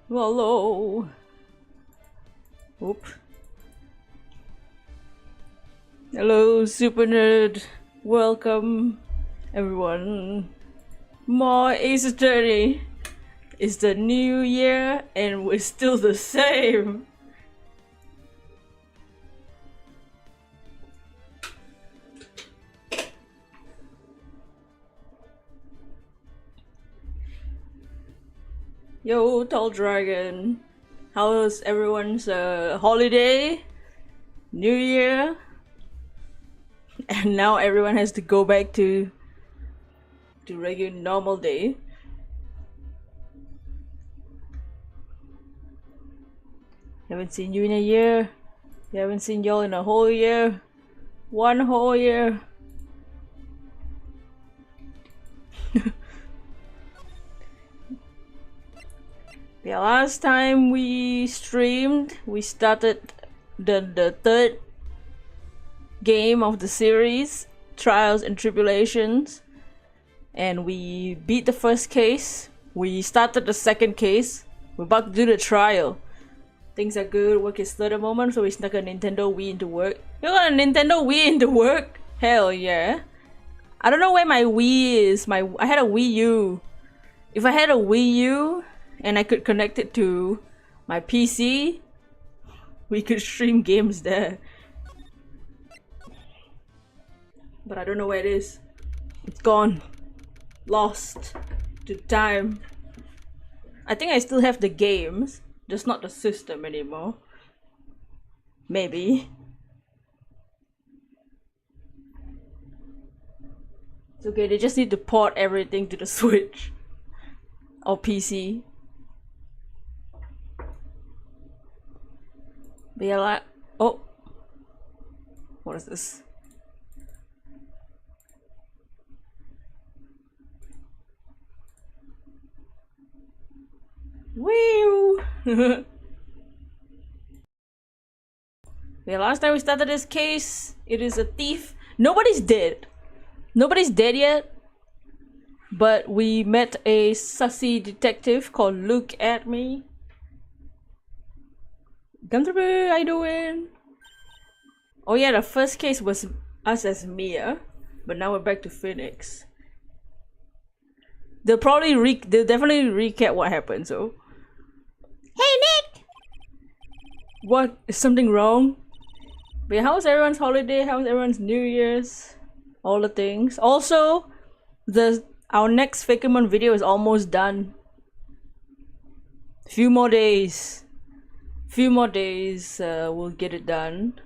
Hello. Oop. Hello, Super Nerd. Welcome, everyone. More Ace Attorney. It's the new year and we're still the same. Yo, Tall Dragon. How's everyone's holiday? New Year? And now everyone has to go back to regular normal day. Haven't seen you in a year. We haven't seen y'all in a whole year. One whole year. Yeah, last time we streamed, we started the third game of the series, Trials and Tribulations, and we beat the first case. We started the second case. We're about to do the trial. Things are good, work is slow at the moment, so we snuck a Nintendo Wii into work. You got a Nintendo Wii into work? Hell yeah. I don't know where my Wii is. I had a Wii U. If I had a Wii U and I could connect it to my PC, we could stream games there. But I don't know where it is. It's gone. Lost to time. I think I still have the games, just not the system anymore. Maybe. It's okay, they just need to port everything to the Switch or PC. But yeah, like, oh, what is this? Woo! Yeah, last time we started this case, it is a thief. Nobody's dead. Nobody's dead yet. But we met a sussy detective called Look At Me. Gunterby, how you doing? Oh yeah, the first case was us as Mia, but now we're back to Phoenix. They'll definitely recap what happened, so. Hey Nick! What? Is something wrong? But yeah, how's everyone's holiday? How's everyone's New Year's? All the things. Also, our next Fakerman video is almost done. Few more days, we'll get it done.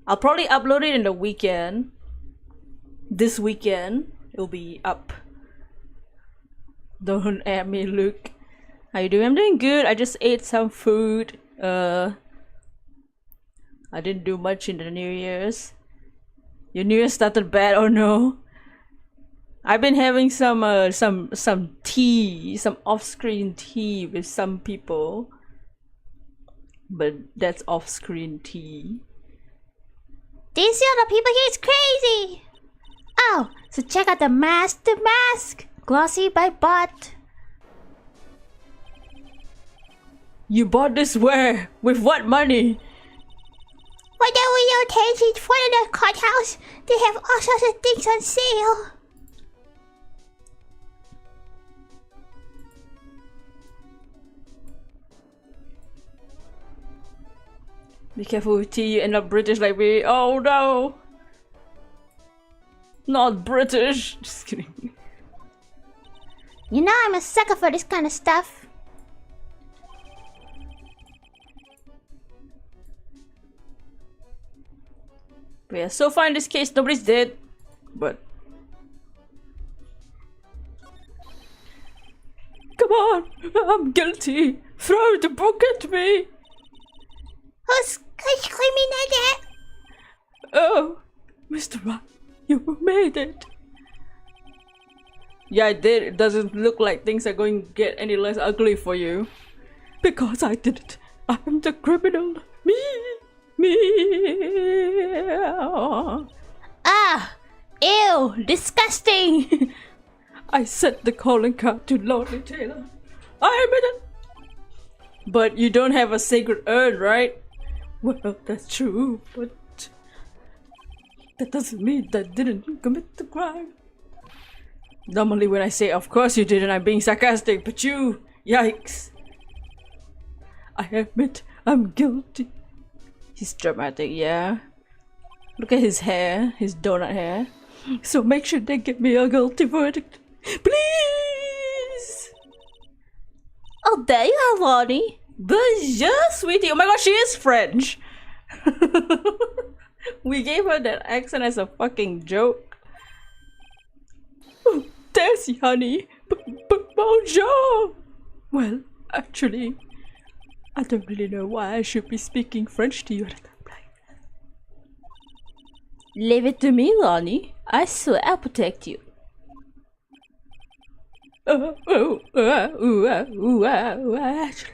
I'll probably upload it in the weekend. This weekend, it'll be up. Don't at me, Luke. How you doing? I'm doing good. I just ate some food. I didn't do much in the New Year's. Your New Year started bad, oh no. I've been having some tea, some off-screen tea with some people. But that's off-screen tea. These other people here is crazy! Oh, so check out the mask, Glossy by Bot. You bought this where? With what money? When the video takes in front of the courthouse, they have all sorts of things on sale. Be careful with tea, you end up British like me. Oh no! Not British! Just kidding. You know I'm a sucker for this kind of stuff. But yeah, so far in this case, nobody's dead. But come on! I'm guilty! Throw the book at me! Who's screaming like that? Oh, Mr. Rat, you made it. Yeah, I did. It doesn't look like things are going to get any less ugly for you. Because I did it. I'm the criminal. Me. Ah, ew, disgusting. I sent the calling card to Lordly Taylor. I admit it. But you don't have a sacred urn, right? Well, that's true, but that doesn't mean that didn't you commit the crime. Normally when I say of course you didn't, I'm being sarcastic, but you, yikes. I admit I'm guilty. He's dramatic, yeah. Look at his hair, his donut hair. So make sure they give me a guilty verdict. Please! Oh, there you are, Lonnie. Bonjour, sweetie. Oh my god, she is French. We gave her that accent as a fucking joke. Oh, there's honey. Bonjour. Well, actually, I don't really know why I should be speaking French to you at that point. Leave it to me, Lonnie. I swear I'll protect you. Actually,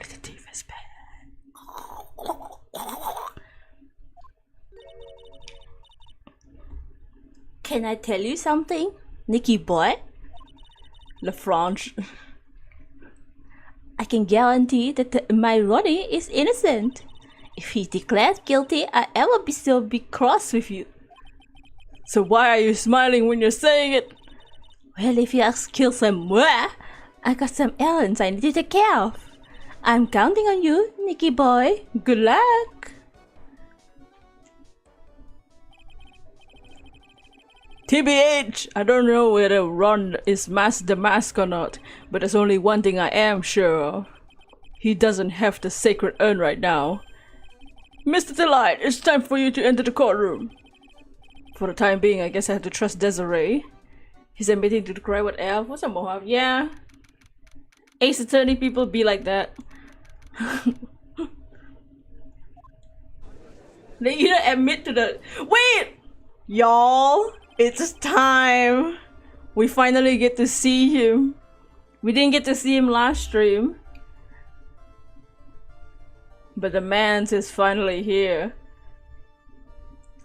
the thief is bad. Can I tell you something, Nicky boy? La French. I can guarantee that my Ronnie is innocent. If he declares guilty, I will still be cross with you. So why are you smiling when you're saying it? Well, if you excuse moi, I got some errands I need to take care of. I'm counting on you, Nicky boy. Good luck. TBH, I don't know whether Ron is the mask or not, but there's only one thing I am sure of. He doesn't have the sacred urn right now. Mr. Delight, it's time for you to enter the courtroom. For the time being, I guess I have to trust Desiree. He's admitting to the crime with L. What's a mohawk? Yeah. Ace Attorney people be like that. They either admit to the— Wait! Y'all, it's time. We finally get to see him. We didn't get to see him last stream. But the man's is finally here.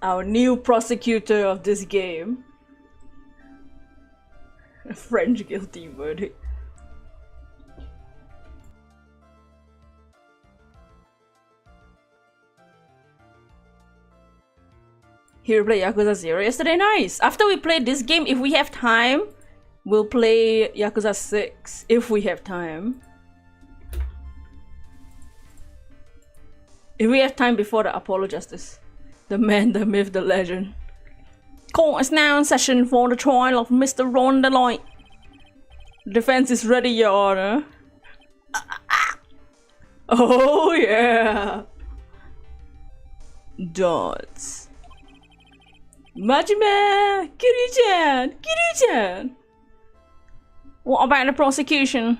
Our new prosecutor of this game. A French guilty verdict. Here we play Yakuza 0 yesterday. Nice! After we play this game, if we have time, we'll play Yakuza 6. If we have time. If we have time before the Apollo Justice. The man, the myth, the legend. Court is now in session for the trial of Mr. Ron Deloitte. Defense is ready, Your Honor. Oh yeah! Dots. Majima! Kiryu-chan! Kiryu-chan! What about the prosecution?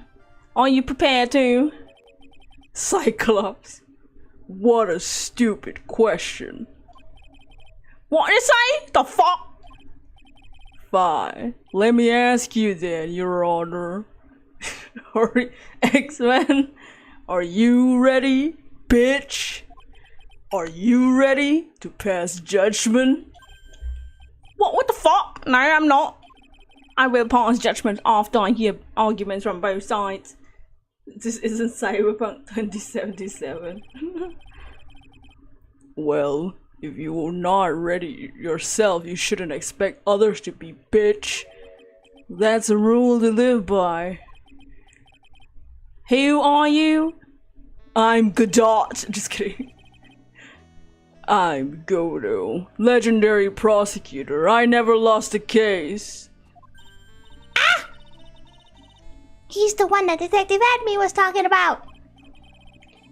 Are you prepared to? Cyclops. What a stupid question. What did you say? The fuck? Fine. Let me ask you then, Your Honor. X-Men, are you ready, bitch? Are you ready to pass judgment? What the fuck? No, I'm not. I will pass judgment after I hear arguments from both sides. This isn't Cyberpunk 2077. Well, if you are not ready yourself, you shouldn't expect others to be, bitch. That's a rule to live by. Who are you? I'm Godot. Just kidding. I'm Godo, legendary prosecutor. I never lost a case. Ah! He's the one that Detective Adme was talking about.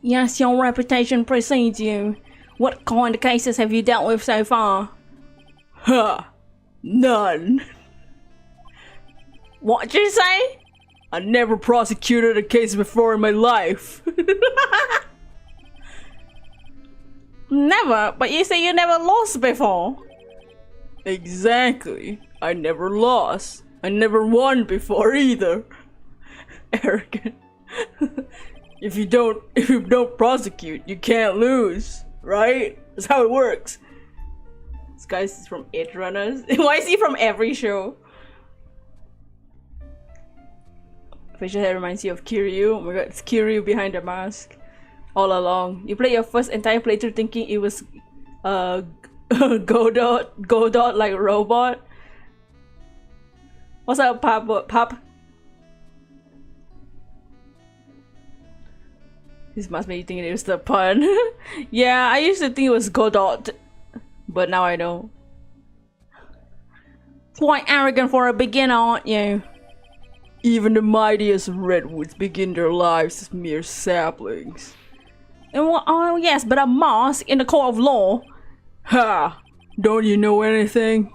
Yes, your reputation precedes you. What kind of cases have you dealt with so far? Ha! None. What did you say? I never prosecuted a case before in my life. Never? But you say you never lost before. Exactly. I never lost. I never won before either. Arrogant. If you don't prosecute, you can't lose, right? That's how it works. This guy's from Edge Runners. Why is he from every show? Facial hair reminds you of Kiryu. Oh my god, it's Kiryu behind the mask. all along. You play your first entire playthrough thinking it was Godot like robot. What's up, Pop? This must be thinking it was the pun. Yeah, I used to think it was Godot, but now I know. Quite arrogant for a beginner, aren't you? Even the mightiest redwoods begin their lives as mere saplings. And what? Oh yes, but a mask in the court of law. Ha! Don't you know anything?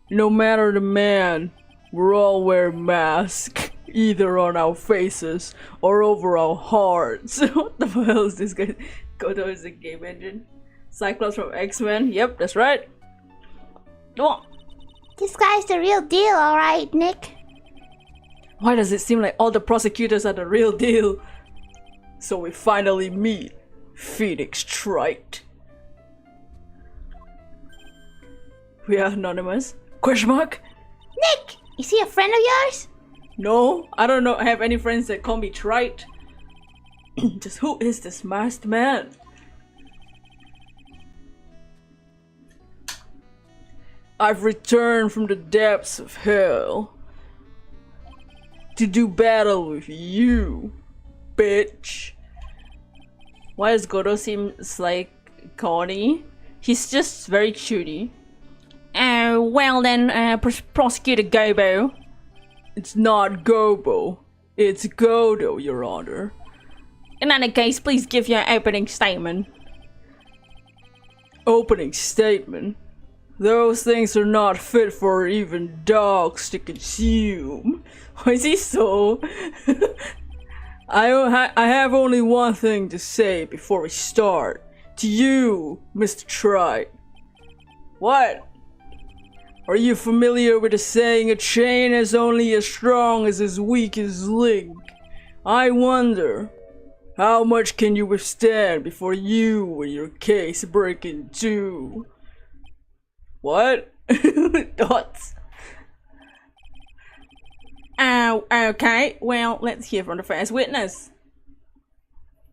No matter the man, we're all wearing masks, either on our faces or over our hearts. What the hell is this guy? Godot is a game engine. Cyclops from X-Men. Yep, that's right. Oh. This guy's the real deal, alright, Nick. Why does it seem like all the prosecutors are the real deal? So we finally meet Phoenix Trite. We are anonymous? Question mark? Nick! Is he a friend of yours? No, I don't know. I have any friends that call me Trite. Just who is this masked man? I've returned from the depths of hell to do battle with you, bitch. Why does Godot seem like corny? He's just very shooty. Well then, Prosecutor Gobo. It's not Gobo. It's Godo, Your Honor. In any case, please give your opening statement. Opening statement? Those things are not fit for even dogs to consume. Why is he so... I have only one thing to say before we start. To you, Mr. Trite. What? Are you familiar with the saying, a chain is only as strong as its weakest link? I wonder, how much can you withstand before you and your case break in two? What? Thoughts? Okay, well, let's hear from the first witness.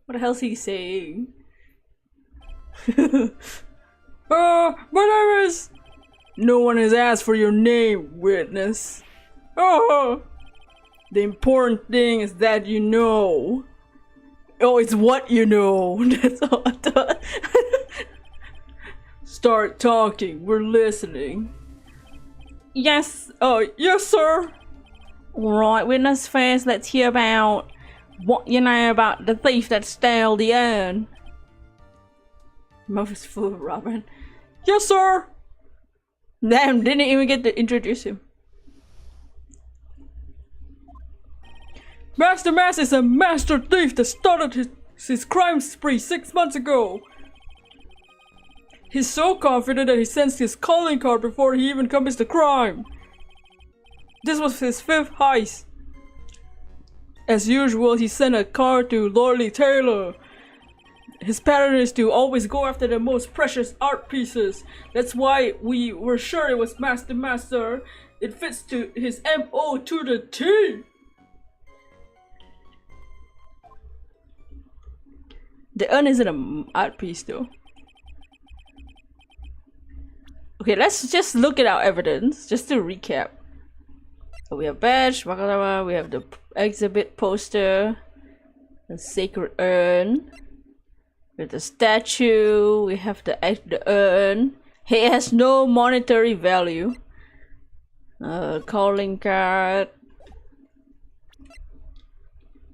What the hell's he saying? My name is... No one has asked for your name, witness. Oh, the important thing is that you know. Oh, it's what you know. That's all I thought. Start talking. We're listening. Yes. Oh, yes, sir. Alright, witness first. Let's hear about what you know about the thief that stole the urn. Mouth is full of Robin. Yes, sir. Damn, didn't even get to introduce him. Master Mass is a master thief that started his crime spree 6 months ago. He's so confident that he sends his calling card before he even commits the crime. This was his 5th heist. As usual, he sent a card to Lorley Taylor. His pattern is to always go after the most precious art pieces. That's why we were sure it was Master. It fits to his MO to the T. The urn isn't an art piece though. Okay, let's just look at our evidence, just to recap. So we have badge, we have the exhibit poster, the sacred urn. With the statue, we have the urn. It has no monetary value. Calling card.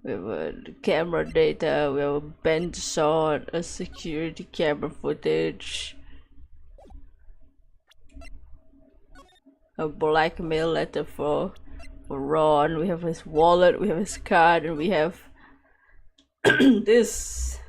We have the camera data. We have a bench shot, a security camera footage, a blackmail letter for Ron. We have his wallet. We have his card, and we have this.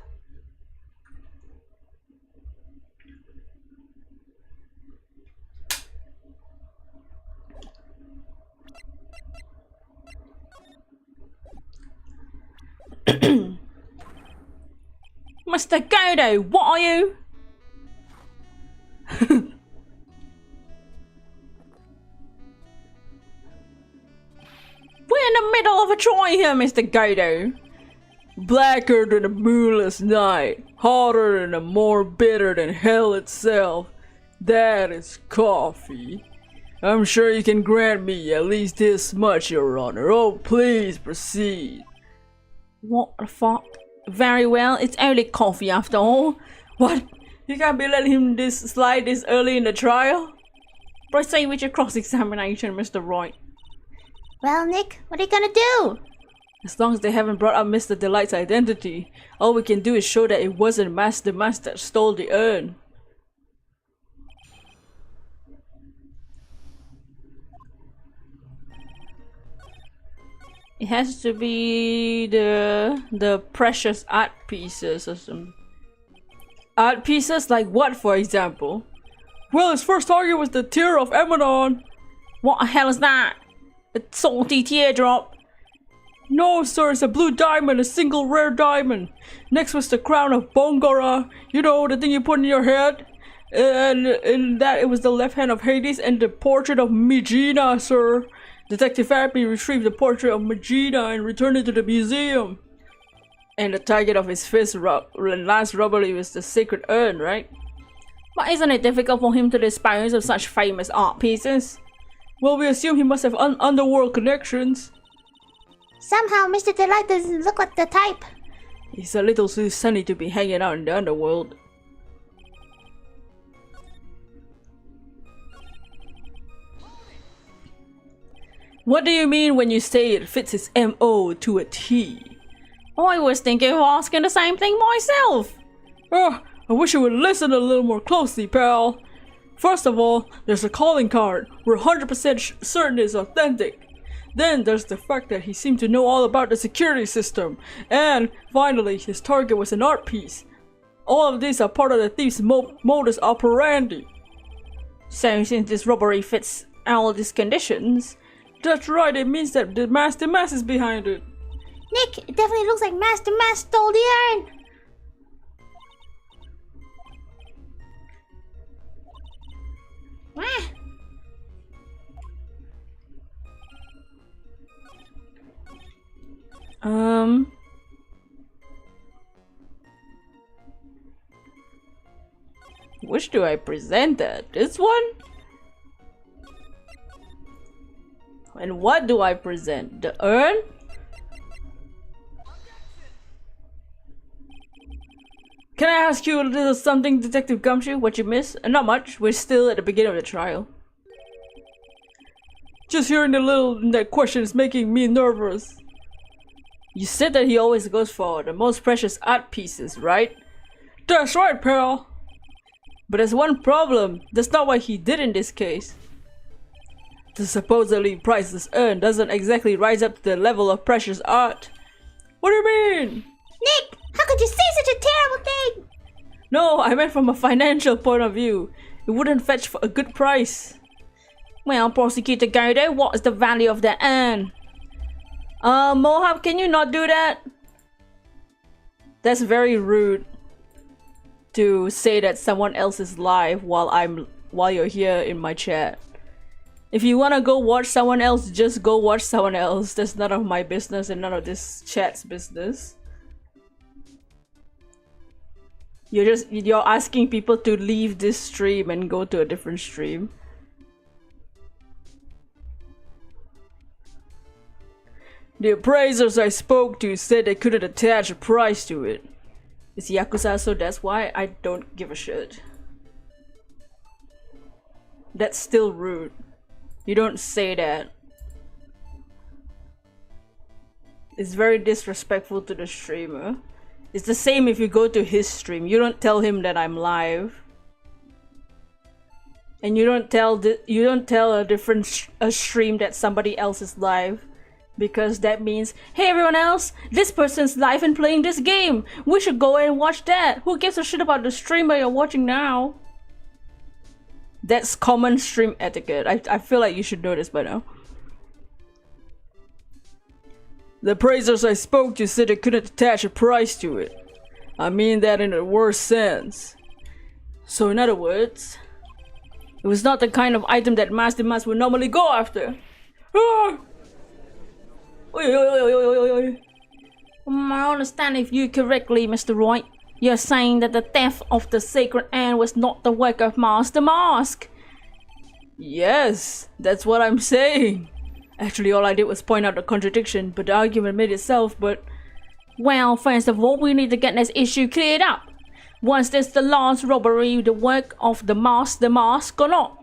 Mr. Godo, what are you? We're in the middle of a trial here, Mr. Godo. Blacker than a moonless night, hotter and more bitter than hell itself. That is coffee. I'm sure you can grant me at least this much, Your Honor. Oh, please proceed. What the fuck? Very well, it's only coffee after all. What? You can't be letting him slide this early in the trial? Proceed with your cross-examination, Mr. Roy. Well, Nick, what are you gonna do? As long as they haven't brought up Mr. Delight's identity, all we can do is show that it wasn't Master Mas that stole the urn. It has to be the precious art pieces or some art pieces. Like what, for example? Well, his first target was the Tear of Emanon. What the hell is that? A salty teardrop? No, sir, it's a blue diamond, a single rare diamond. Next was the crown of Bongora. You know, the thing you put in your head. And in that, it was the left hand of Hades and the portrait of Megina, sir. Detective Abby retrieved the portrait of Megina and returned it to the museum. And the target of his last robbery was the sacred urn, right? But isn't it difficult for him to dispose of such famous art pieces? Well, we assume he must have underworld connections. Somehow, Mr. Delight doesn't look like the type. He's a little too sunny to be hanging out in the underworld. What do you mean when you say it fits his MO to a T? I was thinking of asking the same thing myself. I wish you would listen a little more closely, pal. First of all, there's a calling card. We're 100% certain it's authentic. Then there's the fact that he seemed to know all about the security system. And finally, his target was an art piece. All of these are part of the thief's modus operandi. So since this robbery fits all these conditions, that's right, it means that the Master Mas is behind it. Nick, it definitely looks like Master Mas stole the urn. Which do I present that? This one? And what do I present? The urn? Can I ask you a little something, Detective Gumshoe? What you miss? Not much. We're still at the beginning of the trial. Just hearing that question is making me nervous. You said that he always goes for the most precious art pieces, right? That's right, pal. But there's one problem. That's not what he did in this case. The supposedly priceless urn doesn't exactly rise up to the level of precious art. What do you mean? Nick, how could you say such a terrible thing? No, I meant from a financial point of view. It wouldn't fetch for a good price. Well, Prosecutor Gaudo, what is the value of the urn? Mohab, can you not do that? That's very rude to say that someone else is live while you're here in my chat. If you wanna go watch someone else, just go watch someone else. That's none of my business and none of this chat's business. You're asking people to leave this stream and go to a different stream. The appraisers I spoke to said they couldn't attach a price to it. It's Yakuza, so that's why I don't give a shit. That's still rude. You don't say that. It's very disrespectful to the streamer. It's the same if you go to his stream. You don't tell him that I'm live. And you don't tell a stream that somebody else is live. Because that means, hey everyone else, this person's live and playing this game. We should go and watch that. Who gives a shit about the streamer you're watching now? That's common stream etiquette. I feel like you should know this by now. The appraisers I spoke to said they couldn't attach a price to it. I mean that in a worse sense. So in other words, it was not the kind of item that Master Mas would normally go after. Ah! I understand if you correctly, Mr. Wright. You're saying that the theft of the sacred hand was not the work of Master Mask. Yes, that's what I'm saying. Actually, all I did was point out the contradiction, but the argument made itself, but... Well, first of all, we need to get this issue cleared up. Was this the last robbery the work of the Mask or not?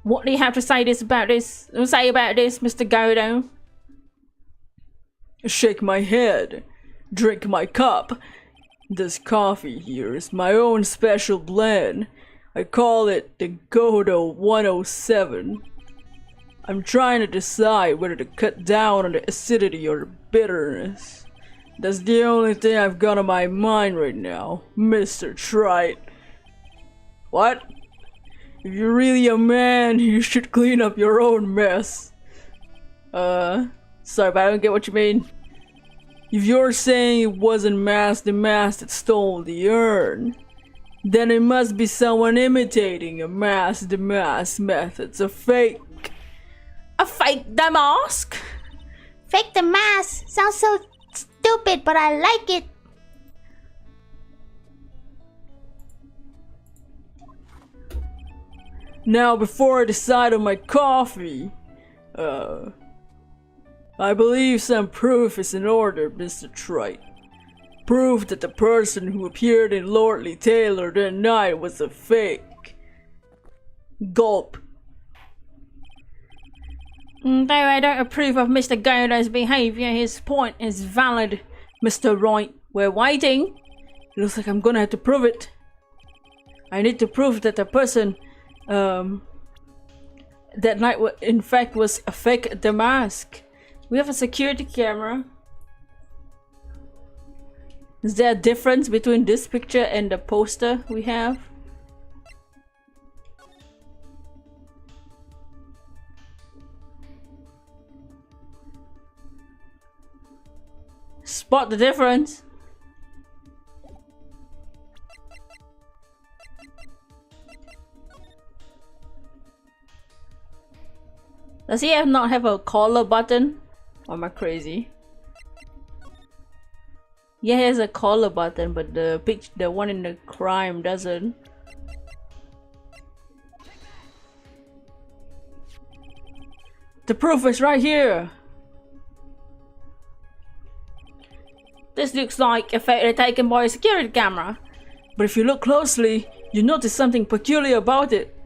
What do you have to say about this, Mr. Godo? Shake my head. Drink my cup. This coffee here is my own special blend. I call it the Godo 107. I'm trying to decide whether to cut down on the acidity or the bitterness. That's the only thing I've got on my mind right now, Mr. Trite. What? If you're really a man, you should clean up your own mess. Sorry, but I don't get what you mean. If you're saying it wasn't the mask that stole the urn, then it must be someone imitating the mask methods. A fake the mask? Fake the mask sounds so stupid, but I like it. Now, before I decide on my coffee, I believe some proof is in order, Mr. Trite. Proof that the person who appeared in Lordly Taylor that night was a fake. Gulp. Though I don't approve of Mr. Godo's behavior, his point is valid, Mr. Wright. We're waiting. It looks like I'm gonna have to prove it. I need to prove that the person, that night in fact was a fake the mask. We have a security camera. Is there a difference between this picture and the poster we have? Spot the difference. Does he not have a collar button? Or am I crazy? Yeah, he has a collar button, but the one in the crime doesn't. The proof is right here. This looks like a photo taken by a security camera. But if you look closely, you notice something peculiar about it.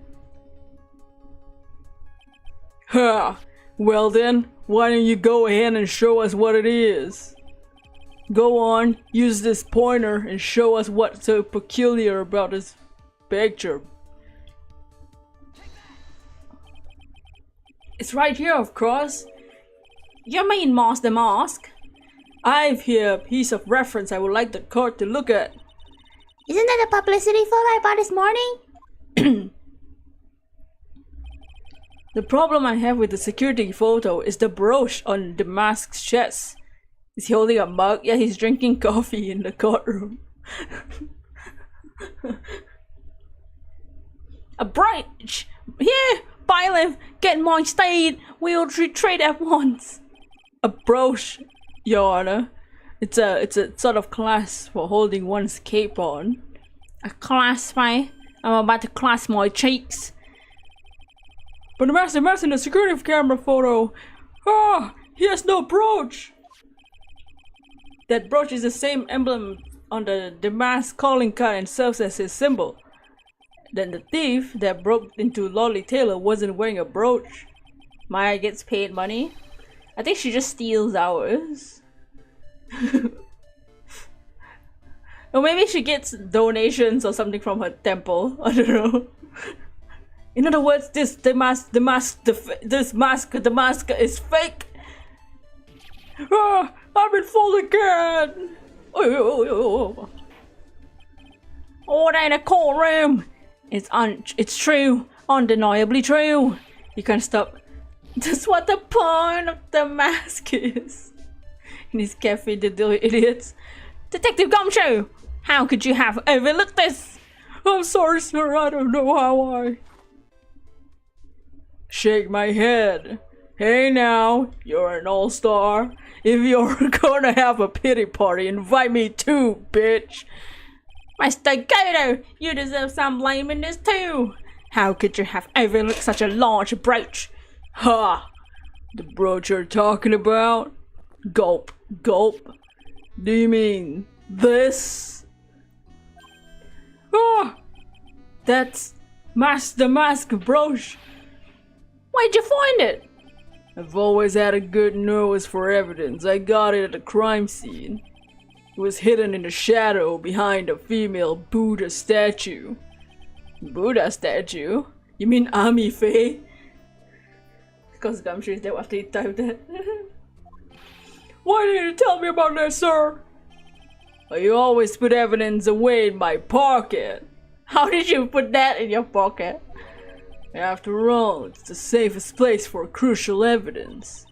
Huh. Well then, why don't you go ahead and show us what it is? Go on, use this pointer and show us what's so peculiar about this picture. It's right here, of course. You mean Master Mask? I've here a piece of reference I would like the court to look at. Isn't that the publicity photo I bought this morning? The problem I have with the security photo is the brooch on the mask's chest. Is he holding a mug? Yeah, he's drinking coffee in the courtroom. A brooch! Here! Bailiff! Get my steed! We'll retreat at once! A brooch, Your Honor. It's a sort of clasp for holding one's cape on. A clasp, eh? I'm about to clasp my cheeks. But the master in the security camera photo. Ah! He has no brooch! That brooch is the same emblem on the mask calling card and serves as his symbol. Then the thief that broke into Lolly Taylor wasn't wearing a brooch. Maya gets paid money. I think she just steals ours. Or maybe she gets donations or something from her temple. I don't know. In other words, the mask is fake. Ah, I've been fooled again. Oh, that in a courtroom. It's true, undeniably true. You can't stop. That's what the point of the mask is. In his cafe, the idiots. Detective Gumshoe, how could you have overlooked this? I'm sorry, sir. I don't know how I. Shake my head. Hey now, you're an all-star. If you're gonna have a pity party, invite me too, bitch. Mr. Gato, you deserve some blame in this too. How could you have overlooked such a large brooch? Ha! The brooch you're talking about? Gulp, gulp. Do you mean this? Ah! That's the mask brooch. Where'd you find it? I've always had a good nose for evidence. I got it at the crime scene. It was hidden in the shadow behind a female Buddha statue. Buddha statue? You mean Ami Faye? Because Gumshoe is dead after he typed that. Why didn't you tell me about that, sir? Well, you always put evidence away in my pocket. How did you put that in your pocket? After all, it's the safest place for crucial evidence.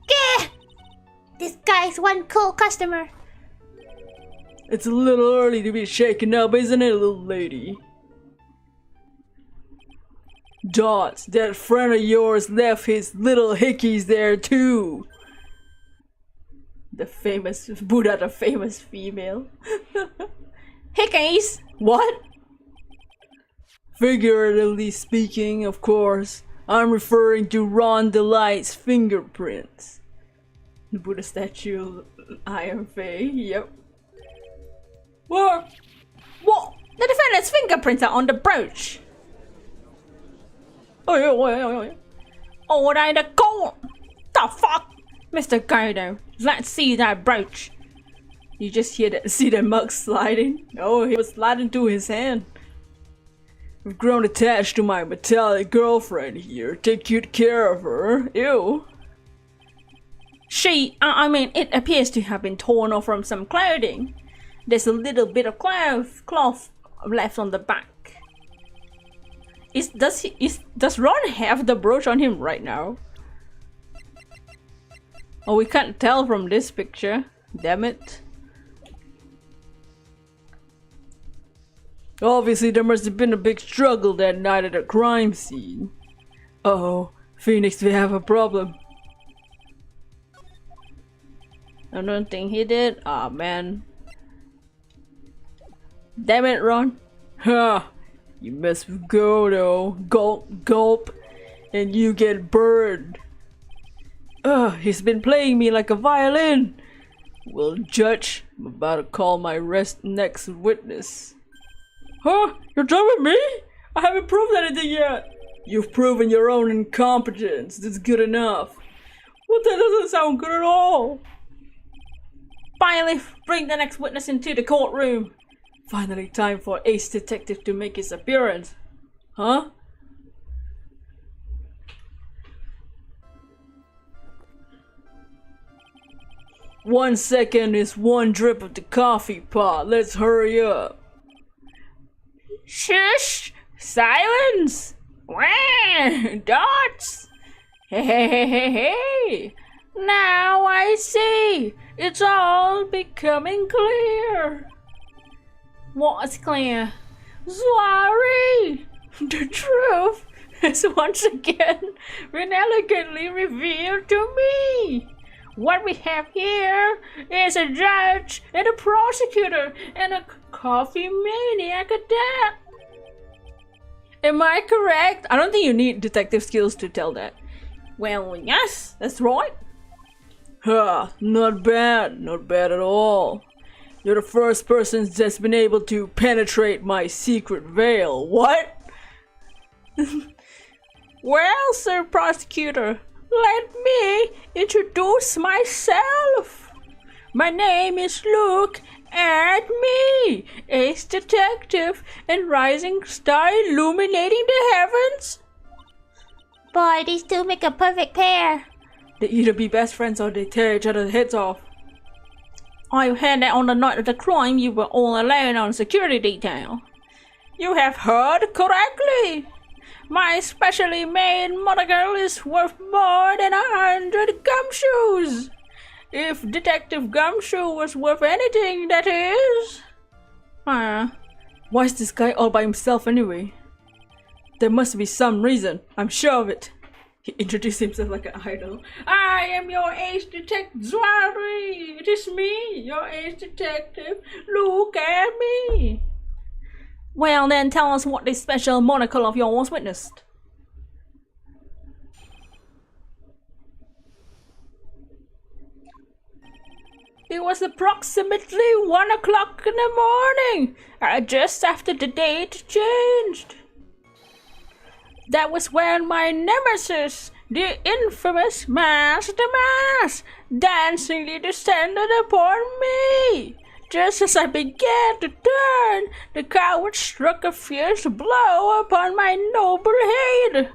Gah! This guy's one cool customer. It's a little early to be shaken up, isn't it, little lady? Dots, that friend of yours left his little hickeys there too. The famous Buddha, the famous female. Hickeys? What? Figuratively speaking, of course. I'm referring to Ron Delight's fingerprints. The Buddha statue, Iron Faye, yep. What? What? The defendant's fingerprints are on the brooch. Oh, they the court. The fuck? Mr. Gato, let's see that brooch. You just see the mug sliding? Oh, he was sliding to his hand. I've grown attached to my metallic girlfriend here. Take good care of her. Ew. I mean, it appears to have been torn off from some clothing. There's a little bit of cloth left on the back. Does Ron have the brooch on him right now? Oh, we can't tell from this picture. Damn it. Obviously, there must have been a big struggle that night at the crime scene. Uh-oh, Phoenix may have a problem. I don't think he did. Aw, oh, man. Damn it, Ron. Ha! You mess with Godo. Gulp, gulp. And you get burned. Ugh, he's been playing me like a violin. Well, Judge, I'm about to call my next witness. Huh? You're done with me? I haven't proved anything yet. You've proven your own incompetence. That's good enough. Well, that doesn't sound good at all. Finally, bring the next witness into the courtroom. Finally, time for Ace Detective to make his appearance. Huh? One second is one drip of the coffee pot. Let's hurry up. Shush! Silence! Wah! Dots! Hey, hey, hey, hey, hey! Now I see! It's all becoming clear! What's clear? Sorry! The truth has once again been elegantly revealed to me! What we have here is a judge and a prosecutor and a coffee maniac at that. Am I correct? I don't think you need detective skills to tell that. Well, yes, that's right. Huh, not bad at all. You're the first person that's been able to penetrate my secret veil. What? Well, sir prosecutor, let me introduce myself. My name is Luke, and me, Ace Detective and rising star illuminating the heavens. Boy, these two make a perfect pair. They either be best friends or they tear each other's heads off. I heard that on the night of the crime you were all alone on security detail. You have heard correctly. My specially made monocle is worth more than 100 gumshoes. If Detective Gumshoe was worth anything, that is. Why is this guy all by himself anyway? There must be some reason. I'm sure of it. He introduced himself like an idol. I am your ace detective, Zwari. It is me, your ace detective. Look at me. Well then, tell us what this special monocle of yours witnessed. It was approximately 1 o'clock in the morning, just after the date changed. That was when my nemesis, the infamous Master Mask, dancingly descended upon me. Just as I began to turn, the coward struck a fierce blow upon my noble head.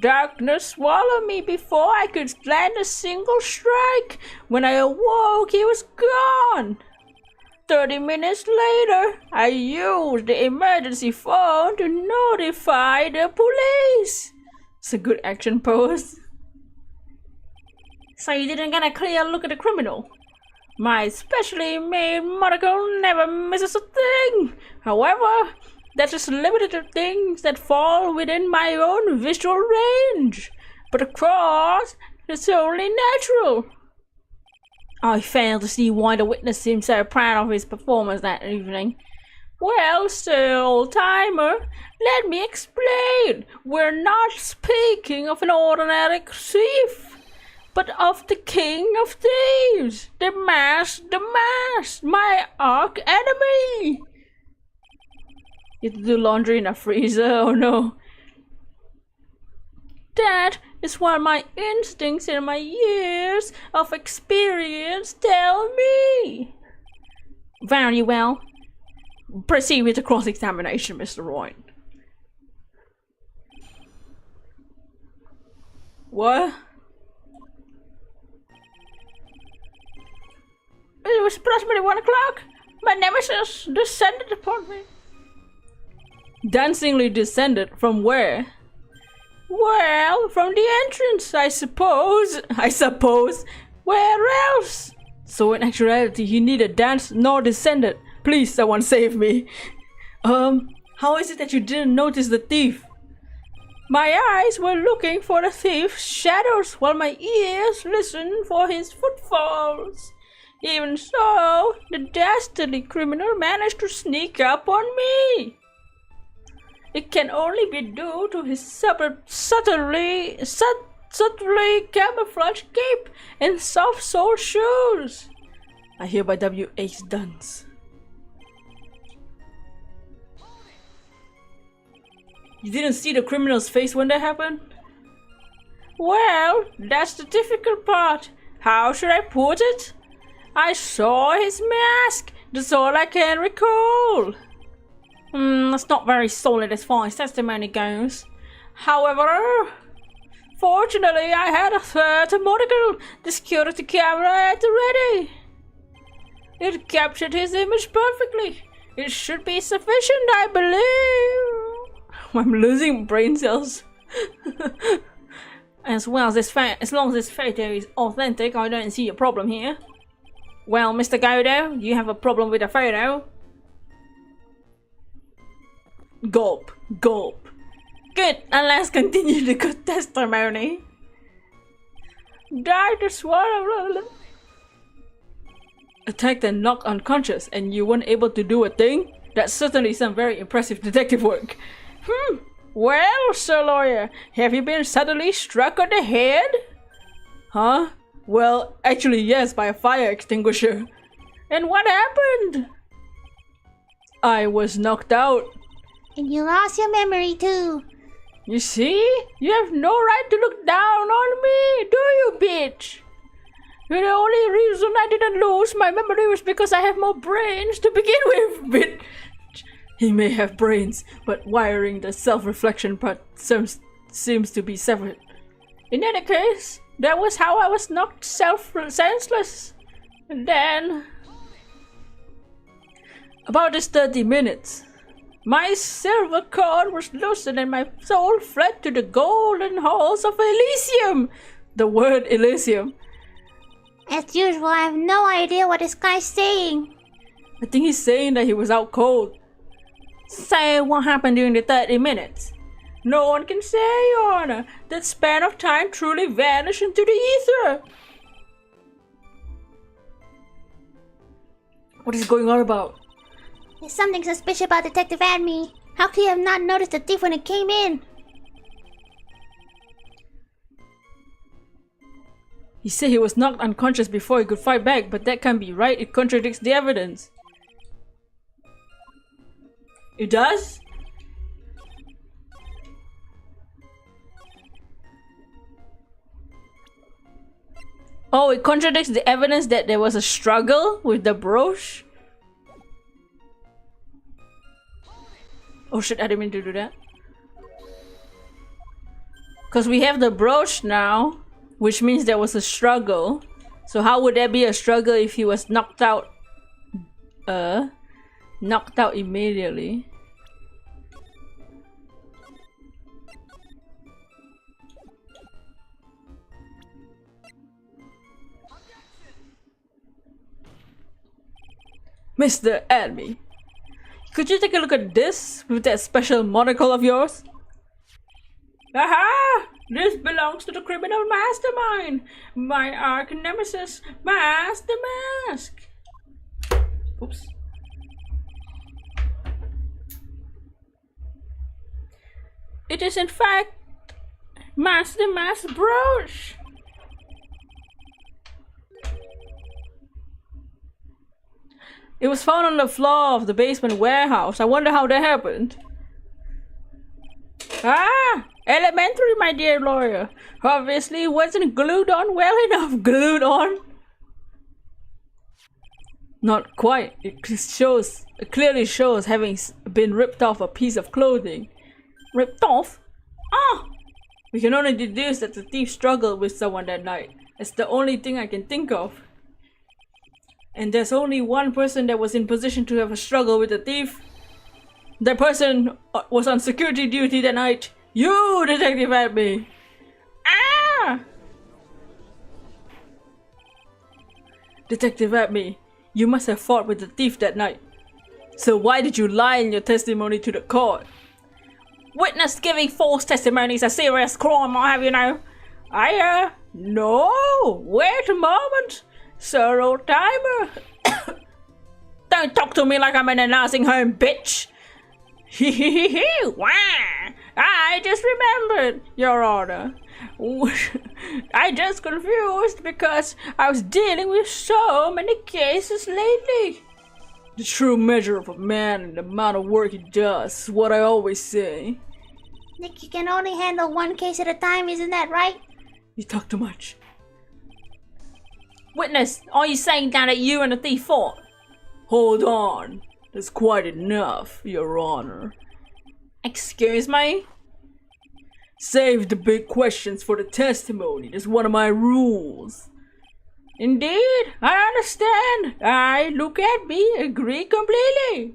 Darkness swallowed me before I could land a single strike. When I awoke, he was gone. 30 minutes later, I used the emergency phone to notify the police. It's a good action pose. So you didn't get a clear look at the criminal? My specially made monocle never misses a thing. However, that's just limited to things that fall within my own visual range. But of course, it's only natural. I fail to see why the witness seemed so proud of his performance that evening. Well, sir, old-timer, let me explain. We're not speaking of an ordinary thief, but of the king of thieves, the mask, my arch-enemy. You have to do laundry in a freezer? Oh no. That is what my instincts and my years of experience tell me. Very well. Proceed with the cross-examination, Mr. Roy. What? It was approximately 1 o'clock. My nemesis descended upon me. Dancingly descended from where? Well, from the entrance, I suppose. Where else? So in actuality, he neither danced nor descended. Please, someone save me. How is it that you didn't notice the thief? My eyes were looking for the thief's shadows while my ears listened for his footfalls. Even so, the dastardly criminal managed to sneak up on me. It can only be due to his subtly camouflaged cape and soft-soled shoes. I hereby W.H. Duns. You didn't see the criminal's face when that happened? Well, that's the difficult part. How should I put it? I saw his mask. That's all I can recall. That's not very solid as far as testimony goes. However, fortunately, I had a third monocle, the security camera at the ready. It captured his image perfectly. It should be sufficient, I believe. I'm losing brain cells. As long as this photo is authentic, I don't see a problem here. Well, Mr. Godo, you have a problem with the photo. Gulp, gulp. Good, and let's continue the good testimony. Died to swallow. Attacked and knocked unconscious, and you weren't able to do a thing? That's certainly some very impressive detective work. Well, Sir Lawyer, have you been suddenly struck on the head? Huh? Well, actually yes, by a fire extinguisher. And what happened? I was knocked out. And you lost your memory too. You see? You have no right to look down on me, do you, bitch? The only reason I didn't lose my memory was because I have more brains to begin with, bitch. He may have brains, but wiring the self-reflection part seems to be severed. In any case, that was how I was knocked senseless. And then... about this 30 minutes, my silver cord was loosened and my soul fled to the golden halls of Elysium. The word Elysium. As usual, I have no idea what this guy's saying. I think he's saying that he was out cold. So what happened during the 30 minutes? No one can say, Your Honor. That span of time truly vanished into the ether. What is going on about? There's something suspicious about Detective Adme. How could he have not noticed the thief when it came in? He said he was knocked unconscious before he could fight back, but that can't be right. It contradicts the evidence. It does? Oh, it contradicts the evidence that there was a struggle with the brooch? Oh shit, I didn't mean to do that. Because we have the brooch now, which means there was a struggle. So how would there be a struggle if he was knocked out? Knocked out immediately. Mr. Adme, could you take a look at this with that special monocle of yours? Aha! This belongs to the criminal mastermind, my arch nemesis, Master Mask. Oops. It is in fact Master Mask's brooch. It was found on the floor of the basement warehouse. I wonder how that happened. Ah! Elementary, my dear lawyer. Obviously, it wasn't glued on well enough. Glued on? Not quite. It clearly shows having been ripped off a piece of clothing. Ripped off? Ah! We can only deduce that the thief struggled with someone that night. It's the only thing I can think of. And there's only one person that was in position to have a struggle with the thief. That person was on security duty that night. You, Detective Adme! Ah! Detective Adme, you must have fought with the thief that night. So why did you lie in your testimony to the court? Witness giving false testimony is a serious crime, I'll have you know. No! Wait a moment! Sir old timer! Don't talk to me like I'm in a nursing home, bitch! Wah! I just remembered, Your Honor. I just confused because I was dealing with so many cases lately. The true measure of a man and the amount of work he does is what I always say. Nick, you can only handle one case at a time, isn't that right? You talk too much. Witness, are you saying now that you and the thief fought? Hold on. That's quite enough, Your Honor. Excuse me? Save the big questions for the testimony. That's one of my rules. Indeed, I understand. I look at me, agree completely.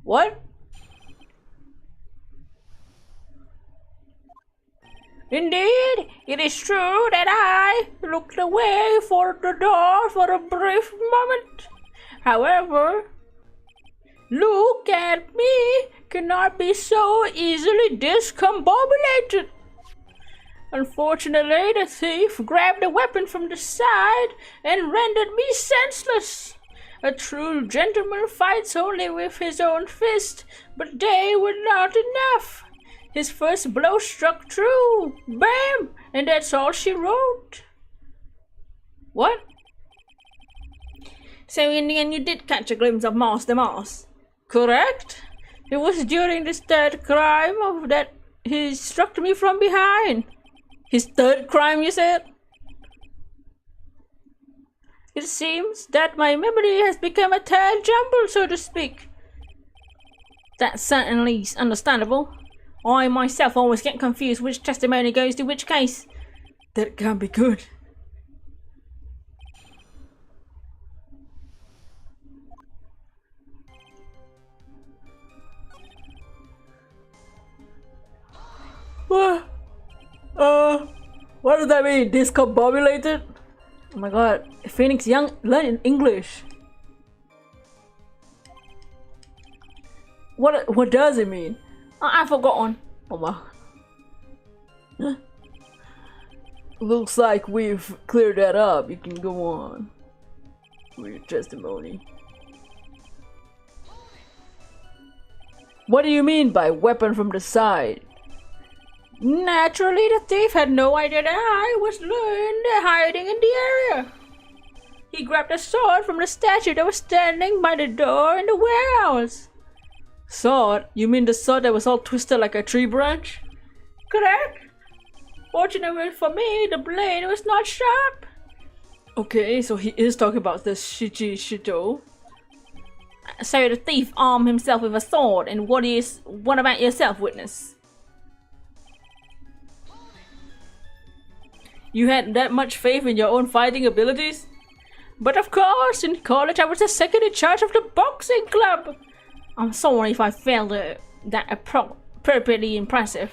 What? Indeed, it is true that I looked away for the door for a brief moment. However, look at me cannot be so easily discombobulated. Unfortunately, the thief grabbed a weapon from the side and rendered me senseless. A true gentleman fights only with his own fist, but they were not enough. His first blow struck true. Bam! And that's all she wrote. What? So in the end you did catch a glimpse of Master Moss? Correct? It was during this third crime of that he struck me from behind. His third crime, you said? It seems that my memory has become a tad jumbled, so to speak. That's certainly understandable. I myself always get confused which testimony goes to which case. That can't be good. What does that mean? Discombobulated? Oh my god, Phoenix Young learn English. What does it mean? I've forgotten. Oh my. Looks like we've cleared that up. You can go on with your testimony. What do you mean by weapon from the side? Naturally, the thief had no idea that I was hiding in the area. He grabbed a sword from the statue that was standing by the door in the warehouse. Sword? You mean the sword that was all twisted like a tree branch? Correct. Fortunately for me, the blade was not sharp. Okay, so he is talking about the Shito. So the thief armed himself with a sword, and what about yourself, witness? You had that much faith in your own fighting abilities? But of course, in college I was the second in charge of the boxing club. I'm sorry if I failed that appropriately impressive.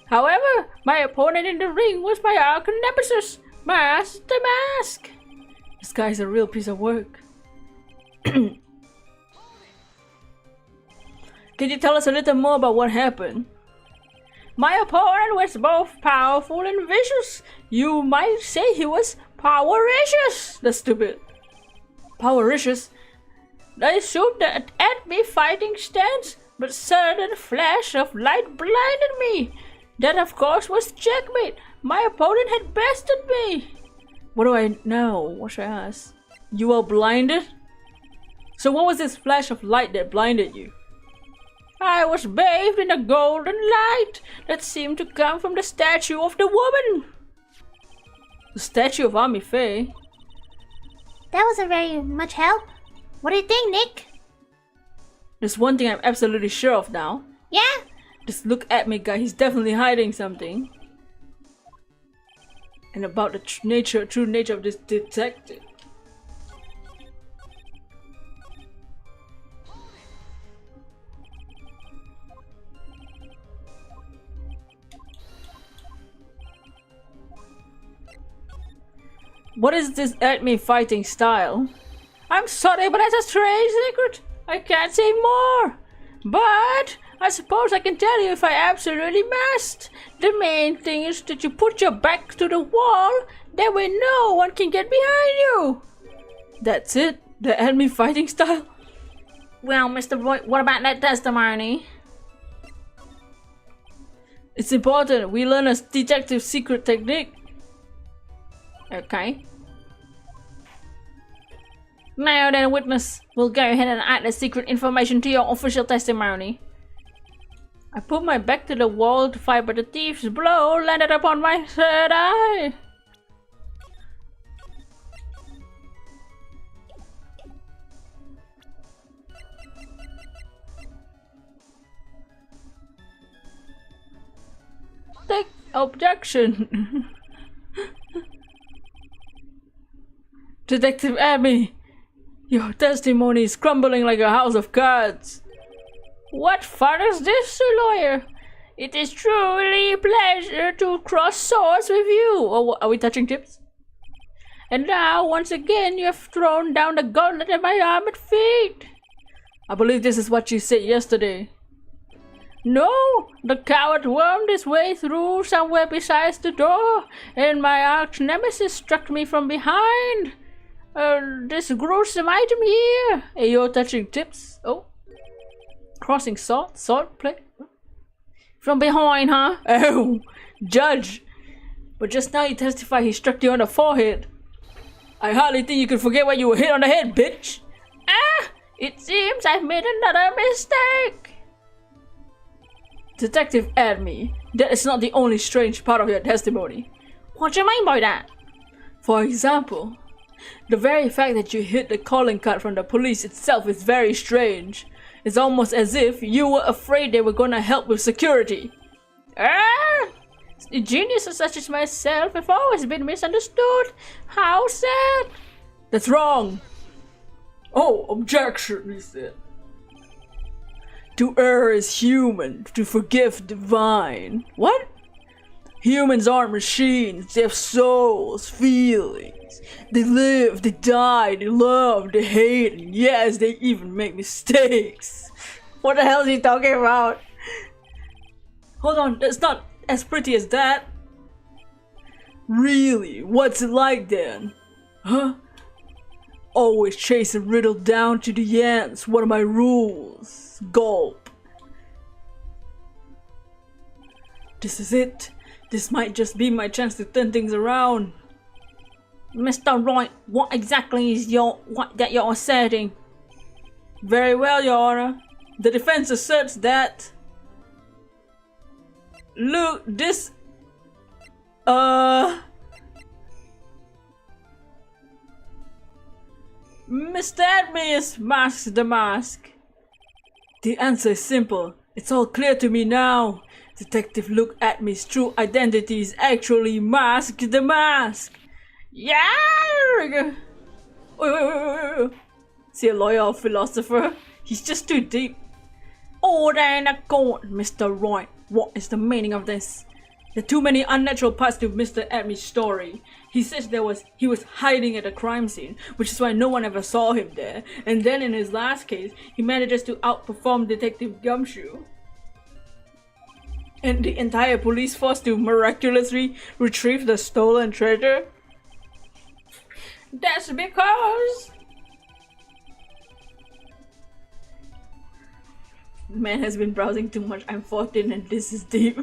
However, my opponent in the ring was my arch nemesis, Master the Mask. This guy's a real piece of work. Can you tell us a little more about what happened? My opponent was both powerful and vicious. You might say he was powericious. That's stupid. Powericious? They shoot at me fighting stance, but sudden flash of light blinded me. That of course was checkmate. My opponent had bested me. What do I know? What should I ask? You were blinded? So what was this flash of light that blinded you? I was bathed in a golden light that seemed to come from the statue of the woman. The statue of Ami Faye? That wasn't very much help. What do you think, Nick? There's one thing I'm absolutely sure of now. Yeah? Just look at me, guy. He's definitely hiding something. And about the true nature of this detective. What is this anime fighting style? I'm sorry, but that's a strange secret. I can't say more. But I suppose I can tell you if I absolutely must. The main thing is that you put your back to the wall. That way no one can get behind you. That's it? The anime fighting style? Well, Mr. Boy, what about that testimony? It's important. We learn a detective secret technique. Okay. Now then, witness, we'll go ahead and add the secret information to your official testimony. I put my back to the wall to fight, but the thief's blow landed upon my third eye. Take objection. Detective Abby, your testimony is crumbling like a house of cards. What fun is this, lawyer? It is truly a pleasure to cross swords with you. Oh, are we touching tips? And now, once again, you have thrown down the gauntlet at my armored feet. I believe this is what you said yesterday. No, the coward wormed his way through somewhere besides the door, and my arch nemesis struck me from behind. This gruesome item here. Hey, you're touching tips. Oh. Crossing sword play. From behind, huh? Oh, judge. But just now you testified he struck you on the forehead. I hardly think you could forget where you were hit on the head, bitch. Ah, it seems I've made another mistake. Detective Adme, that is not the only strange part of your testimony. What do you mean by that? For example, the very fact that you hid the calling card from the police itself is very strange. It's almost as if you were afraid they were gonna help with security. Ah! Geniuses such as myself have always been misunderstood. How sad! That's wrong! Oh, objection, he said. To err is human, to forgive divine. What? Humans aren't machines, they have souls, feelings. They live, they die, they love, they hate, and yes, they even make mistakes. What the hell is he talking about? Hold on, that's not as pretty as that. Really? What's it like then? Huh? Always chase a riddle down to the ends. What are my rules? Gulp. This is it. This might just be my chance to turn things around. Mr. Wright, what exactly is that you're asserting? Very well, Your Honor. The defense asserts that... Look, this... Mr. Admius masks the mask. The answer is simple. It's all clear to me now. Detective Look at Me's true identity is actually Mask the Mask. Yeah! Wait. See a lawyer or philosopher? He's just too deep. Order in the court, Mr. Wright. What is the meaning of this? There are too many unnatural parts to Mr. Admi's story. He says he was hiding at a crime scene, which is why no one ever saw him there. And then in his last case, he manages to outperform Detective Gumshoe and the entire police force to miraculously retrieve the stolen treasure. That's because... Man has been browsing too much. I'm 14 and this is deep.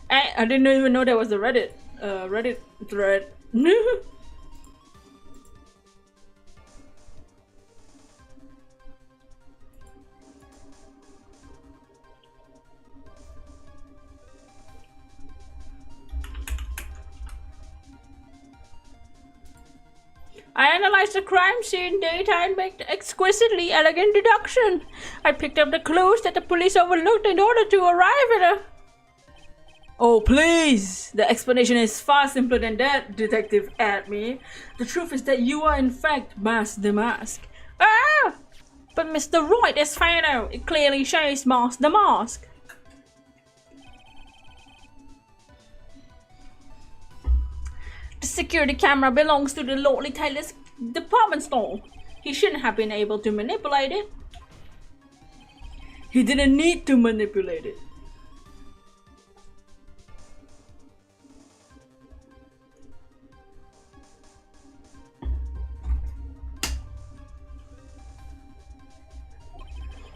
I didn't even know there was a Reddit thread. I analyzed the crime scene data and made exquisitely elegant deduction. I picked up the clues that the police overlooked in order to arrive at a... Oh please! The explanation is far simpler than that, Detective Admi. The truth is that you are in fact Mask the Mask. Ah! But Mr. Wright is fatal. It clearly shows Mask the Mask. The security camera belongs to the Lordly Taylor's department store. He shouldn't have been able to manipulate it. He didn't need to manipulate it.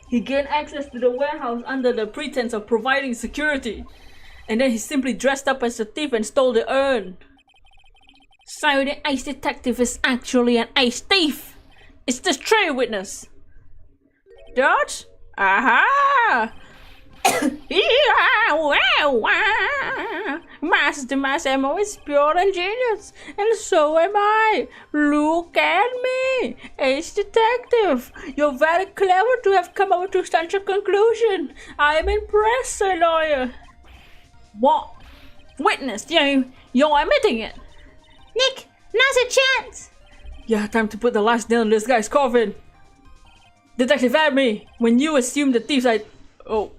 He gained access to the warehouse under the pretense of providing security. And then he simply dressed up as a thief and stole the urn. So the ace detective is actually an ace thief. Is this true, witness? Dodge? Aha! Mask the Mask MO is pure and genius, and so am I. Look at me, ace detective. You're very clever to have come up to such a conclusion. I am impressed, sir lawyer. What? Witness, you're admitting it. Nick, now's a chance! Yeah, time to put the last nail in this guy's coffin. Detective Admi, when you assume the thieves Oh.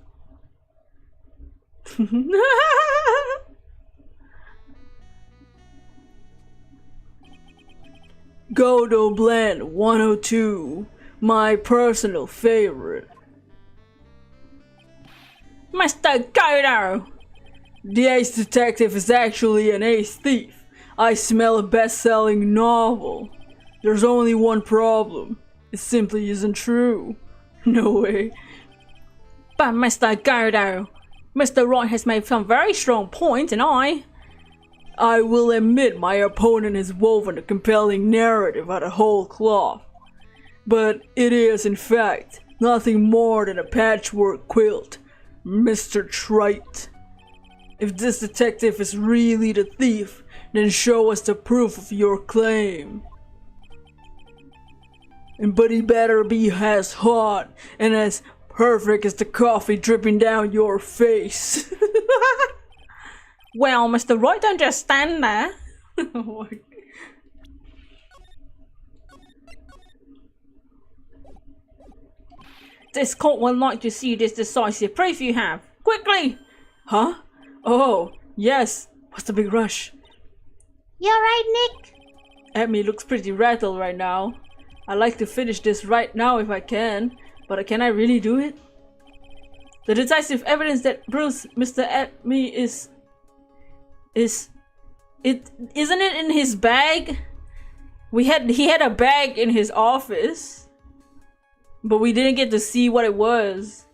Godo Blend 102, my personal favorite. Mr. Godo! The ace detective is actually an ace thief. I smell a best-selling novel. There's only one problem. It simply isn't true. No way. But Mr. Godo, Mr. Wright has made some very strong points, and I will admit my opponent has woven a compelling narrative out of whole cloth. But it is, in fact, nothing more than a patchwork quilt, Mr. Trite. If this detective is really the thief, then show us the proof of your claim. But he better be as hot and as perfect as the coffee dripping down your face. Well, Mr. Wright, don't just stand there. This court would like to see this decisive proof you have. Quickly! Huh? Oh, yes. What's the big rush? You alright, Nick? Amy looks pretty rattled right now. I'd like to finish this right now if I can. But can I really do it? The decisive evidence that proves Mr. Atme isn't it in his bag? He had a bag in his office, but we didn't get to see what it was.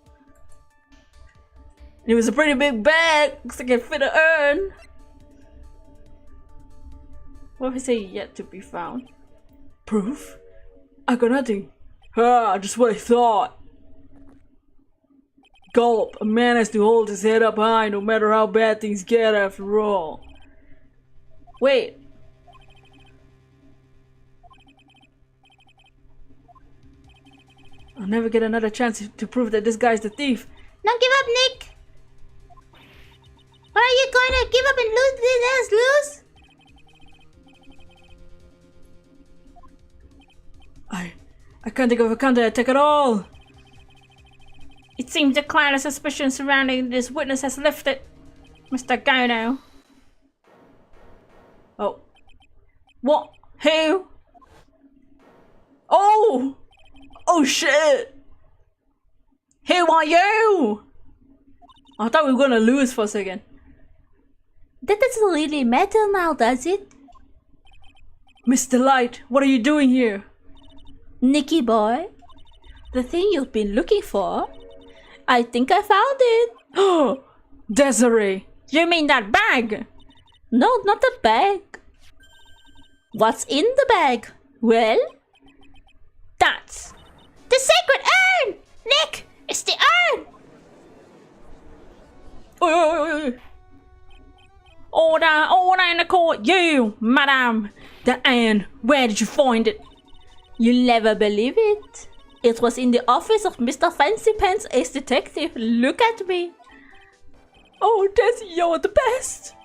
It was a pretty big bag. Looks like it fit an urn. What if I say yet to be found? Proof? I got nothing. Ah, just what I thought. Gulp. A man has to hold his head up high no matter how bad things get after all. Wait. I'll never get another chance to prove that this guy's the thief. Don't give up, Nick! Or are you going to give up and lose? I can't think of a counterattack at all. It seems the cloud of suspicion surrounding this witness has lifted, Mr. Godo. Oh. What? Who? Oh! Oh shit! Who are you? I thought we were gonna lose for a second. That doesn't really matter now, does it? Mr. Light, what are you doing here? Nicky boy, the thing you've been looking for, I think I found it. Oh, Desiree, you mean that bag? No, not the bag. What's in the bag? Well, that's the sacred urn! Nick, it's the urn! Order in the court, you, madam. The urn, where did you find it? You'll never believe it. It was in the office of Mr. Fancy Pants, ace detective. Look at me. Oh, Desi, you're the best.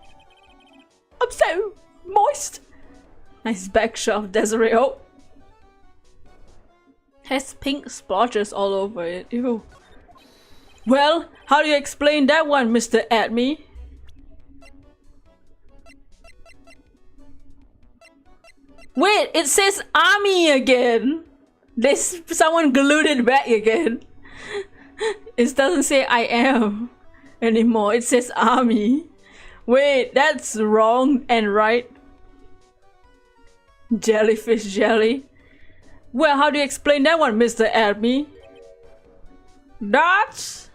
I'm so moist. Nice back shot of Desiree. Oh. Has pink splotches all over it. Ew. Well, how do you explain that one, Mr. Atme? Wait, it says army again. This someone glued it back again. It doesn't say I am anymore. It says army. Wait, that's wrong and right. Jellyfish jelly. Well, how do you explain that one, Mr. Atme? That's...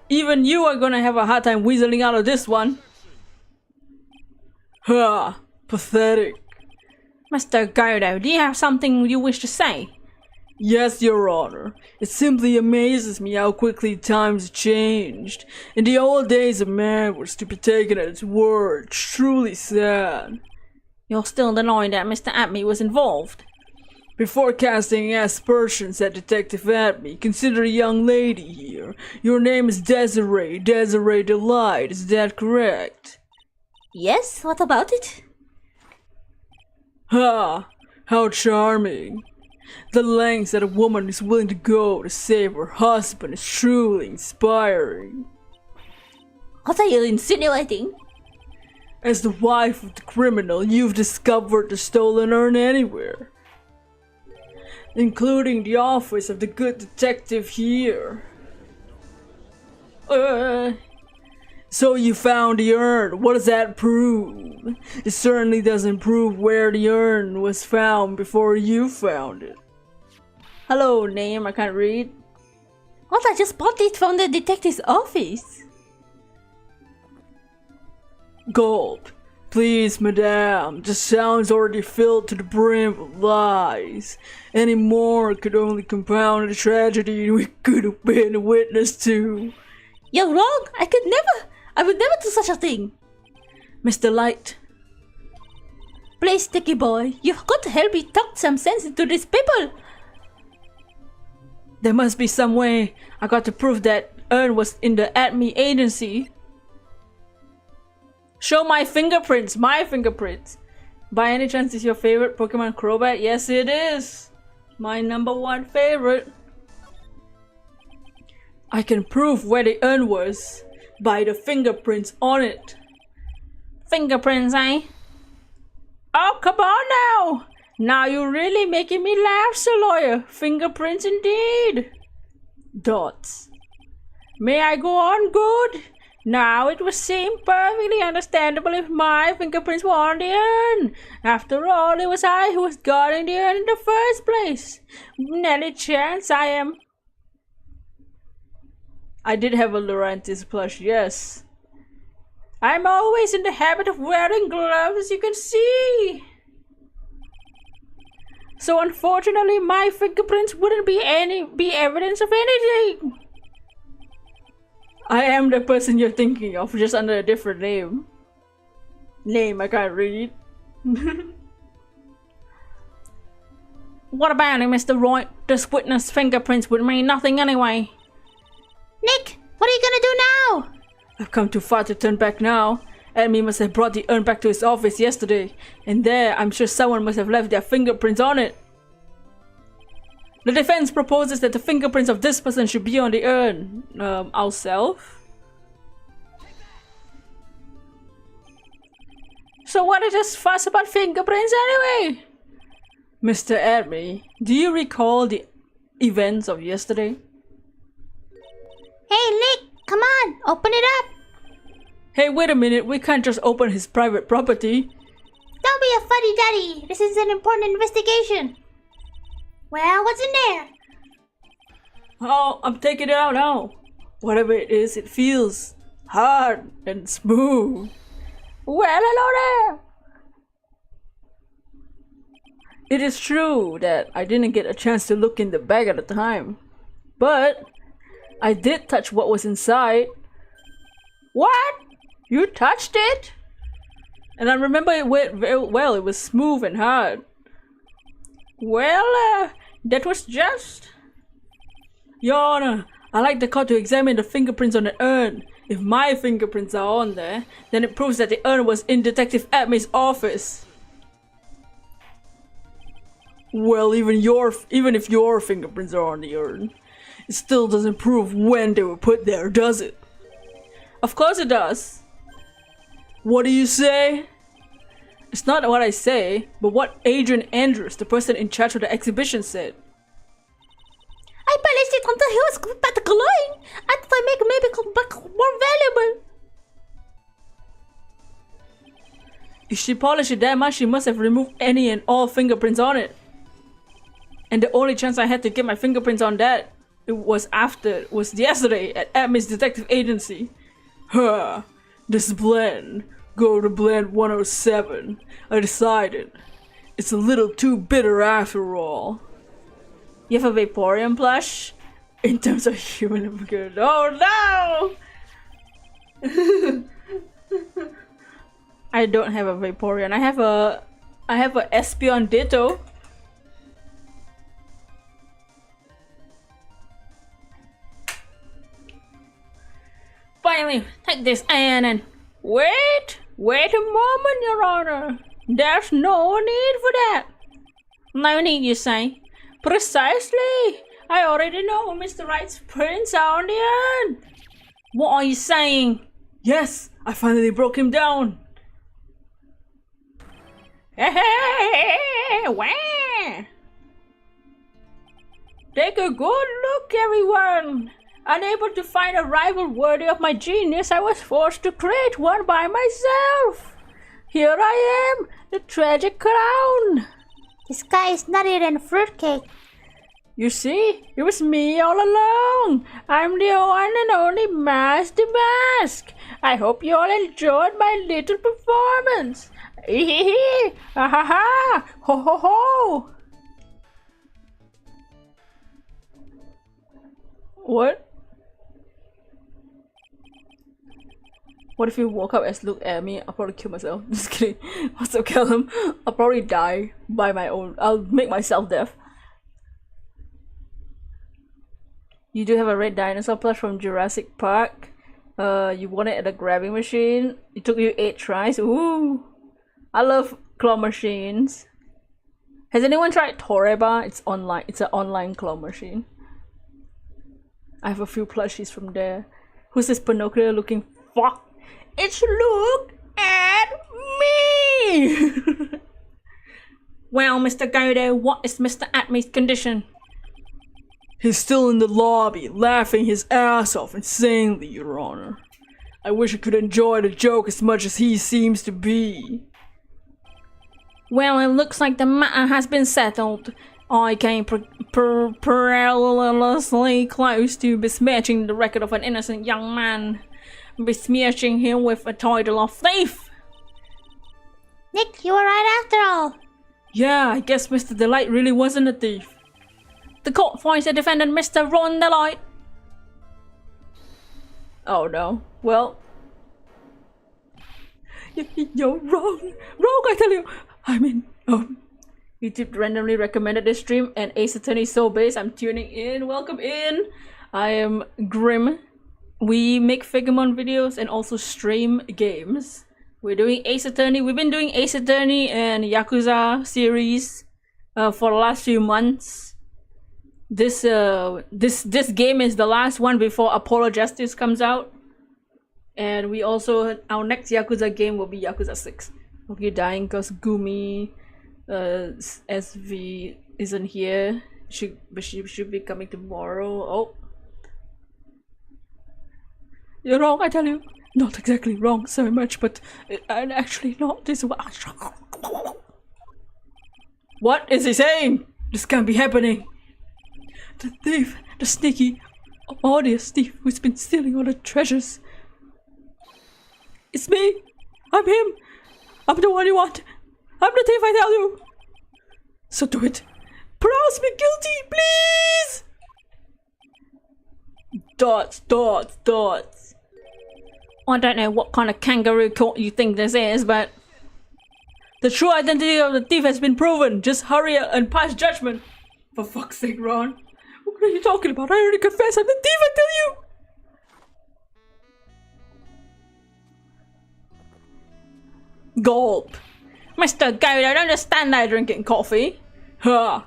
Even you are gonna have a hard time weaseling out of this one. Ha! Pathetic. Mr. Godo, do you have something you wish to say? Yes, Your Honor. It simply amazes me how quickly times changed. In the old days, a man was to be taken at his word. It's truly sad. You're still denying that Mr. Atme was involved? Before casting aspersions at Detective Atme, consider a young lady here. Your name is Desiree Delight, is that correct? Yes, what about it? Ha! How charming. The lengths that a woman is willing to go to save her husband is truly inspiring. What are you insinuating? As the wife of the criminal, you've discovered the stolen urn anywhere, including the office of the good detective here. So you found the urn. What does that prove? It certainly doesn't prove where the urn was found before you found it. Hello, name, I can't read. What, I just bought it from the detective's office. Gulp. Please, madame, the sound's already filled to the brim with lies. Any more could only compound the tragedy we could have been a witness to. You're wrong. I would never do such a thing. Mr. Light. Please, Sticky boy, you've got to help me talk some sense into these people. There must be some way I got to prove that urn was in the Atme agency. Show my fingerprints, By any chance, is your favorite Pokemon Crobat? Yes, it is. My #1 favorite. I can prove where the urn was by the fingerprints on it. Fingerprints, eh? Oh, come on now! Now you're really making me laugh, Sir Lawyer. Fingerprints indeed. Dots. May I go on, good? Now it would seem perfectly understandable if my fingerprints were on the urn. After all, it was I who was guarding the urn in the first place. Any chance I did have a Laurentis plush, yes. I'm always in the habit of wearing gloves, as you can see. So unfortunately, my fingerprints wouldn't be evidence of anything. I am the person you're thinking of, just under a different name. Name I can't read. What about it, Mr. Roy? This witness fingerprints would mean nothing anyway. Nick, what are you gonna do now? I've come too far to turn back now. Amy must have brought the urn back to his office yesterday, and there I'm sure someone must have left their fingerprints on it. The defense proposes that the fingerprints of this person should be on the urn. Ourselves? So what is this fuss about fingerprints anyway? Mr. Amy, do you recall the events of yesterday? Hey, Nick, come on, open it up. Hey, wait a minute, we can't just open his private property. Don't be a fuddy-duddy. This is an important investigation. Well, what's in there? Oh, I'm taking it out now. Whatever it is, it feels hard and smooth. Well, hello there. It is true that I didn't get a chance to look in the bag at the time, but I did touch what was inside. What? You touched it? And I remember it went very well. It was smooth and hard. Well, that was just... Your Honor, I'd like the court to examine the fingerprints on the urn. If my fingerprints are on there, then it proves that the urn was in Detective Atmay's office. Well, even if your fingerprints are on the urn, it still doesn't prove when they were put there, does it? Of course it does. What do you say? It's not what I say, but what Adrian Andrews, the person in charge of the exhibition, said. I polished it until he was but glowing. I thought I maybe come back more valuable. If she polished it that much, she must have removed any and all fingerprints on it. And the only chance I had to get my fingerprints on that was yesterday at Atmay's detective agency. Huh, this blend. Go to blend 107. I decided. It's a little too bitter after all. You have a Vaporeon plush? In terms of human good. Oh no! I don't have a Vaporeon. I have a Espeon Ditto. Finally, take this and wait a moment, Your Honor. There's no need for that. No need, you say? Precisely. I already know Mr. Wright's prints are on the urn. What are you saying? Yes, I finally broke him down. Hey, wah. Take a good look, everyone. Unable to find a rival worthy of my genius, I was forced to create one by myself. Here I am, the tragic clown. This guy is nuttier than fruitcake. You see, it was me all along. I'm the one and only Master Mask. I hope you all enjoyed my little performance. Hee ha ha ha, ho ho ho. What? What if you woke up and look at me? I'll probably kill myself. Just kidding. What's up, Callum? I'll probably die by my own. I'll make myself deaf. You do have a red dinosaur plush from Jurassic Park. You won it at a grabbing machine. It took you 8 tries. Ooh. I love claw machines. Has anyone tried Toreba? It's online. It's an online claw machine. I have a few plushies from there. Who's this Pinocchio looking fuck? It's look at me! Well, Mr. Godo, what is Mr. Atmy's condition? He's still in the lobby, laughing his ass off insanely, Your Honor. I wish I could enjoy the joke as much as he seems to be. Well, it looks like the matter has been settled. I came perilously close to besmirching the record of an innocent young man, besmirching him with a title of thief. Nick, you were right after all. Yeah, I guess Mr. Delight really wasn't a thief. The court finds the defendant Mr. Ron Delight. Oh no. Well. You're wrong. Wrong, I tell you. I mean, YouTube randomly recommended this stream and Ace Attorney Soul Base. I'm tuning in. Welcome in. I am Grim. We make Figmon videos and also stream games. We're doing Ace Attorney. We've been doing Ace Attorney and Yakuza series for the last few months. This game is the last one before Apollo Justice comes out. And we also, our next Yakuza game will be Yakuza 6. Hope you're dying because Gumi SV isn't here. But she should be coming tomorrow. Oh. You're wrong, I tell you. Not exactly wrong so much, but actually not this one. What is he saying? This can't be happening. The thief, the sneaky, odious thief who's been stealing all the treasures. It's me. I'm him. I'm the one you want. I'm the thief, I tell you. So do it. Pronounce me guilty, please. Dots, dots, dots. I don't know what kind of kangaroo court you think this is, but the true identity of the thief has been proven. Just hurry and pass judgment. For fuck's sake, Ron. What are you talking about? I already confessed I'm the thief, I tell you. Gulp. Mr. Goat, I don't understand that drinking coffee. Ha!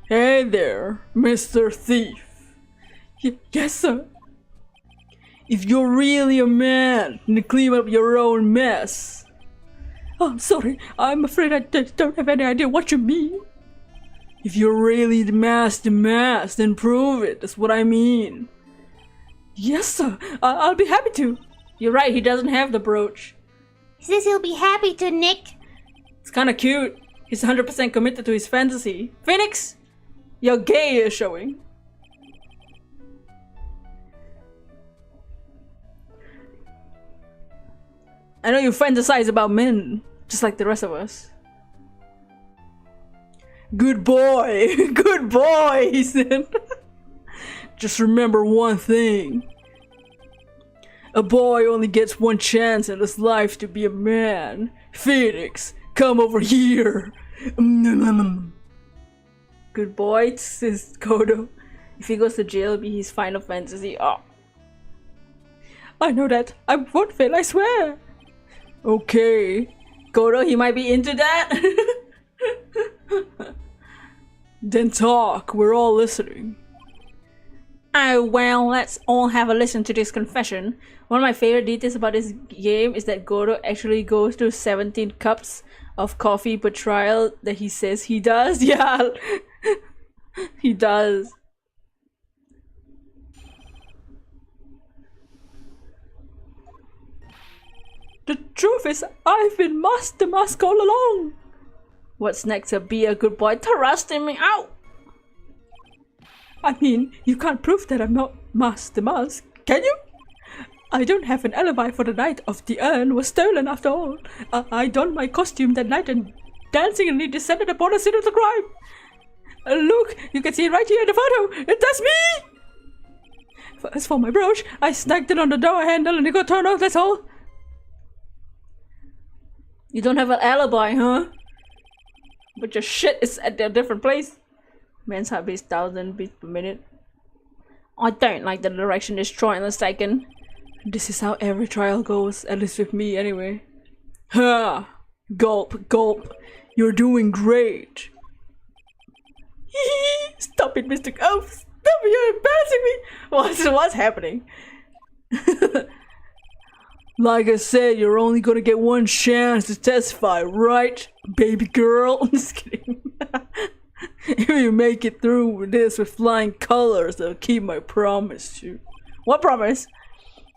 Hey there, Mr. Thief. Yes, sir. If you're really a man, then clean up your own mess. Oh, I'm sorry. I'm afraid I don't have any idea what you mean. If you're really the master, then prove it. That's what I mean. Yes, sir. I'll be happy to. You're right, he doesn't have the brooch. He says he'll be happy to, Nick. It's kinda cute. He's 100% committed to his fantasy. Phoenix, your gay is showing. I know you fantasize about men, just like the rest of us. Good boy, good boy, he said. Just remember one thing. A boy only gets one chance in his life to be a man. Phoenix, come over here. Good boy, says Kodo. If he goes to jail, it'll be his final fantasy. Oh. I know that. I won't fail, I swear. Okay. Kodo, he might be into that. Then talk. We're all listening. Oh, well, let's all have a listen to this confession. One of my favorite details about this game is that Godo actually goes through 17 cups of coffee per trial that he says he does. Yeah, he does. The truth is, I've been Master Mask all along. What's next to be a good boy thrusting me out? I mean, you can't prove that I'm not Master Mask, can you? I don't have an alibi for the night of the urn was stolen after all. I donned my costume that night and dancingly descended upon the scene of the crime. Look, you can see it right here in the photo. That's me! As for my brooch, I snagged it on the door handle and it got torn off, that's all. You don't have an alibi, huh? But your shit is at a different place. Man's heartbeat 1,000 beats per minute. I don't like the direction this trial is taken. This is how every trial goes, at least with me anyway. Ha! Gulp, gulp. You're doing great. Stop it, Mr. Oh, stop it, you're embarrassing me. What's happening? Like I said, you're only gonna get one chance to testify, right, baby girl? I'm just kidding. If you make it through with this with flying colors, I'll keep my promise to you. What promise?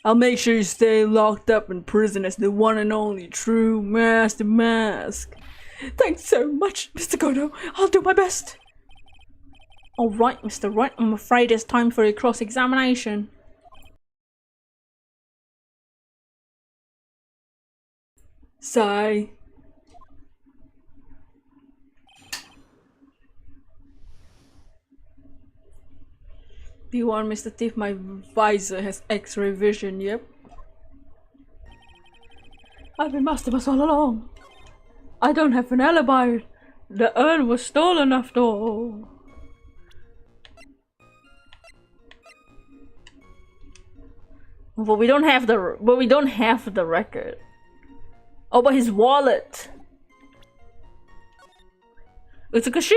I'll make sure you stay locked up in prison as the one and only true Master Mask. Thanks so much, Mr. Godo. I'll do my best. Alright, Mr. Wright, I'm afraid it's time for a cross-examination. Sigh. B1, Mr. Thief, my visor has X-ray vision, yep. I've been Master Mask all along. I don't have an alibi. The urn was stolen after all. But we don't have the record. Oh, but his wallet. Utsukushii!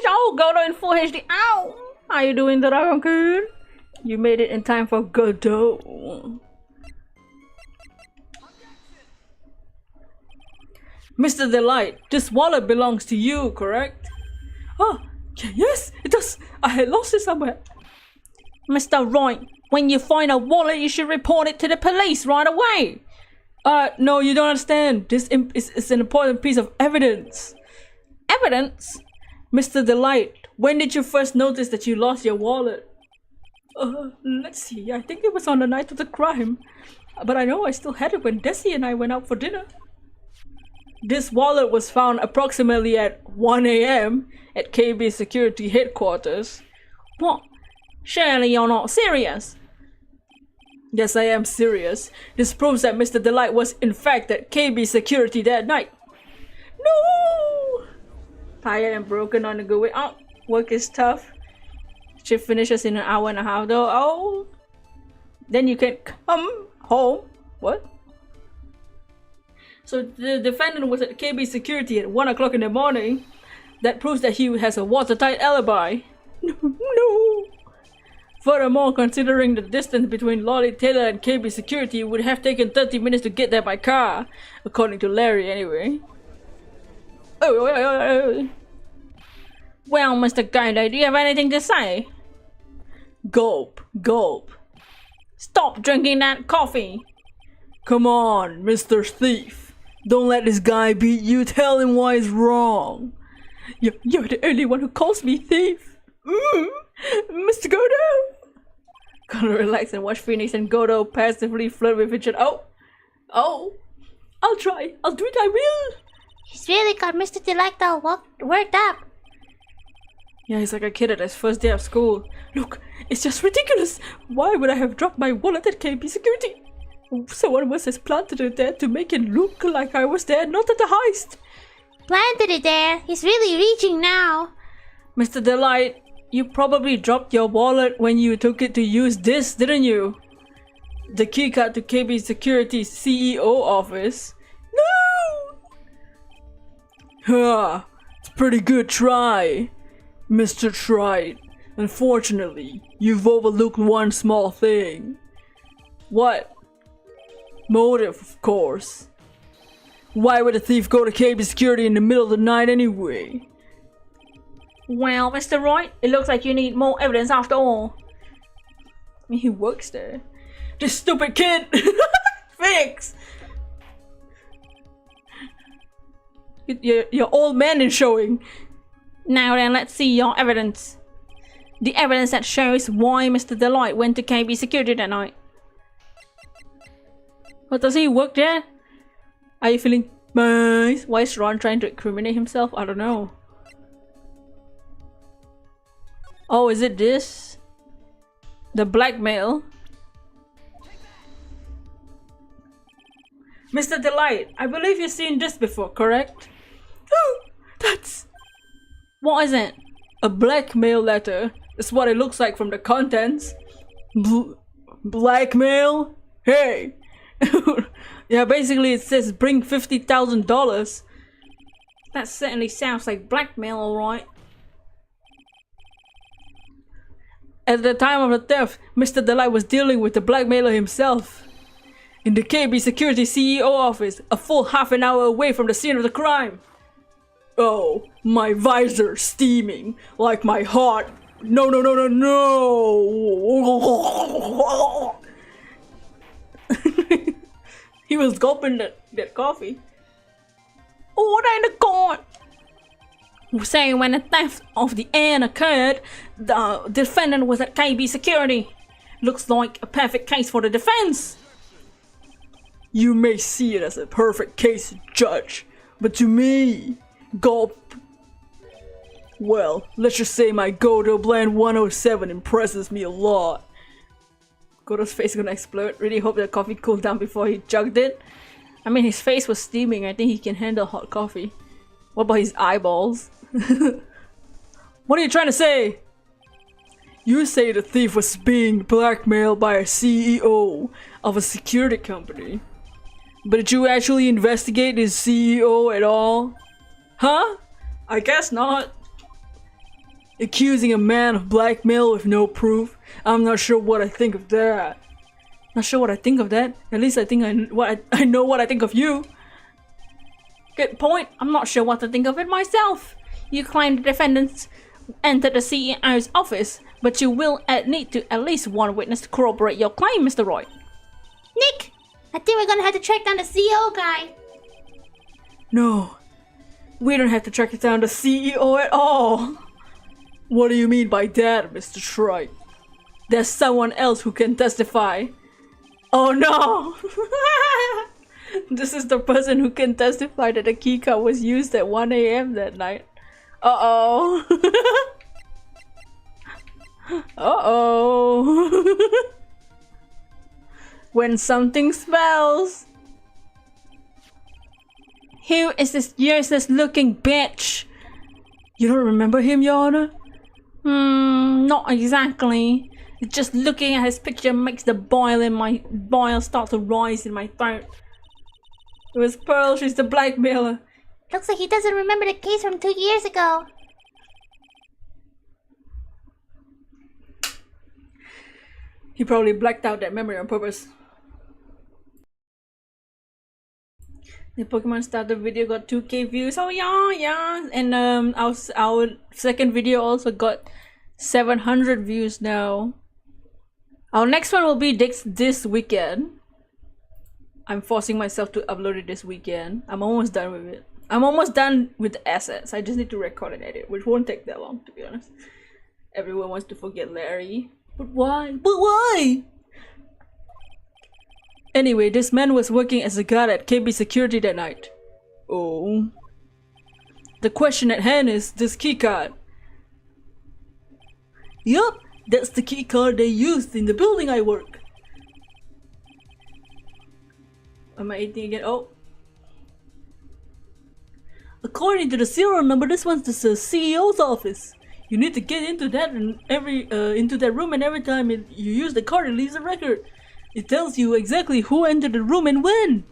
Oh, Godo in full HD. Ow! How you doing, Dragon-kun? You made it in time for Godot. Mr. Delight, this wallet belongs to you, correct? Oh, yes, it does. I had lost it somewhere. Mr. Wright, when you find a wallet, you should report it to the police right away. No, you don't understand. This is an important piece of evidence. Evidence? Mr. Delight, when did you first notice that you lost your wallet? Let's see. I think it was on the night of the crime. But I know I still had it when Desi and I went out for dinner. This wallet was found approximately at 1 AM at KB Security Headquarters. What? Surely you're not serious? Yes, I am serious. This proves that Mr. Delight was in fact at KB Security that night. No! Tired and broken on the go way out. Work is tough. Shift finishes in an hour and a half though. Oh! Then you can come home. What? So the defendant was at KB Security at 1 o'clock in the morning. That proves that he has a watertight alibi. No! Furthermore, considering the distance between Lolly Taylor and KB Security, it would have taken 30 minutes to get there by car. According to Larry, anyway. Oh. Well, Mr. Guide, do you have anything to say? Gulp, gulp. Stop drinking that coffee. Come on, Mr. Thief. Don't let this guy beat you. Tell him why he's wrong. You're the only one who calls me thief. Mr. Godo. Gonna relax and watch Phoenix and Godo passively flirt with each other. Oh. I'll try. I'll do it. I will. He's really got Mr. Delight all worked up. Yeah, he's like a kid at his first day of school. Look, it's just ridiculous. Why would I have dropped my wallet at KB Security? Someone must have planted it there to make it look like I was there, not at the heist. Planted it there. He's really reaching now. Mr. Delight, you probably dropped your wallet when you took it to use this, didn't you? The keycard to KB Security's CEO office. No! Ha! It's a pretty good try, Mr. Trite. Unfortunately, you've overlooked one small thing. What? Motive, of course. Why would a thief go to KB Security in the middle of the night anyway? Well, Mr. Wright, it looks like you need more evidence after all. I mean, he works there. This stupid kid! Fix! Your old man is showing. Now then, let's see your evidence. The evidence that shows why Mr. Delight went to KB Security that night. What, does he work there? Are you feeling nice? Why is Ron trying to incriminate himself? I don't know. Oh, is it this? The blackmail? Mr. Delight, I believe you've seen this before, correct? Oh, that's... What is it? A blackmail letter. That's what it looks like from the contents. Blackmail? Hey! Yeah, basically it says bring $50,000. That certainly sounds like blackmail, alright. At the time of the theft, Mr. Delight was dealing with the blackmailer himself. in the KB Security CEO office, a full half an hour away from the scene of the crime. Oh, my visor steaming like my heart. No, no, no, no, no. He was gulping that coffee. Oh, that ain't a god. Say when the theft of the N occurred, the defendant was at KB Security. Looks like a perfect case for the defense. You may see it as a perfect case, Judge, but to me, gulp. Well, let's just say my Godo Blend 107 impresses me a lot. Godo's face is gonna explode. Really hope the coffee cooled down before he chugged it. I mean, his face was steaming. I think he can handle hot coffee. What about his eyeballs? What are you trying to say? You say the thief was being blackmailed by a CEO of a security company. But did you actually investigate his CEO at all? Huh? I guess not. Accusing a man of blackmail with no proof? I'm not sure what I think of that. Not sure what I think of that? At least I think I know what I think of you. Good point. I'm not sure what to think of it myself. You claim the defendants entered the CEO's office, but you will need to at least one witness to corroborate your claim, Mr. Roy. Nick, I think we're gonna have to track down the CEO guy. No, we don't have to track down the CEO at all. What do you mean by that, Mr. Shrike? There's someone else who can testify. Oh no! This is the person who can testify that the keycard was used at 1 AM that night. Uh-oh. Uh-oh. When something smells. Who is this useless looking bitch? You don't remember him, Your Honor? Not exactly. Just looking at his picture makes the boil start to rise in my throat. It was Pearl, she's the blackmailer. Looks like he doesn't remember the case from 2 years ago. He probably blacked out that memory on purpose. The Pokemon starter video got 2K views. Oh yeah. And our second video also got 700 views now. Our next one will be this weekend. I'm forcing myself to upload it this weekend. I'm almost done with it. I'm almost done with the assets. I just need to record and edit, which won't take that long, to be honest. Everyone wants to forget Larry. But why? But why? Anyway, this man was working as a guard at KB Security that night. Oh. The question at hand is this keycard. Yup, that's the keycard they used in the building I work. Am I eating again? Oh. According to the serial number, this one's the CEO's office. You need to get into that and into that room, and every time you use the card, it leaves a record. It tells you exactly who entered the room and when.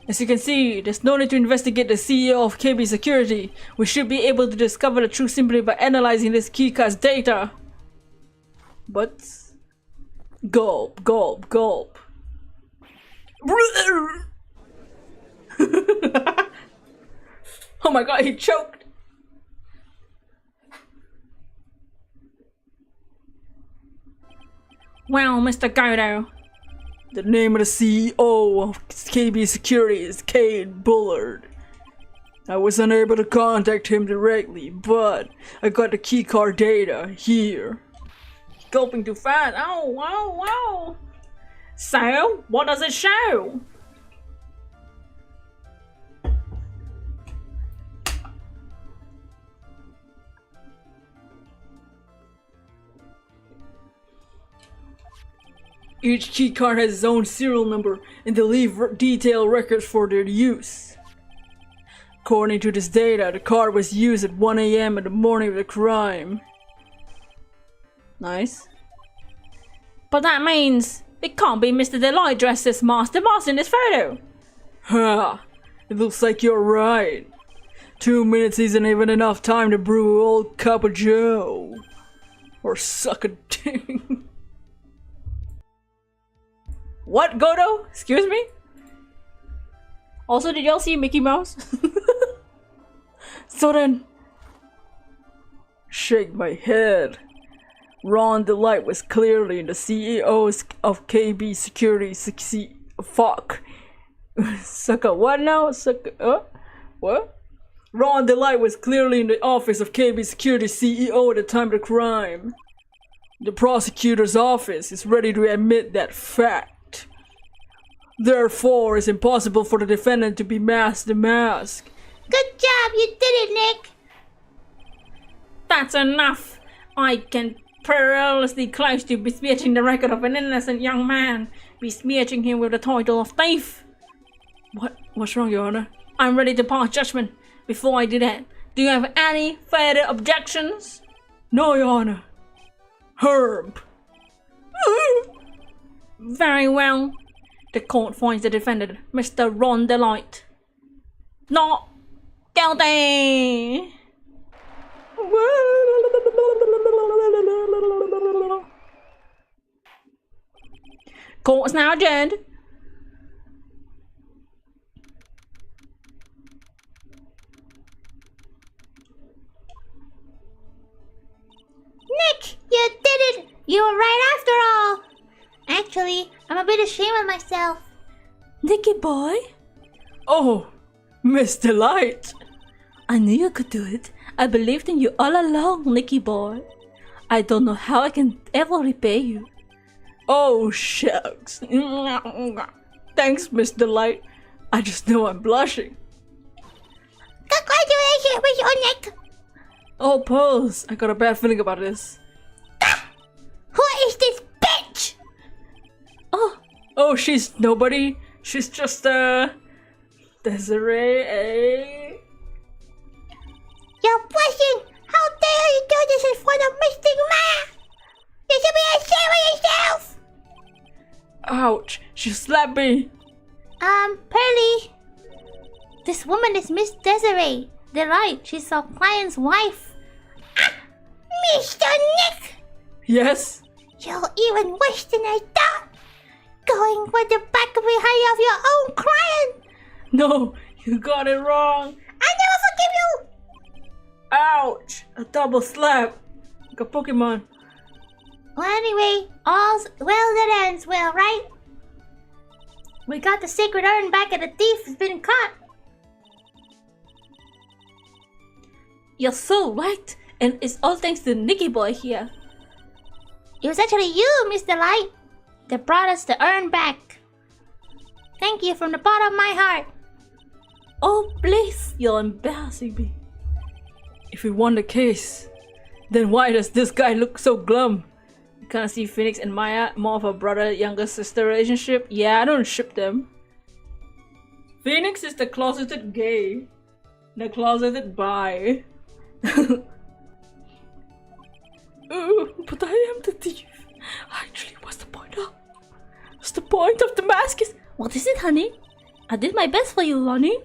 As you can see, there's no need to investigate the CEO of KB Security. We should be able to discover the truth simply by analyzing this keycard's data. But gulp, gulp, gulp. Oh my god, he choked. Well, Mr. Godo. The name of the CEO of KB Security is Cade Bullard. I was unable to contact him directly, but I got the keycard data here. Gulping too fast. Oh, wow, wow. So, what does it show? Each keycard has its own serial number, and they leave detailed records for their use. According to this data, the card was used at 1 AM in the morning of the crime. Nice. But that means it can't be Mr. Deloy dressed as Master Boss in this photo. Ha! It looks like you're right. 2 minutes isn't even enough time to brew an old cup of joe. or suck a dick. What, Godo? Excuse me? Also, did y'all see Mickey Mouse? So then, shake my head. Ron Delight was clearly the CEO of KB Security. Fuck. Suck a what now? Suck a, what? Ron Delight was clearly in the office of KB Security CEO at the time of the crime. The prosecutor's office is ready to admit that fact. Therefore, it's impossible for the defendant to be masked the mask. Good job, you did it, Nick. That's enough. I can perilously close to besmirching the record of an innocent young man, besmirching him with the title of thief. What's wrong, Your Honor? I'm ready to pass judgment. Before I do that, do you have any further objections? No, Your Honor. Herb. Very well. The court finds the defendant, Mr. Ron Delight, not guilty. Court is now adjourned. Nick, you did it! You were right after all! Actually, I'm a bit ashamed of myself. Nicky boy? Oh, Miss Delight. I knew you could do it. I believed in you all along, Nicky boy. I don't know how I can ever repay you. Oh, shucks. Thanks, Miss Delight. I just know I'm blushing. Congratulations, Mr. Nick! Oh, Pose, I got a bad feeling about this. Who is this bitch? Oh, she's nobody. She's just, Desiree, You're blushing! How dare you do this in front of Mr. Ma? You should be ashamed of yourself! Ouch, she slapped me. Pearly. This woman is Miss Desiree. Delight, she's our client's wife. Mr. Nick! Yes? You're even worse than I thought. Going for the back behind of your own client. No, you got it wrong. I never forgive you. Ouch, a double slap. Like a Pokemon. Well, anyway, all's well that ends well, right? We got the sacred urn back and the thief has been caught. You're so right, and it's all thanks to Nicky boy here. It was actually you, Miss Delight, that brought us the urn back. Thank you from the bottom of my heart. Oh, please, you're embarrassing me. If we won the case, then why does this guy look so glum? You can't see Phoenix and Maya more of a brother-younger sister relationship? Yeah, I don't ship them. Phoenix is the closeted gay. The closeted bi. But I am the thief. Actually, what's the point of? What's the point of the mask is? What is it, honey? I did my best for you, Lonnie.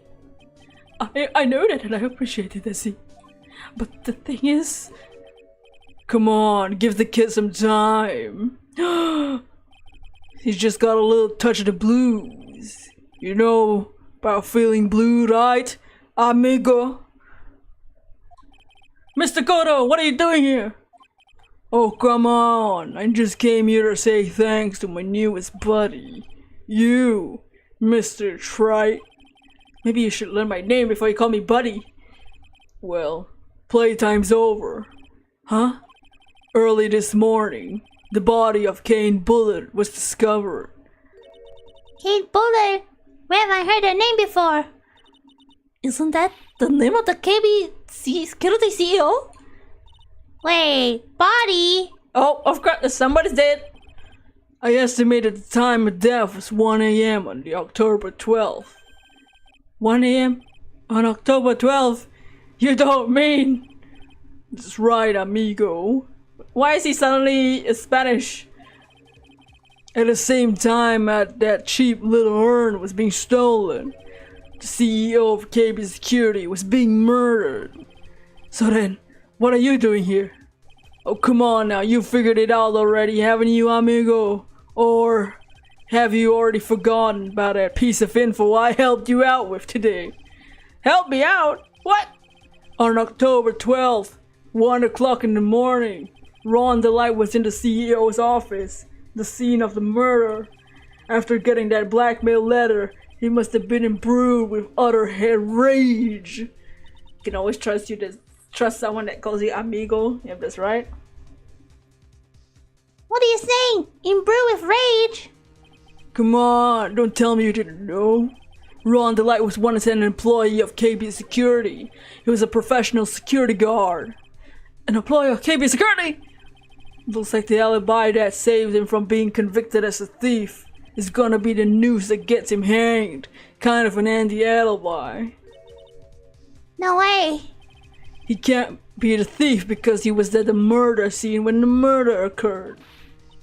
I know that and I appreciate it, Essie. But the thing is... Come on, give the kid some time. He's just got a little touch of the blues. You know about feeling blue, right, amigo? Mr. Kodo, what are you doing here? Oh, come on. I just came here to say thanks to my newest buddy. You, Mr. Trite. Maybe you should learn my name before you call me buddy. Well, playtime's over. Huh? Early this morning, the body of Kane Bullard was discovered. Kane Bullard? Where have I heard that name before? Isn't that the name of the KB security CEO? Wait, body? Oh, of course, somebody's dead. I estimated the time of death was 1 a.m. on the October 12th. 1 a.m. on October 12th? You don't mean... That's right, amigo. Why is he suddenly Spanish? At the same time that cheap little urn was being stolen, the CEO of KB Security was being murdered. So then, what are you doing here? Oh, come on now, you figured it out already, haven't you, amigo? Or have you already forgotten about that piece of info I helped you out with today? Help me out? What? On October 12th, 1 o'clock in the morning, Ron DeLite was in the CEO's office, the scene of the murder. After getting that blackmail letter, he must have been imbued with utter rage. You can always trust someone that calls you amigo, if that's right. What are you saying? Imbued with rage? Come on, don't tell me you didn't know. Ron DeLite was once an employee of KB Security. He was a professional security guard. An employee of KB Security? Looks like the alibi that saved him from being convicted as a thief is gonna be the noose that gets him hanged. Kind of an anti-alibi. No way. He can't be the thief because he was at the murder scene when the murder occurred.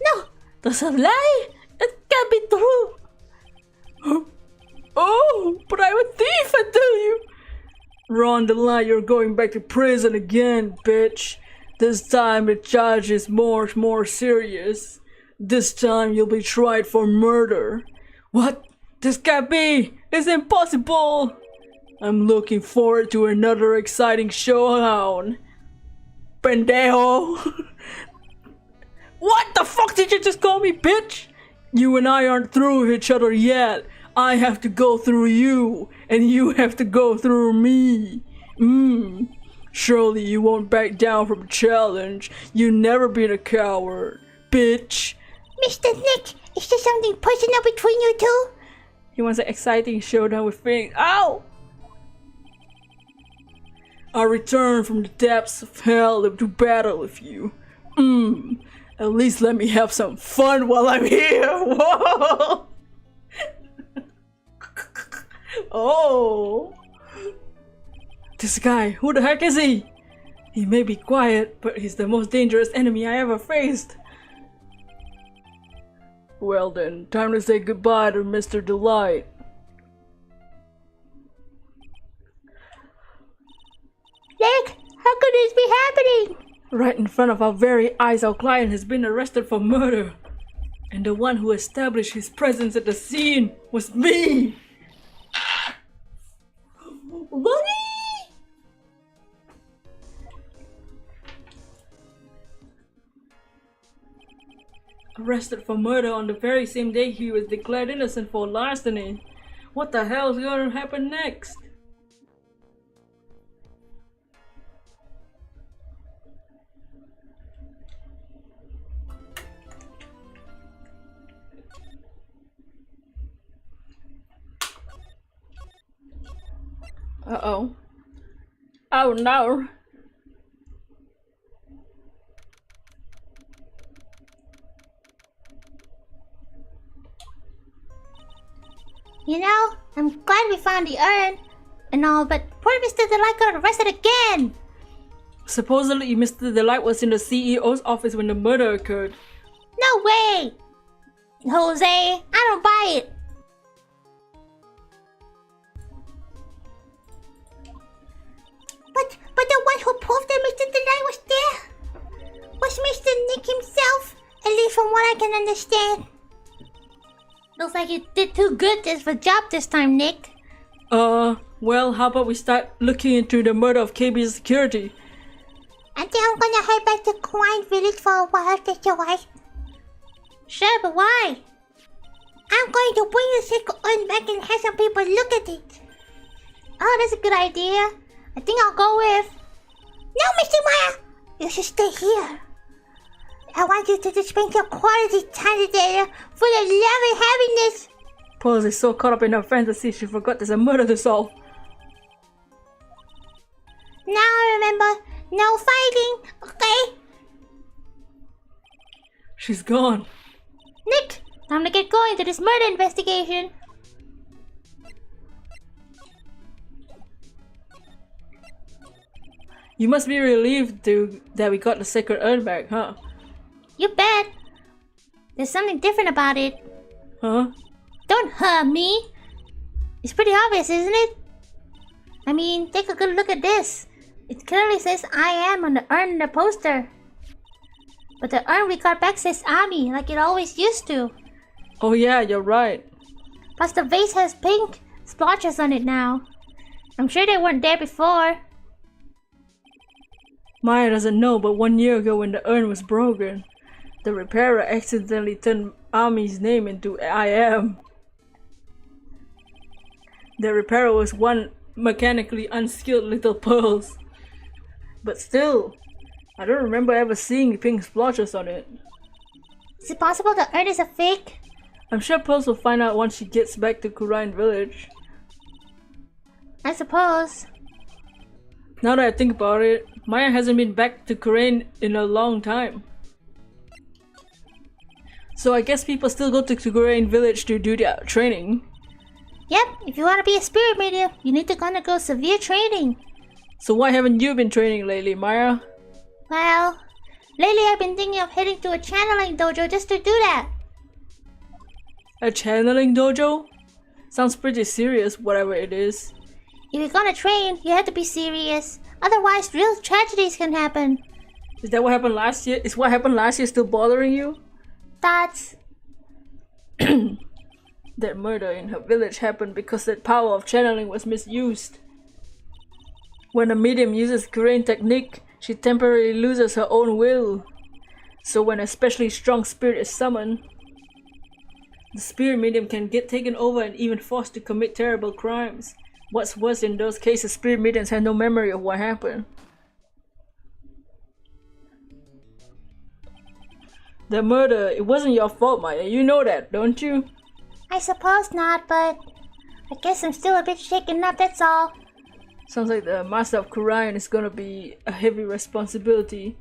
No, that's a lie. It can't be true. Oh, but I'm a thief, I tell you. Ron DeLite, you're going back to prison again, bitch. This time the charge is more serious. This time you'll be tried for murder. What? This can't be! It's impossible! I'm looking forward to another exciting showdown. Pendejo! What the fuck did you just call me, bitch? You and I aren't through with each other yet. I have to go through you, and you have to go through me. Surely you won't back down from a challenge. You've never been a coward, bitch. Mr. Nick, is there something personal between you two? He wants an exciting showdown with Phoenix. Ow! I return from the depths of hell to battle with you. At least let me have some fun while I'm here. Whoa! Oh! This guy, who the heck is he? He may be quiet, but he's the most dangerous enemy I ever faced. Well then, time to say goodbye to Mr. DeLite. Nick, how could this be happening? Right in front of our very eyes, our client has been arrested for murder. And the one who established his presence at the scene was me! What? Arrested for murder on the very same day he was declared innocent for larceny. What the hell is going to happen next? Uh-oh. Oh no. You know, I'm glad we found the urn and all, but poor Mr. DeLite got arrested again. Supposedly Mr. DeLite was in the CEO's office when the murder occurred. No way! Jose, I don't buy it. But the one who proved that Mr. DeLite was there was Mr. Nick himself, at least from what I can understand. Looks like you did too good for the job this time, Nick. Well, how about we start looking into the murder of KB's security? I think I'm gonna head back to Kawaii Village for a while, that's alright. Sure, but why? I'm going to bring the sacred urn back and have some people look at it. Oh, that's a good idea. I think I'll go with... No, Mr. Maya! You should stay here. I want you to spend some quality time together full of love and happiness. Pose is so caught up in her fantasy she forgot there's a murder to solve. Now remember, no fighting, okay? She's gone. Nick, time to get going to this murder investigation. You must be relieved that we got the sacred urn back, huh? You bet. There's something different about it. Huh? Don't hurt me. It's pretty obvious, isn't it? I mean, take a good look at this. It clearly says I am on the urn in the poster. But the urn we got back says Ami, like it always used to. Oh yeah, you're right. Plus the vase has pink splotches on it now. I'm sure they weren't there before. Maya doesn't know, but 1 year ago when the urn was broken, the repairer accidentally turned Ami's name into I am. The repairer was one mechanically unskilled little pearls. But still, I don't remember ever seeing pink splotches on it. Is it possible the urn is a fake? I'm sure Pearls will find out once she gets back to Kurain village. I suppose. Now that I think about it, Maya hasn't been back to Kurain in a long time. So I guess people still go to Kurain village to do their training. Yep, if you want to be a spirit medium, you need to undergo severe training. So why haven't you been training lately, Maya? Well, lately I've been thinking of heading to a channeling dojo just to do that. A channeling dojo? Sounds pretty serious, whatever it is. If you're gonna train, you have to be serious. Otherwise, real tragedies can happen. Is that what happened last year? Is what happened last year still bothering you? That's... That murder in her village happened because that power of channeling was misused. When a medium uses Kurain technique, she temporarily loses her own will. So when a especially strong spirit is summoned, the spirit medium can get taken over and even forced to commit terrible crimes. What's worse, in those cases, spirit mediums have no memory of what happened. The murder, it wasn't your fault, Maya. You know that, don't you? I suppose not, but I guess I'm still a bit shaken up, that's all. Sounds like the master of Kurain is gonna be a heavy responsibility.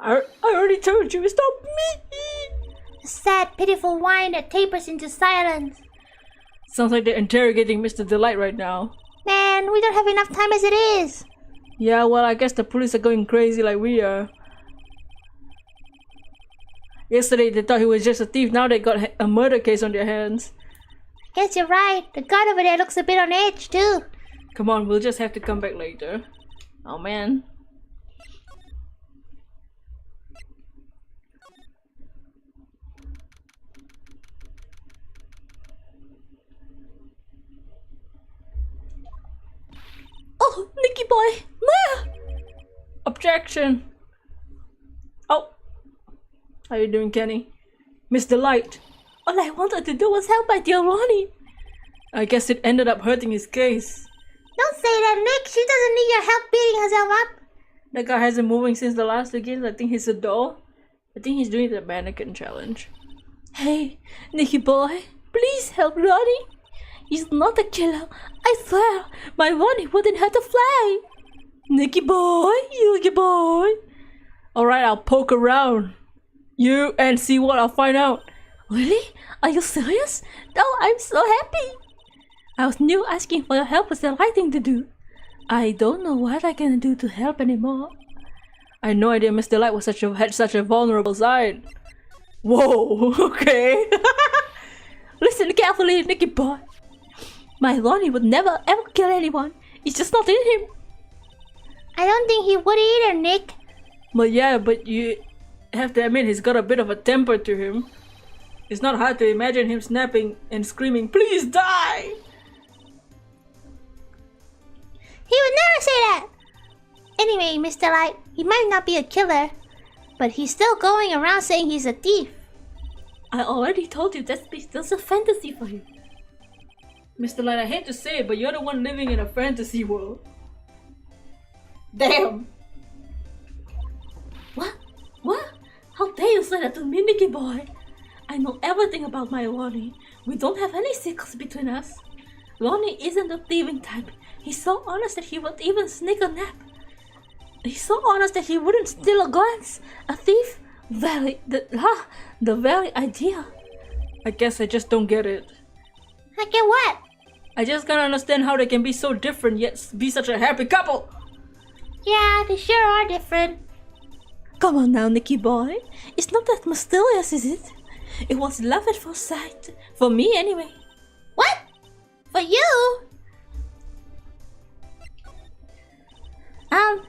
I already told you, stop me! A sad, pitiful whine that tapers into silence. Sounds like they're interrogating Mr. Delight right now. Man, we don't have enough time as it is. Yeah, well, I guess the police are going crazy like we are. Yesterday they thought he was just a thief, now they got a murder case on their hands. Guess you're right. The guard over there looks a bit on edge too. Come on, we'll just have to come back later. Oh man. Oh, Nicky boy! Maya! Objection! Oh! How you doing, Kenny? Miss Delight! All I wanted to do was help my dear Ronnie! I guess it ended up hurting his case. Don't say that, Nick! She doesn't need your help beating herself up! That guy hasn't moving since the last two games. I think he's a doll. I think he's doing the mannequin challenge. Hey, Nicky boy! Please help Ronnie! He's not a killer. I swear, my Ronnie wouldn't hurt a fly. Nicky boy, Nicky boy. Alright, I'll poke around. You and see what I'll find out. Really? Are you serious? No, I'm so happy. I was new asking for your help was the right thing to do. I don't know what I can do to help anymore. I had no idea Mr. Light was had such a vulnerable side. Whoa, okay. Listen carefully, Nicky boy. My Ronnie would never ever kill anyone. It's just not in him. I don't think he would either, Nick. But yeah, but you have to admit he's got a bit of a temper to him. It's not hard to imagine him snapping and screaming, "Please die!" He would never say that! Anyway, Mr. Light, he might not be a killer, but he's still going around saying he's a thief. I already told you that's a fantasy for you. Mr. Light, I hate to say it, but you're the one living in a fantasy world. Damn! What? What? How dare you say that to me, Nicky boy? I know everything about my Ronnie. We don't have any secrets between us. Ronnie isn't a thieving type. He's so honest that he won't even sneak a nap. He's so honest that he wouldn't steal a glance. A thief? The very idea. I guess I just don't get it. I get what? I just can't understand how they can be so different yet be such a happy couple. Yeah, they sure are different. Come on now, Nicky boy. It's not that mysterious, is it? It was love at first sight. For me, anyway. What? For you?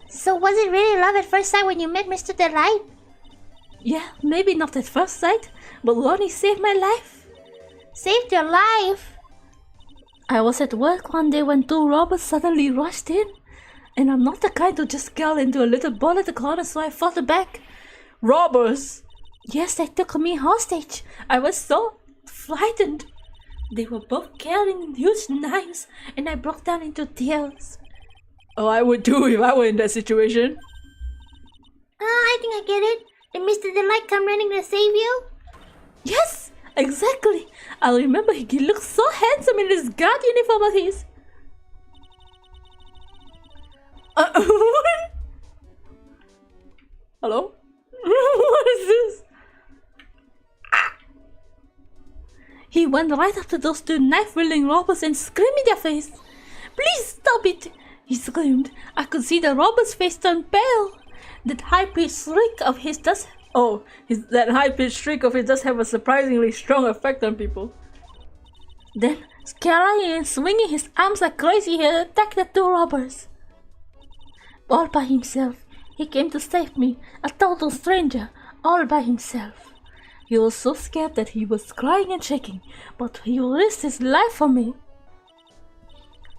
So was it really love at first sight when you met Mr. Delight? Yeah, maybe not at first sight, but Ronnie saved my life. Saved your life? I was at work one day when 2 robbers suddenly rushed in. And I'm not the kind to just scale into a little ball at the corner, so I fought back. Robbers? Yes, they took me hostage. I was so frightened. They were both carrying huge knives, and I broke down into tears. Oh, I would too if I were in that situation. I think I get it. Did Mr. Delight come running to save you? Yes, exactly. I remember he looked so handsome in his guard uniform of his. Hello? What is this? He went right up to those 2 knife-wielding robbers and screamed in their face. Please stop it! He screamed. I could see the robber's face turn pale. That high-pitched shriek of his does... that high-pitched shriek of his does have a surprisingly strong effect on people. Then, scary and swinging his arms like crazy, he attacked the 2 robbers. All by himself. He came to save me, a total stranger, all by himself. He was so scared that he was crying and shaking, but he risked his life for me.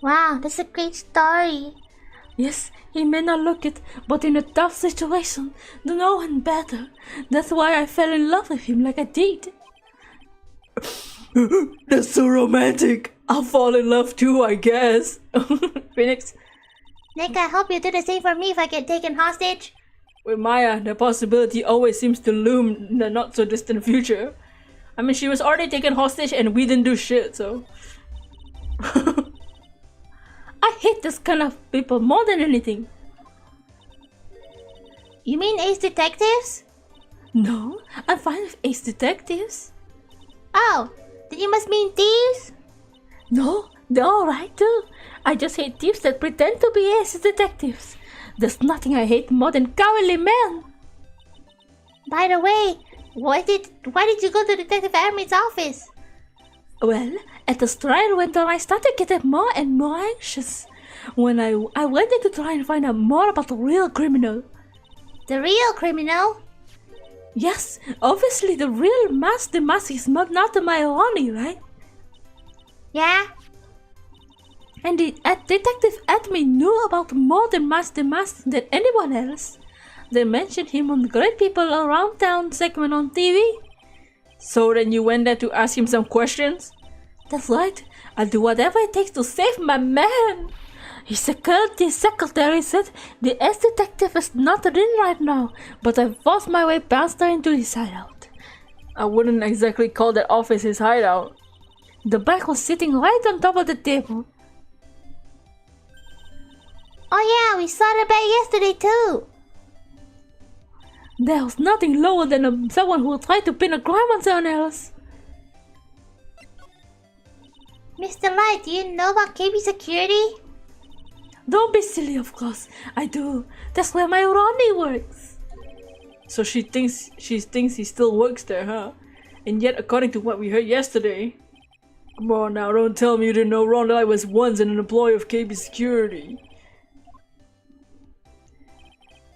Wow, that's a great story. Yes, he may not look it, but in a tough situation, no one better. That's why I fell in love with him like I did. That's so romantic. I'll fall in love too, I guess. Phoenix? Nick, I hope you do the same for me if I get taken hostage. With Maya, the possibility always seems to loom in the not-so-distant future. I mean, she was already taken hostage and we didn't do shit, so... I hate this kind of people more than anything. You mean ace detectives? No, I'm fine with ace detectives. Oh, then you must mean thieves? No, they're alright too. I just hate thieves that pretend to be ace detectives. There's nothing I hate more than cowardly men. By the way, why did you go to Detective Amir's office? Well, as the trial went on, I started getting more and more anxious. When I went in to try and find out more about the real criminal. The real criminal? Yes, obviously the real master is not my Ronnie, right? Yeah. And Detective Admin knew about more than Master than anyone else. They mentioned him on the Great People Around Town segment on TV. So then you went there to ask him some questions? That's right, I'll do whatever it takes to save my man. His security secretary said the ex-detective is not in right now, but I forced my way past her into his hideout. I wouldn't exactly call that office his hideout. The bag was sitting right on top of the table. Oh yeah, we saw the bag yesterday too. There was nothing lower than someone who tried to pin a crime on someone else. Mr. Light, do you know about KB security? Don't be silly, of course. I do. That's where my Ronnie works. So she thinks he still works there, huh? And yet, according to what we heard yesterday... Come on now, don't tell me you didn't know Ronnie was once an employee of KB Security.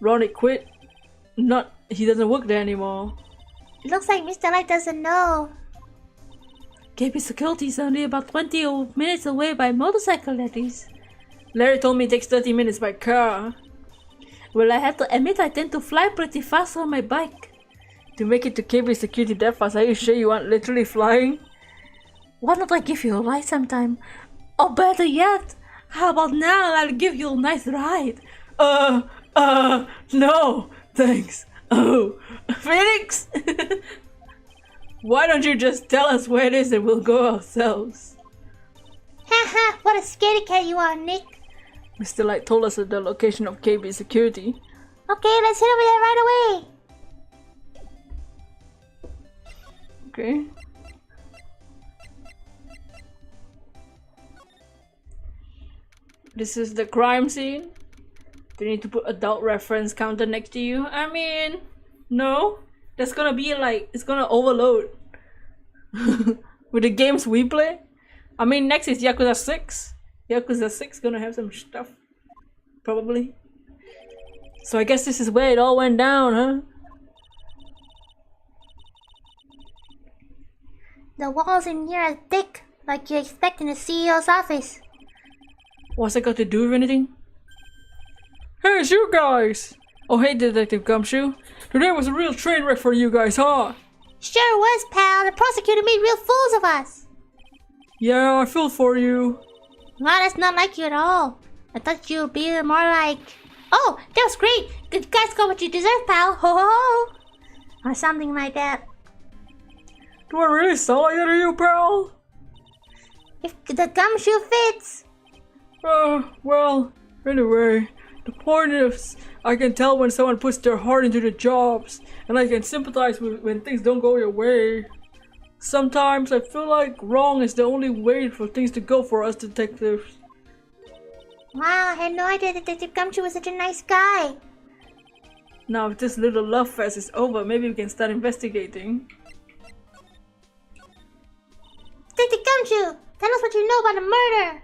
Ronnie quit. He doesn't work there anymore. Looks like Mr. Light doesn't know. KB Security is only about 20 minutes away by motorcycle, that is. Larry told me it takes 30 minutes by car. Well, I have to admit I tend to fly pretty fast on my bike. To make it to KB Security that fast, are you sure you aren't literally flying? Why don't I give you a ride sometime? Or better yet, how about now I'll give you a nice ride? No, thanks. Oh, Phoenix? Why don't you just tell us where it is and we'll go ourselves? Haha, what a scaredy cat you are, Nick. Mr. Light told us the location of KB Security. Okay, let's head over there right away. Okay. This is the crime scene. Do you need to put adult reference counter next to you? I mean, no. That's gonna be like, it's gonna overload. With the games we play. I mean, next is Yakuza 6. Yakuza 6 gonna have some stuff. Probably. So I guess this is where it all went down, huh? The walls in here are thick, like you expect in a CEO's office. What's that got to do with anything? Hey, it's you guys! Oh, hey, Detective Gumshoe. Today was a real train wreck for you guys, huh? Sure was, pal. The prosecutor made real fools of us. Yeah, I feel for you. Well, that's not like you at all. I thought you'd be more like, oh, that was great. Good guys got what you deserve, pal. Ho ho ho. Or something like that. Do I really sound like that to you, pal? If the gumshoe fits. Well, anyway, the point is, I can tell when someone puts their heart into the jobs, and I can sympathize with when things don't go your way. Sometimes I feel like wrong is the only way for things to go for us detectives. Wow, I had no idea that Detective Gumshoe was such a nice guy. Now if this little love fest is over, maybe we can start investigating. Detective Gumshoe, tell us what you know about the murder.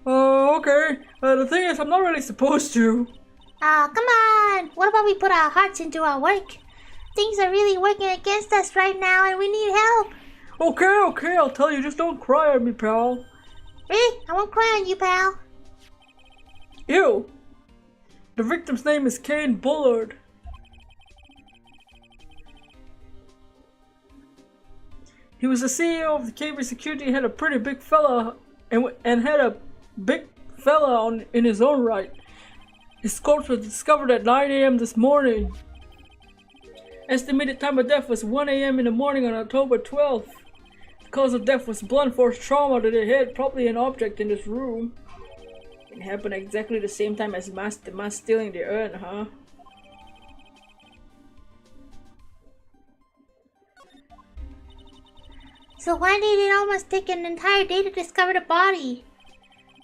Oh, okay. The thing is, I'm not really supposed to. Ah, come on. What about we put our hearts into our work? Things are really working against us right now and we need help. Okay, I'll tell you. Just don't cry on me, pal. Really? I won't cry on you, pal. Ew. The victim's name is Kane Bullard. He was the CEO of the KB Security, had a pretty big fella, and had a big fella in his own right. His corpse was discovered at 9 a.m. this morning. Estimated time of death was 1 a.m. in the morning on October 12th. The cause of death was blunt force trauma to the head, probably an object in this room. It happened exactly the same time as the mass stealing the urn, huh? So why did it almost take an entire day to discover the body?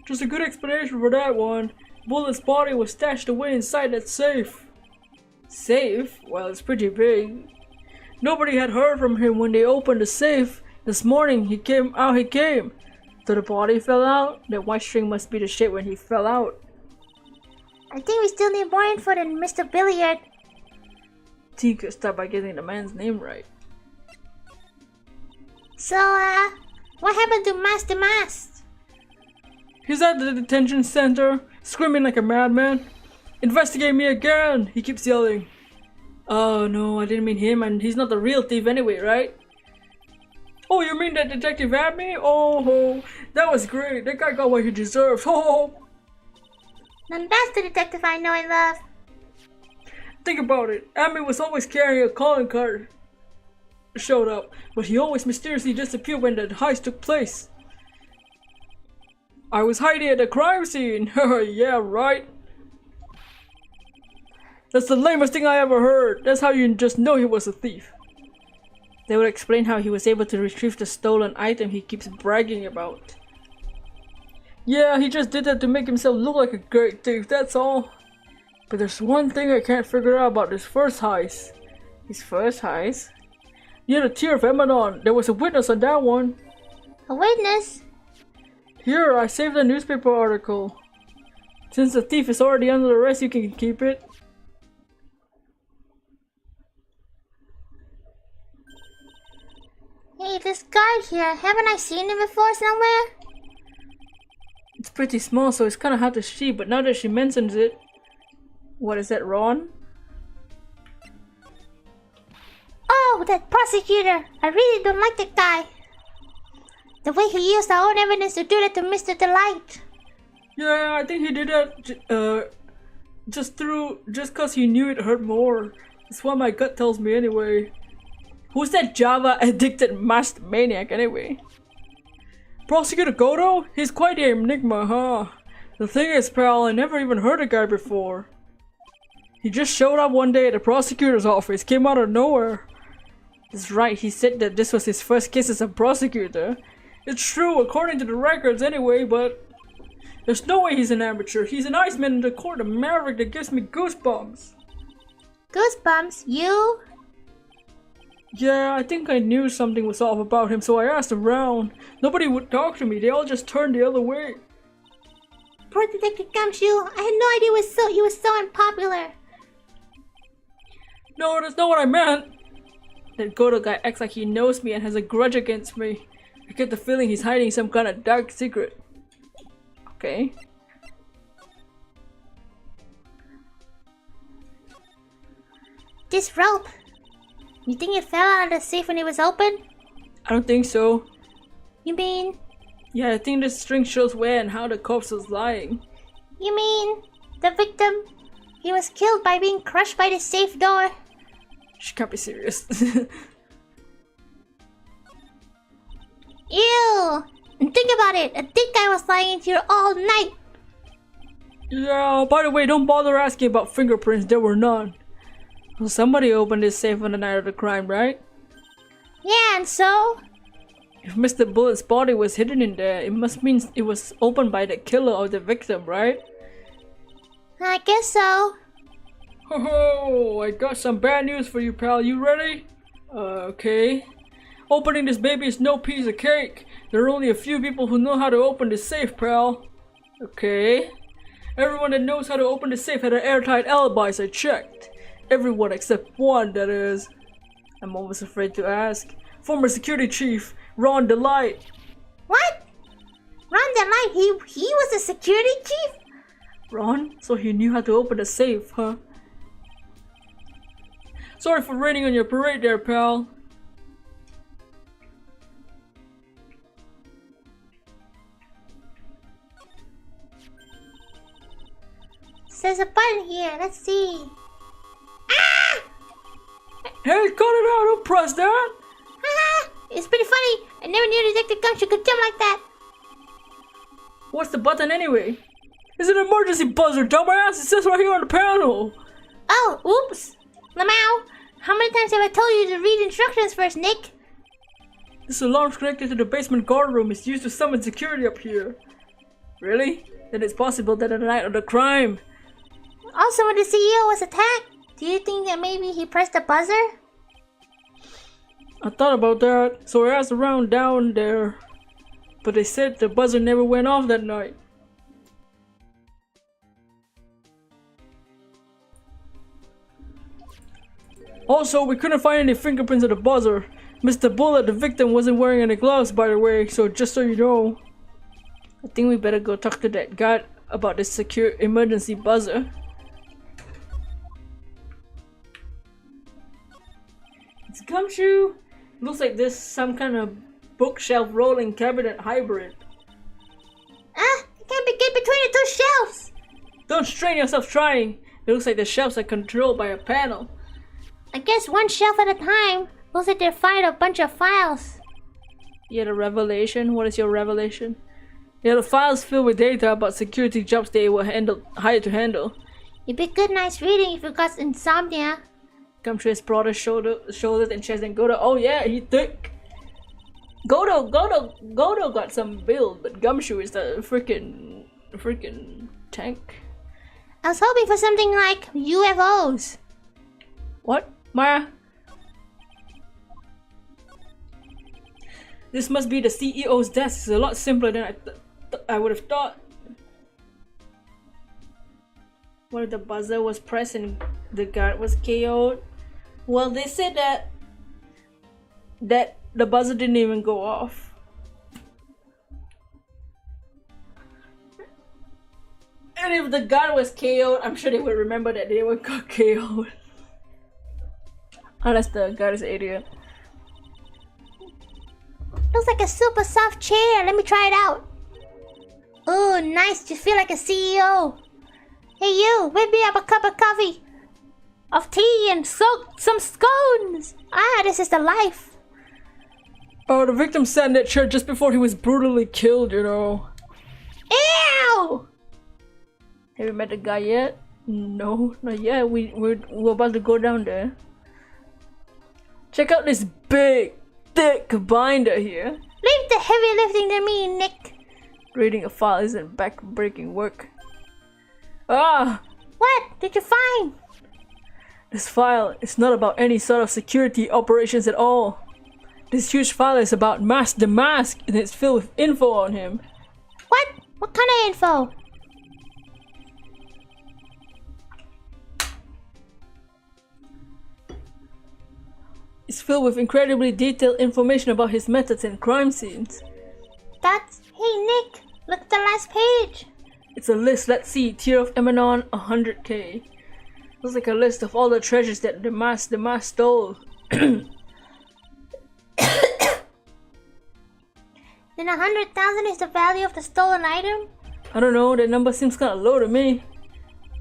Just a good explanation for that one. Bullet's body was stashed away inside that safe. Safe? Well, it's pretty big. Nobody had heard from him when they opened the safe. This morning he came. So the body fell out? That white string must be the shape when he fell out. I think we still need more info than Mr. Billiard. T could start by getting the man's name right. So, what happened to Master Mast? He's at the detention center, screaming like a madman. Investigate me again, he keeps yelling. Oh no, I didn't mean him, and he's not the real thief anyway, right? Oh, you mean that detective had me? Oh, that was great. That guy got what he deserves. Oh. Now that's the detective I know and love. Think about it. Amy was always carrying a calling card. Showed up, but he always mysteriously disappeared when the heist took place. I was hiding at the crime scene. Yeah, right. That's the lamest thing I ever heard. That's how you just know he was a thief. They would explain how he was able to retrieve the stolen item he keeps bragging about. Yeah, he just did that to make himself look like a great thief, that's all. But there's one thing I can't figure out about this first heist. His first heist? Near the Tear of Emanon, there was a witness on that one. A witness? Here, I saved a newspaper article. Since the thief is already under arrest, you can keep it. Hey, this guard here, haven't I seen him before somewhere? It's pretty small, so it's kind of hard to see, but now that she mentions it... What is that, Ron? Oh, that prosecutor! I really don't like that guy. The way he used our own evidence to do that to Mr. Delight. Yeah, I think he did that just cause he knew it hurt more. That's what my gut tells me anyway. Who's that Java addicted masked maniac anyway? Prosecutor Goto? He's quite the enigma, huh? The thing is, pal, I never even heard the guy before. He just showed up one day at the prosecutor's office, came out of nowhere. That's right, he said that this was his first case as a prosecutor. It's true, according to the records anyway, but... There's no way he's an amateur. He's an Iceman in the court, a maverick that gives me goosebumps. Goosebumps? You? Yeah, I think I knew something was off about him, so I asked around. Nobody would talk to me, they all just turned the other way. Poor Detective Gumshoe. I had no idea he was so unpopular. No, that's not what I meant. That Godo guy acts like he knows me and has a grudge against me. I get the feeling he's hiding some kind of dark secret. Okay. This rope. You think it fell out of the safe when it was open? I don't think so. You mean? Yeah, I think this string shows where and how the corpse was lying. You mean the victim? He was killed by being crushed by the safe door. She can't be serious. Ew! And think about it, a dead guy was lying in here all night. Yeah, by the way, don't bother asking about fingerprints, there were none. Well, somebody opened this safe on the night of the crime, right? Yeah, and so? If Mr. Bullet's body was hidden in there, it must mean it was opened by the killer of the victim, right? I guess so. Ho ho! I got some bad news for you, pal. You ready? Okay. Opening this baby is no piece of cake. There are only a few people who know how to open the safe, pal. Okay. Everyone that knows how to open the safe had an airtight alibi, so I checked. Everyone except one, that is. I'm almost afraid to ask. Former security chief, Ron DeLight. What? Ron DeLight? He was a security chief? Ron? So he knew how to open the safe, huh? Sorry for raining on your parade there, pal. There's a button here. Let's see. Ah! Hey, cut it out! Don't press that! Haha! It's pretty funny. I never knew Detective Gumshoe could jump like that. What's the button anyway? It's an emergency buzzer, dumbass! It says right here on the panel! Oh, oops. Lamau, how many times have I told you to read instructions first, Nick? This alarm's connected to the basement guard room. It's used to summon security up here. Really? Then it's possible that on the night of the crime. Also, when the CEO was attacked, do you think that maybe he pressed the buzzer? I thought about that, so I asked around down there. But they said the buzzer never went off that night. Also, we couldn't find any fingerprints of the buzzer. Mr. Bullet, the victim, wasn't wearing any gloves, by the way, so just so you know. I think we better go talk to that guy about this secure emergency buzzer. It's Gumshoe. Looks like this some kind of bookshelf rolling cabinet hybrid. Ah, I can't get between the two shelves. Don't strain yourself trying. It looks like the shelves are controlled by a panel. I guess one shelf at a time. Looks like they find a bunch of files. You had a revelation? What is your revelation? Yeah, the files filled with data about security jobs they were hired to handle. It'd be good night's reading if you got insomnia. Gumshoe has broader shoulders and chest than Godo. Oh yeah, he thick. Godo got some build, but Gumshoe is the freaking tank. I was hoping for something like UFOs. What, Maya? This must be the CEO's desk. It's a lot simpler than I would have thought. What if the buzzer was pressed and the guard was KO'd? Well, they said that the buzzer didn't even go off. And if the guard was KO'd, I'm sure they would remember that they were got KO'd. Unless the guard is an idiot. Looks like a super soft chair. Let me try it out. Oh, nice. Just feel like a CEO. Hey you, whip me up a cup of coffee. Of tea and some scones. Ah, this is the life. Oh, the victim sat in that chair just before he was brutally killed, you know. Ew! Have you met the guy yet? No, not yet. We're about to go down there. Check out this big, thick binder here. Leave the heavy lifting to me, Nick. Reading a file isn't back-breaking work. Ah! What did you find? This file is not about any sort of security operations at all. This huge file is about Mask the Mask, and it's filled with info on him. What? What kind of info? It's filled with incredibly detailed information about his methods and crime scenes. That's... Hey Nick, look at the last page. It's a list, let's see, Tier of Emanon, 100k. Looks like a list of all the treasures that the mask stole. Then 100,000 is the value of the stolen item? I don't know, that number seems kinda low to me.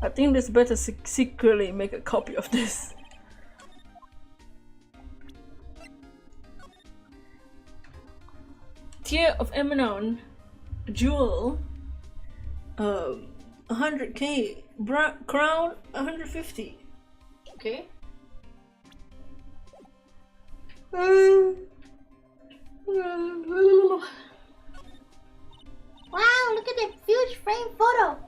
I think this better secretly make a copy of this. Tier of Emanon, jewel, 100k, crown, 150. Okay. Wow, look at that huge frame photo.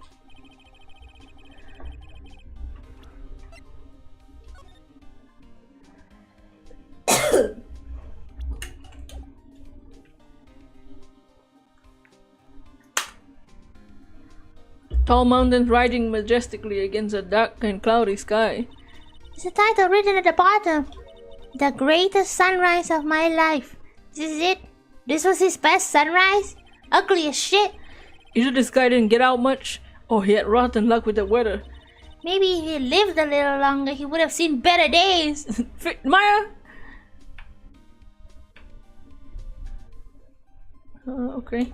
Tall mountains riding majestically against a dark and cloudy sky. It's a title written at the bottom. The greatest sunrise of my life. This is it? This was his best sunrise? Ugly as shit. Either this guy didn't get out much, or he had rotten luck with the weather. Maybe if he lived a little longer, he would have seen better days. Maya! Okay.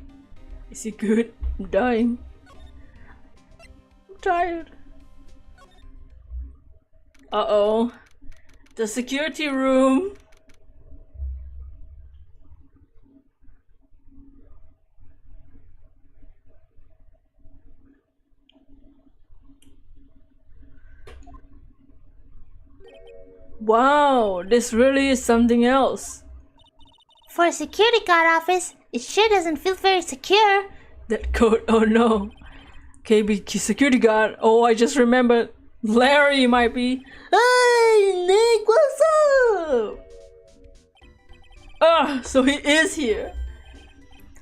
Is he good? I'm dying. I'm tired. Uh-oh. The security room. Wow, this really is something else. For a security guard office, it sure doesn't feel very secure. That coat, oh no. KB security guard, oh I just remembered. Larry might be. Hey Nick, what's up? Ah, so he is here.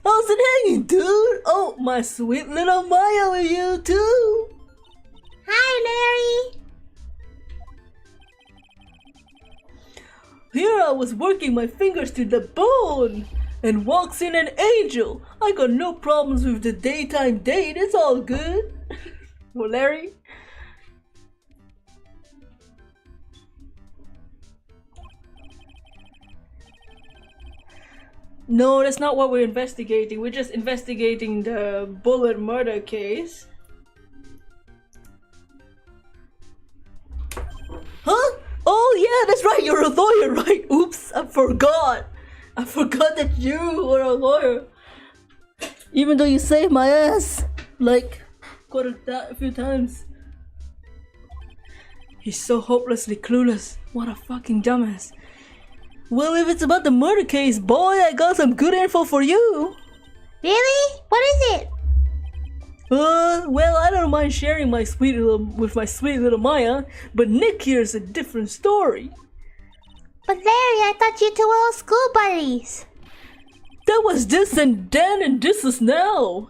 How's it hanging, dude? Oh, my sweet little Maya with you too. Hi, Larry. Here I was working my fingers to the bone, and walks in an angel. I got no problems with the daytime date, it's all good. Well, Larry? No, that's not what we're investigating. We're just investigating the bullet murder case. Huh? Oh yeah, that's right, you're a lawyer, right? Oops, I forgot. I forgot that you were a lawyer. Even though you saved my ass, like, quite a few times. He's so hopelessly clueless. What a fucking dumbass. Well, if it's about the murder case, boy, I got some good info for you. Really? What is it? Well, I don't mind sharing my sweet little Maya, but Nick here's a different story. But Larry, I thought you two were all school buddies. That was this and then, and this is now.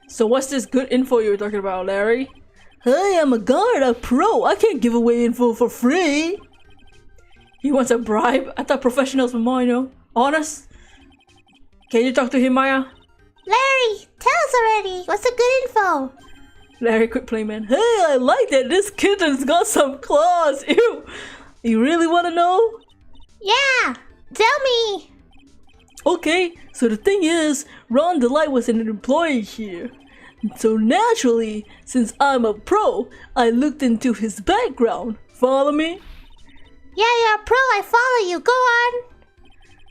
So what's this good info you were talking about, Larry? Hey, I'm a guard, a pro. I can't give away info for free. He wants a bribe? I thought professionals were more, you know, honest. Can you talk to him, Maya? Larry, tell us already. What's the good info? Larry, quit playing, man. Hey, I like that. This kitten's got some claws. Ew. You really want to know? Yeah, tell me. Okay, so the thing is, Ron Delight was an employee here. So naturally, since I'm a pro, I looked into his background. Follow me? Yeah, you're a pro. I follow you. Go on.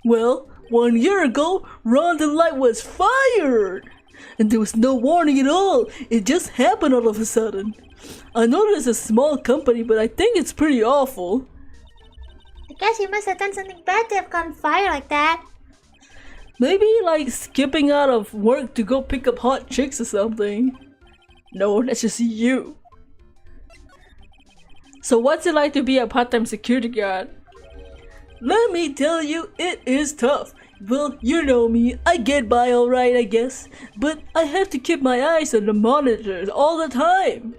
Well, 1 year ago, Ron Delight was fired. And there was no warning at all. It just happened all of a sudden. I know it's a small company, but I think it's pretty awful. I guess you must have done something bad to have gotten fired like that. Maybe like skipping out of work to go pick up hot chicks or something. No, that's just you. So what's it like to be a part-time security guard? Let me tell you, it is tough. Well, you know me, I get by alright I guess, but I have to keep my eyes on the monitors all the time.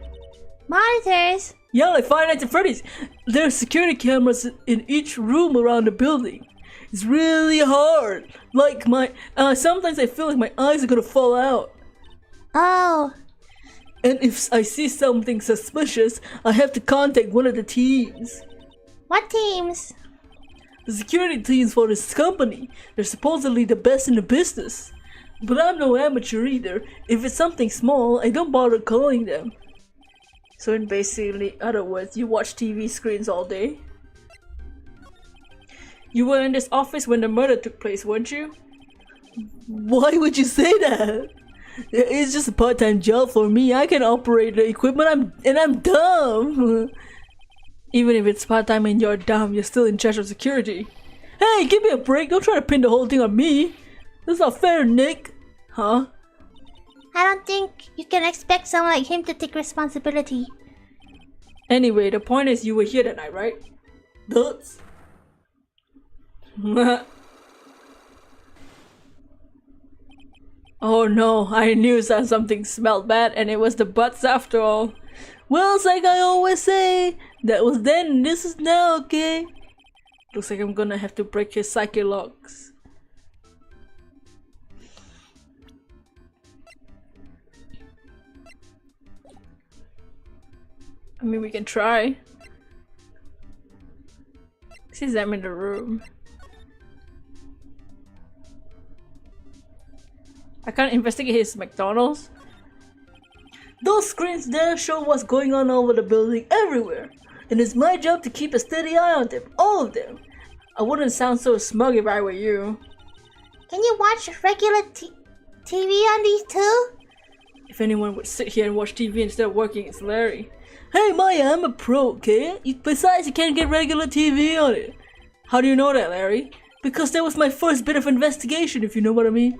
Monitors? Yeah, like Five Nights at Freddy's. There are security cameras in each room around the building. It's really hard. Like sometimes I feel like my eyes are gonna fall out. Oh. And if I see something suspicious, I have to contact one of the teams. What teams? The security teams for this company. They're supposedly the best in the business. But I'm no amateur either. If it's something small, I don't bother calling them. So in basically other words, you watch TV screens all day? You were in this office when the murder took place, weren't you? Why would you say that? It's just a part-time job for me. I can operate the equipment and I'm dumb. Even if it's part-time and you're dumb, you're still in charge of security. Hey, give me a break. Don't try to pin the whole thing on me. That's not fair, Nick. Huh? I don't think you can expect someone like him to take responsibility. Anyway, the point is you were here that night, right? Duds. Oh no, I knew something smelled bad and it was the butts after all. Well, it's like I always say, that was then and this is now, okay? Looks like I'm gonna have to break his psyche locks. I mean, we can try. Since I'm in the room. I can't investigate his McDonald's. Those screens there show what's going on over the building everywhere. And it's my job to keep a steady eye on them, all of them. I wouldn't sound so smug if I were you. Can you watch regular TV on these too? If anyone would sit here and watch TV instead of working, it's Larry. Hey Maya, I'm a pro, okay? Besides, you can't get regular TV on it. How do you know that, Larry? Because that was my first bit of investigation, if you know what I mean.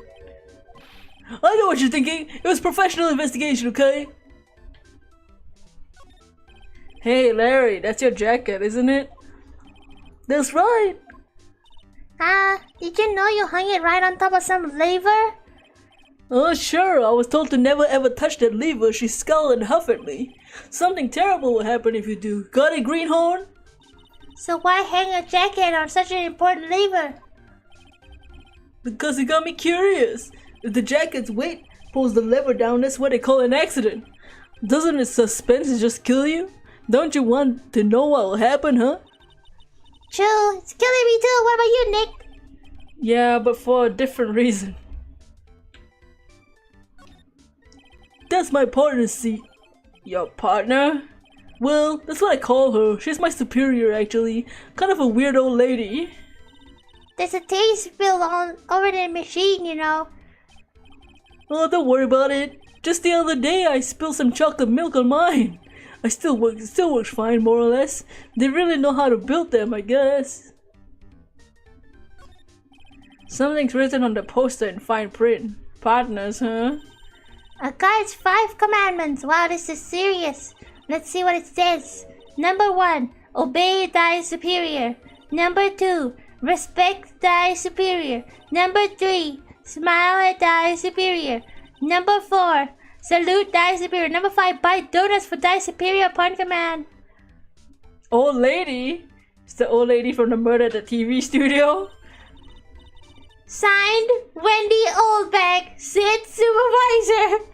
I know what you're thinking. It was professional investigation, okay? Hey, Larry, that's your jacket, isn't it? That's right. Did you know you hung it right on top of some lever? Oh, sure. I was told to never ever touch that lever. She scowled and huffed at me. Something terrible will happen if you do. Got it, Greenhorn? So why hang a jacket on such an important lever? Because it got me curious. If the jacket's weight pulls the lever down, that's what they call an accident. Doesn't the suspense just kill you? Don't you want to know what will happen, huh? True, it's killing me too. What about you, Nick? Yeah, but for a different reason. That's my partner's seat. Your partner? Well, that's what I call her. She's my superior, actually. Kind of a weird old lady. There's a taste spill all over the machine, you know. Oh, don't worry about it. Just the other day, I spilled some chocolate milk on mine. It still works fine, more or less. They really know how to build them, I guess. Something's written on the poster in fine print. Partners, huh? A guy's 5 commandments. Wow, this is serious. Let's see what it says. Number 1, obey thy superior. Number 2, respect thy superior. Number 3, smile at thy superior. Number 4, salute thy superior. Number 5, buy donuts for thy superior upon command. Old lady? It's the old lady from the murder at the TV studio? Signed, Wendy Oldback, Sid Supervisor.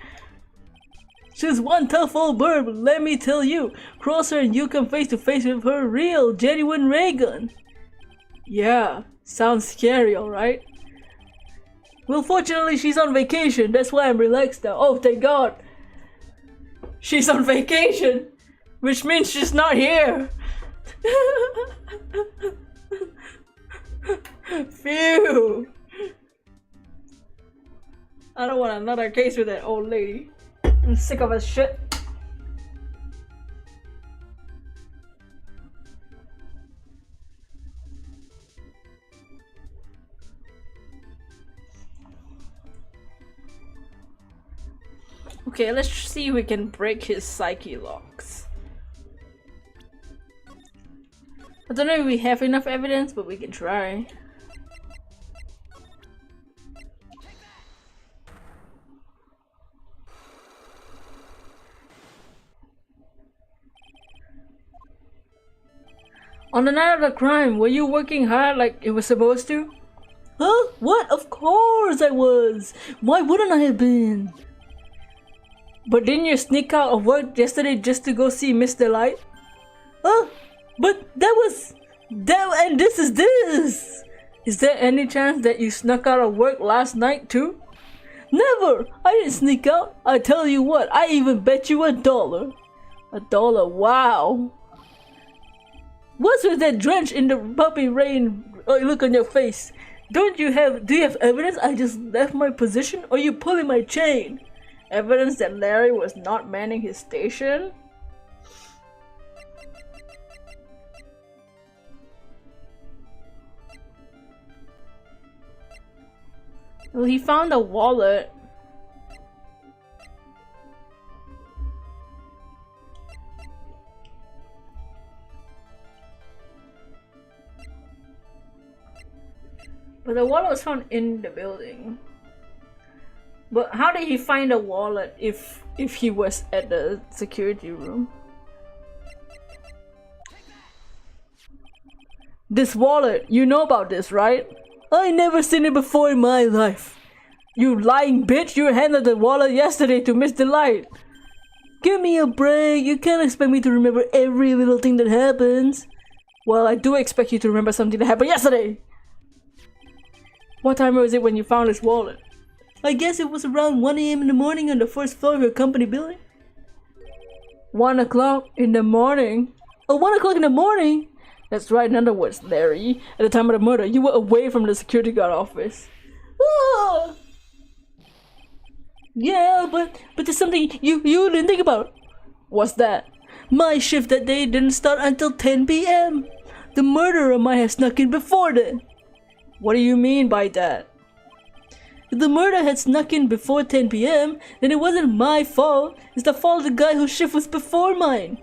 She's one tough old bird, but let me tell you, cross her and you come face to face with her real, genuine ray gun. Yeah, sounds scary, alright? Well, fortunately, she's on vacation. That's why I'm relaxed now. Oh, thank God. She's on vacation, which means she's not here. Phew. I don't want another case with that old lady. I'm sick of her shit. Okay, let's see if we can break his psyche locks. don't know if we have enough evidence, but we can try. On the night of the crime, were you working hard like it was supposed to? Huh? What? Of course I was! Why wouldn't I have been? But didn't you sneak out of work yesterday just to go see Miss Delight? Huh? But that was... and this is this! Is there any chance that you snuck out of work last night too? Never! I didn't sneak out. I tell you what, I even bet you $1. $1? Wow! What's with that drench in the puppy rain look on your face? Do you have evidence I just left my position, or you pulling my chain? Evidence that Larry was not manning his station? Well, he found a wallet. But the wallet was found in the building. But how did he find a wallet if he was at the security room? This wallet, you know about this, right? I never seen it before in my life. You lying bitch, you handed the wallet yesterday to Miss Delight. Give me a break, you can't expect me to remember every little thing that happens. Well, I do expect you to remember something that happened yesterday. What time was it when you found his wallet? I guess it was around 1 AM in the morning on the first floor of your company building. 1 o'clock in the morning? Oh, 1 o'clock in the morning? That's right, in other words, Larry. At the time of the murder, you were away from the security guard office. Ah! Yeah, but there's something you didn't think about. What's that? My shift that day didn't start until 10 PM. The murderer might have snuck in before then. What do you mean by that? If the murder had snuck in before 10 PM, then it wasn't my fault. It's the fault of the guy whose shift was before mine.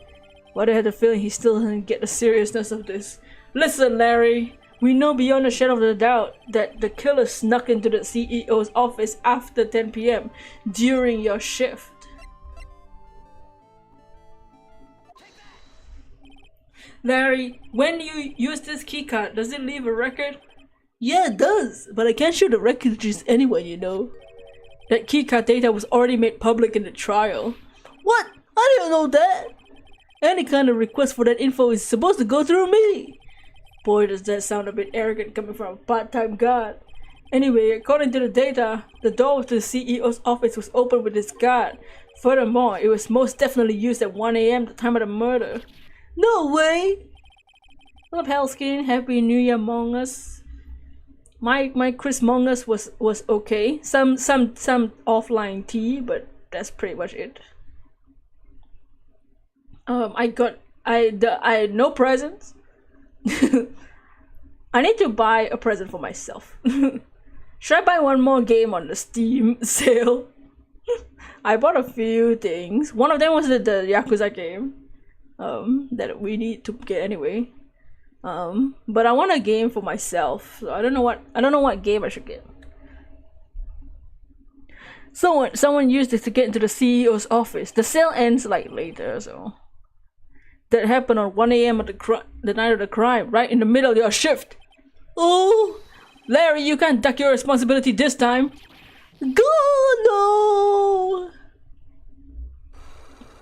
But I had a feeling he still didn't get the seriousness of this. Listen, Larry. We know beyond a shadow of a doubt that the killer snuck into the CEO's office after 10 PM during your shift. Larry, when you use this keycard, does it leave a record? Yeah, it does, but I can't show the record to just anyone, you know. That keycard data was already made public in the trial. What? I didn't know that! Any kind of request for that info is supposed to go through me! Boy, does that sound a bit arrogant coming from a part-time guard. Anyway, according to the data, the door to the CEO's office was open with this guard. Furthermore, it was most definitely used at 1 AM, the time of the murder. No way! Hello, Hellskin. Happy New Year, Among Us. My Christmas was okay. Some offline tea, but that's pretty much it. I had no presents. I need to buy a present for myself. Should I buy one more game on the Steam sale? I bought a few things. One of them was the Yakuza game. That we need to get anyway. But I want a game for myself. So I don't know what game I should get. Someone used it to get into the CEO's office. The sale ends like later, so that happened on 1 AM at the night of the crime, right in the middle of your shift. Oh, Larry, you can't duck your responsibility this time. God, no!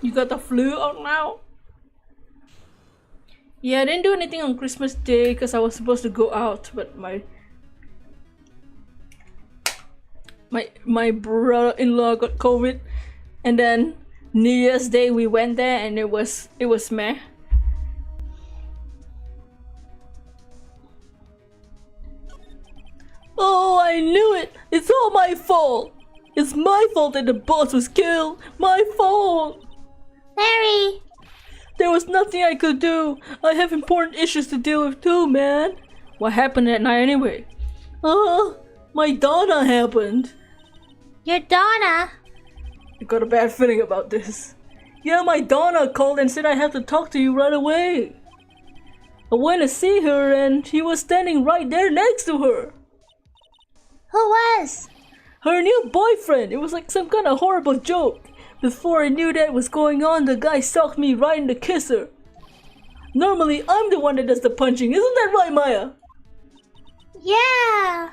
You got the flu out now? Yeah, I didn't do anything on Christmas Day because I was supposed to go out, but my brother-in-law got COVID, and then New Year's Day we went there and it was meh. Oh, I knew it! It's all my fault! It's my fault that the boss was killed! My fault! Larry! There was nothing I could do! I have important issues to deal with too, man! What happened that night anyway? My Donna happened! Your Donna? I got a bad feeling about this. Yeah, my Donna called and said I have to talk to you right away. I went to see her and he was standing right there next to her. Who was? Her new boyfriend. It was like some kind of horrible joke. Before I knew that was going on, the guy socked me right in the kisser. Normally, I'm the one that does the punching. Isn't that right, Maya? Yeah.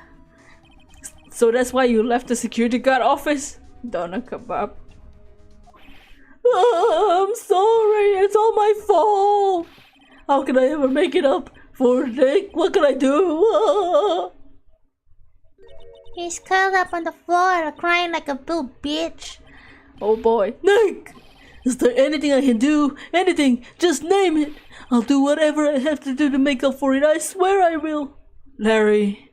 So that's why you left the security guard office? Donna kebab. I'm sorry. It's all my fault. How can I ever make it up for Nick? What can I do? He's curled up on the floor, crying like a little bitch. Oh boy. Nick! Is there anything I can do? Anything? Just name it. I'll do whatever I have to do to make up for it. I swear I will. Larry.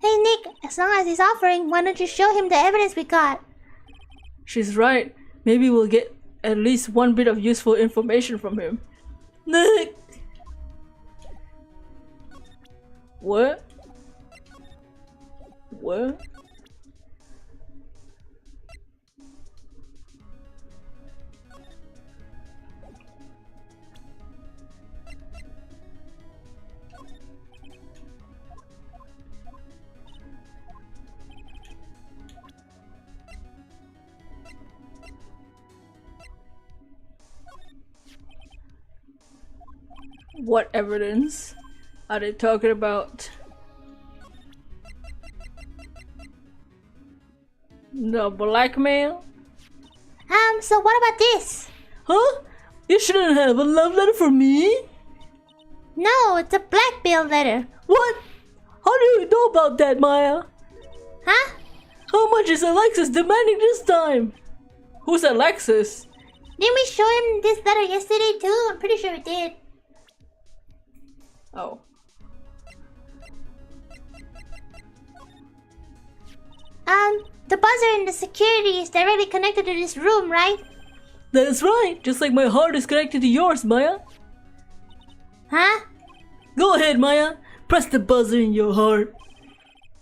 Hey Nick, as long as he's offering, why don't you show him the evidence we got? She's right. Maybe we'll get at least one bit of useful information from him. Nick! What? What? What evidence are they talking about? The blackmail? So what about this? Huh? You shouldn't have a love letter for me? No, it's a blackmail letter. What? How do you know about that, Maya? Huh? How much is Alexis demanding this time? Who's Alexis? Didn't we show him this letter yesterday too? I'm pretty sure we did. Oh. The buzzer in the security is directly connected to this room, right? That's right, just like my heart is connected to yours, Maya. Huh? Go ahead, Maya. Press the buzzer in your heart.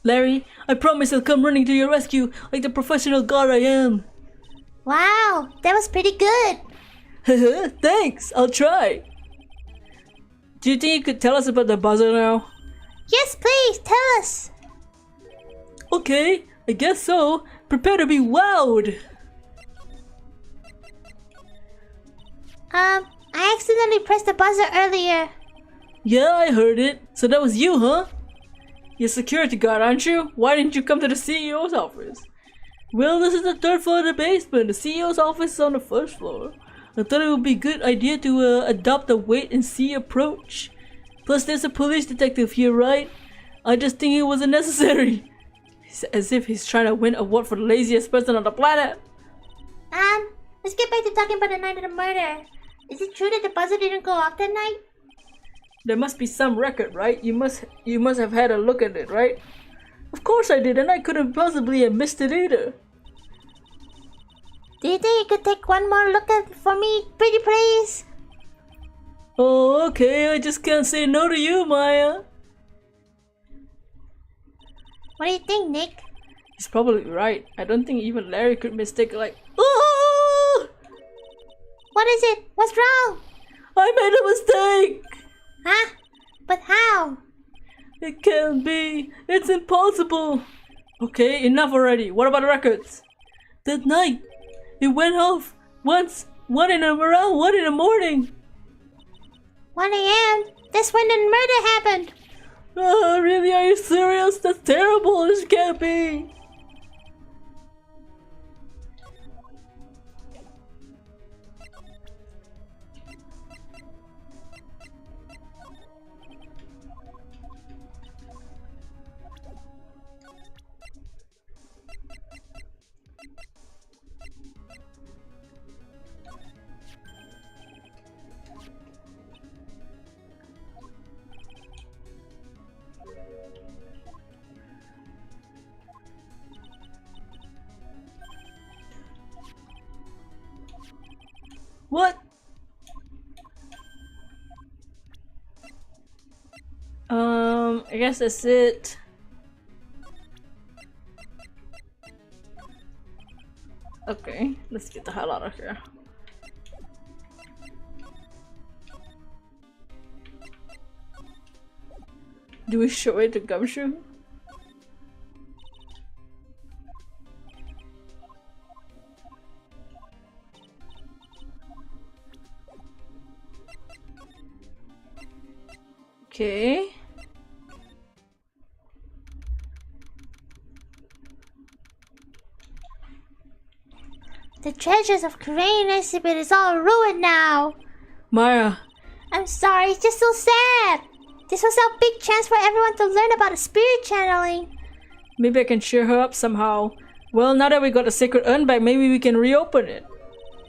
Larry, I promise I'll come running to your rescue like the professional guard I am. Wow, that was pretty good. Thanks, I'll try. Do you think you could tell us about the buzzer now? Yes, please, tell us. Okay, I guess so. Prepare to be wowed. I accidentally pressed the buzzer earlier. Yeah, I heard it. So that was you, huh? You're security guard, aren't you? Why didn't you come to the CEO's office? Well, this is the third floor of the basement. The CEO's office is on the first floor. I thought it would be a good idea to adopt a wait-and-see approach. Plus, there's a police detective here, right? I just think it wasn't necessary. As if he's trying to win an award for the laziest person on the planet. Let's get back to talking about the night of the murder. Is it true that the buzzer didn't go off that night? There must be some record, right? You must have had a look at it, right? Of course I did, and I couldn't possibly have missed it either. Do you think you could take one more look at it for me, pretty please? Oh, okay. I just can't say no to you, Maya. What do you think, Nick? He's probably right. I don't think even Larry could mistake like, oh! What is it? What's wrong? I made a mistake! Huh? But how? It can't be. It's impossible. Okay, enough already. What about the records? That night, it went off once, around 1 in the morning. 1 a.m.? That's when the murder happened. Really? Are you serious? That's terrible. This can't be. What? I guess that's it. Okay, let's get the hell out of here. Do we show it to Gumshoe? Okay. The treasures of Korean exhibit is all ruined now. Maya. I'm sorry, it's just so sad. This was our big chance for everyone to learn about the spirit channeling. Maybe I can cheer her up somehow. Well, now that we got the sacred urn back, maybe we can reopen it.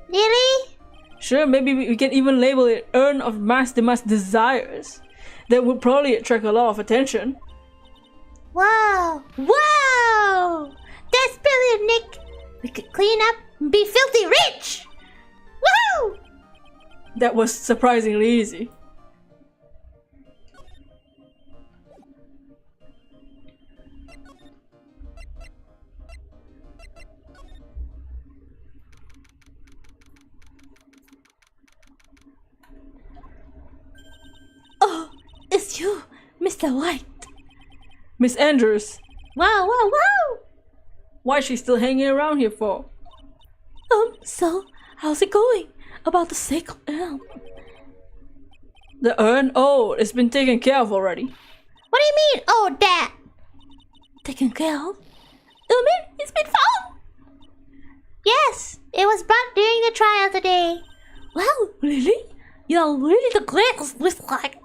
Really? Sure, maybe we can even label it Urn of Master Desires. That would probably attract a lot of attention. Wow! Wow! That's brilliant, Nick! We could clean up and be filthy rich! Woo! That was surprisingly easy. Oh, it's you, Mr. White. Miss Andrews, Wow, wow, wow! why is she still hanging around here for? So, how's it going? About the sacred urn? The urn? Oh, it's been taken care of already. What do you mean, oh, that? Taken care of? You mean it's been found? Yes, it was brought during the trial today. Wow, really? You're really the greatest, looks like.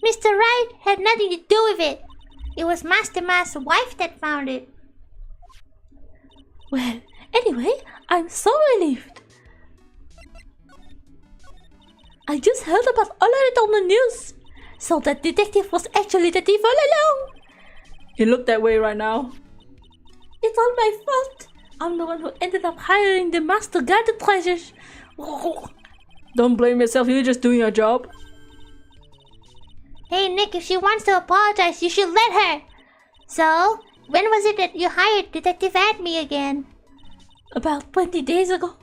Mr. Wright had nothing to do with it. It was Master Ma's wife that found it. Well, anyway, I'm so relieved. I just heard about all of it on the news. So that detective was actually the thief all along. You look that way right now. It's all my fault. I'm the one who ended up hiring the master guard the treasures. Don't blame yourself, you're just doing your job. Hey Nick, if she wants to apologize, you should let her. So, when was it that you hired Detective Adme again? About 20 days ago.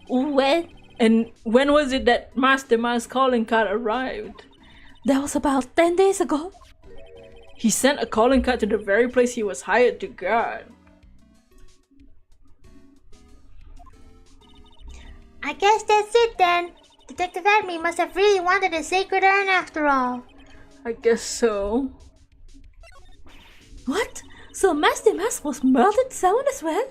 When? And when was it that Master Ma's calling card arrived? That was about 10 days ago. He sent a calling card to the very place he was hired to guard. I guess that's it then. Detective Adme must have really wanted a sacred urn after all. I guess so. What? So Master Mas was murdered someone as well?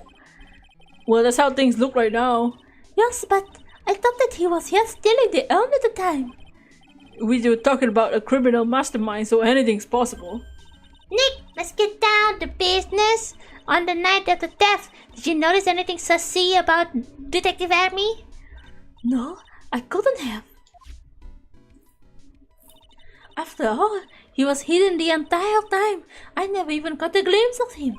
Well, that's how things look right now. Yes, but I thought that he was here stealing the urn at the time. We were talking about a criminal mastermind, so anything's possible. Nick, let's get down to business. On the night of the theft, did you notice anything sussy about Detective Adme? No, I couldn't have. After all, he was hidden the entire time. I never even got a glimpse of him.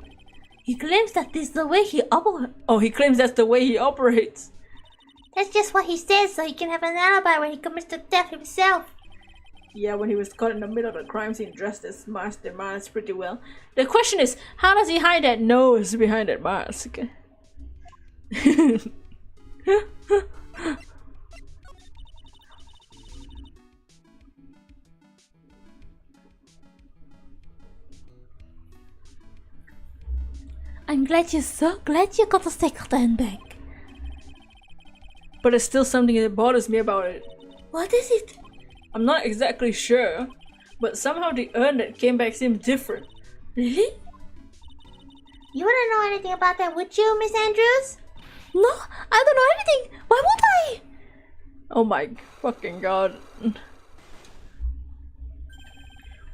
He claims that this is the way he operates. Oh, he claims that's the way he operates. That's just what he says, so he can have an alibi when he commits the theft himself. Yeah, when he was caught in the middle of the crime scene dressed as Master Mas pretty well. The question is, how does he hide that nose behind that mask? I'm so glad you got the sacred urn back. But there's still something that bothers me about it. What is it? I'm not exactly sure, but somehow the urn that came back seems different. Really? You wouldn't know anything about that, would you, Miss Andrews? No, I don't know anything. Why would I? Oh my fucking god.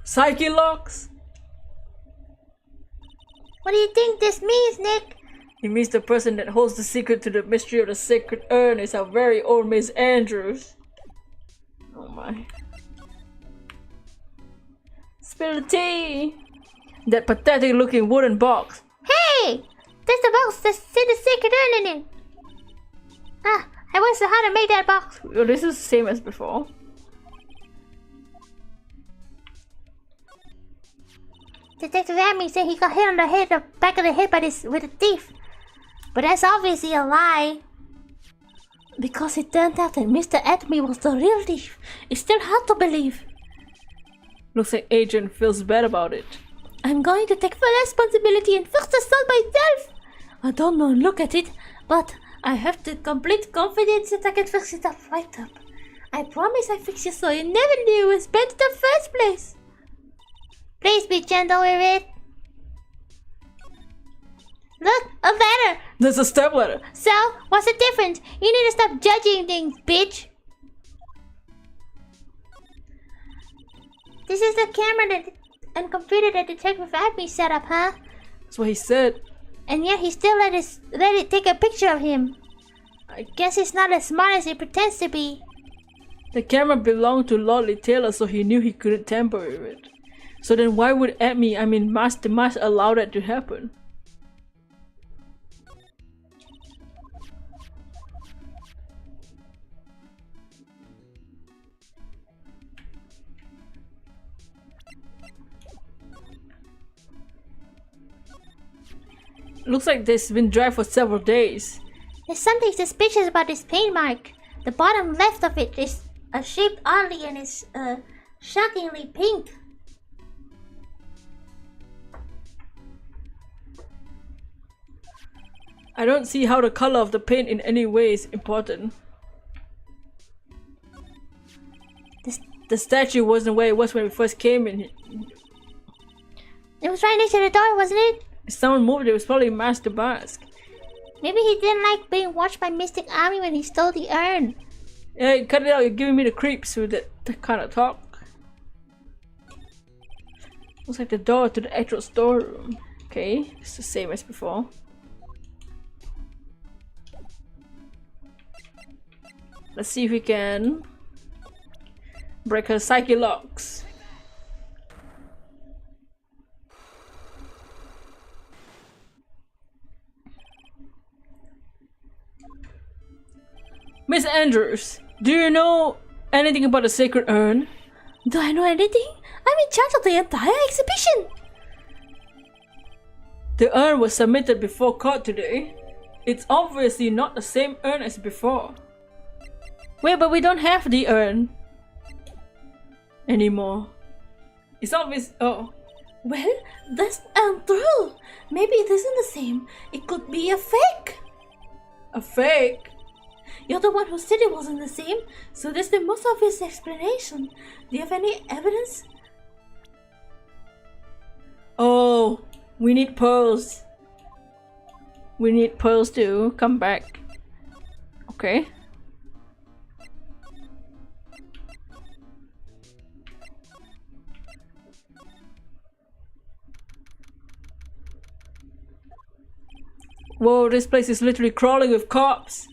Psyche locks? What do you think this means, Nick? It means the person that holds the secret to the mystery of the sacred urn is our very own Miss Andrews. Oh my. Spill the tea! That pathetic looking wooden box. Hey! That's the box that's in the sacred urn in it. Ah, I wonder how to make that box. Well, this is the same as before. Detective Adme said he got hit on the head, the back of the head with a thief. But that's obviously a lie. Because it turned out that Mr. Adme was the real thief. It's still hard to believe. Looks like Agent feels bad about it. I'm going to take full responsibility and fix the soul myself. I don't know, look at it, but I have the complete confidence that I can fix it up right up. I promise I fix it so you never knew it was bad in the first place. Please be gentle with it. Look, a ladder. There's a step ladder. So, what's the difference? You need to stop judging things, bitch. This is the camera and computer that Detective Abby set up, huh? That's what he said. And yet he still let it take a picture of him. I guess he's not as smart as he pretends to be. The camera belonged to Lordly Taylor, so he knew he couldn't tamper with it. So then why would Master Mask allow that to happen? Looks like this has been dry for several days. There's something suspicious about this paint mark. The bottom left of it is shaped oddly and is shockingly pink. I don't see how the color of the paint in any way is important. The statue wasn't where it was when we first came in. It was right next to the door, wasn't it? If someone moved it, was probably Master Mask. Maybe he didn't like being watched by Mystic Army when he stole the urn. Hey, cut it out, you're giving me the creeps with that kind of talk. Looks like the door to the actual storeroom. Okay, it's the same as before. Let's see if we can break her psyche locks. Miss Andrews, do you know anything about the sacred urn? Do I know anything? I'm in charge of the entire exhibition. The urn was submitted before court today. It's obviously not the same urn as before. Wait, but we don't have the urn anymore. It's obvious. Oh. Well, that's untrue. Maybe it isn't the same. It could be a fake. A fake? You're the one who said it wasn't the same, so that's the most obvious explanation. Do you have any evidence? Oh, we need pearls. We need pearls to come back. Okay. Whoa, this place is literally crawling with cops.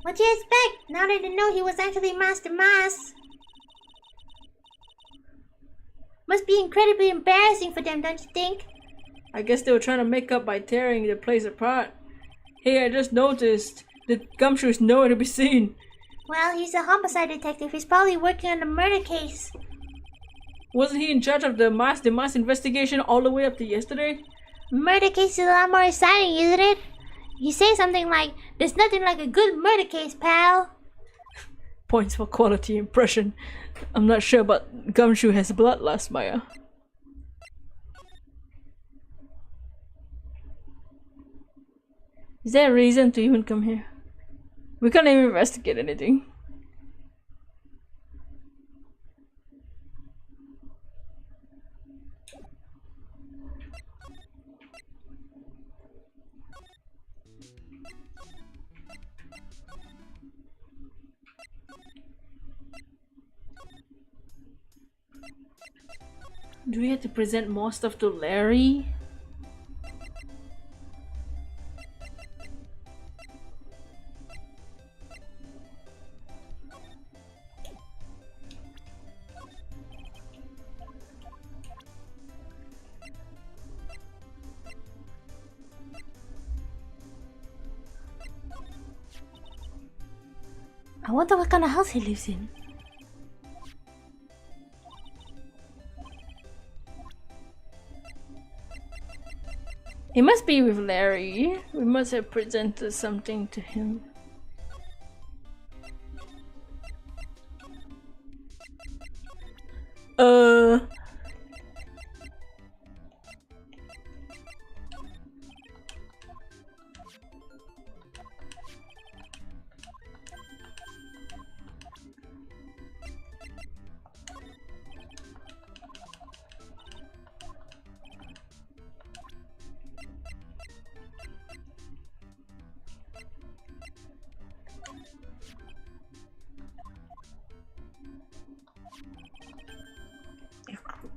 What do you expect, now that they know he was actually Master Mask? Must be incredibly embarrassing for them, don't you think? I guess they were trying to make up by tearing the place apart. Hey, I just noticed that Gumshoe is nowhere to be seen. Well, he's a homicide detective. He's probably working on a murder case. Wasn't he in charge of the mass investigation all the way up to yesterday? Murder case is a lot more exciting, isn't it? You say something like, there's nothing like a good murder case, pal. Points for quality impression. I'm not sure, but Gumshoe has bloodlust, Maya. Is there a reason to even come here? We can't even investigate anything. Do we have to present more stuff to Larry? I wonder what kind of house he lives in. It must be with Larry. We must have presented something to him.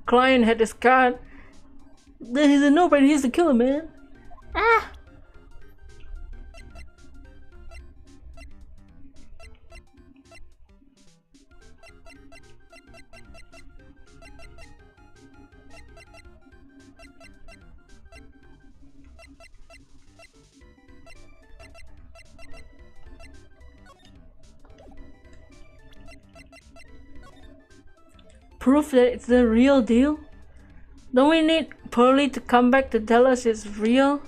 client had this card. He's a nobody, he's the killer, man. Ah. Proof that it's the real deal? Don't we need Pearly to come back to tell us it's real?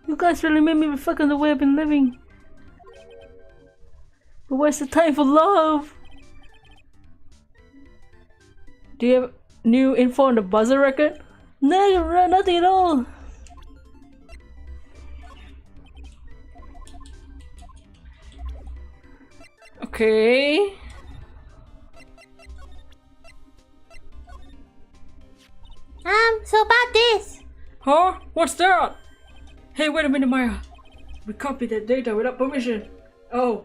You guys really made me fucking the way I've been living. But where's the time for love? Do you have new info on the buzzer record? No, nothing at all. Okay. So about this. Huh? What's that? Hey, wait a minute, Maya. We copied that data without permission. Oh.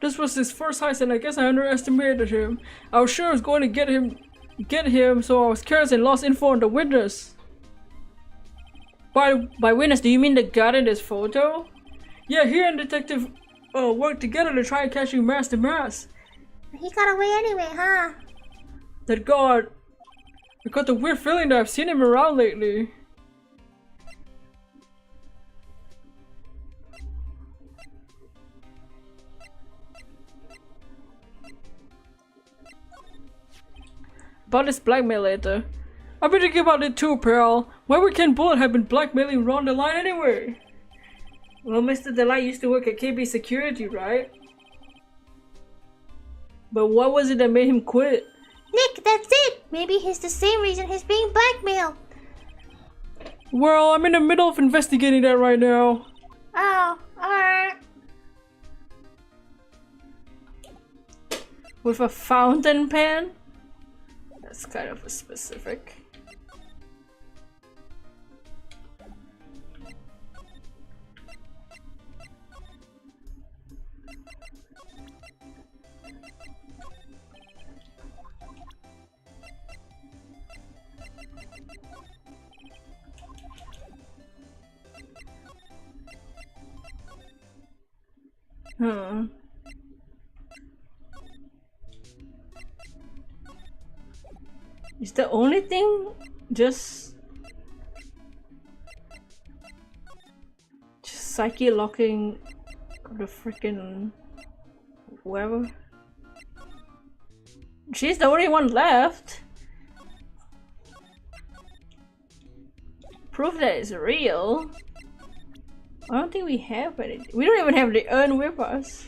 This was his first heist and I guess I underestimated him. I was sure I was going to get him, so I was careless and lost info on the witness. By witness, do you mean the guy in this photo? Yeah, he and detective worked together to try and catch you mass to mass. He got away anyway, huh? That guard. I got the weird feeling that I've seen him around lately. About this blackmail later. I've been thinking about it too, pal. Why would Ken Bullet have been blackmailing Ron DeLine anyway? Well, Mr. DeLine used to work at KB Security, right? But what was it that made him quit? Nick, that's it! Maybe he's the same reason he's being blackmailed. Well, I'm in the middle of investigating that right now. Oh, alright. With a fountain pen? That's kind of a specific. Is the only thing just psyche locking the freaking whoever? She's the only one left. Proof that it's real. I don't think we have any. We don't even have the urn with us.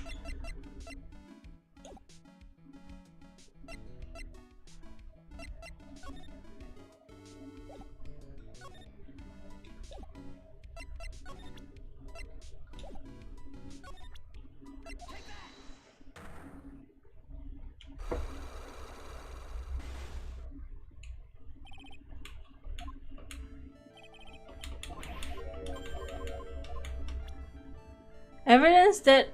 Evidence that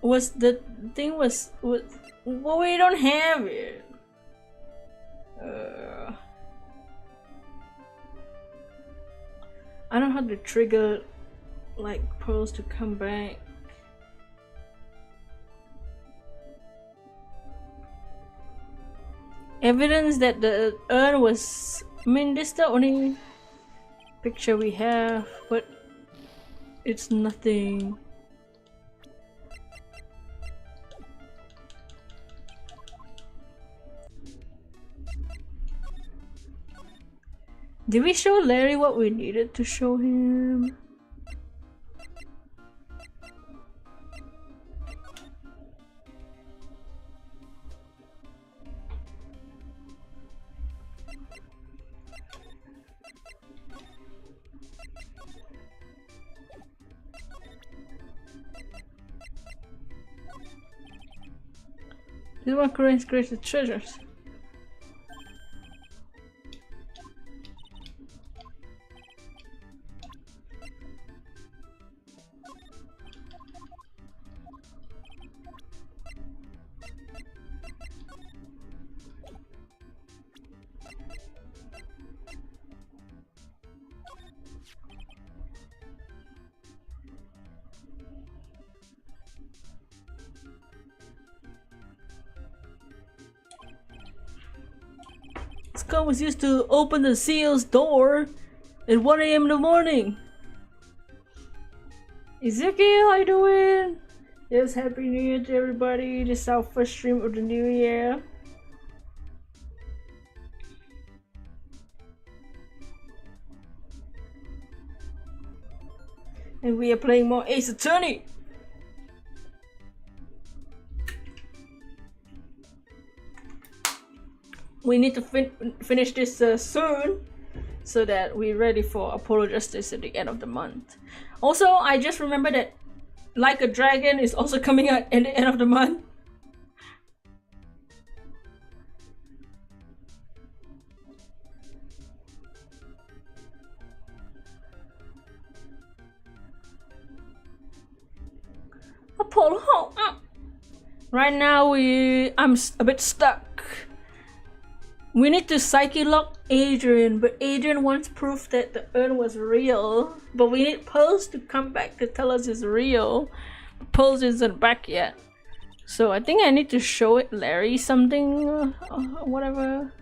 was the thing was well, we don't have it. I don't know how to trigger like pearls to come back. Evidence that the urn was. I mean, this is the only picture we have, but it's nothing. Did we show Larry what we needed to show him? This one creates the treasures. Scott was used to open the seal's door at 1 AM in the morning. Ezekiel, how you doing? Yes, Happy New Year to everybody. This is our first stream of the new year. And we are playing more Ace Attorney. We need to finish this soon, so that we're ready for Apollo Justice at the end of the month. Also, I just remember that Like a Dragon is also coming out at the end of the month. Apollo, right now I'm a bit stuck. We need to psyche lock Adrian, but Adrian wants proof that the urn was real. But we need Pulse to come back to tell us it's real. Pulse isn't back yet. So I think I need to show it Larry something, whatever.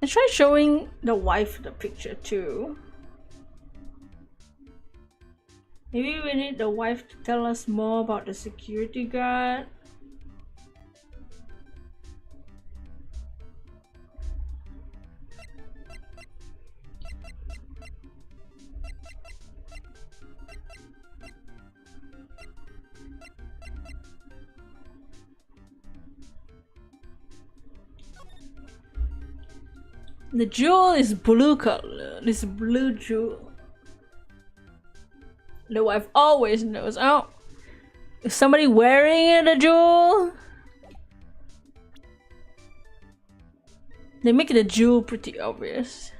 Let's try showing the wife the picture too. Maybe we need the wife to tell us more about the security guard. The jewel is blue color. This blue jewel. The wife always knows. Oh, is somebody wearing the jewel? They make the jewel pretty obvious.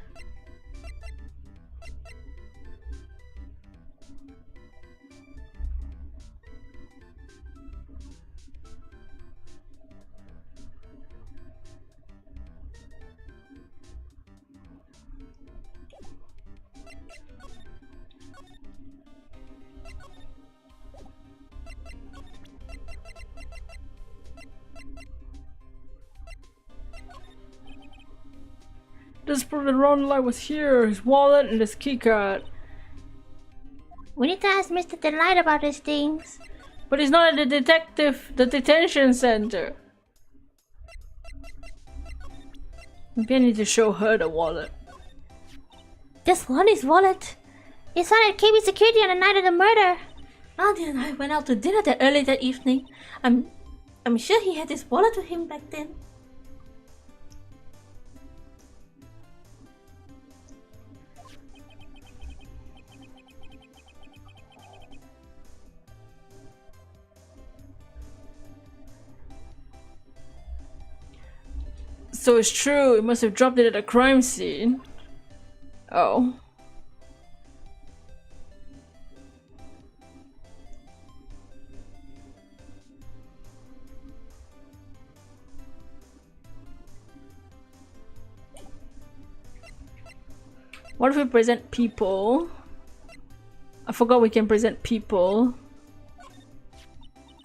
This proof that Ron Light was here, his wallet and his keycard. We need to ask Mr. Delight about these things. But he's not at the detention center. Maybe I need to show her the wallet. Just Lonnie's wallet. He saw it at KB Security on the night of the murder. Lonnie and I went out to dinner that early that evening. I'm sure he had his wallet with him back then. So it's true, it must have dropped it at a crime scene. Oh. What if we present people? I forgot we can present people.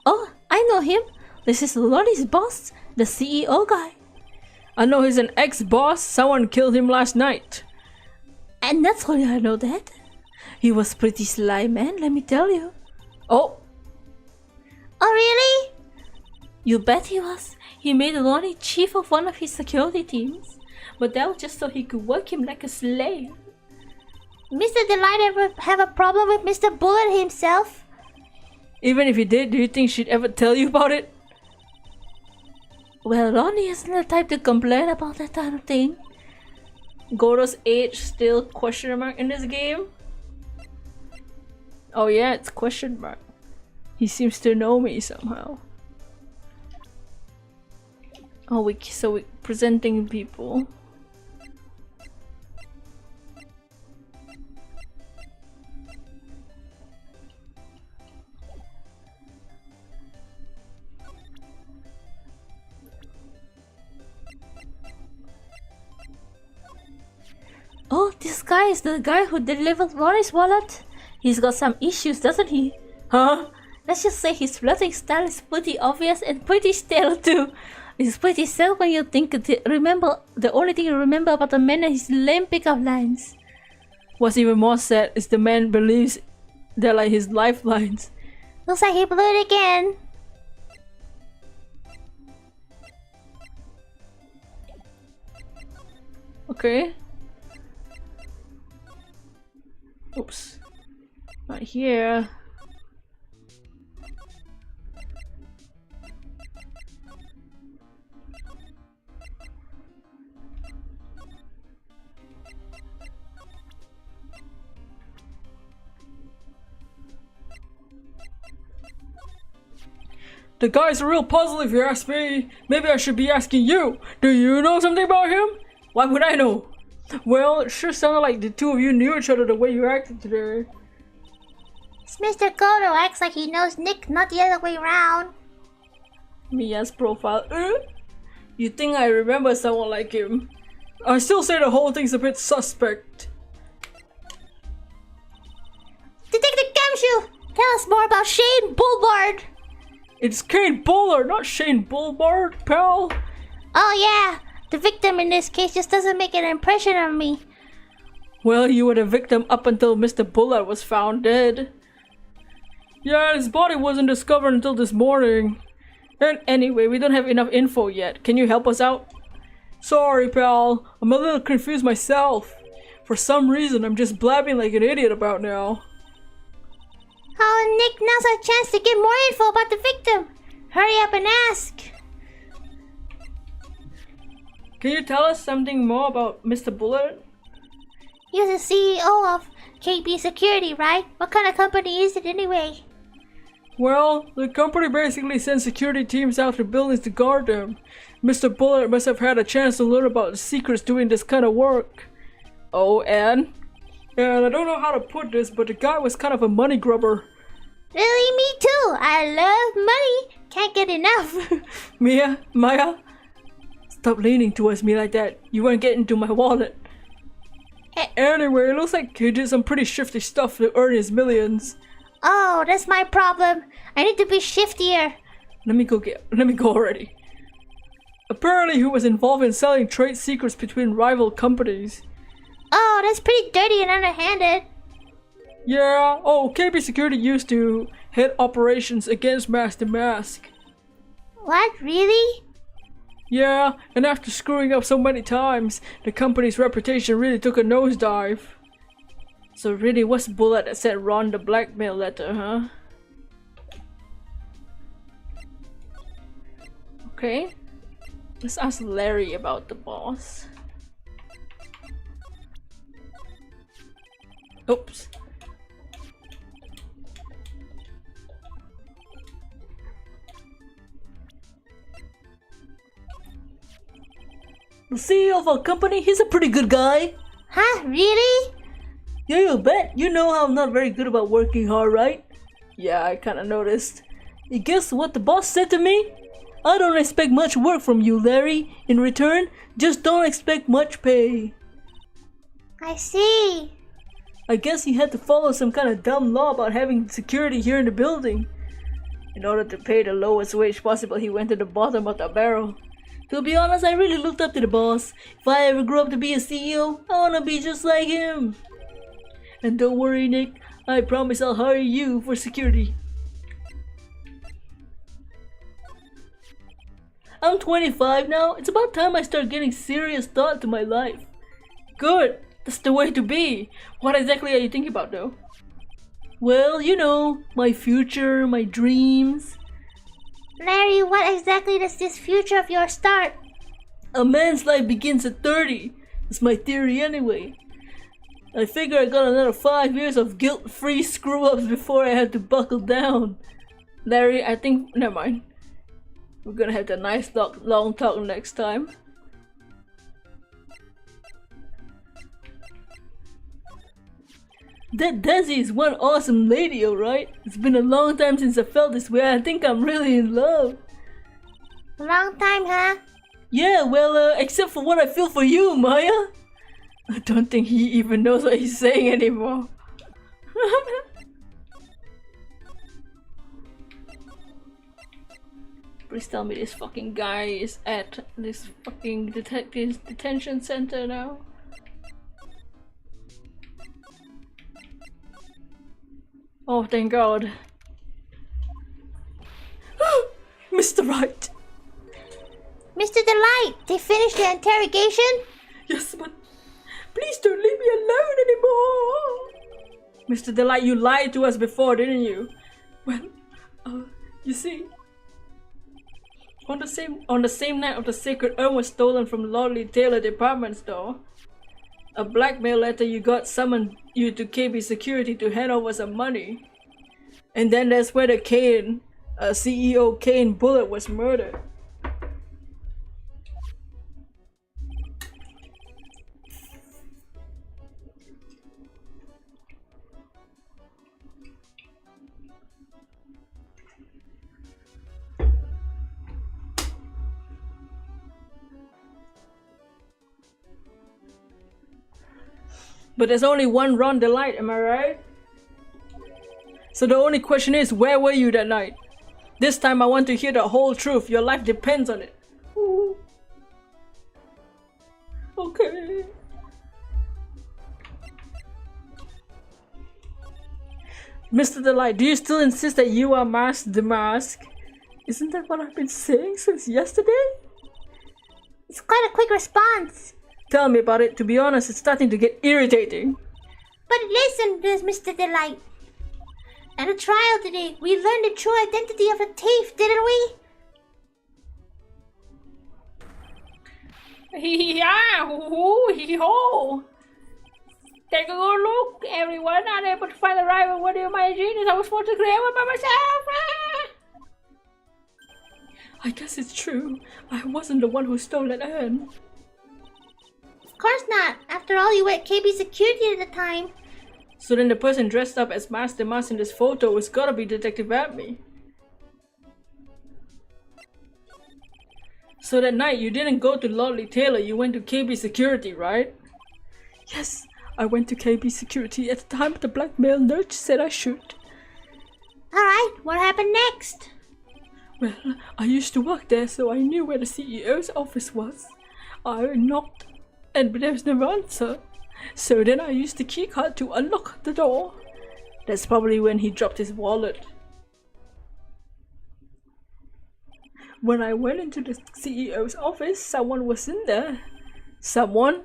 Oh, I know him. This is Lonnie's boss, the CEO guy. I know he's an ex-boss. Someone killed him last night. And that's why I know that. He was pretty sly, man, let me tell you. Oh. Oh, really? You bet he was. He made Lonnie chief of one of his security teams. But that was just so he could work him like a slave. Mr. Delight ever have a problem with Mr. Bullet himself? Even if he did, do you think she'd ever tell you about it? Well, Lonnie isn't the type to complain about that type of thing. Goro's age still question mark in this game? Oh yeah, it's question mark. He seems to know me somehow. Oh, we're presenting people. Oh, this guy is the guy who delivered Ronnie's wallet. He's got some issues, doesn't he? Huh? Let's just say his flirting style is pretty obvious and pretty stale too. It's pretty sad when you think remember the only thing you remember about the man is his lame pickup lines. What's even more sad is the man believes they're like his lifelines. Looks like he blew it again. Okay. Oops. Not here. The guy's a real puzzle if you ask me. Maybe I should be asking you. Do you know something about him? Why would I know? Well, it sure sounded like the two of you knew each other the way you acted today. Mr. Goro acts like he knows Nick, not the other way around. Mia's profile. You think I remember someone like him? I still say the whole thing's a bit suspect. Detective Gamshu, tell us more about Shane Boulevard. It's Kane Bullard, not Shane Boulevard, pal. Oh yeah, the victim in this case just doesn't make an impression on me. Well, you were the victim up until Mr. Bullard was found dead. Yeah, his body wasn't discovered until this morning. And anyway, we don't have enough info yet. Can you help us out? Sorry, pal. I'm a little confused myself. For some reason, I'm just blabbing like an idiot about now. Oh, Nick, now's our chance to get more info about the victim. Hurry up and ask. Can you tell us something more about Mr. Bullard? You're the CEO of KB Security, right? What kind of company is it anyway? Well, the company basically sends security teams out to buildings to guard them. Mr. Bullard must have had a chance to learn about the secrets doing this kind of work. Oh, and I don't know how to put this, but the guy was kind of a money grubber. Really, me too. I love money. Can't get enough. Maya, stop leaning towards me like that. You won't get into my wallet. Anyway, it looks like he did some pretty shifty stuff to earn his millions. Oh, that's my problem. I need to be shiftier. Let me go already. Apparently he was involved in selling trade secrets between rival companies. Oh, that's pretty dirty and underhanded. Yeah, KB Security used to head operations against Mask to Mask. What, really? Yeah, and after screwing up so many times, the company's reputation really took a nosedive. So really, what's the bullet that sent Ron the blackmail letter, huh? Okay, let's ask Larry about the boss. Oops. The CEO of our company, he's a pretty good guy. Huh, really? Yeah, you bet. You know how I'm not very good about working hard, right? Yeah, I kinda noticed. You guess what the boss said to me? I don't expect much work from you, Larry. In return, just don't expect much pay. I see. I guess he had to follow some kind of dumb law about having security here in the building. In order to pay the lowest wage possible, he went to the bottom of the barrel. To be honest, I really looked up to the boss. If I ever grow up to be a CEO, I wanna be just like him. And don't worry, Nick, I promise I'll hire you for security. I'm 25 now. It's about time I start getting serious thought to my life. Good. That's the way to be. What exactly are you thinking about though? Well, you know, my future, my dreams. Larry, what exactly does this future of yours start? A man's life begins at 30. That's my theory anyway. I figure I got another 5 years of guilt-free screw-ups before I have to buckle down. Larry, I think... never mind. We're gonna have the nice long talk next time. That Desi is one awesome lady, alright? It's been a long time since I felt this way. I think I'm really in love. Long time, huh? Yeah, well, except for what I feel for you, Maya. I don't think he even knows what he's saying anymore. Please tell me this fucking guy is at this fucking detention center now. Oh, thank God. Mr. Right. Mr. Delight, they finished the interrogation? Yes, but please don't leave me alone anymore. Mr. Delight, you lied to us before, didn't you? Well, you see, on the same night of the sacred urn was stolen from Lordly Taylor department store, a blackmail letter you got summoned you to KB security to hand over some money. And then that's where the CEO Kane Bullet was murdered. But there's only one Ron Delight, am I right? So the only question is, where were you that night? This time I want to hear the whole truth. Your life depends on it. Ooh. Okay. Mr. Delight, do you still insist that you are the mask? Isn't that what I've been saying since yesterday? It's quite a quick response. Tell me about it. To be honest, it's starting to get irritating. But listen, Mr. Delight. At a trial today, we learned the true identity of a thief, didn't we? Yeah, hoo-hoo-hee-ho. Take a good look, everyone. Unable to find the rival one of my genius. I was forced to create one by myself. I guess it's true. I wasn't the one who stole that urn. Of course not. After all, you were at KB security at the time. So then the person dressed up as Master Mas in this photo has gotta be Detective Abby. So that night you didn't go to Lordly Taylor, you went to KB security, right? Yes, I went to KB security at the time the blackmail note said I should. Alright, what happened next? Well, I used to work there, so I knew where the CEO's office was. I knocked, and there was no answer. So then I used the keycard to unlock the door. That's probably when he dropped his wallet. When I went into the CEO's office, someone was in there. Someone?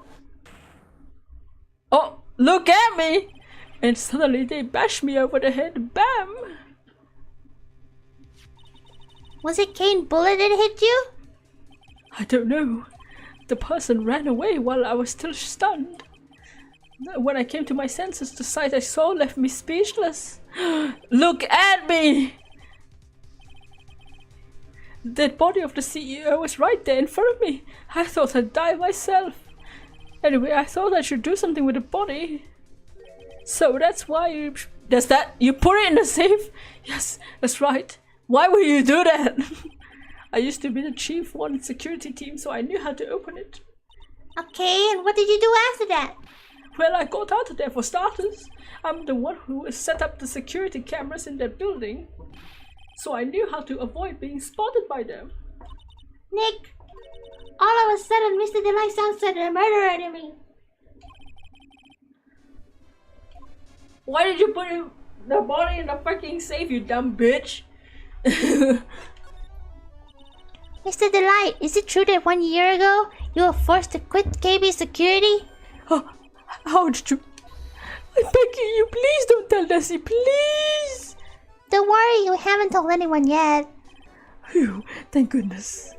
Oh, look at me! And suddenly they bashed me over the head. Bam! Was it Kane Bullet that hit you? I don't know. The person ran away while I was still stunned. When I came to my senses, the sight I saw left me speechless. Look at me! The dead body of the CEO was right there in front of me. I thought I'd die myself. Anyway, I thought I should do something with the body. So that's why you... That's that? You put it in the safe? Yes, that's right. Why would you do that? I used to be the chief one security team, so I knew how to open it. Okay, and what did you do after that? Well, I got out of there for starters. I'm the one who set up the security cameras in that building. So I knew how to avoid being spotted by them. Nick, all of a sudden Mr. Delight sounds like a murderer to me. Why did you put the body in the fucking safe, you dumb bitch? Mr. Delight, is it true that 1 year ago you were forced to quit KB security? Oh, how did you... I'm begging you, please don't tell Desi, please! Don't worry, we haven't told anyone yet. Phew, thank goodness.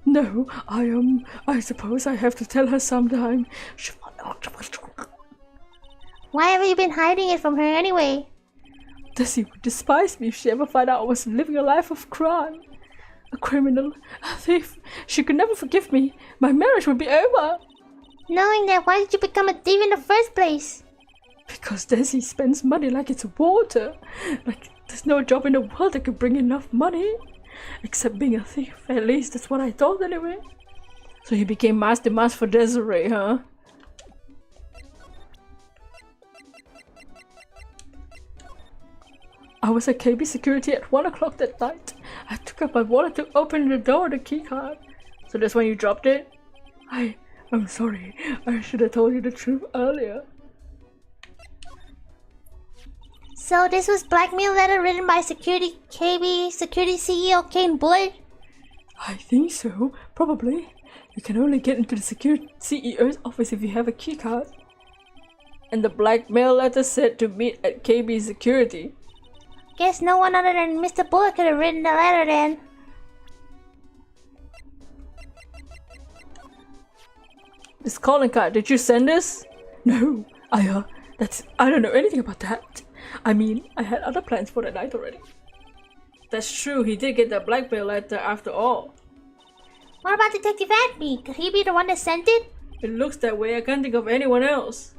No, I suppose I have to tell her sometime. Why have you been hiding it from her anyway? Desi would despise me if she ever found out I was living a life of crime. A criminal, a thief. She could never forgive me. My marriage would be over. Knowing that, why did you become a thief in the first place? Because Desi spends money like it's water. Like there's no job in the world that could bring enough money. Except being a thief. At least that's what I thought anyway. So you became Master for Desiree, huh? I was at KB security at 1 o'clock that night. I took out my wallet to open the door with a keycard. So that's when you dropped it? I'm sorry. I should have told you the truth earlier. So this was blackmail letter written by KB security CEO Kane Bullet? I think so. Probably. You can only get into the security CEO's office if you have a keycard. And the blackmail letter said to meet at KB security. Guess no one other than Mr. Bullet could have written the letter then. This calling card, did you send this? No, I don't know anything about that. I mean, I had other plans for the night already. That's true, he did get that blackmail letter after all. What about Detective Adme? Could he be the one that sent it? It looks that way, I can't think of anyone else.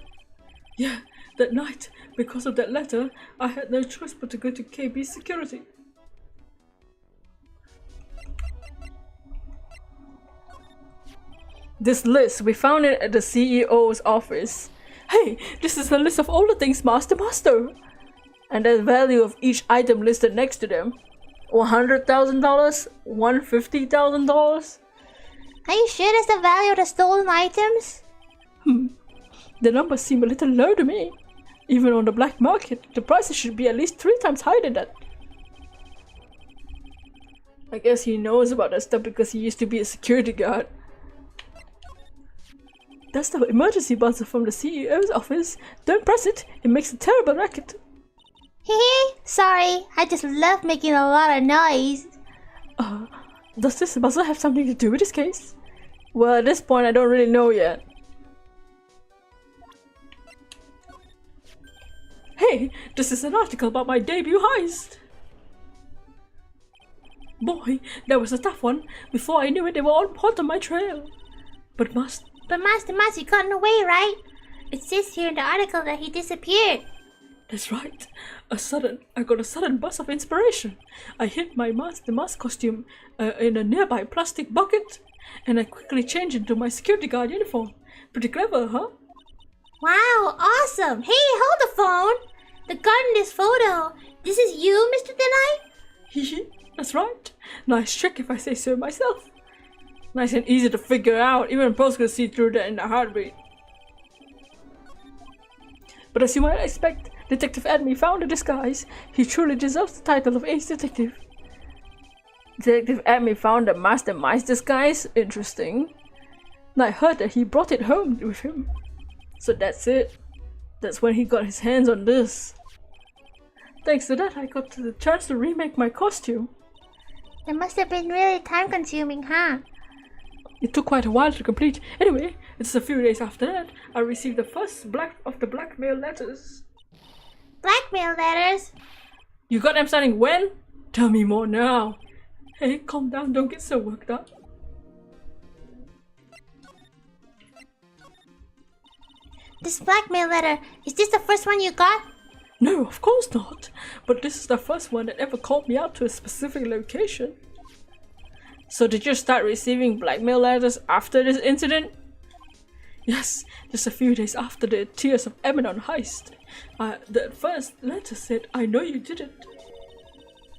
Yeah, that night, because of that letter, I had no choice but to go to KB security. This list, we found it at the CEO's office. Hey, this is a list of all the things Master. And the value of each item listed next to them. $100,000? $150,000? Are you sure that's the value of the stolen items? The numbers seem a little low to me. Even on the black market, the prices should be at least 3 times higher than that. I guess he knows about that stuff because he used to be a security guard. That's the emergency buzzer from the CEO's office. Don't press it, it makes a terrible racket. Hehe, sorry, I just love making a lot of noise. Does this buzzer have something to do with this case? Well, at this point I don't really know yet. Hey, this is an article about my debut heist. Boy, that was a tough one. Before I knew it, they were all hot on my trail. But Master, he got away, right? It says here in the article that he disappeared. That's right. I got a sudden burst of inspiration. I hid my mask costume in a nearby plastic bucket, and I quickly changed into my security guard uniform. Pretty clever, huh? Wow, awesome! Hey, hold the phone! The guard in this photo. This is you, Mr. Delight? Hehe, that's right. Nice trick if I say so myself. Nice and easy to figure out. Even Post could see through that in a heartbeat. But as you might expect, Detective Adme found a disguise. He truly deserves the title of Ace Detective. Detective Adme found a Master Mice disguise? Interesting. And I heard that he brought it home with him. So that's it. That's when he got his hands on this. Thanks to that, I got the chance to remake my costume. It must have been really time-consuming, huh? It took quite a while to complete. Anyway, it's a few days after that, I received the first of the blackmail letters. Blackmail letters? You got them starting when? Tell me more now. Hey, calm down, don't get so worked up. This blackmail letter, is this the first one you got? No, of course not. But this is the first one that ever called me out to a specific location. So did you start receiving blackmail letters after this incident? Yes, just a few days after the Tears of Abaddon heist. The first letter said, I know you did it.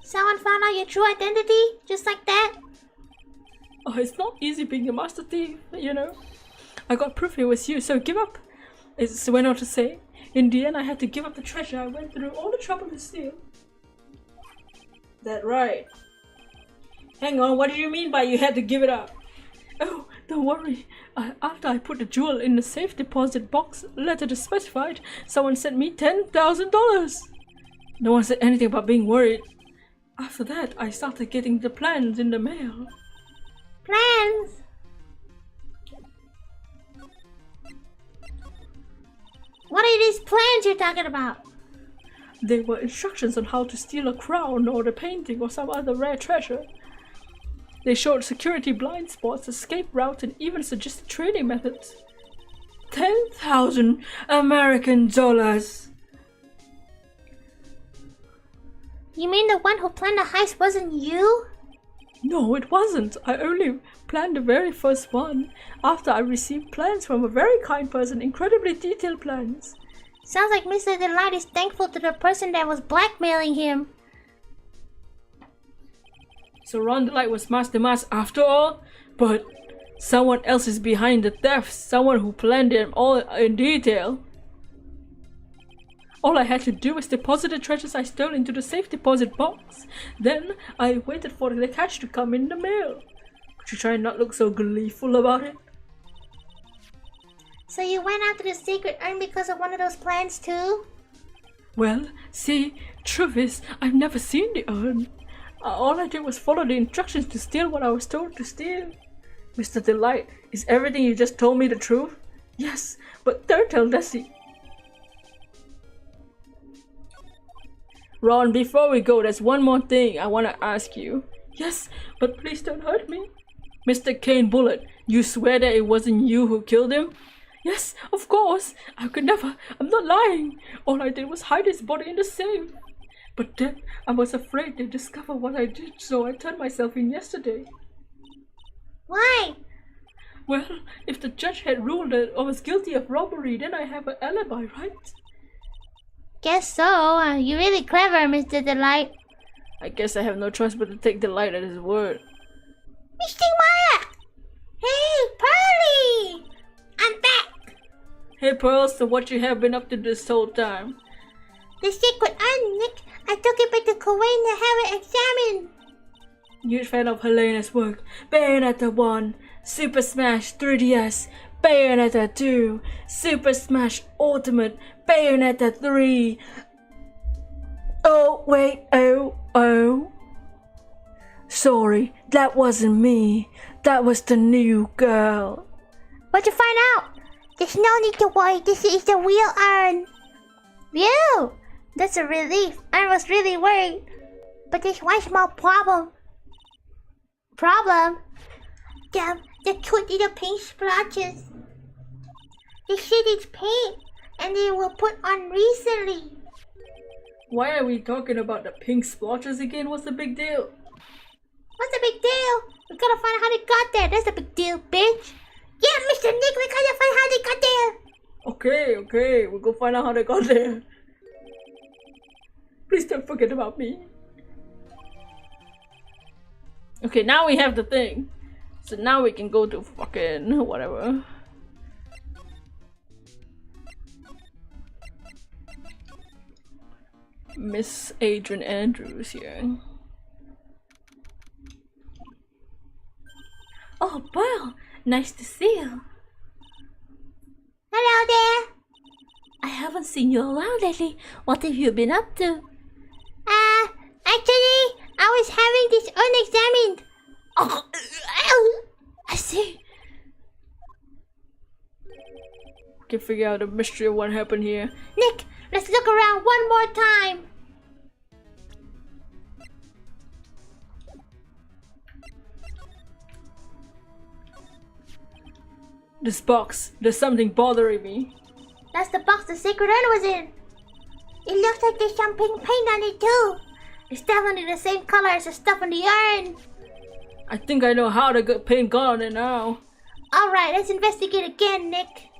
Someone found out your true identity? Just like that? Oh, it's not easy being a master thief, you know. I got proof it was you, so give up. It went on to say, in the end I had to give up the treasure I went through all the trouble to steal. That right. Hang on, what do you mean by you had to give it up? Oh, don't worry. After I put the jewel in the safe deposit box letter to specified, someone sent me $10,000. No one said anything about being worried. After that, I started getting the plans in the mail. Plans? What are these plans you're talking about? They were instructions on how to steal a crown or a painting or some other rare treasure. They showed security blind spots, escape routes, and even suggested training methods. 10,000 American dollars! You mean the one who planned the heist wasn't you? No, it wasn't. I only planned the very first one, after I received plans from a very kind person, incredibly detailed plans. Sounds like Mr. Delight is thankful to the person that was blackmailing him. So Ron Delight was Master after all? But someone else is behind the thefts, someone who planned them all in detail. All I had to do was deposit the treasures I stole into the safe deposit box. Then I waited for the cash to come in the mail. Could you try and not look so gleeful about it? So you went after the secret urn because of one of those plans too? Well, see, truth is, I've never seen the urn. All I did was follow the instructions to steal what I was told to steal. Mr. Delight, is everything you just told me the truth? Yes, but don't tell Nessie. Ron, before we go, there's one more thing I want to ask you. Yes, but please don't hurt me. Mr. Kane Bullet, you swear that it wasn't you who killed him? Yes, of course. I could never. I'm not lying. All I did was hide his body in the safe. But then I was afraid they'd discover what I did, so I turned myself in yesterday. Why? Well, if the judge had ruled that I was guilty of robbery, then I have an alibi, right? Guess so. You're really clever, Mr. Delight. I guess I have no choice but to take Delight at his word. Mr. Maya! Hey, Pearly! I'm back! Hey Pearl, so what you have been up to this whole time? The secret urn, Nick. I took it back to Kuwait to have it examined. Huge fan of Helena's work. Bayonetta 1, Super Smash 3DS, Bayonetta 2, Super Smash Ultimate, Bayonetta 3. Oh, wait, oh. Sorry, that wasn't me. That was the new girl. What'd you find out? There's no need to worry. This is the real urn. Phew! That's a relief. I was really worried. But there's one small problem. The cute little pink splotches. They said it's paint and they were put on recently. Why are we talking about the pink splotches again? What's the big deal? What's the big deal? We gotta find out how they got there. That's the big deal, bitch. Yeah, Mr. Nick, we gotta find out how they got there. Okay, we'll go find out how they got there. Please don't forget about me. Okay, now we have the thing. So now we can go to fucking whatever. Miss Adrian Andrews here. Oh, Pearl, nice to see you. Hello there. I haven't seen you around lately. What have you been up to? Actually, I was having this unexamined. Oh, I see. We can figure out the mystery of what happened here. Nick, let's look around one more time. This box, there's something bothering me. That's the box the secret urn was in. It looks like there's some pink paint on it too. It's definitely the same color as the stuff in the urn. I think I know how to get paint got on it now. Alright, let's investigate again, Nick.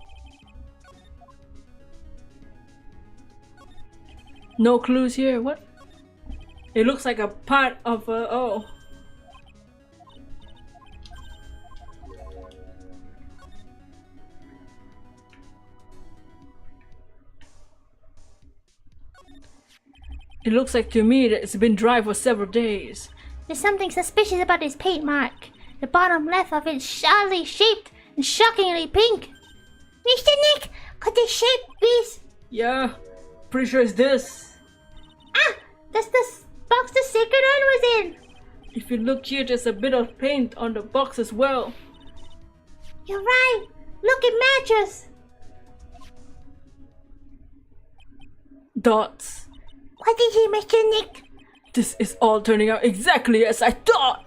No clues here, what? It looks like a part of oh. It looks like to me that it's been dry for several days. There's something suspicious about this paint mark. The bottom left of it is oddly shaped and shockingly pink. Mr. Nick, could this shape be... Yeah, pretty sure it's this. Ah! That's the box the sacred urn was in! If you look here, there's a bit of paint on the box as well. You're right! Look, it matches! Dots. What is it, Mr. Nick? This is all turning out exactly as I thought!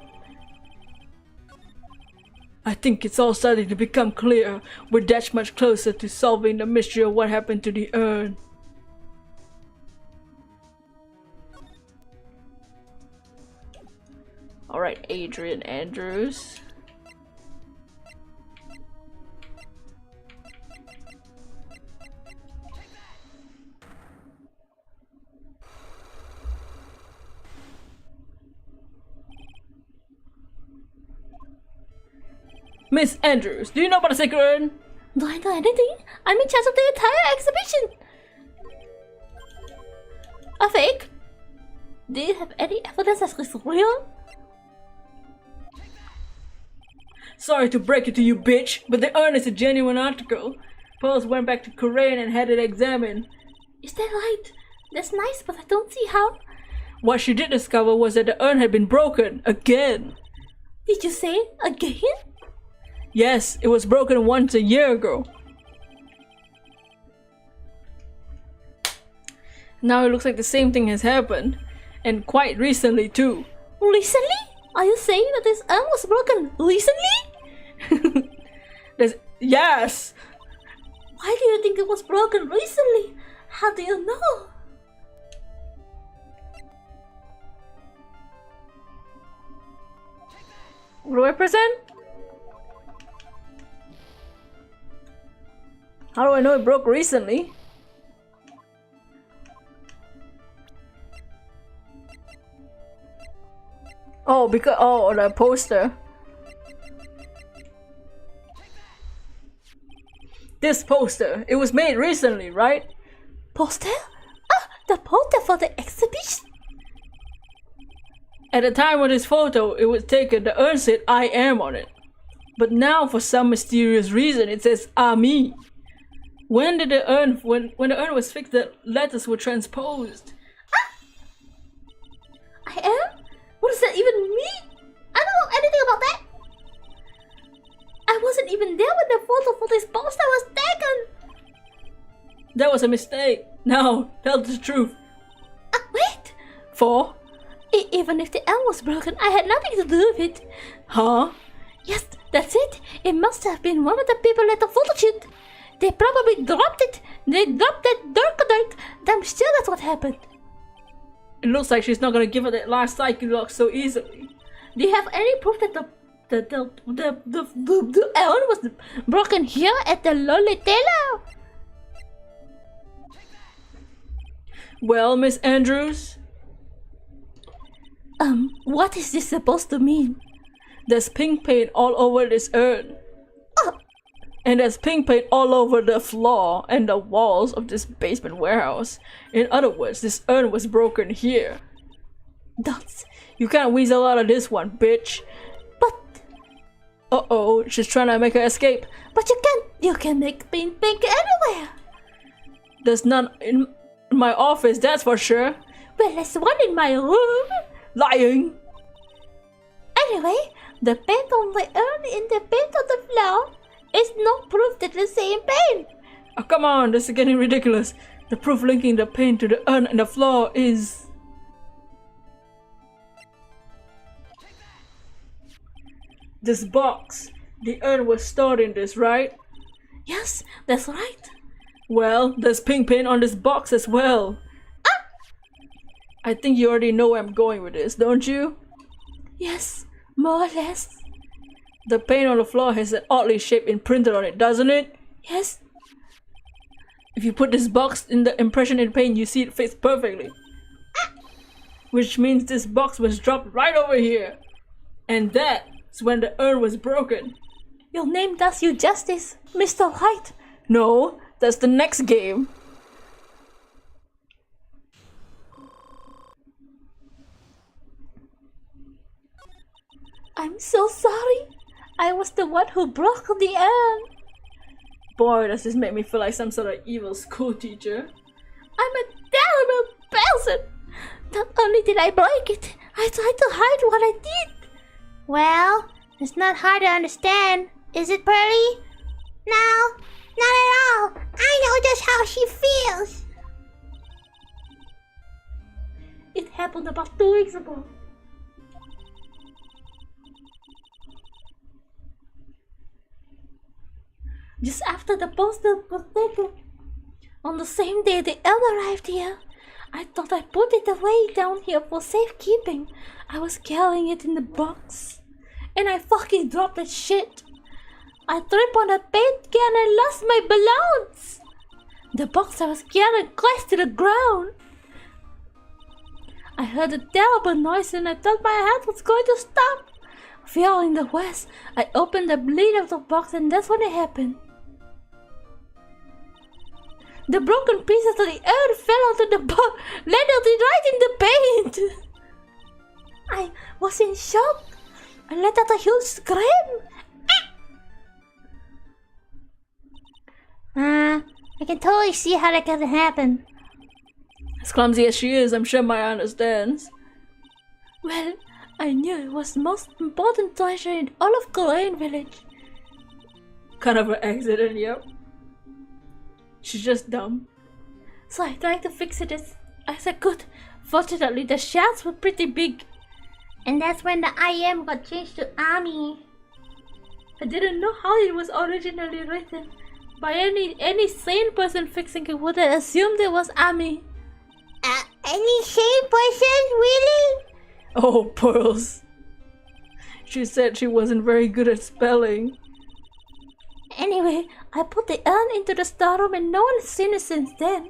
I think it's all starting to become clear. We're that much closer to solving the mystery of what happened to the urn. Alright, Adrian Andrews. Miss Andrews, do you know about the sacred urn? Do I know anything? I'm in charge of the entire exhibition! A fake? Do you have any evidence that it's real? Sorry to break it to you, bitch, but the urn is a genuine article. Pearls went back to Korea and had it examined. Is that right? That's nice, but I don't see how. What she did discover was that the urn had been broken again. Did you say again? Yes, it was broken once a year ago. Now it looks like the same thing has happened. And quite recently too. Recently? Are you saying that this urn was broken recently? Yes! Why do you think it was broken recently? How do you know? What do I present? How do I know it broke recently? Oh, because the poster. This poster, it was made recently, right? Poster? Ah, the poster for the exhibition? At the time of this photo, it was taken, the urn said I am on it. But now, for some mysterious reason, it says me. When did the urn, when the urn was fixed, the letters were transposed. I am? What does that even mean? I don't know anything about that. I wasn't even there when the photo for this poster was taken. That was a mistake. Now, tell the truth. Wait. For? Even if the L was broken, I had nothing to do with it. Huh? Yes, that's it. It must have been one of the people at the photo shoot. They probably dropped it. They dropped that dirt. Damn sure that's what happened. It looks like she's not gonna give her that last psyche lock so easily. Do you have any proof that the urn was broken here at the Lolitella? Well, Miss Andrews? What is this supposed to mean? There's pink paint all over this urn. And there's pink paint all over the floor and the walls of this basement warehouse. In other words, this urn was broken here. Dots. You can't weasel out of this one, bitch. But... Uh-oh, she's trying to make her escape. But you can make paint pink anywhere. There's none in my office, that's for sure. Well, there's one in my room. Lying. Anyway, the paint on the urn in the paint on the floor is no proof that the same paint. Oh, come on, this is getting ridiculous. The proof linking the paint to the urn and the floor is... this box. The urn was stored in this, right? Yes, that's right. Well, there's pink paint on this box as well. I think you already know where I'm going with this, don't you? Yes, more or less. The paint on the floor has an oddly shaped imprinted on it, doesn't it? Yes. If you put this box in the impression in paint, you see it fits perfectly. Which means this box was dropped right over here. And that's when the urn was broken. Your name does you justice, Mr. White. No, that's the next game. I'm so sorry. I was the one who broke the urn. Boy, does this make me feel like some sort of evil school teacher. I'm a terrible person. Not only did I break it, I tried to hide what I did. Well, it's not hard to understand, is it, Pearly? No, not at all. I know just how she feels. It happened about 2 weeks ago. Just after the poster was taken. On the same day the elm arrived here. I thought I put it away down here for safekeeping. I was carrying it in the box. And I fucking dropped that shit. I tripped on a paint can and lost my balloons. The box I was carrying crashed to the ground. I heard a terrible noise and I thought my heart was going to stop. Feeling the west, I opened the lid of the box and that's when it happened. The broken pieces of the earth fell onto the box, landed right in the paint. I was in shock. I let out a huge scream. I can totally see how that could happen. As clumsy as she is, I'm sure Maya understands. Well, I knew it was the most important treasure in all of Korean village. Kind of an accident, yep. She's just dumb. So I tried to fix it as I could. Fortunately, the shards were pretty big. And that's when the I am got changed to Ami. I didn't know how it was originally written. By any sane person fixing it would have assumed it was Ami. Any sane person? Really? Oh, Pearls. She said she wasn't very good at spelling. Anyway, I put the urn into the storeroom and no one has seen it since then.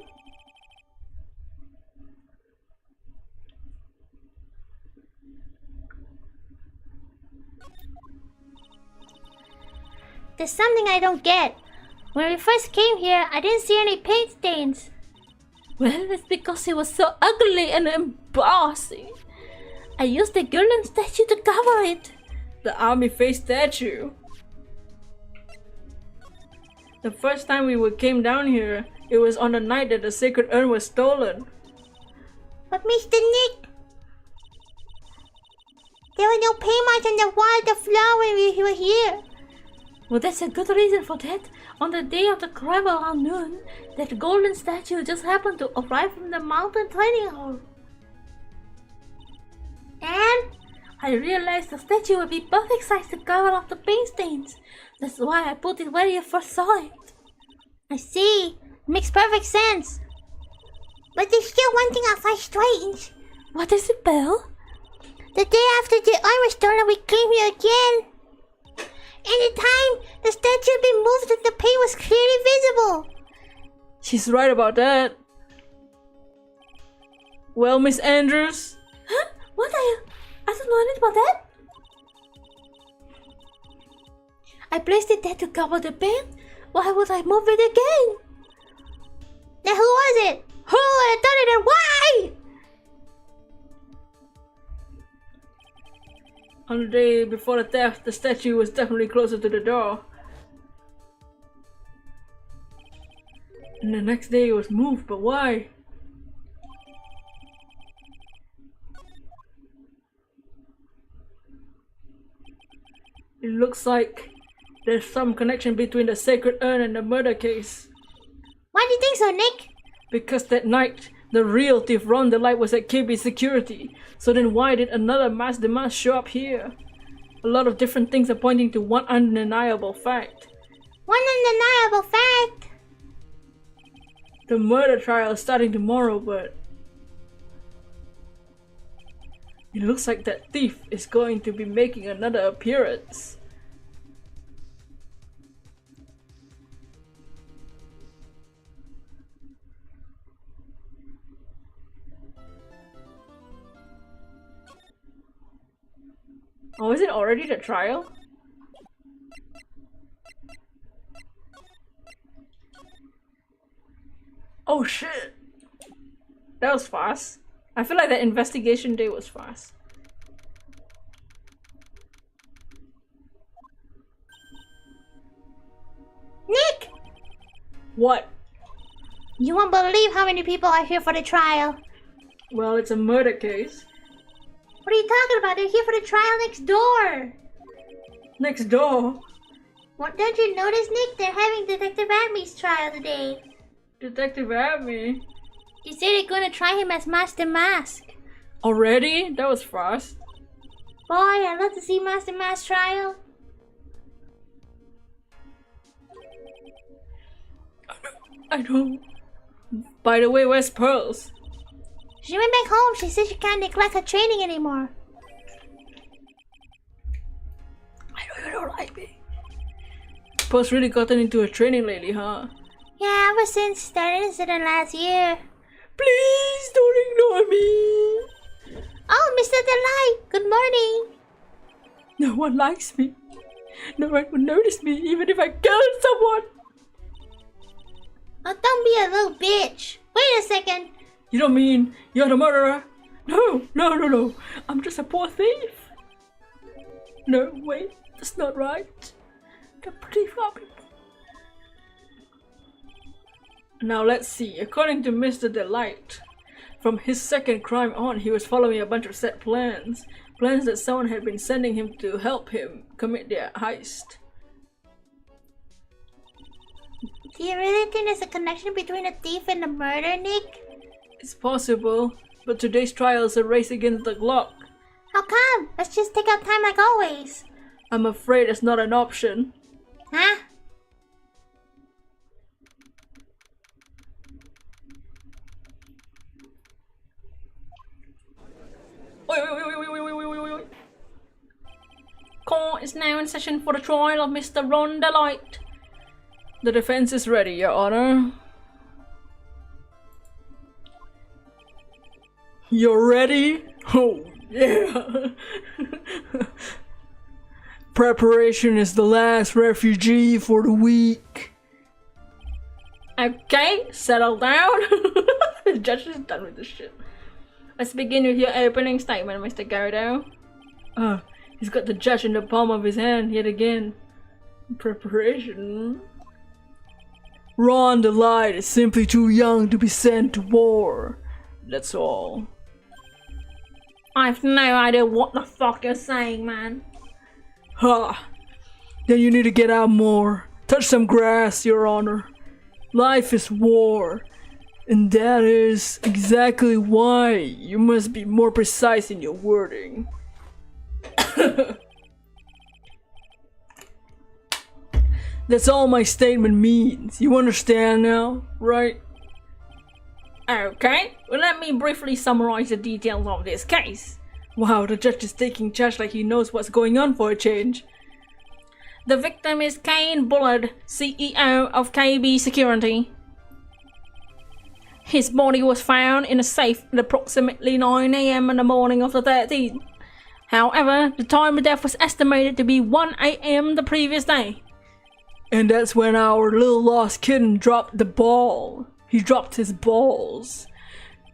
There's something I don't get. When we first came here, I didn't see any paint stains. Well, it's because it was so ugly and embarrassing. I used the golden statue to cover it. The army face statue. The first time we came down here, it was on the night that the sacred urn was stolen. But Mr. Nick, there were no paint marks on the wall of the floor when we were here. Well, that's a good reason for that. On the day of the crime around noon, that golden statue just happened to arrive from the mountain training hall. And I realized the statue would be perfect size to cover up the paint stains. That's why I put it where you first saw it. I see. Makes perfect sense. But there's still one thing I find strange. What is it, Belle? The day after the urn was stolen, we came here again. And the time the statue had been moved and the paint was clearly visible. She's right about that. Well, Miss Andrews? Huh? What are you? I don't know anything about that. I placed it there to cover the paint. Why would I move it again? Now who was it? Who would have done it and why? On the day before the theft, the statue was definitely closer to the door. And the next day it was moved, but why? It looks like there's some connection between the sacred urn and the murder case. Why do you think so, Nick? Because that night, the real thief Ron the Light was at KB security. So then why did another mass demand show up here? A lot of different things are pointing to one undeniable fact. One undeniable fact? The murder trial is starting tomorrow, but it looks like that thief is going to be making another appearance. Oh, is it already the trial? Oh shit! That was fast. I feel like that investigation day was fast. What? You won't believe how many people are here for the trial. Well, it's a murder case. What are you talking about? They're here for the trial next door. Next door? What, don't you notice, Nick? They're having Detective Amy's trial today. Detective Amy? You say they're gonna try him as Master Mask. Already? That was fast. Boy, I'd love to see Master Mask trial. I know. By the way, where's Pearls? She went back home. She said she can't neglect her training anymore. I know you don't like me. Pearls really gotten into her training lately, huh? Yeah, ever since that incident last year. Please don't ignore me. Oh, Mr. Delight, good morning. No one likes me. No one will notice me even if I killed someone. Oh, don't be a little bitch. Wait a second. You don't mean you're the murderer? No. I'm just a poor thief. No, wait, that's not right. They're pretty far people. Now let's see. According to Mr. Delight, from his second crime on, he was following a bunch of set plans. Plans that someone had been sending him to help him commit their heist. Do you really think there's a connection between a thief and the murder, Nick? It's possible, but today's trial is a race against the clock. How come? Let's just take our time like always. I'm afraid it's not an option. Huh? Wait. Court is now in session for the trial of Mr. Ron Delight. The defense is ready, Your Honor. You're ready? Oh, yeah. Preparation is the last refugee for the week. Okay, settle down. The judge is done with this shit. Let's begin with your opening statement, Mr. Gardo. He's got the judge in the palm of his hand yet again. Preparation. Ron Delight is simply too young to be sent to war. That's all. I've no idea what the fuck you're saying, man. Ha! Then you need to get out more. Touch some grass, Your Honor. Life is war. And that is exactly why you must be more precise in your wording. That's all my statement means. You understand now, right? Okay, well let me briefly summarize the details of this case. Wow, the judge is taking charge like he knows what's going on for a change. The victim is Kane Bullard, CEO of KB Security. His body was found in a safe at approximately 9 AM in the morning of the 13th. However, the time of death was estimated to be 1 AM the previous day. And that's when our little lost kitten dropped the ball. He dropped his balls.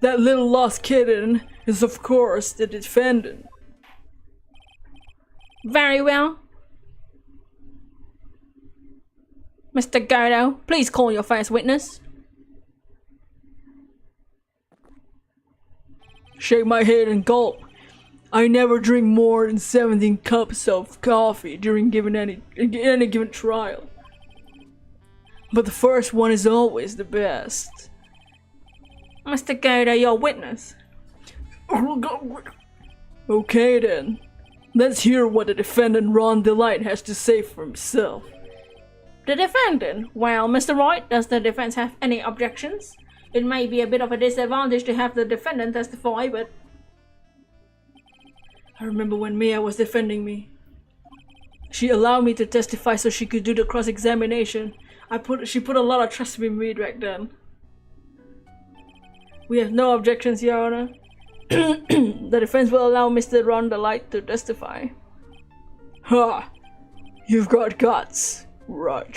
That little lost kitten is of course the defendant. Very well. Mr. Gardo, please call your first witness. Shake my head and gulp. I never drink more than 17 cups of coffee during any given trial. But the first one is always the best. Mr. Gardo, your witness. Okay then. Let's hear what the defendant Ron Delight has to say for himself. The defendant? Well, Mr. Wright, does the defense have any objections? It may be a bit of a disadvantage to have the defendant testify, but... I remember when Mia was defending me. She allowed me to testify so she could do the cross-examination. She put a lot of trust in me back then. We have no objections, Your Honor. The defense will allow Mr. Ron Delight to testify. Ha! You've got guts. Right.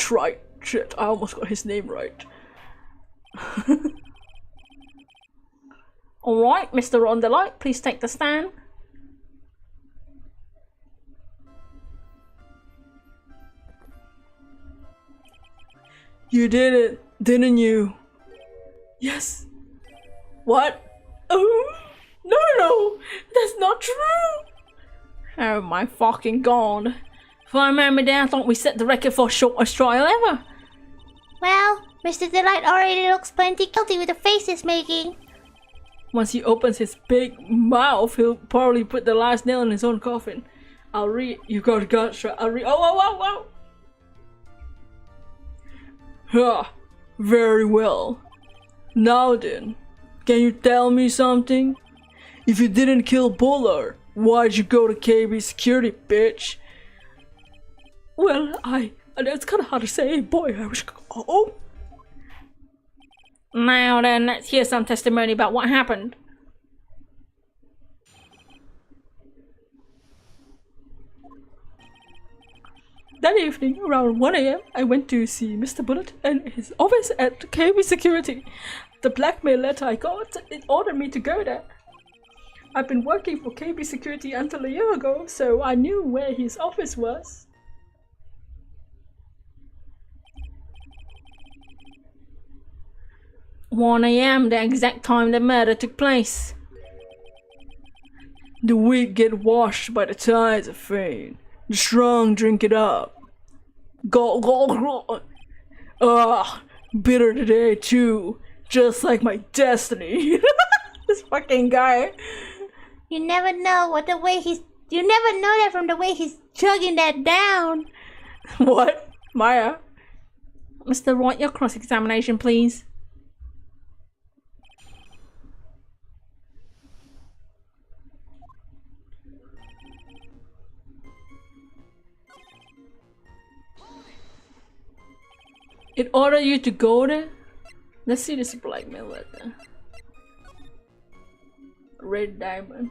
Shit, I almost got his name right. Alright, Mr. Ron Delight, please take the stand. You did it. Didn't you? Yes. What? Oh, no, that's not true. Oh my fucking god. For a moment there, I thought we set the record for shortest trial ever. Well, Mr. Delight already looks plenty guilty with the face he's making. Once he opens his big mouth, he'll probably put the last nail in his own coffin. I'll read. You got guts, right? I'll read. Oh. Huh. Very well. Now then, can you tell me something? If you didn't kill Bullard, why'd you go to KB security, bitch? Well, it's kind of hard to say. Boy, I wish. Oh. Now then, let's hear some testimony about what happened. That evening, around 1 AM, I went to see Mr. Bullet in his office at KB Security. The blackmail letter I got, it ordered me to go there. I've been working for KB Security until a year ago, so I knew where his office was. "1 AM, the exact time the murder took place. The weak get washed by the tides of fame. The strong drink it up. Go. Bitter today too, just like my destiny." This fucking guy. You never know that from the way he's chugging that down. What? Maya? Mr. Wright, your cross-examination, please. It ordered you to go there? Let's see this blackmail letter. Red diamond.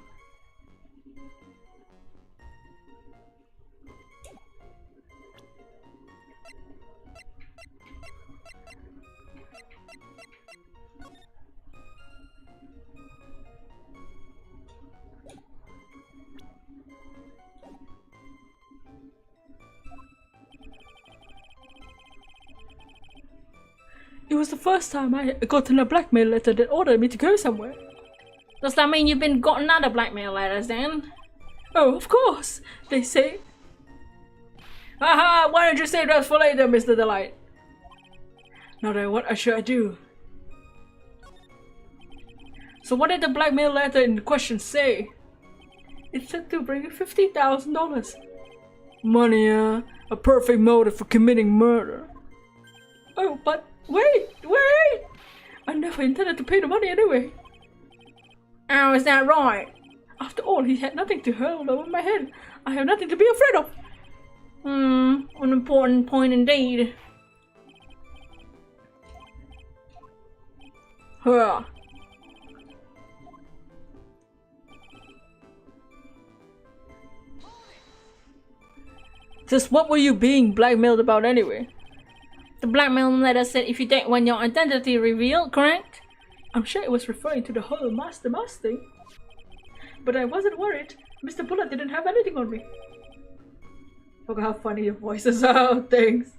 It was the first time I gotten a blackmail letter that ordered me to go somewhere. Does that mean you've been gotten other blackmail letters then? Oh, of course. They say... Haha, why don't you save those for later, Mr. Delight? Now then, what should I do? So what did the blackmail letter in question say? It said to bring $50,000. Money, a perfect motive for committing murder. Oh, but wait! I never intended to pay the money anyway. Oh, is that right? After all, he had nothing to hold over my head. I have nothing to be afraid of. An important point indeed. Huh. Just what were you being blackmailed about anyway? The blackmail letter said if you don't want your identity revealed, correct? I'm sure it was referring to the whole master thing. But I wasn't worried. Mr. Bullet didn't have anything on me. Look how funny your voices are. Thanks.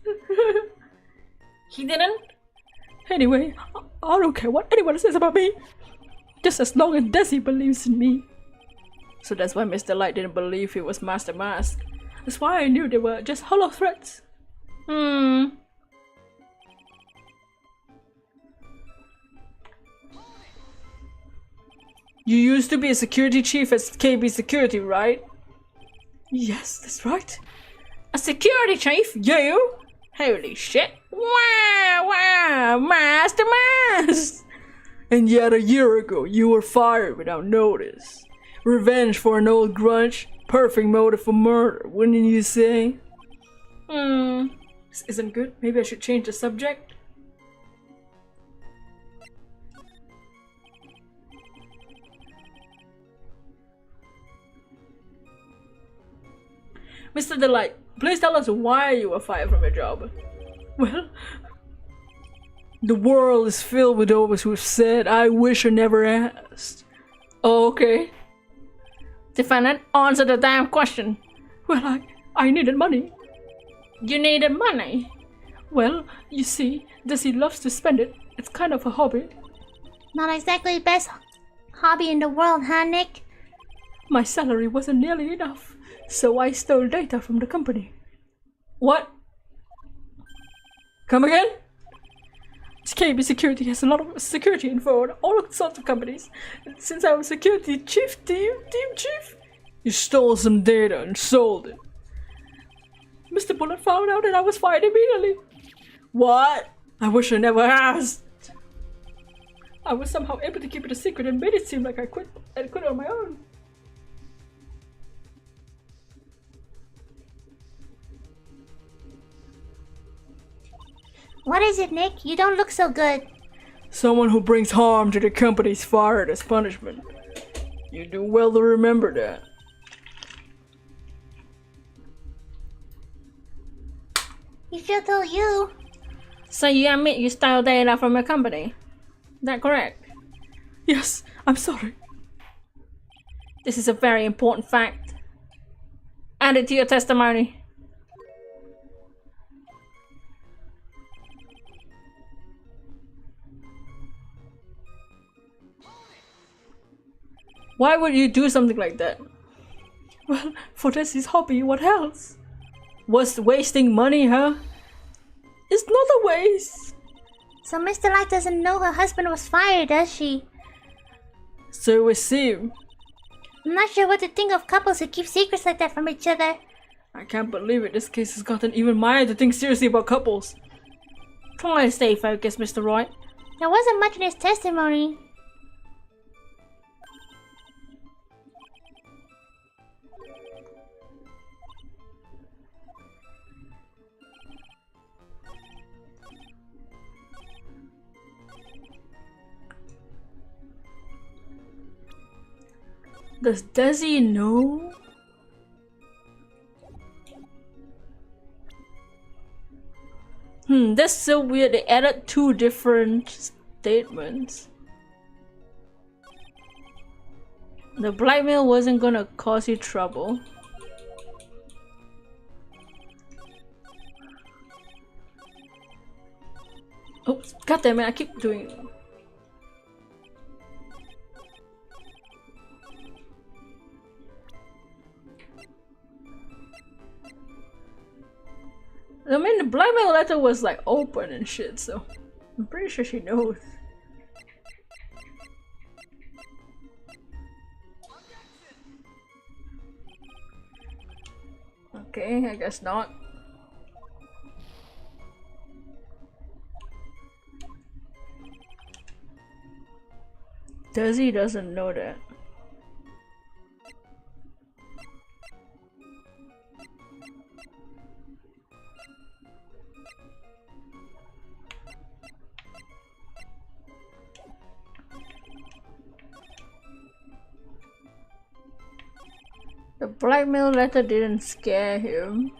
He didn't? Anyway, I don't care what anyone says about me. Just as long as Desi believes in me. So that's why Mr. Light didn't believe he was Master Mask. That's why I knew they were just hollow threats. You used to be a security chief at KB Security, right? Yes, that's right. A security chief? You? Holy shit. Wow, Master Mask! And yet a year ago, you were fired without notice. Revenge for an old grudge, perfect motive for murder, wouldn't you say? This isn't good. Maybe I should change the subject. Mr. Delight, please tell us why you were fired from your job. Well, the world is filled with those who have said, I wish I never asked. Oh, okay. Defendant, answer the damn question. Well, I needed money. You needed money? Well, you see, Desi loves to spend it. It's kind of a hobby. Not exactly the best hobby in the world, huh, Nick? My salary wasn't nearly enough, so I stole data from the company. What? Come again? KB Security has a lot of security info on all sorts of companies. And since I was security team chief, you stole some data and sold it. Mr. Bullet found out and I was fired immediately. What? I wish I never asked. I was somehow able to keep it a secret and made it seem like I quit on my own. What is it, Nick? You don't look so good. Someone who brings harm to the company is fired as punishment. You do well to remember that. He sure told you. So you admit you stole data from a company? Is that correct? Yes, I'm sorry. This is a very important fact. Add it to your testimony. Why would you do something like that? Well, for Desi's hobby, what else? Was wasting money, huh? It's not a waste. So Mr. Light doesn't know her husband was fired, does she? So we seem. I'm not sure what to think of couples who keep secrets like that from each other. I can't believe it. This case has gotten even mine to think seriously about couples. Try to stay focused, Mr. Wright. There wasn't much in his testimony. Does Desi know? That's so weird. They added two different statements. The blackmail wasn't gonna cause you trouble. Oops, goddammit, I keep doing it. I mean, the blackmail letter was like open and shit, so I'm pretty sure she knows. Okay, I guess not. Desi doesn't know that. The blackmail letter didn't scare him.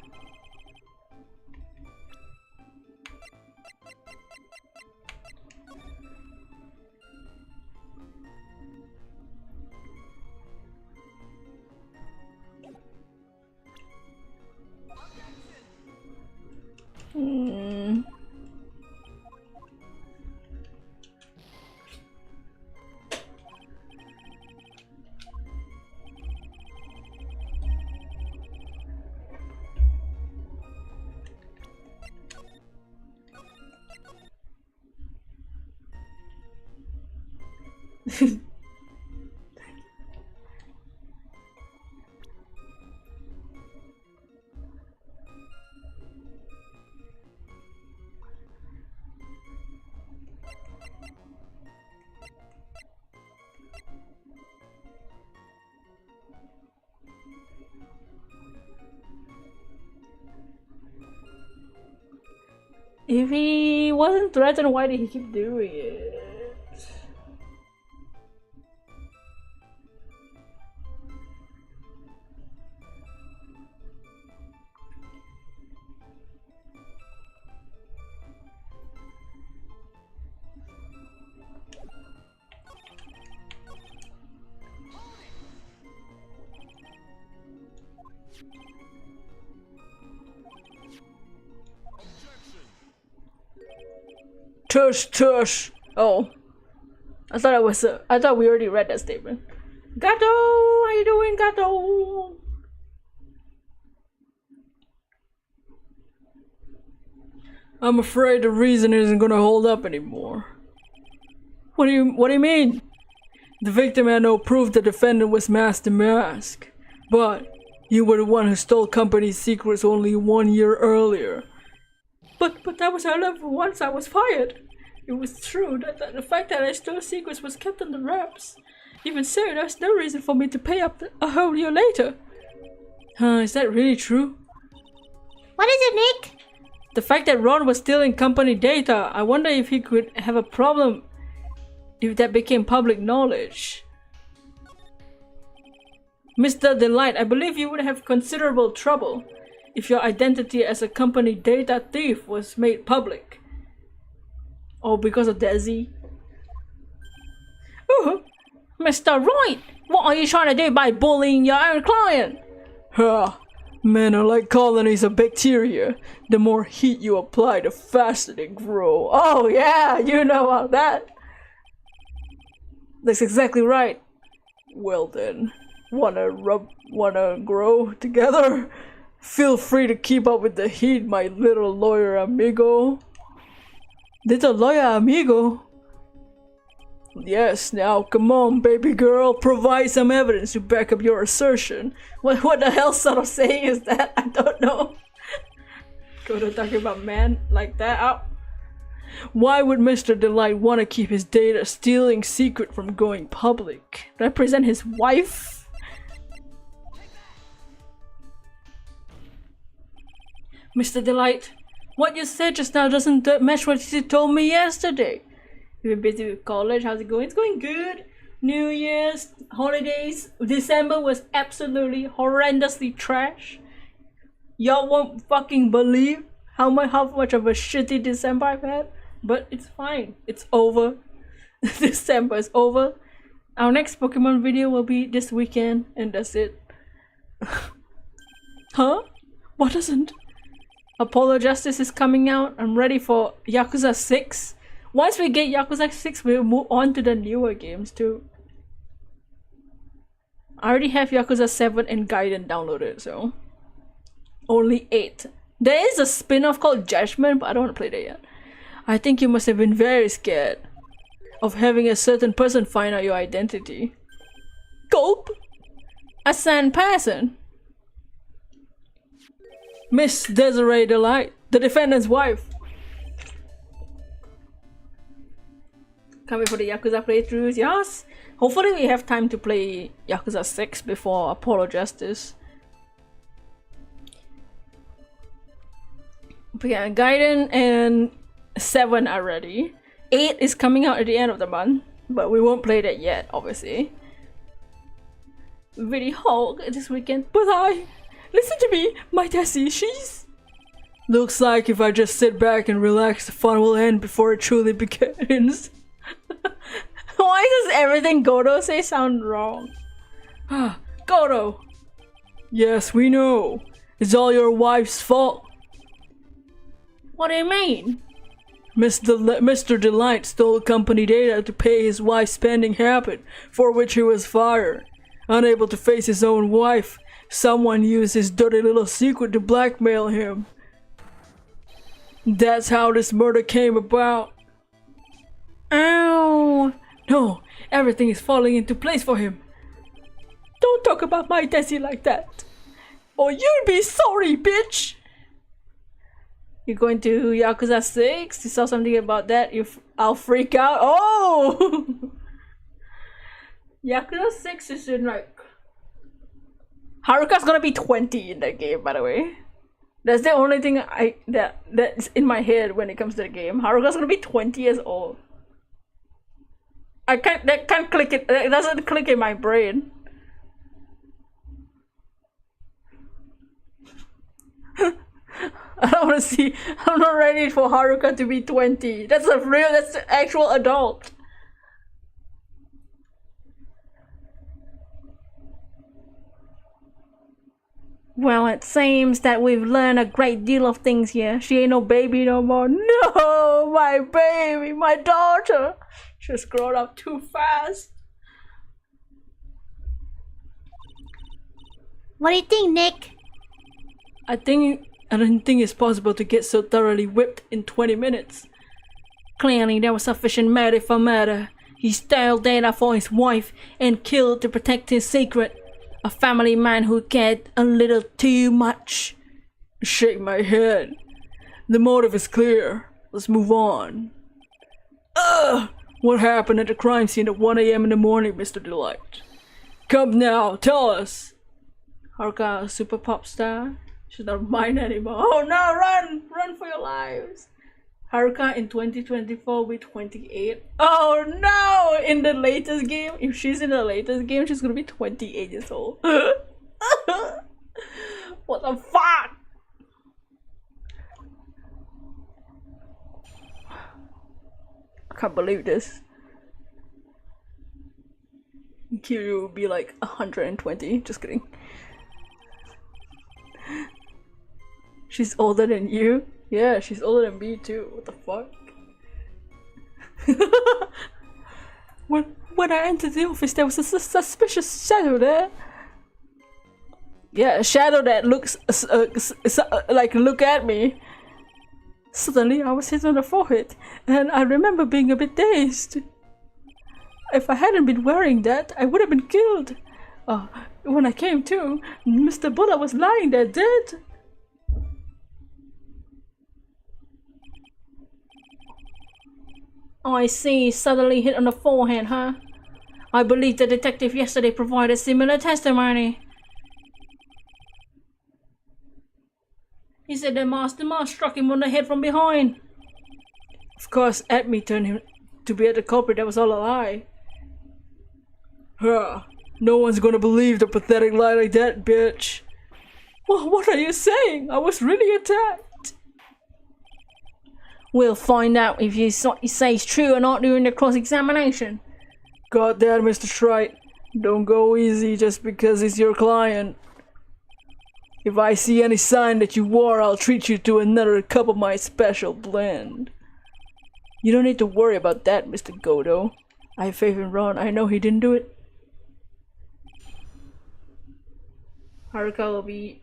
If he wasn't threatened, why did he keep doing it? Tush tush. Oh. I thought we already read that statement. Gato! How you doing, Gato? I'm afraid the reason isn't gonna hold up anymore. What do you mean? The victim had no proof the defendant was masked to mask. But you were the one who stole company secrets only 1 year earlier. But that was once I was fired. It was true that the fact that I stole secrets was kept under wraps. Even so, there's no reason for me to pay up a whole year later. Is that really true? What is it, Nick? The fact that Ron was stealing company data, I wonder if he could have a problem if that became public knowledge. Mr. Delight, I believe you would have considerable trouble if your identity as a company data thief was made public. Oh, because of Desi? Oh, Mr. Wright, what are you trying to do by bullying your own client? Huh. Men are like colonies of bacteria. The more heat you apply, the faster they grow. Oh yeah, you know about that. That's exactly right. Well then, wanna grow together? Feel free to keep up with the heat, my little lawyer amigo. Little lawyer amigo? Yes, now come on, baby girl, provide some evidence to back up your assertion. What the hell sort of saying is that? I don't know. Go to talking about men like that. Oh. Why would Mr. Delight want to keep his data stealing secret from going public? Represent his wife? Mr. Delight, what you said just now doesn't match what you told me yesterday. You've been busy with college. How's it going? It's going good. New Year's, holidays. December was absolutely horrendously trash. Y'all won't fucking believe how much of a shitty December I've had. But it's fine. It's over. December is over. Our next Pokemon video will be this weekend, and that's it. Huh? What isn't? Apollo Justice is coming out. I'm ready for Yakuza 6. Once we get Yakuza 6, we'll move on to the newer games too. I already have Yakuza 7 and Gaiden downloaded, so only 8. There is a spin-off called Judgment, but I don't want to play that yet. I think you must have been very scared of having a certain person find out your identity. Gulp! A sand person. Miss Desiree Delight, the defendant's wife. Can't wait for the Yakuza playthroughs, yes! Hopefully we have time to play Yakuza 6 before Apollo Justice. But yeah, Gaiden and 7 are ready. 8 is coming out at the end of the month, but we won't play that yet, obviously. Really hog this weekend, but listen to me, my Tessie, she's... Looks like if I just sit back and relax, the fun will end before it truly begins. Why does everything Godo say sound wrong? Godo! Yes, we know. It's all your wife's fault. What do you mean? Mr. Delight stole company data to pay his wife's spending habit, for which he was fired. Unable to face his own wife, someone used his dirty little secret to blackmail him. That's how this murder came about. Ow! No, everything is falling into place for him. Don't talk about my Desi like that, or you'll be sorry, bitch! You're going to Yakuza 6? You saw something about that? I'll freak out. Oh! Yakuza 6 is in like... Haruka's gonna be 20 in that game, by the way. That's the only thing that's in my head when it comes to the game. Haruka's gonna be 20 years old. That can't click it. It doesn't click in my brain. I don't want to see. I'm not ready for Haruka to be 20. That's the actual adult. Well, it seems that we've learned a great deal of things here. She ain't no baby no more. No, my baby, my daughter. She's grown up too fast. What do you think, Nick? I don't think it's possible to get so thoroughly whipped in 20 minutes. Clearly, there was sufficient motive for murder. He stole data for his wife and killed to protect his secret. A family man who cared a little too much. Shake my head. The motive is clear. Let's move on. What happened at the crime scene at 1 a.m. in the morning, Mr. Delight? Come now, tell us. Haruka, a super pop star. She's not mine anymore. Oh no, run! Run for your lives! Haruka in 2024 will be 28. Oh no! In the latest game, if she's in the latest game, she's gonna be 28 years old. What the fuck? I can't believe this. Kiryu will be like 120. Just kidding. She's older than you? Yeah, she's older than me too. What the fuck? when I entered the office, there was a suspicious shadow there. Yeah, a shadow that looks like look at me. Suddenly, I was hit on the forehead, and I remember being a bit dazed. If I hadn't been wearing that, I would have been killed. When I came to, Mr. Bulla was lying there dead. I see, suddenly hit on the forehead, huh? I believe the detective yesterday provided similar testimony. He said the master struck him on the head from behind. Of course, Admi turned him to be the culprit. That was all a lie. No one's gonna believe the pathetic lie like that, bitch. Well, what are you saying? I was really attacked. We'll find out if you say it's true or not during the cross-examination. God damn, Mr. Strite. Don't go easy just because he's your client. If I see any sign that you wore, I'll treat you to another cup of my special blend. You don't need to worry about that, Mr. Godo. I have faith in Ron. I know he didn't do it. Haruka will be...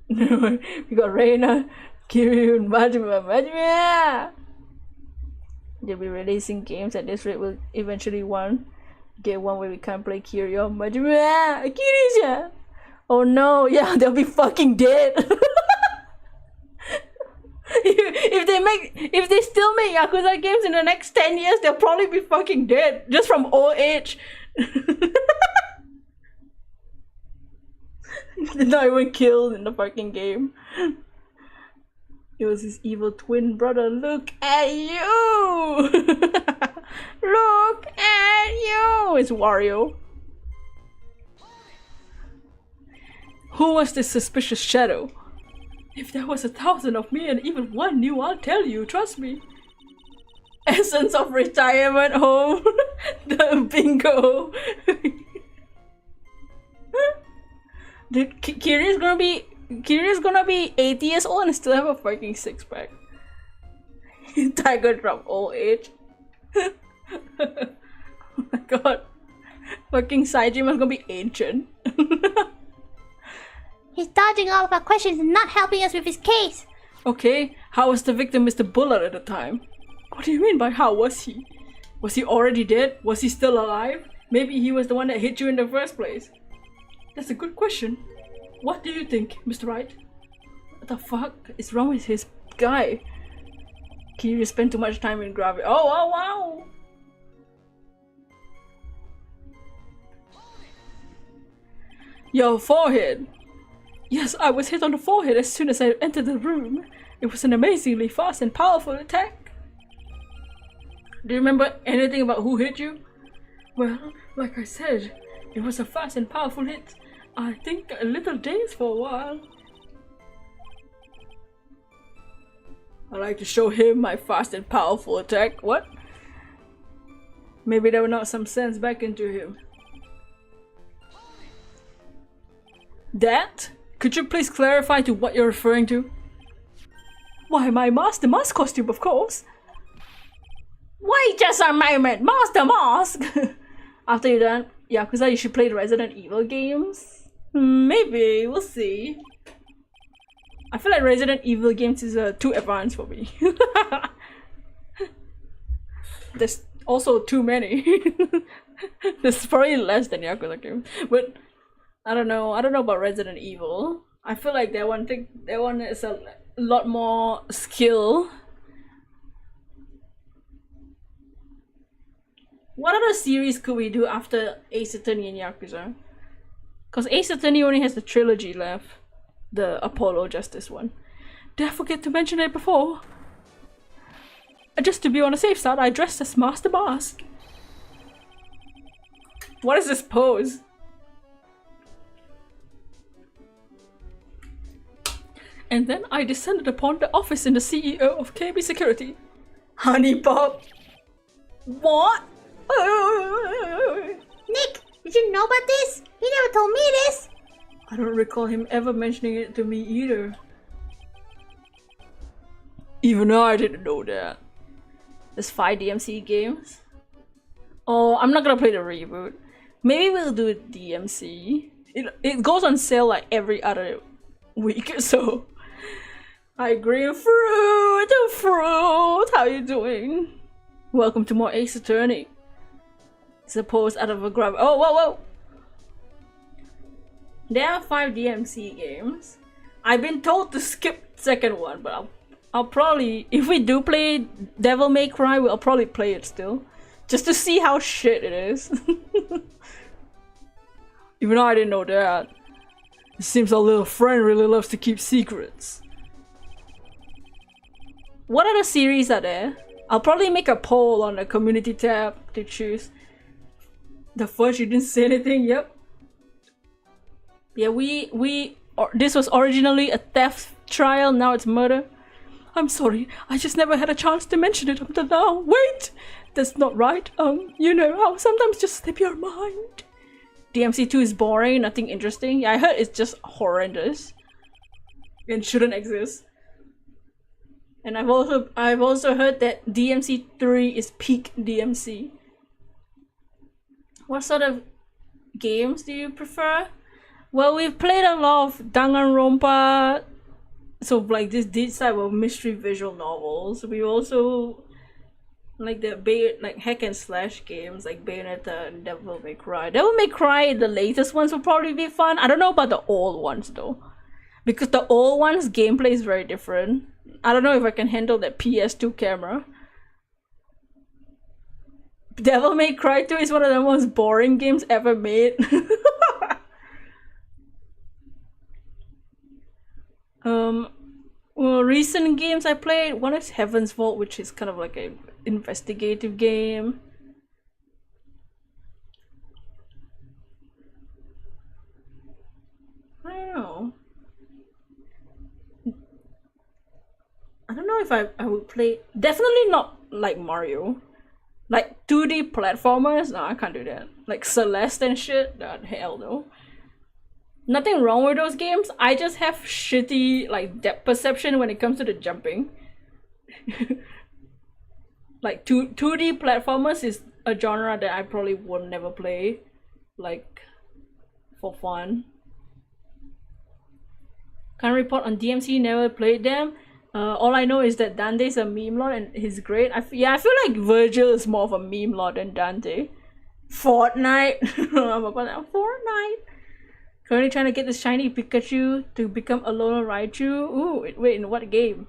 We got Reina, Kiryu, and Majima. They'll be releasing games at this rate. We'll eventually get one where we can't play Kiryu. Majima! Kiryu! Oh no, yeah, they'll be fucking dead. If they still make Yakuza games in the next 10 years, they'll probably be fucking dead. Just from old age. They're not even killed in the fucking game. It was his evil twin brother. Look at you! Look at you! It's Wario. Who was this suspicious shadow? If there was 1,000 of me and even one new, I'll tell you, trust me. Essence of retirement home. The bingo. Dude, Kiryu's gonna be 80 years old and still have a fucking six-pack. Tiger drop old age. Oh my god. Fucking Saejima's gonna be ancient. He's dodging all of our questions and not helping us with his case. Okay, how was the victim Mr. Bullard at the time? What do you mean by how was he? Was he already dead? Was he still alive? Maybe he was the one that hit you in the first place. That's a good question. What do you think, Mr. Wright? What the fuck is wrong with his guy? Kiryu spent too much time in gravity. Oh wow! Your forehead! Yes, I was hit on the forehead as soon as I entered the room. It was an amazingly fast and powerful attack. Do you remember anything about who hit you? Well, like I said, it was a fast and powerful hit. I think a little dazed for a while. I like to show him my fast and powerful attack. What? Maybe that will knock some sense back into him. That? Could you please clarify to what you're referring to? Why, my Master Mask costume, of course. Wait just a moment, Master Mask! After you're done, Yakuza, you should play the Resident Evil games. Maybe, we'll see. I feel like Resident Evil games is too advanced for me. There's also too many. There's probably less than Yakuza games, but I don't know about Resident Evil. I feel like that one is a lot more skill. What other series could we do after Ace Attorney and Yakuza? Because Ace Attorney only has the trilogy left. The Apollo Justice one. Did I forget to mention it before? Just to be on the safe side, I dressed as Master Mask. What is this pose? And then I descended upon the office in the CEO of KB Security. Honey Pop. What? Nick, did you know about this? You never told me this. I don't recall him ever mentioning it to me either. Even I didn't know that. There's 5 DMC games. Oh, I'm not gonna play the reboot. Maybe we'll do DMC. It goes on sale like every other week or so. Hi, Greenfruit, fruit. How you doing? Welcome to more Ace Attorney. It's a post out of a grab. Oh, whoa. There are 5 DMC games. I've been told to skip second one, but I'll probably, if we do play Devil May Cry, I'll probably play it still. Just to see how shit it is. Even though I didn't know that. It seems our little friend really loves to keep secrets. What other series are there? I'll probably make a poll on the community tab to choose. The first, you didn't say anything, yep. Yeah, this was originally a theft trial, now it's murder. I'm sorry, I just never had a chance to mention it until now. Wait! That's not right. You know how sometimes just slip your mind. DMC2 is boring, nothing interesting. Yeah, I heard it's just horrendous. And shouldn't exist. And I've also heard that DMC3 is peak DMC. What sort of games do you prefer? Well, we've played a lot of Danganronpa, so like this type of mystery visual novels. We also like the hack and slash games like Bayonetta and Devil May Cry. Devil May Cry, the latest ones will probably be fun. I don't know about the old ones though, because the old ones gameplay is very different. I don't know if I can handle that PS2 camera. Devil May Cry 2 is one of the most boring games ever made. Well, recent games I played, one is Heaven's Vault, which is kind of like an investigative game. I don't know if I would play, definitely not like Mario. Like 2D platformers, no, I can't do that. Like Celeste and shit, hell no. Nothing wrong with those games, I just have shitty like depth perception when it comes to the jumping. Like 2D platformers is a genre that I probably would never play, like for fun. Can't report on DMC, never played them. All I know is that Dante's a meme lord and he's great. I feel like Virgil is more of a meme lord than Dante. Fortnite. I'm about that. Fortnite. Currently trying to get this shiny Pikachu to become a Alola Raichu. Ooh, wait, in what game?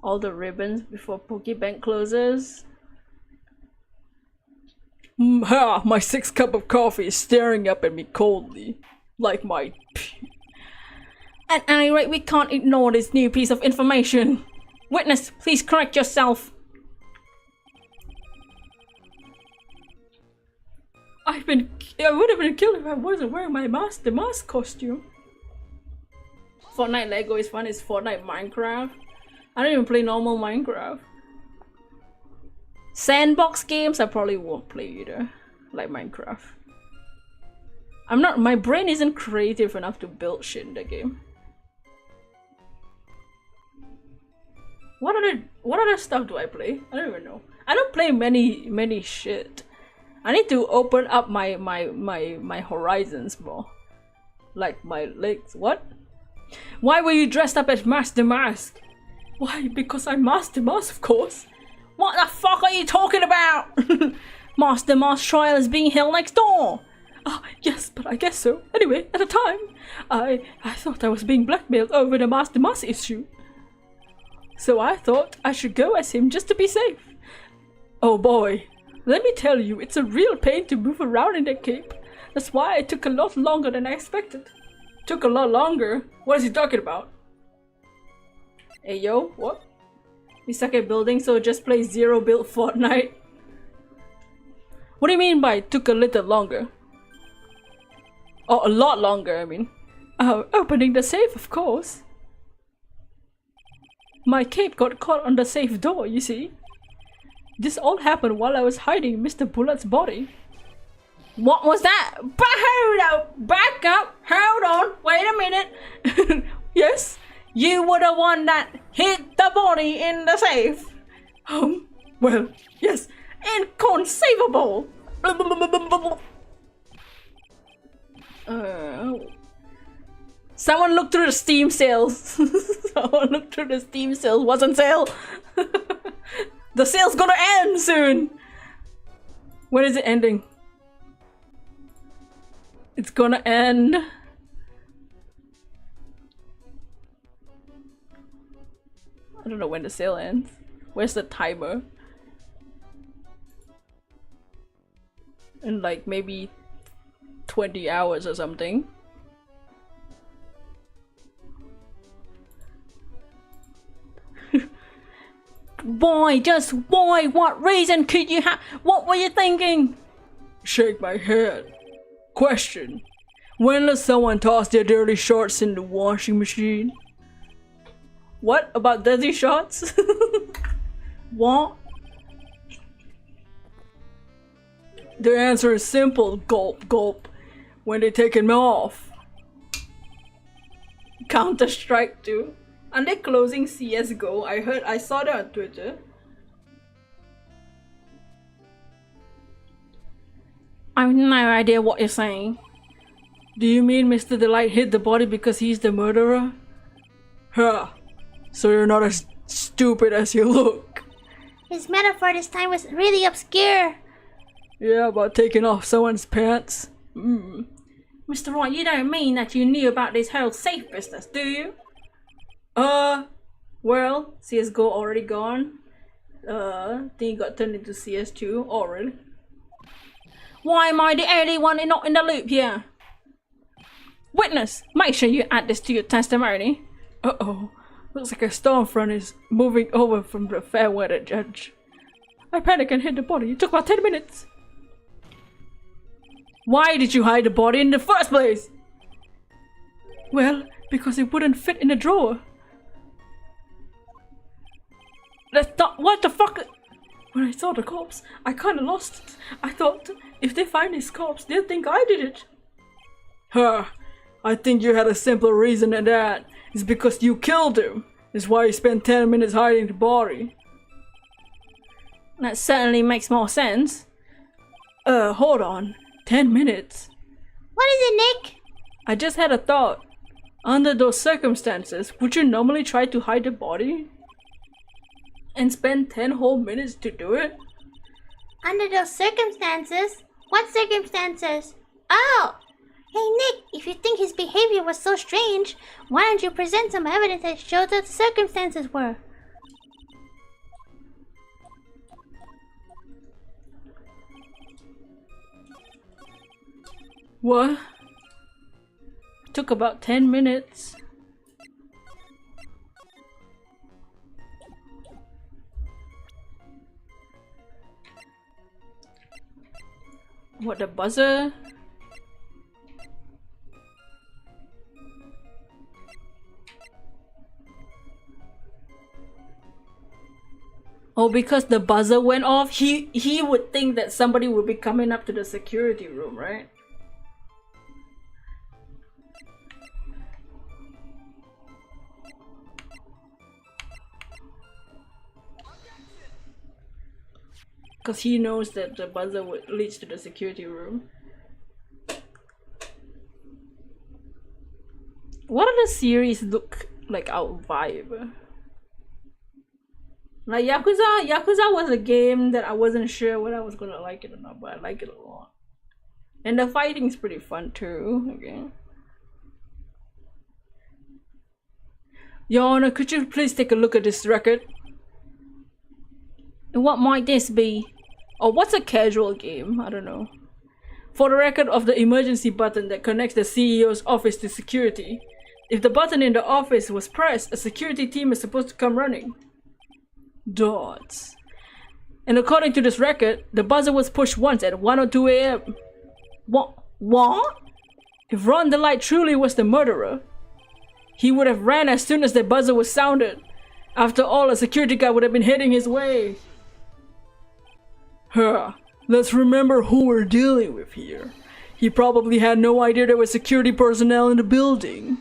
All the ribbons before Pokebank closes. Ha! My 6th cup of coffee is staring up at me coldly. Like my... At any rate, we can't ignore this new piece of information. Witness, please correct yourself. I would have been killed if I wasn't wearing my Master Mask costume. Fortnite Lego is fun. It's Fortnite Minecraft. I don't even play normal Minecraft. Sandbox games I probably won't play either. Like Minecraft. my brain isn't creative enough to build shit in the game. What other stuff do I play? I don't even know. I don't play many shit. I need to open up my horizons more. Like my legs. What? Why were you dressed up as Master Mask? Why? Because I'm Master Mask, of course. What the fuck are you talking about? Master Mask trial is being held next door. Oh, yes, but I guess so. Anyway, at the time, I thought I was being blackmailed over the Master Mask issue. So I thought I should go as him just to be safe. Oh boy, let me tell you, it's a real pain to move around in that cape. That's why it took a lot longer than I expected. Took a lot longer? What is he talking about? Hey yo, what? We suck at building, so just play zero build Fortnite? What do you mean by took a little longer? Oh, a lot longer, I mean. Opening the safe, of course. My cape got caught on the safe door, you see. This all happened while I was hiding Mr. Bullet's body. What was that? Back up, hold on, wait a minute. Yes, you were the one that hid the body in the safe. Well, yes, inconceivable. Someone looked through the Steam sales. Someone looked through the Steam sales. What's on sale? The sale's gonna end soon. When is it ending? It's gonna end. I don't know when the sale ends. Where's the timer? In like maybe 20 hours or something. Why? Just why? What reason could you have? What were you thinking? Shake my head. Question. When does someone toss their dirty shorts in the washing machine? What about dirty shorts? What? The answer is simple. Gulp, gulp. When they take him off. Counter-Strike 2. And they're closing CSGO. I saw that on Twitter. I have no idea what you're saying. Do you mean Mr. Delight hid the body because he's the murderer? Huh. So you're not as stupid as you look. His metaphor this time was really obscure. Yeah, about taking off someone's pants. Mr. Wright, you don't mean that you knew about this whole safe business, do you? Well, CSGO already gone. Think it got turned into CS2. Oh, really? Why am I the only one not in the loop here? Witness, make sure you add this to your testimony. Uh-oh. Looks like a storm front is moving over from the fair weather judge. I panicked and hid the body. It took about 10 minutes. Why did you hide the body in the first place? Well, because it wouldn't fit in the drawer. That's not— what the fuck? When I saw the corpse, I kinda lost it. I thought, if they find this corpse, they'll think I did it. Huh. I think you had a simpler reason than that. It's because you killed him. That's why you spent 10 minutes hiding the body. That certainly makes more sense. Hold on. 10 minutes? What is it, Nick? I just had a thought. Under those circumstances, would you normally try to hide the body? And spend 10 whole minutes to do it? Under those circumstances? What circumstances? Oh! Hey Nick, if you think his behavior was so strange, why don't you present some evidence that shows what the circumstances were? What? Took about 10 minutes. What, the buzzer? Oh, because the buzzer went off, he would think that somebody would be coming up to the security room, right? Because he knows that the buzzer leads to the security room. What does the series look like our vibe? Like Yakuza was a game that I wasn't sure whether I was gonna like it or not, but I like it a lot. And the fighting is pretty fun too. Okay. Your Honor, could you please take a look at this record? And what might this be? Or what's a casual game? I don't know. For the record of the emergency button that connects the CEO's office to security. If the button in the office was pressed, a security team is supposed to come running. Dots. And according to this record, the buzzer was pushed once at 1:02 a.m. What? If Ron the Light truly was the murderer, he would have ran as soon as the buzzer was sounded. After all, a security guard would have been heading his way. Let's remember who we're dealing with here. He probably had no idea there were security personnel in the building.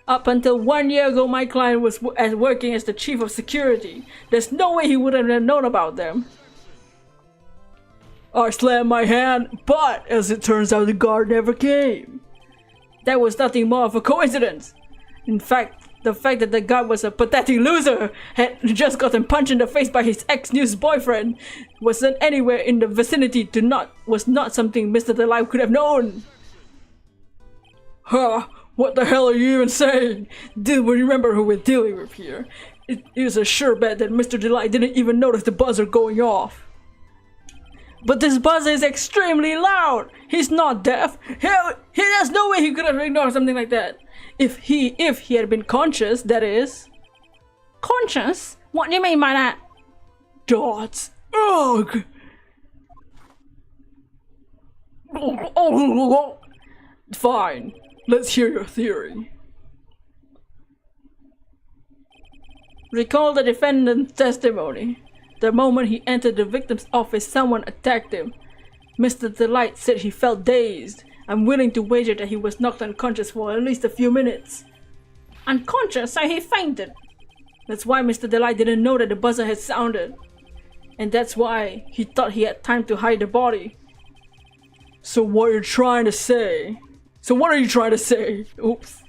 Up until 1 year ago, my client was working as the chief of security. There's no way he would have known about them. I slammed my hand, but as it turns out, the guard never came. That was nothing more of a coincidence. In fact, the fact that the guard was a pathetic loser, had just gotten punched in the face by his ex-news boyfriend, wasn't anywhere in the vicinity was not something Mr. Delight could have known. What the hell are you even saying? Do we remember who we're dealing with here? It is a sure bet that Mr. Delight didn't even notice the buzzer going off. But this buzzer is extremely loud! He's not deaf! Hell, there's no way he could have ignored something like that! If he had been conscious, that is. Conscious? What do you mean by that? Dots. Ugh! Fine. Let's hear your theory. Recall the defendant's testimony. The moment he entered the victim's office, someone attacked him. Mr. Delight said he felt dazed. I'm willing to wager that he was knocked unconscious for at least a few minutes. Unconscious? So he fainted. That's why Mr. Delight didn't know that the buzzer had sounded. And that's why he thought he had time to hide the body. So what are you trying to say? Oops.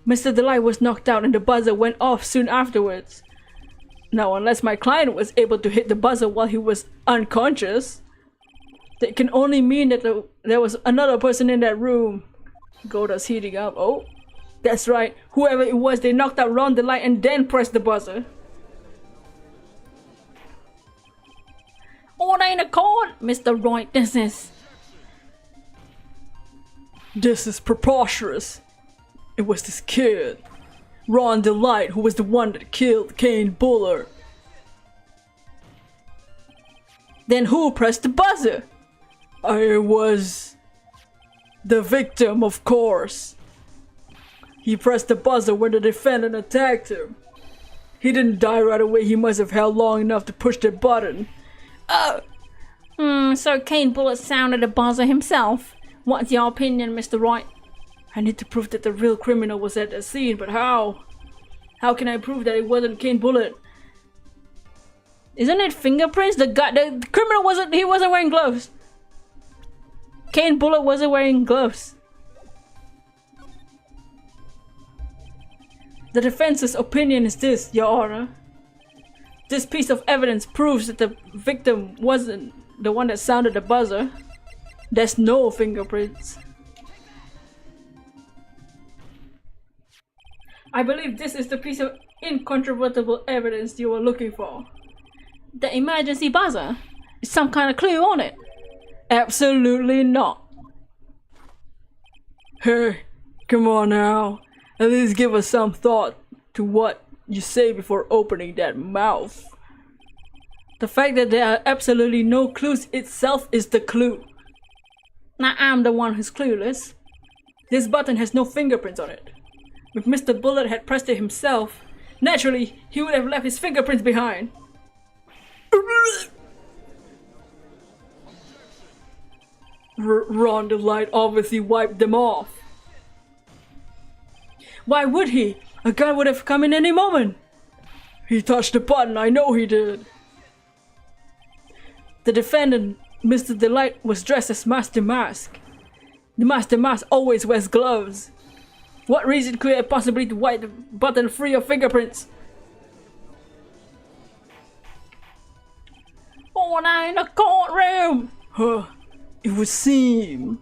Mr. Delight was knocked out and the buzzer went off soon afterwards. Now, unless my client was able to hit the buzzer while he was unconscious, that can only mean that there was another person in that room. Goda's heating up. Oh, that's right. Whoever it was, they knocked out Ron the Light and then pressed the buzzer. Order in the court, Mr. Wright. This is preposterous. It was this kid, Ron the Light, who was the one that killed Kane Bullard. Then who pressed the buzzer? I was the victim, of course. He pressed the buzzer when the defendant attacked him. He didn't die right away. He must have held long enough to push the button. So Kane Bullard sounded the buzzer himself. What's your opinion, Mr. Wright? I need to prove that the real criminal was at the scene, but how? How can I prove that it wasn't Kane Bullard? Isn't it fingerprints? The criminal wasn't wearing gloves. Kane Bullard wasn't wearing gloves. The defense's opinion is this, Your Honor. This piece of evidence proves that the victim wasn't the one that sounded the buzzer. There's no fingerprints. I believe this is the piece of incontrovertible evidence you were looking for. The emergency buzzer? Is some kind of clue on it? Absolutely not. Hey, come on now. At least give us some thought to what you say before opening that mouth. The fact that there are absolutely no clues itself is the clue. Now I'm the one who's clueless. This button has no fingerprints on it. If Mr. Bullard had pressed it himself, naturally he would have left his fingerprints behind. Ron the Light obviously wiped them off. Why would he? A guy would have come in any moment. He touched the button, I know he did. The defendant, Mr. Delight, was dressed as Master Mask. The Master Mask always wears gloves. What reason could it possibly to wipe the button free of fingerprints? Oh, now in the courtroom! Huh, it would seem.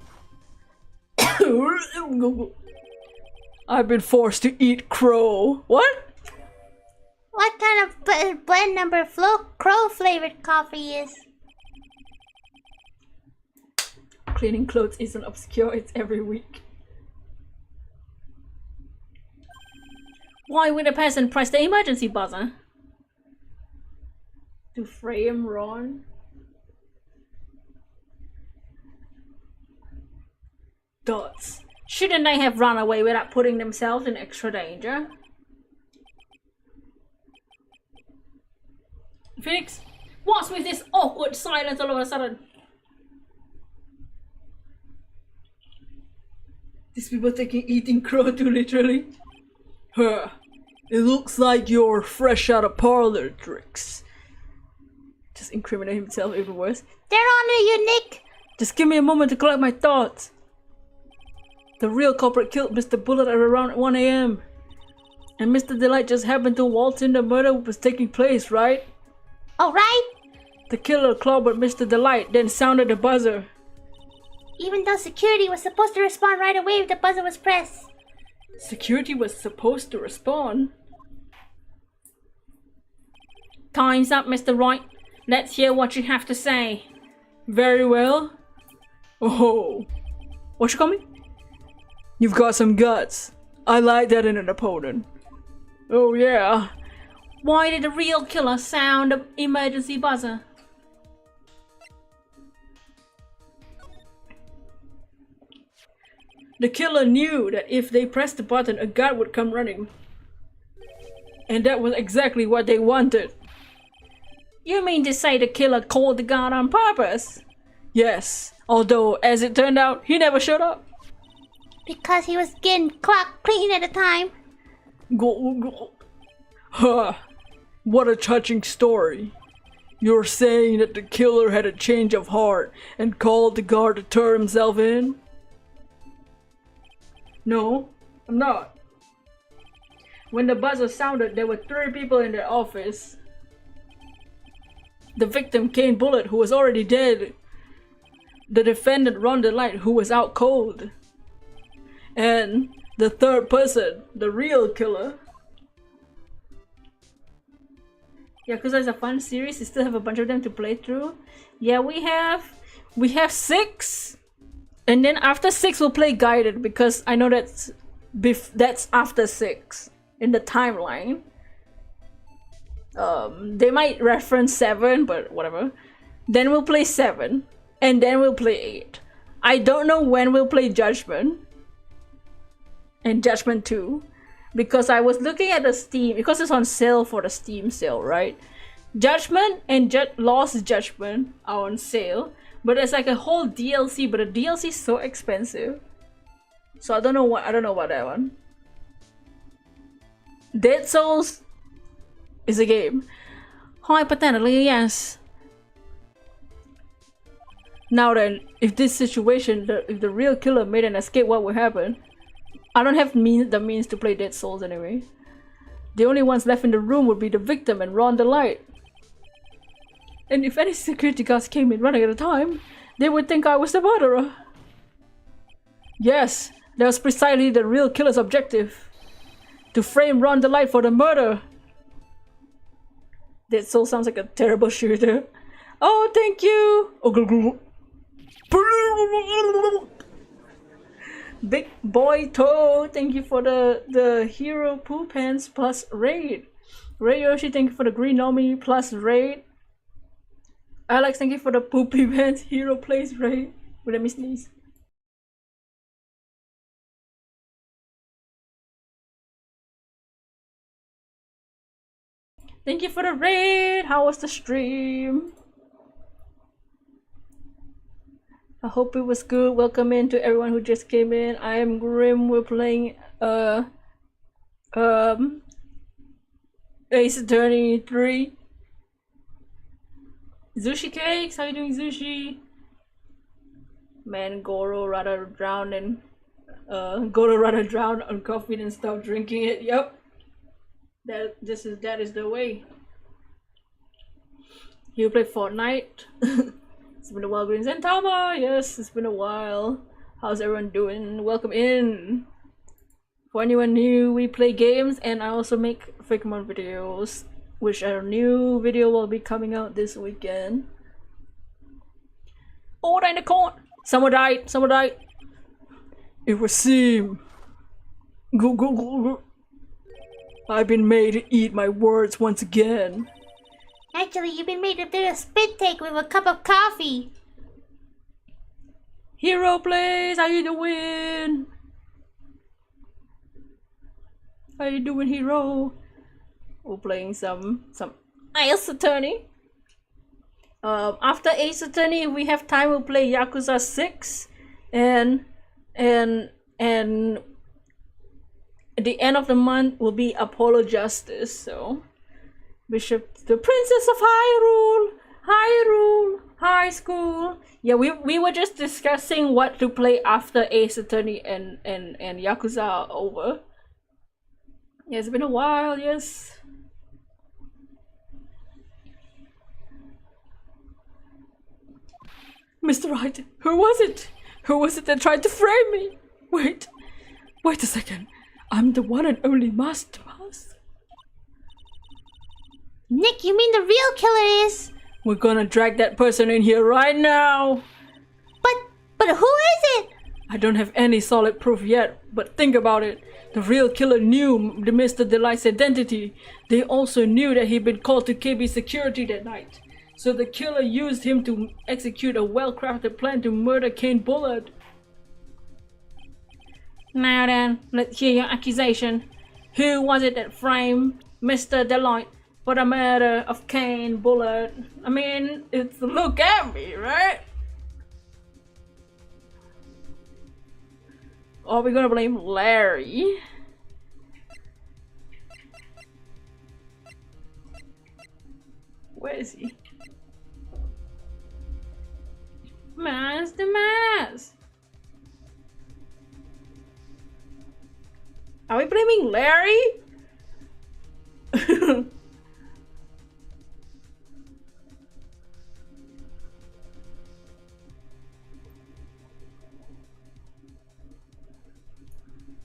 I've been forced to eat crow. What? What kind of blend number crow flavored coffee is? Cleaning clothes isn't obscure, it's every week. Why would a person press the emergency buzzer? To frame Ron? Dots. Shouldn't they have run away without putting themselves in extra danger? Phoenix, what's with this awkward silence all of a sudden? These people taking eating crow too literally. Huh. It looks like you're fresh out of parlor tricks. Just incriminate himself even worse. They're on you, Nick! Just give me a moment to collect my thoughts. The real culprit killed Mr. Bullet at around 1 AM. And Mr. Delight just happened to waltz in the murder was taking place, right? Alright! The killer clobbered Mr. Delight, then sounded the buzzer. Even though security was supposed to respond right away if the buzzer was pressed. Security was supposed to respond? Time's up, Mr. Wright. Let's hear what you have to say. Very well. Oh, what you call me? You've got some guts. I like that in an opponent. Oh yeah. Why did the real killer sound the emergency buzzer? The killer knew that if they pressed the button, a guard would come running. And that was exactly what they wanted. You mean to say the killer called the guard on purpose? Yes, although as it turned out, he never showed up. Because he was getting clock clean at the time. Huh. What a touching story. You're saying that the killer had a change of heart and called the guard to turn himself in? No, I'm not. When the buzzer sounded, there were 3 people in the office. The victim, Kane Bullet, who was already dead. The defendant, Ron Delight, who was out cold. And the 3rd person, the real killer. Yeah, because it's a fun series, you still have a bunch of them to play through. Yeah, we have 6. And then after 6 we'll play guided, because I know that's after 6 in the timeline. They might reference 7, but whatever. Then we'll play 7, and then we'll play 8. I don't know when we'll play Judgment and Judgment 2, because I was looking at the Steam, because it's on sale for the Steam sale, right? Judgment and Lost Judgment are on sale, but it's like a whole DLC, but the DLC is so expensive. So I don't know about that one. Dead Souls is a game. Hypothetically, yes. Now then, if this situation, if the real killer made an escape, what would happen? I don't have the means to play Dead Souls anyway. The only ones left in the room would be the victim and Ron Delight. And if any security guards came in running at a time, they would think I was the murderer. Yes, that was precisely the real killer's objective. To frame Ron Delight for the murder. Dead Soul sounds like a terrible shooter. Oh, thank you! Big Boy Toe, thank you for the Hero Poo Pants plus raid. Ray Yoshi, thank you for the Green Nomi plus raid. Alex, thank you for the Poopy Pants Hero Plays raid. Wait, let me sneeze. Thank you for the raid. How was the stream? I hope it was good. Welcome in to everyone who just came in. I am Grim. We're playing Ace Attorney 3. Sushi Cakes, how you doing, Sushi? Man, Goro rather drown on coffee than stop drinking it. Yep. That is the way. You play Fortnite? It's been a while, Greens and Tama. Yes, it's been a while. How's everyone doing? Welcome in. For anyone new, we play games and I also make Figment videos, which our new video will be coming out this weekend. Oh, in the corner. Someone died. Someone died. It was Sim. Go. I've been made to eat my words once again. Actually, you've been made to do a spit take with a cup of coffee. Hero plays. How you doing? How you doing, Hero? We're playing some Ace Attorney. After Ace Attorney, if we have time, we'll play Yakuza 6, and at the end of the month will be Apollo Justice. So, Bishop, the Princess of Hyrule, High School. Yeah, we were just discussing what to play after Ace Attorney and Yakuza are over. Yeah, it's been a while. Yes. Mr. Wright, who was it? Who was it that tried to frame me? Wait a second. I'm the one and only Master. Nick, you mean the real killer is? We're gonna drag that person in here right now. But who is it? I don't have any solid proof yet, but think about it. The real killer knew the Mr. Delight's identity. They also knew that he'd been called to KB security that night. So the killer used him to execute a well-crafted plan to murder Kane Bullard. Now then, let's hear your accusation. Who was it that framed Mr. Delight for the murder of Kane Bullard? I mean, it's look at me, right? Or are we gonna blame Larry? Where is he? Master Mass! Are we blaming Larry?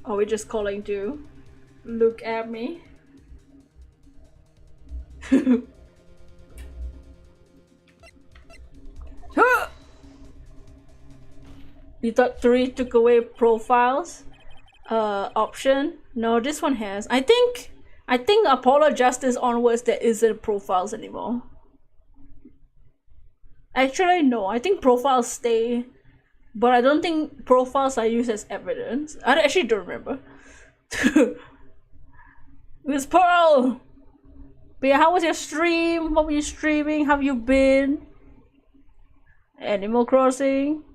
Are we just calling to look at me? You thought 3 took away profiles option? No, this one has. I think Apollo Justice onwards there isn't profiles anymore. Actually, no. I think profiles stay, but I don't think profiles are used as evidence. I actually don't remember. Miss Pearl! But yeah, how was your stream? What were you streaming? How have you been? Animal Crossing?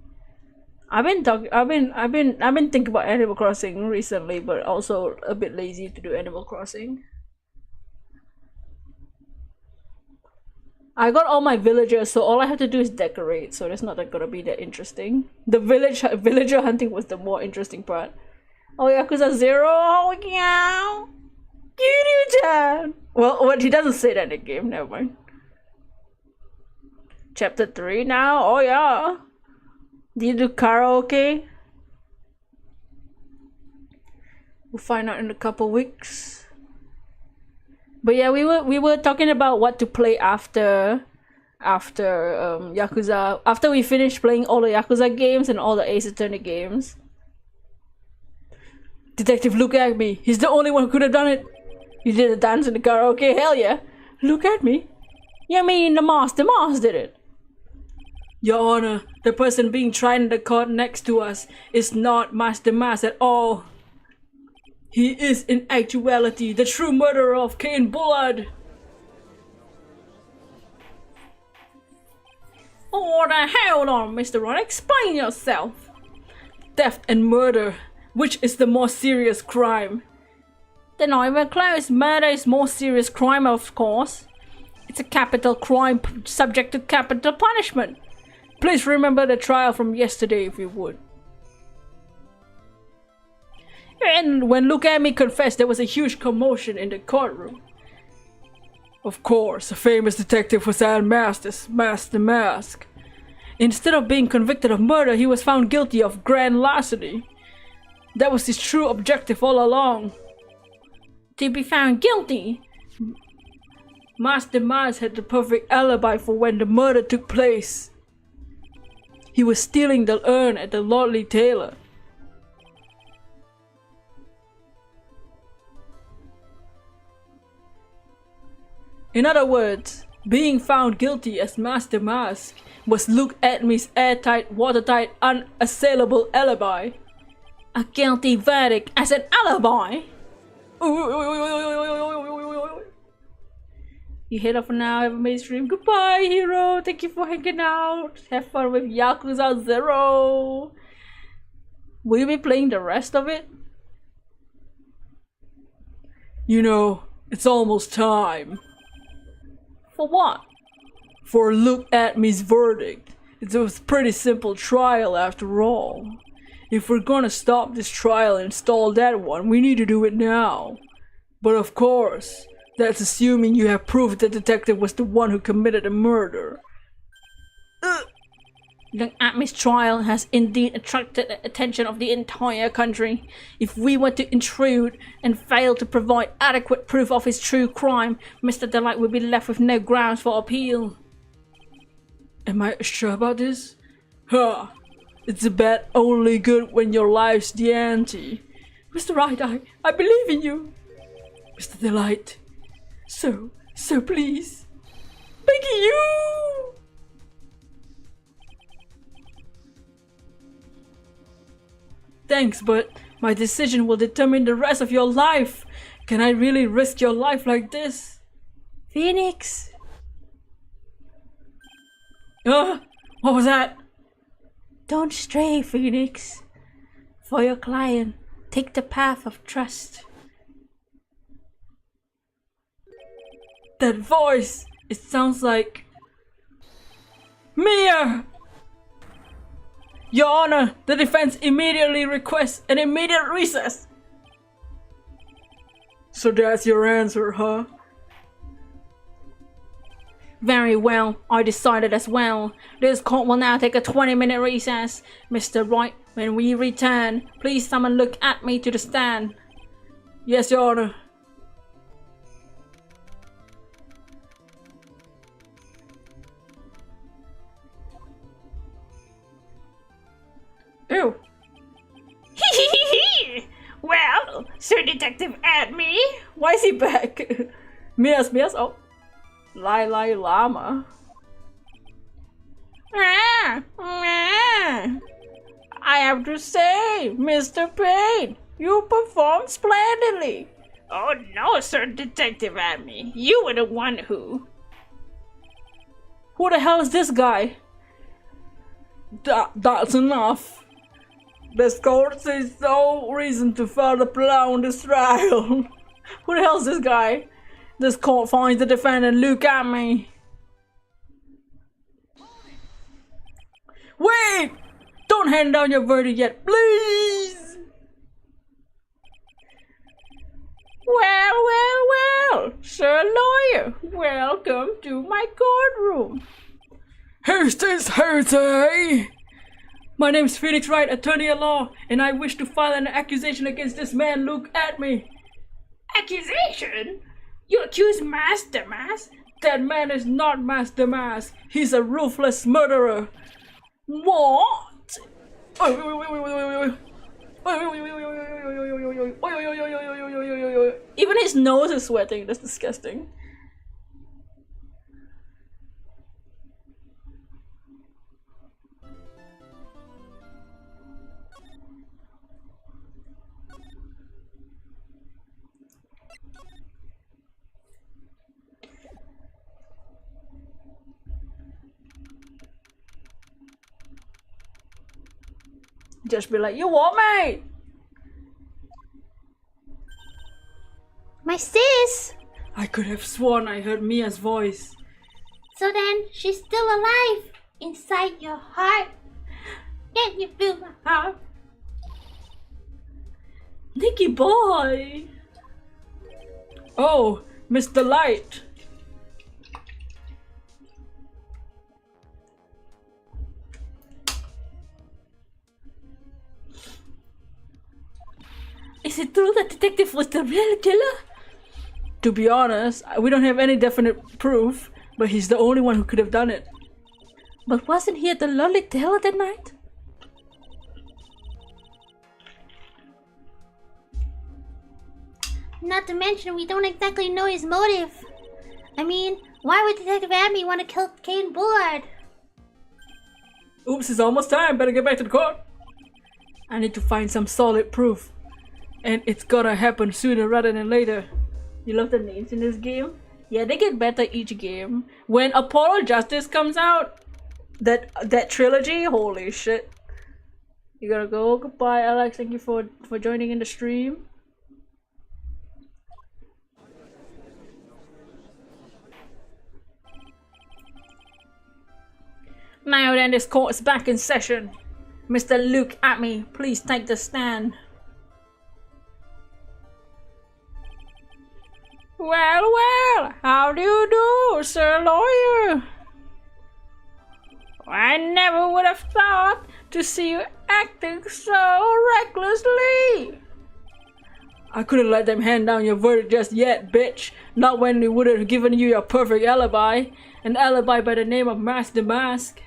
I've been thinking about Animal Crossing recently, but also a bit lazy to do Animal Crossing. I got all my villagers, so all I have to do is decorate, so that's not gonna be that interesting. The villager hunting was the more interesting part. Oh, Yakuza 0? Oh, yeah! Kiryu-chan! Well, he doesn't say that in the game, never mind. Chapter 3 now? Oh, yeah! Do you do karaoke? We'll find out in a couple weeks. But yeah, we were talking about what to play after Yakuza. After we finish playing all the Yakuza games and all the Ace Attorney games. Detective, look at me. He's the only one who could have done it. You did a dance in the karaoke? Hell yeah. Look at me. You mean the Master did it? Your Honor, the person being tried in the court next to us is not Master Mas at all. He is in actuality the true murderer of Kane Bullard. Oh, the hell on, Mr. Ron, explain yourself. Theft and murder, which is the more serious crime? They're not even close. Murder is more serious crime, of course. It's a capital crime subject to capital punishment. Please remember the trial from yesterday if you would. And when Look At Me confessed, there was a huge commotion in the courtroom. Of course, a famous detective was unmasked as Master Mask. Instead of being convicted of murder, he was found guilty of grand larceny. That was his true objective all along. To be found guilty, Master Mask had the perfect alibi for when the murder took place. He was stealing the urn at the Lordly Tailor. In other words, being found guilty as Master Mask was Look At Me's airtight, watertight, unassailable alibi. A guilty verdict as an alibi? You head off for now, have a amazing stream. Goodbye, hero. Thank you for hanging out. Have fun with Yakuza 0. Will you be playing the rest of it? You know, it's almost time. For what? For Look At Me's verdict. It was a pretty simple trial after all. If we're gonna stop this trial and stall that one, we need to do it now. But of course, that's assuming you have proof the detective was the one who committed the murder. Look At Me's trial has indeed attracted the attention of the entire country. If we were to intrude and fail to provide adequate proof of his true crime, Mr. Delight will be left with no grounds for appeal. Am I sure about this? Huh. It's a bet only good when your life's the ante. Mr. Right, I believe in you. Mr. Delight. So please. Begging you! Thanks, but my decision will determine the rest of your life. Can I really risk your life like this? Phoenix? What was that? Don't stray, Phoenix. For your client, take the path of trust. That voice, it sounds like Mia! Your Honor, the defense immediately requests an immediate recess. So that's your answer, huh? Very well, I decided as well. This court will now take a 20-minute recess. Mr. Wright, when we return, please someone Look At Me to the stand. Yes, Your Honor. Ew. Well, Sir Detective At Me. Why is he back? Mias, oh. Lai Lama. I have to say, Mr. Payne, you performed splendidly. Oh no, Sir Detective At Me. You were the one who... Who the hell is this guy? That's enough. This court sees no reason to further prolong this trial. Who the hell is this guy? This court finds the defendant Look At Me. Wait! Don't hand down your verdict yet, please! Well, Sir Lawyer, welcome to my courtroom. Who's this Jose? My name's Phoenix Wright, attorney at law, and I wish to file an accusation against this man Look At Me. Accusation? You accuse Master Mask? That man is not Master Mask. He's a ruthless murderer. What? Even his nose is sweating. That's disgusting. Just be like, you what, mate? My sis! I could have sworn I heard Mia's voice. So then, she's still alive inside your heart. Can you feel my heart? Nicky boy! Oh, Mr. Light. Is it true that Detective was the real killer? To be honest, we don't have any definite proof, but he's the only one who could have done it. But wasn't he at the Lonely Tail that night? Not to mention, we don't exactly know his motive. I mean, why would Detective Abby want to kill Kane Bullard? Oops, it's almost time. Better get back to the court. I need to find some solid proof. And it's gonna happen sooner rather than later. You love the names in this game? Yeah, they get better each game. When Apollo Justice comes out, that trilogy, holy shit. You gotta go. Goodbye, Alex. Thank you for joining in the stream. Now then, this court is back in session. Mr. Luke Atme, please take the stand. Well, how do you do, Sir Lawyer? I never would have thought to see you acting so recklessly. I couldn't let them hand down your verdict just yet, bitch. Not when they would have given you your perfect alibi. An alibi by the name of Master Mask.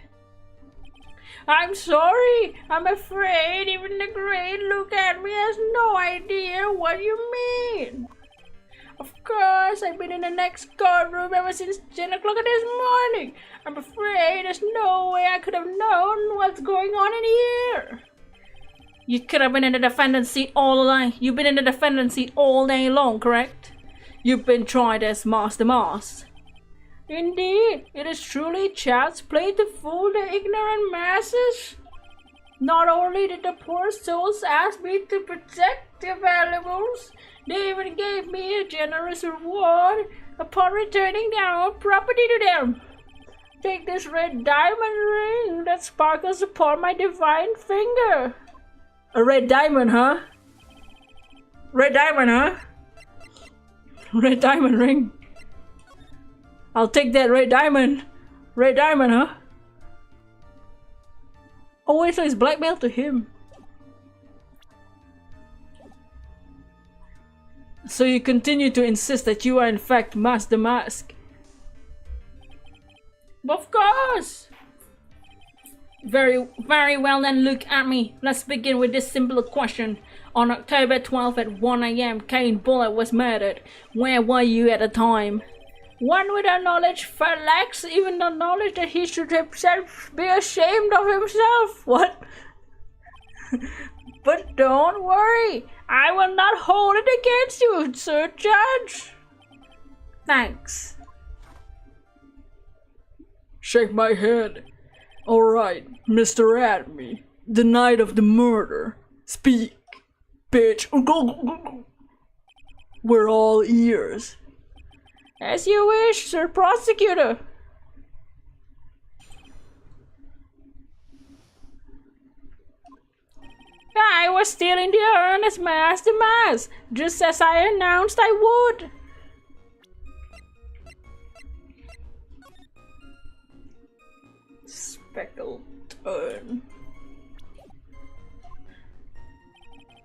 I'm sorry. I'm afraid even the great Luke Atme has no idea what you mean. Of course, I've been in the next courtroom ever since 10 o'clock this morning. I'm afraid there's no way I could have known what's going on in here. You could have been in the defendant's seat all along. You've been in the defendant's seat all day long, correct? You've been tried as Master Mask. Indeed, it is truly child's play to fool the ignorant masses. Not only did the poor souls ask me to protect their valuables, they even gave me a generous reward upon returning their own property to them. Take this red diamond ring that sparkles upon my divine finger. A red diamond, huh? Red diamond, huh? Red diamond ring. I'll take that red diamond. Red diamond, huh? Oh wait, so it's blackmail to him. So you continue to insist that you are in fact Master Mask? Of course! Very well then, look at me. Let's begin with this simple question. On October 12th at 1 AM, Kane Bullard was murdered. Where were you at the time? One without knowledge lacks even the knowledge that he should himself be ashamed of himself. What? But don't worry, I will not hold it against you, Sir Judge. Thanks. Shake my head. Alright, Mr. Atme, the night of the murder. Speak, bitch. We're all ears. As you wish, Sir Prosecutor. I was still in the urn as Master Mask, just as I announced I would. Speckled urn.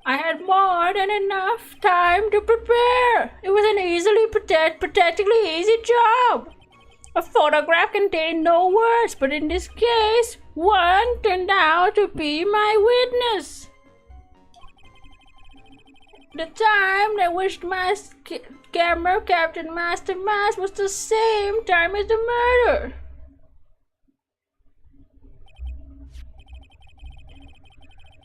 I had more than enough time to prepare. It was an easily practically easy job. A photograph contained no words, but in this case, one turned out to be my witness. The time at which my camera captured Master Mask was the same time as the murder.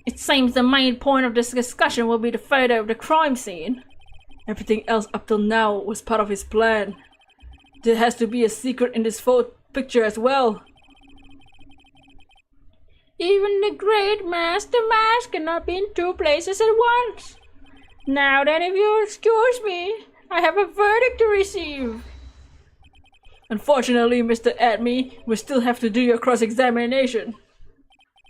It seems the main point of this discussion will be the photo of the crime scene. Everything else up till now was part of his plan. There has to be a secret in this picture as well. Even the great Master Mask cannot be in two places at once. Now then, if you excuse me, I have a verdict to receive. Unfortunately, Mr. Adme, we still have to do your cross-examination.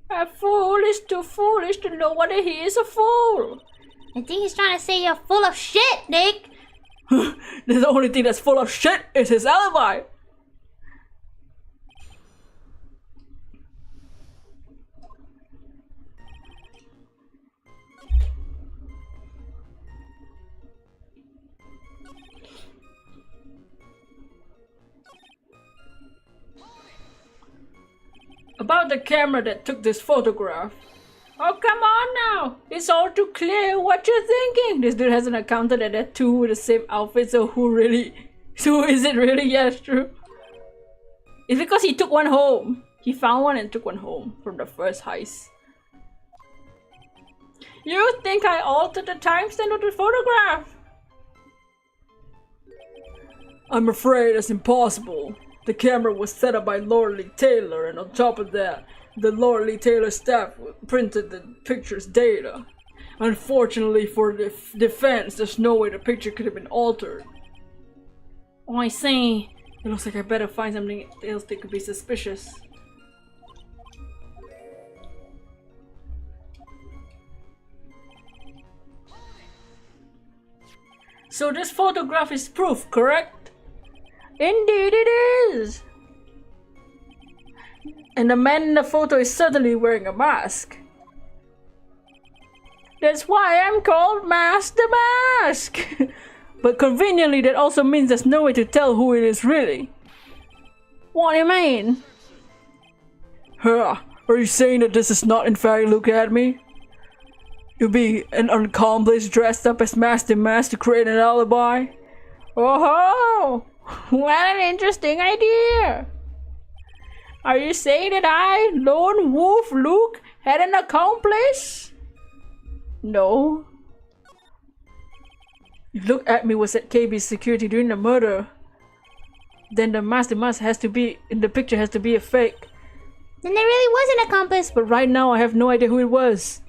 A fool is too foolish to know whether he is a fool. I think he's trying to say you're full of shit, Nick. The only thing that's full of shit is his alibi. About the camera that took this photograph. Oh, come on now! It's all too clear what you're thinking! This dude has an accountant and they're two with the same outfit, so who is it really? Yeah, it's true. It's because he took one home. He found one and took one home from the first heist. You think I altered the timestamp of the photograph? I'm afraid it's impossible. The camera was set up by Lord Lee Taylor, and on top of that, the Lord Lee Taylor staff printed the picture's data. Unfortunately for the defense, there's no way the picture could have been altered. Oh, I see. It looks like I better find something else that could be suspicious. So this photograph is proof, correct? Indeed it is! And the man in the photo is certainly wearing a mask. That's why I'm called Mask the Mask! But conveniently that also means there's no way to tell who it is really. What do you mean? Huh, are you saying that this is not in fact Look At Me? You'll be an accomplice dressed up as Mask the Mask to create an alibi? Oh ho! What an interesting idea! Are you saying that I, Lone Wolf Luke, had an accomplice? No. If Look At Me was at KB's security during the murder, then the mask has to be in the picture has to be a fake. Then there really was an accomplice. But right now I have no idea who it was.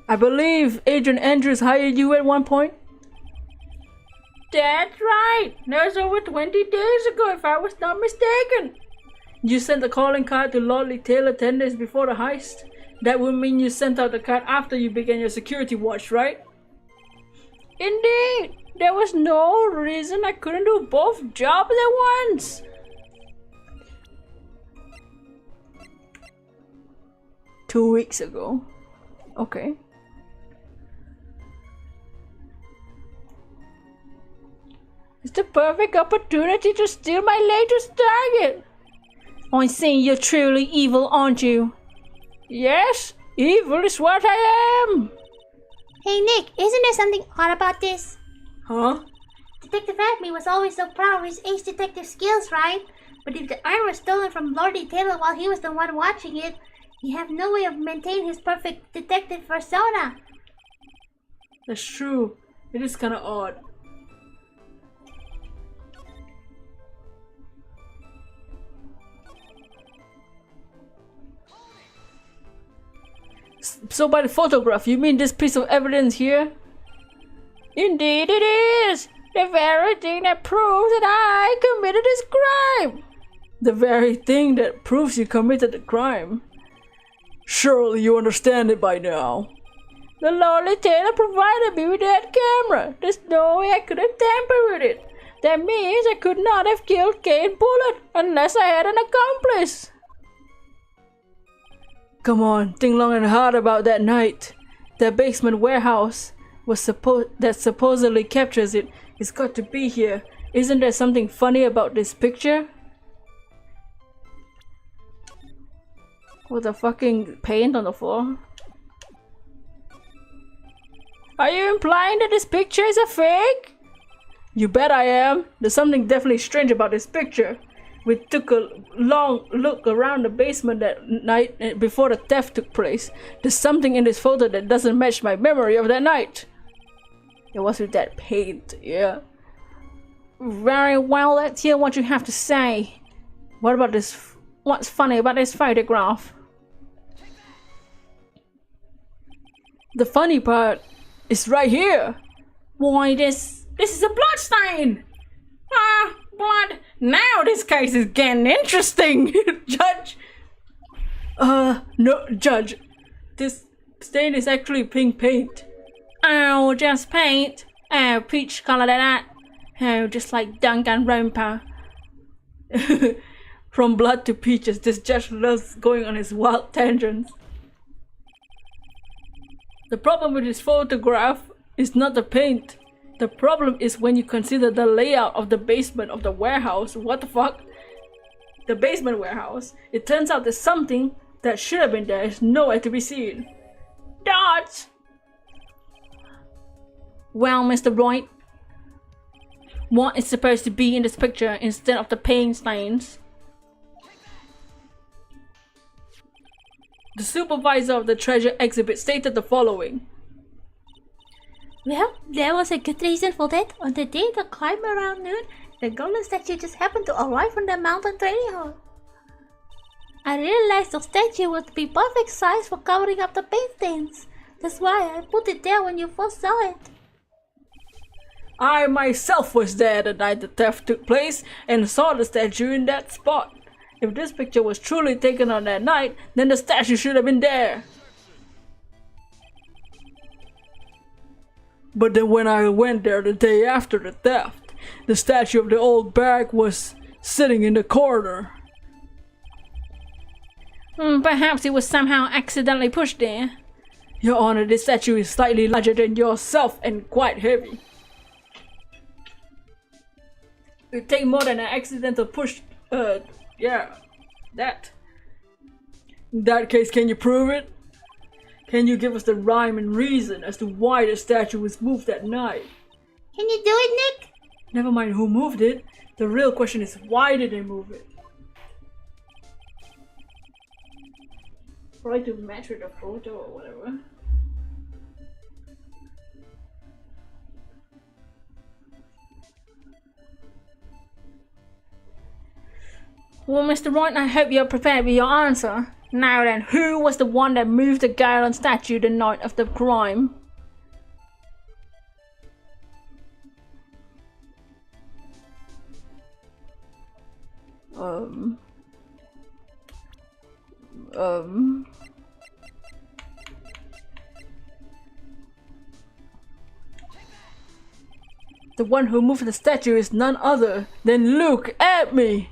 I believe Adrian Andrews hired you at one point? That's right! That was over 20 days ago if I was not mistaken. You sent a calling card to Lord Lee Taylor 10 days before the heist. That would mean you sent out the card after you began your security watch, right? Indeed! There was no reason I couldn't do both jobs at once! Two weeks ago. Okay. It's the perfect opportunity to steal my latest target. I see you're truly evil, aren't you? Yes, evil is what I am. Hey Nick, isn't there something odd about this? Huh? Detective Acme was always so proud of his ace detective skills, right? But if the iron was stolen from Lordy Taylor while he was the one watching it, he have no way of maintaining his perfect detective persona. That's true. It is kinda odd. So by the photograph, you mean this piece of evidence here? Indeed it is! The very thing that proves that I committed this crime! The very thing that proves you committed the crime. Surely you understand it by now. The Lord Taylor provided me with that camera. There's no way I could have tampered with it. That means I could not have killed Kane Bullitt unless I had an accomplice. Come on, think long and hard about that night. That basement warehouse that supposedly captures it. It's got to be here. Isn't there something funny about this picture? With the fucking paint on the floor. Are you implying that this picture is a fake? You bet I am. There's something definitely strange about this picture. We took a long look around the basement that night before the theft took place. There's something in this photo that doesn't match my memory of that night. It was with that paint, yeah. Very well, let's hear what you have to say. What about this? What's funny about this photograph? The funny part is right here. Why, this is a blood stain! Ah, blood! Now this case is getting interesting, Judge! No, Judge. This stain is actually pink paint. Oh, just paint. Oh, peach color like that. Oh, just like Danganronpa. From blood to peaches, this judge loves going on his wild tangents. The problem with this photograph is not the paint. The problem is when you consider the layout of the basement of the warehouse. What the fuck? The basement warehouse. It turns out that something that should have been there is nowhere to be seen. Dots! Well, Mr. Wright, what is supposed to be in this picture instead of the paint stains? The supervisor of the treasure exhibit stated the following. Well, there was a good reason for that. On the day the climb around noon, the golden statue just happened to arrive from the mountain trading hall. I realized the statue would be perfect size for covering up the paint stains. That's why I put it there when you first saw it. I myself was there the night the theft took place and saw the statue in that spot. If this picture was truly taken on that night, then the statue should have been there. But then when I went there the day after the theft, the statue of the old barrack was sitting in the corner. Perhaps it was somehow accidentally pushed there. Your Honor, this statue is slightly larger than yourself and quite heavy. It would take more than an accidental push. Yeah, that. In that case, can you prove it? Can you give us the rhyme and reason as to why the statue was moved that night? Can you do it, Nick? Never mind who moved it. The real question is, why did they move it? Try to match with the photo or whatever. Well, Mr. Wright, I hope you're prepared with your answer. Now then, who was the one that moved the Galen statue the night of the crime? The one who moved the statue is none other than Luke at me.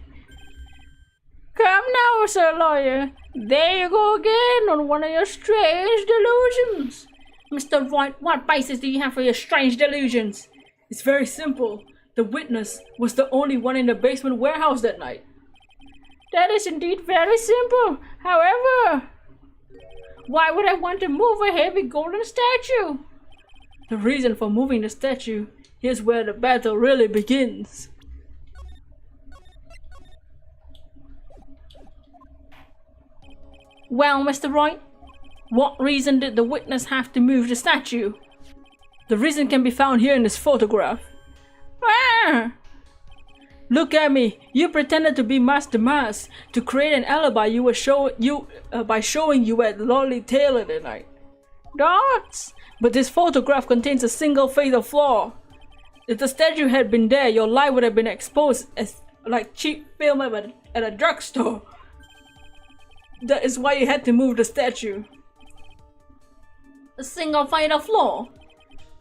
Come now, Sir Lawyer. There you go again on one of your strange delusions. Mr. Wright, what basis do you have for your strange delusions? It's very simple. The witness was the only one in the basement warehouse that night. That is indeed very simple. However, why would I want to move a heavy golden statue? The reason for moving the statue, here's where the battle really begins. Well, Mr. Wright, what reason did the witness have to move the statue? The reason can be found here in this photograph. Ah! Look at me. You pretended to be Master Mas to create an alibi by showing you at Lolly Taylor that night. Dots! But this photograph contains a single fatal flaw. If the statue had been there, your lie would have been exposed as like cheap film at a drugstore. That is why you had to move the statue. A single fatal flaw?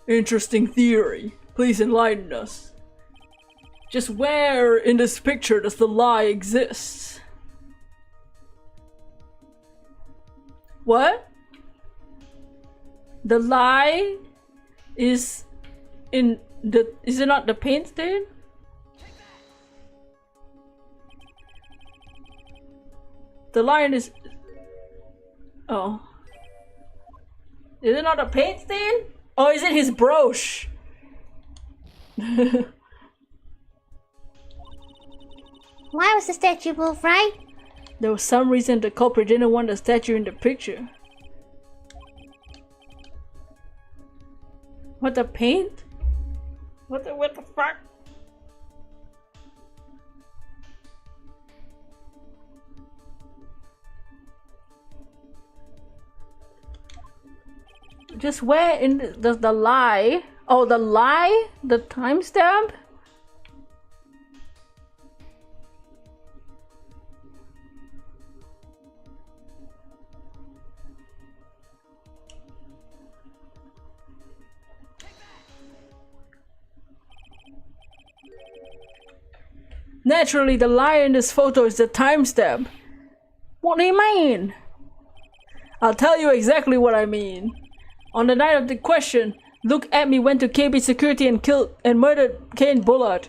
Interesting theory. Please enlighten us. Just where in this picture does the lie exist? What? The lie is in the... Is it not the paint stain? The lion is... Oh. Is it not a paint stain? Oh, is it his brooch? Why was the statue moved, right? There was some reason the culprit didn't want the statue in the picture. What, the paint? What the fuck? Just where in the lie? Oh, the lie? The timestamp? Naturally, the lie in this photo is the timestamp. What do you mean? I'll tell you exactly what I mean. On the night of the question, Look at Me went to KB security and killed and murdered Kane Bullard.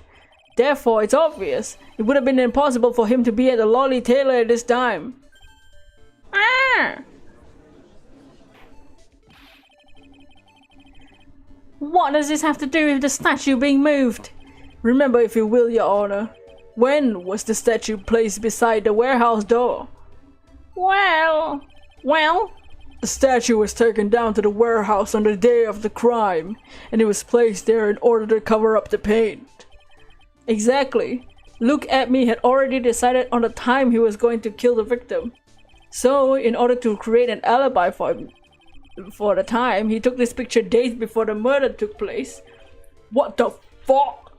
Therefore, it's obvious. It would have been impossible for him to be at the Lolly Taylor at this time. Ah! What does this have to do with the statue being moved? Remember, if you will, Your Honor. When was the statue placed beside the warehouse door? Well... The statue was taken down to the warehouse on the day of the crime, and it was placed there in order to cover up the paint. Exactly. Look at Me had already decided on the time he was going to kill the victim. So, in order to create an alibi for the time, he took this picture days before the murder took place. What the fuck?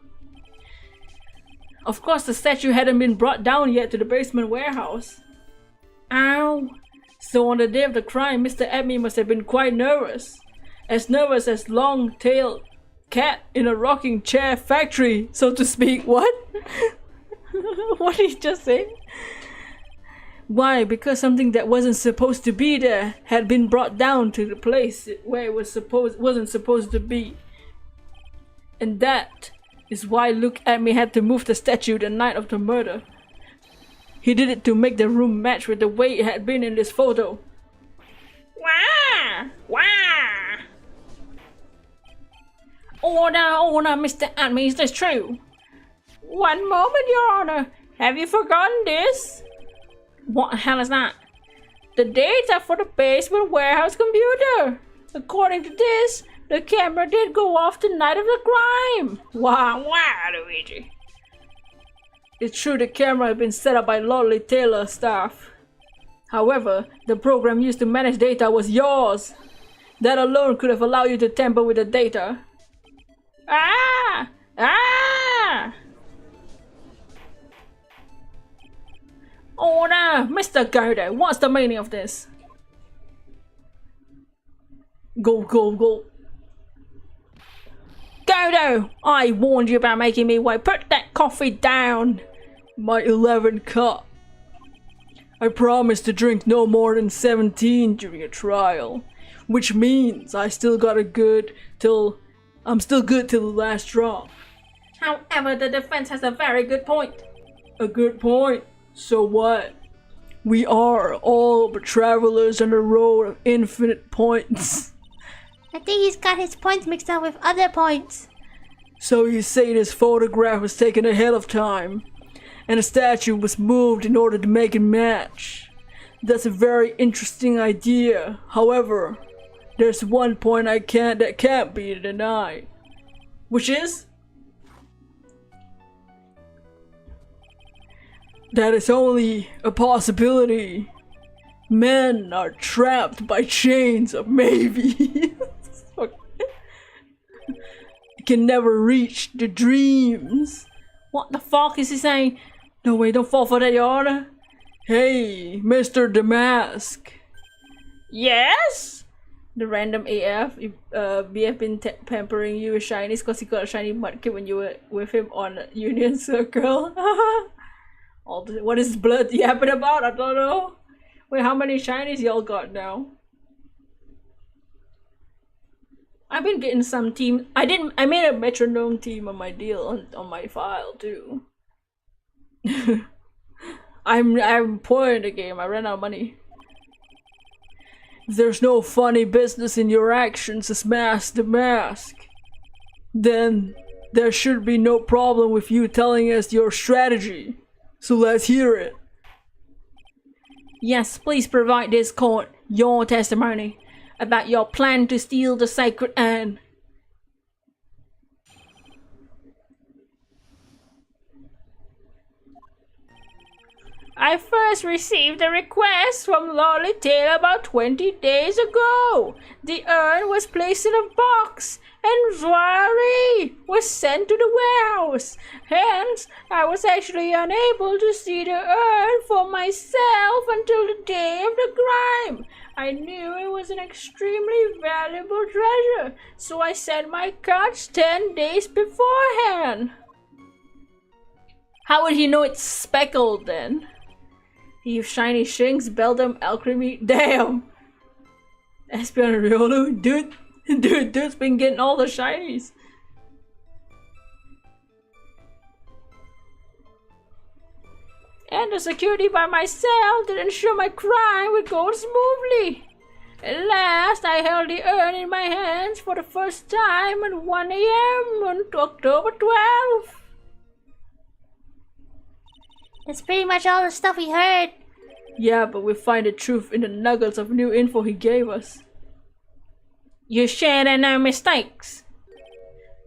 Of course, the statue hadn't been brought down yet to the basement warehouse. Ow. So on the day of the crime, Mr. Abney must have been quite nervous. As nervous as long-tailed cat in a rocking chair factory, so to speak. What? What did he just say? Why? Because something that wasn't supposed to be there had been brought down to the place where it wasn't supposed to be. And that is why Look at Me had to move the statue the night of the murder. He did it to make the room match with the way it had been in this photo. Wah! Wah! Order, Mr. Admin, is this true? One moment, Your Honor. Have you forgotten this? What the hell is that? The dates are for the basement warehouse computer. According to this, the camera did go off the night of the crime. Wow, Luigi. It's true the camera had been set up by Lolly Taylor staff. However, the program used to manage data was yours. That alone could have allowed you to tamper with the data. Ah! Ah! Order! Mr. Godo, what's the meaning of this? Go. Godo! I warned you about making me wait. Put that coffee down! My 11th cup. I promised to drink no more than 17 during a trial. Which means I'm still good till the last drop. However, the defense has a very good point. A good point? So what? We are all but travelers on the road of infinite points. I think he's got his points mixed up with other points. So you say this photograph was taken ahead of time, and the statue was moved in order to make it match. That's a very interesting idea. However, there's one point that can't be denied. Which is? That is only a possibility. Men are trapped by chains of maybe. Can never reach the dreams. What the fuck is he saying? No way, don't fall for that, Your Honor. Hey, Mr. Damask. Yes? The random AF, BF been pampering you with shinies because he got a shiny mudkip when you were with him on Union Circle. What is blood yapping about? I don't know. Wait, how many shinies y'all got now? I've been getting some team. I made a metronome team on my deal on my file too. I'm poor in the game. I ran out of money. If there's no funny business in your actions as Mask the Mask, then there should be no problem with you telling us your strategy. So let's hear it. Yes, please provide this court your testimony about your plan to steal the sacred urn. I first received a request from Lolly Tail about 20 days ago. The urn was placed in a box and Zwari was sent to the warehouse. Hence, I was actually unable to see the urn for myself until the day of the crime. I knew it was an extremely valuable treasure, so I sent my cards 10 days beforehand. How would he know it's speckled then? Eve Shiny Shinx, Beldum, Alchemy, damn! Espion and Riolu, dude's been getting all the shinies. And the security by myself to ensure my crime would go smoothly. At last, I held the urn in my hands for the first time at 1 AM on October 12th. That's pretty much all the stuff we heard. Yeah, but we find the truth in the nuggets of new info he gave us. You shared no mistakes.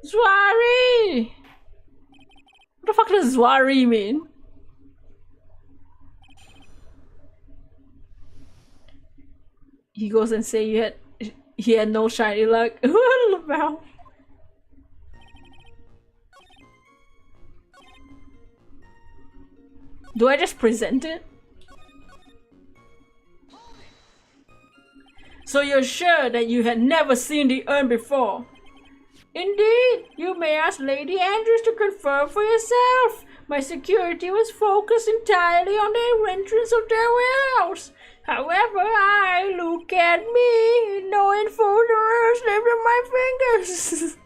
Zwari! What the fuck does Zwari mean? He goes and say he had no shiny luck. What about? Do I just present it? So you're sure that you had never seen the urn before? Indeed, you may ask Lady Andrews to confirm for yourself. My security was focused entirely on the entrance of their warehouse. However, look at me, no info slipped from my fingers.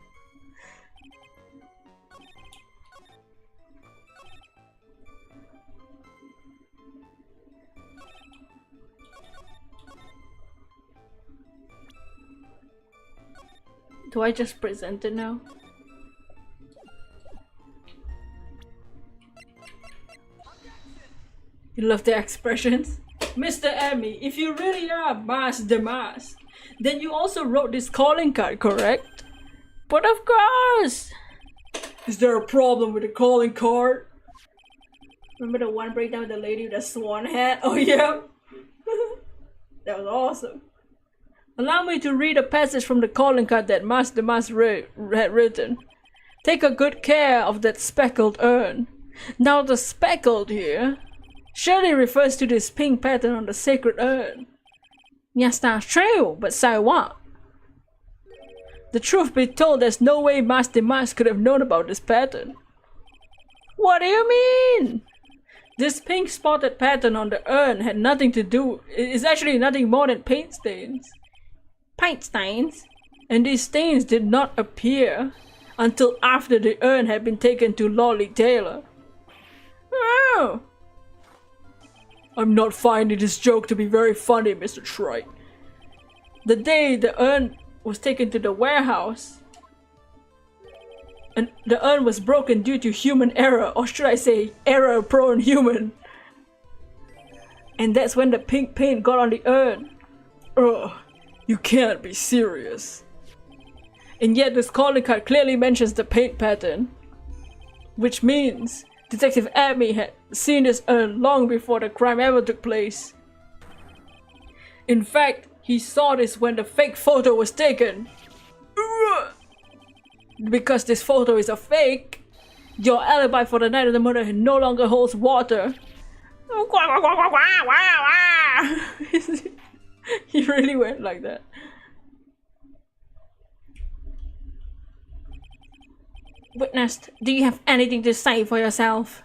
Do I just present it now? You love the expressions? Mr. Emmy, if you really are Mas Demas, then you also wrote this calling card, correct? But of course! Is there a problem with the calling card? Remember the one breakdown with the lady with the swan hat? Oh yeah! That was awesome. Allow me to read a passage from the calling card that Mas Demas had written. Take a good care of that speckled urn. Now the speckled here surely refers to this pink pattern on the sacred urn. Yes, that's true, but so what? The truth be told, there's no way Mas Demas could have known about this pattern. What do you mean? This pink spotted pattern on the urn had nothing to do, it's actually nothing more than paint stains. Paint stains? And these stains did not appear until after the urn had been taken to Lolly Taylor. Oh! I'm not finding this joke to be very funny, Mr. Trite. The day the urn was taken to the warehouse, and the urn was broken due to human error, or should I say, error-prone human. And that's when the pink paint got on the urn. Ugh, you can't be serious. And yet this calling card clearly mentions the paint pattern, which means Detective Abby had seen this urn long before the crime ever took place. In fact, he saw this when the fake photo was taken. Because this photo is a fake, your alibi for the night of the murder no longer holds water. He really went like that. Witness, do you have anything to say for yourself?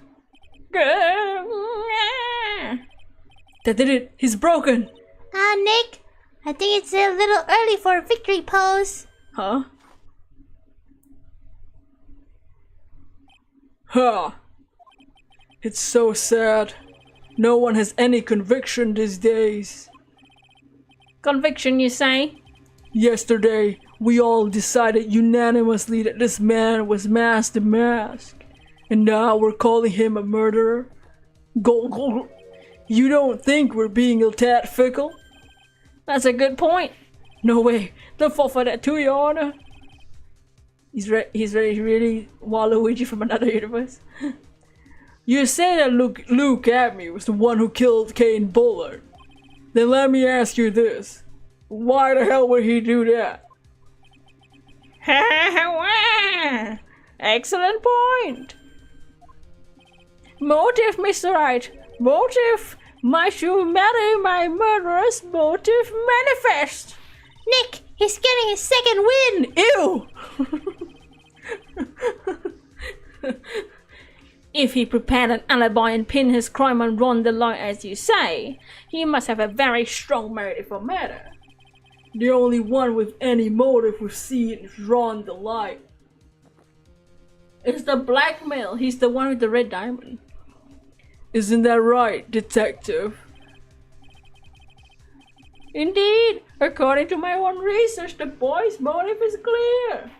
That did it. He's broken. Nick, I think it's a little early for a victory pose. Huh? Huh. It's so sad. No one has any conviction these days. Conviction, you say? Yesterday, we all decided unanimously that this man was Mas the Mask. And now we're calling him a murderer? Go. You don't think we're being a tad fickle? That's a good point. No way. Don't fall for that too, Your Honor. He's really Waluigi from another universe. You say that Luke Abney was the one who killed Kane Bullard. Then let me ask you this. Why the hell would he do that? Excellent point. Motive, Mr. Wright. Motive. Might you marry my murderous motive manifest? Nick, he's getting his second win! Ew! If he prepared an alibi and pinned his crime on Ron DeLite as you say, he must have a very strong motive for murder. The only one with any motive we see is Ron DeLite. It's the blackmail. He's the one with the red diamond. Isn't that right, detective? Indeed, according to my own research, the boy's motive is clear.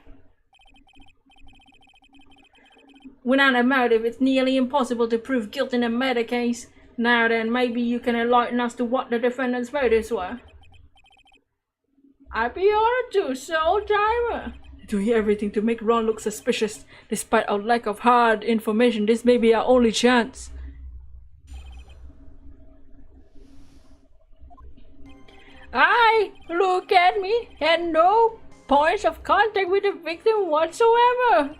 Without a motive, it's nearly impossible to prove guilt in a murder case. Now then, maybe you can enlighten us to what the defendant's motives were. I'd be honored to, Soul Timer. Doing everything to make Ron look suspicious. Despite our lack of hard information, this may be our only chance. Look at me, had no points of contact with the victim whatsoever.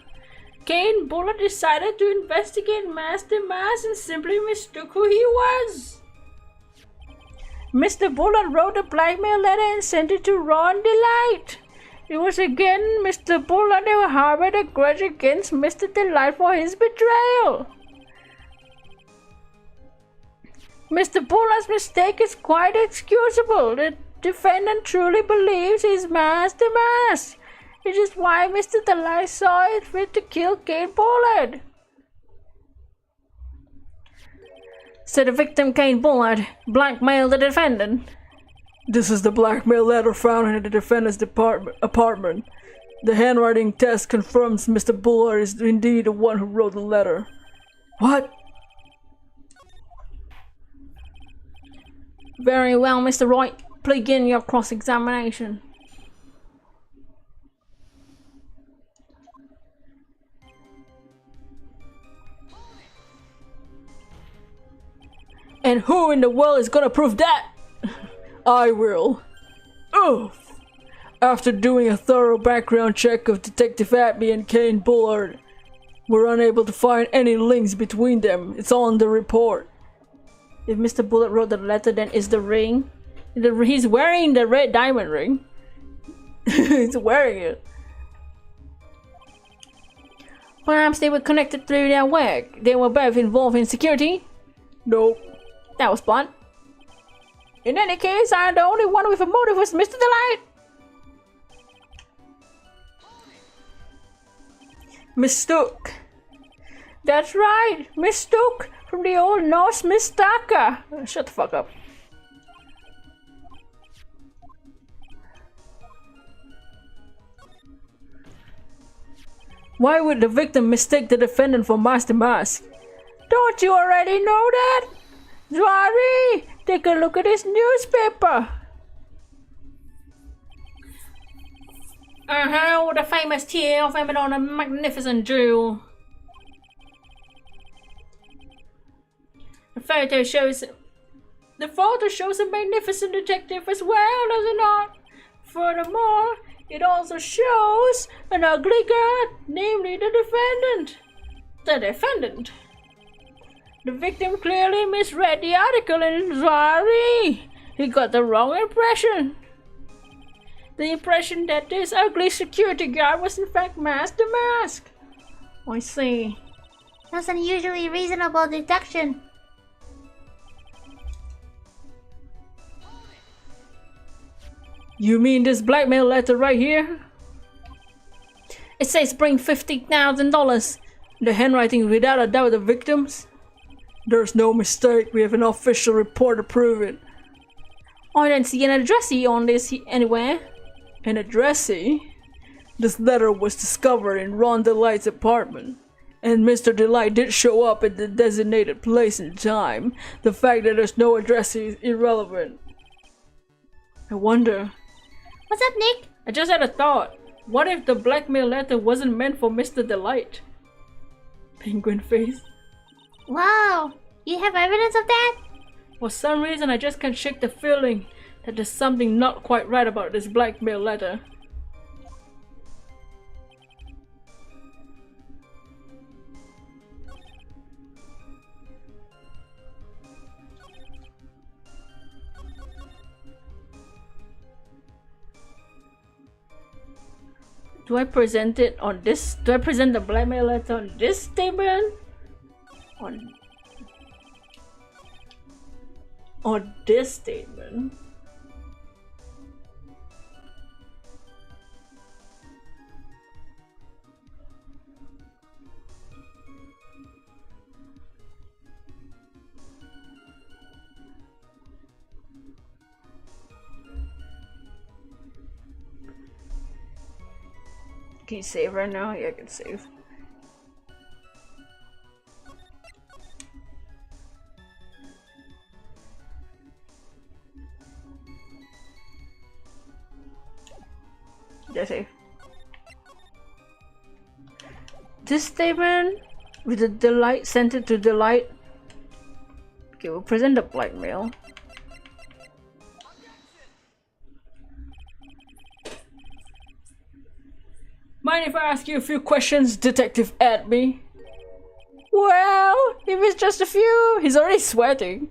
Kane Bullard decided to investigate Master Mass and simply mistook who he was. Mr. Bullard wrote a blackmail letter and sent it to Ron DeLite. It was again Mr. Bullard who harbored a grudge against Mr. DeLite for his betrayal. Mr. Bullard's mistake is quite excusable. The defendant truly believes he's Master Mask. It is why Mr. DeLite saw it fit to kill Kane Bullard. So the victim, Kane Bullard, blackmailed the defendant. This is the blackmail letter found in the defendant's apartment. The handwriting test confirms Mr. Bullard is indeed the one who wrote the letter. What? Very well, Mr. Wright. Begin your cross-examination. And who in the world is gonna prove that? I will. Oof. After doing a thorough background check of Detective Abney and Kane Bullard, we're unable to find any links between them. It's on the report. If Mr. Bullard wrote the letter, then is the ring? He's wearing the red diamond ring. He's wearing it. Perhaps they were connected through their work. They were both involved in security. Nope. That was blunt. In any case, I'm the only one with a motive was Mr. DeLite. Mistook. That's right, mistook from the old Norse mistaka. Shut the fuck up. Why would the victim mistake the defendant for Master Mask? Don't you already know that? Zwari, take a look at this newspaper. The famous tale of Abaddon, a magnificent jewel. The photo shows a magnificent detective as well, does it not? Furthermore, it also shows an ugly god, namely the defendant. The defendant? The victim clearly misread the article in Zwari. He got the wrong impression. The impression that this ugly security guard was in fact Master Mask. I see. That's an unusually reasonable deduction. You mean this blackmail letter right here? It says bring $50,000. The handwriting without a doubt the victim's. There's no mistake. We have an official report to prove it. I didn't see an addressee on this anywhere. An addressee? This letter was discovered in Ron DeLite's apartment. And Mr. DeLite did show up at the designated place and time. The fact that there's no addressee is irrelevant. I wonder... What's up, Nick? I just had a thought. What if the blackmail letter wasn't meant for Mr. DeLite? Penguin face. Wow, you have evidence of that? For some reason, I just can't shake the feeling that there's something not quite right about this blackmail letter. Do I present it on this? Do I present the blackmail letter on this statement? On this statement? Can you save right now? Yeah, I can save. Yeah, save. This statement with the delight, sent it to delight. Okay, we'll present the blackmail. Mind if I ask you a few questions, Detective Adme? Well, if it's just a few, he's already sweating.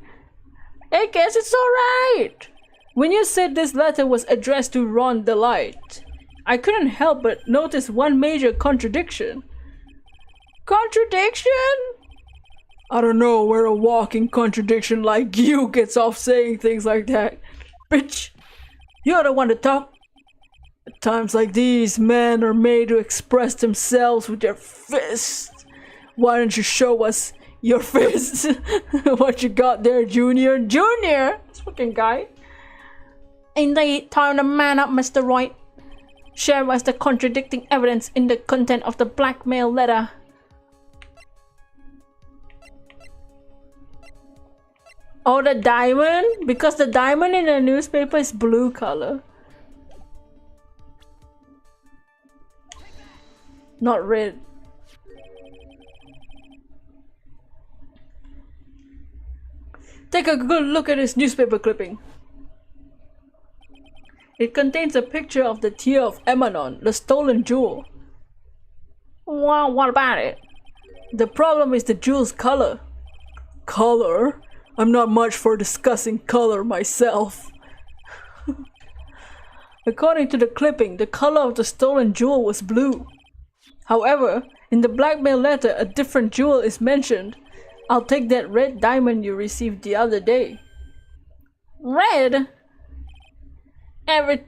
I guess it's alright. When you said this letter was addressed to Ron Delight, I couldn't help but notice one major contradiction. Contradiction? I don't know where a walking contradiction like you gets off saying things like that. Bitch, you're the one to talk. At times like these, men are made to express themselves with their fists. Why don't you show us your fists? What you got there, Junior? Junior? This fucking guy. Indeed, time to man up, Mr. Wright. Share us the contradicting evidence in the content of the blackmail letter. Oh, the diamond? Because the diamond in the newspaper is blue color. Not red. Take a good look at this newspaper clipping. It contains a picture of the tear of Emanon, the stolen jewel. Well, what about it? The problem is the jewel's color. Color? I'm not much for discussing color myself. According to the clipping, the color of the stolen jewel was blue. However, in the blackmail letter, a different jewel is mentioned. I'll take that red diamond you received the other day. Red?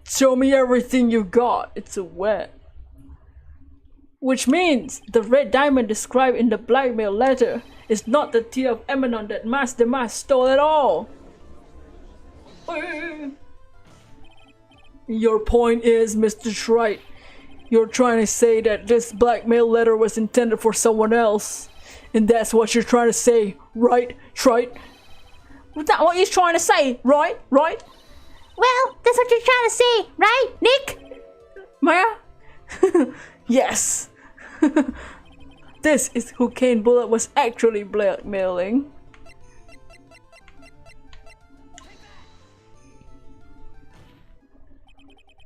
Show me everything you got. It's a wet. Which means the red diamond described in the blackmail letter is not the tear of Emanon that Master Mas stole at all. Your point is, Mr. Shrite, you're trying to say that this blackmail letter was intended for someone else. And that's what you're trying to say, right, Shrite? Is that what you're trying to say, right? Well, that's what you're trying to say, right, Nick? Maya? Yes. This is who Kane Bullet was actually blackmailing.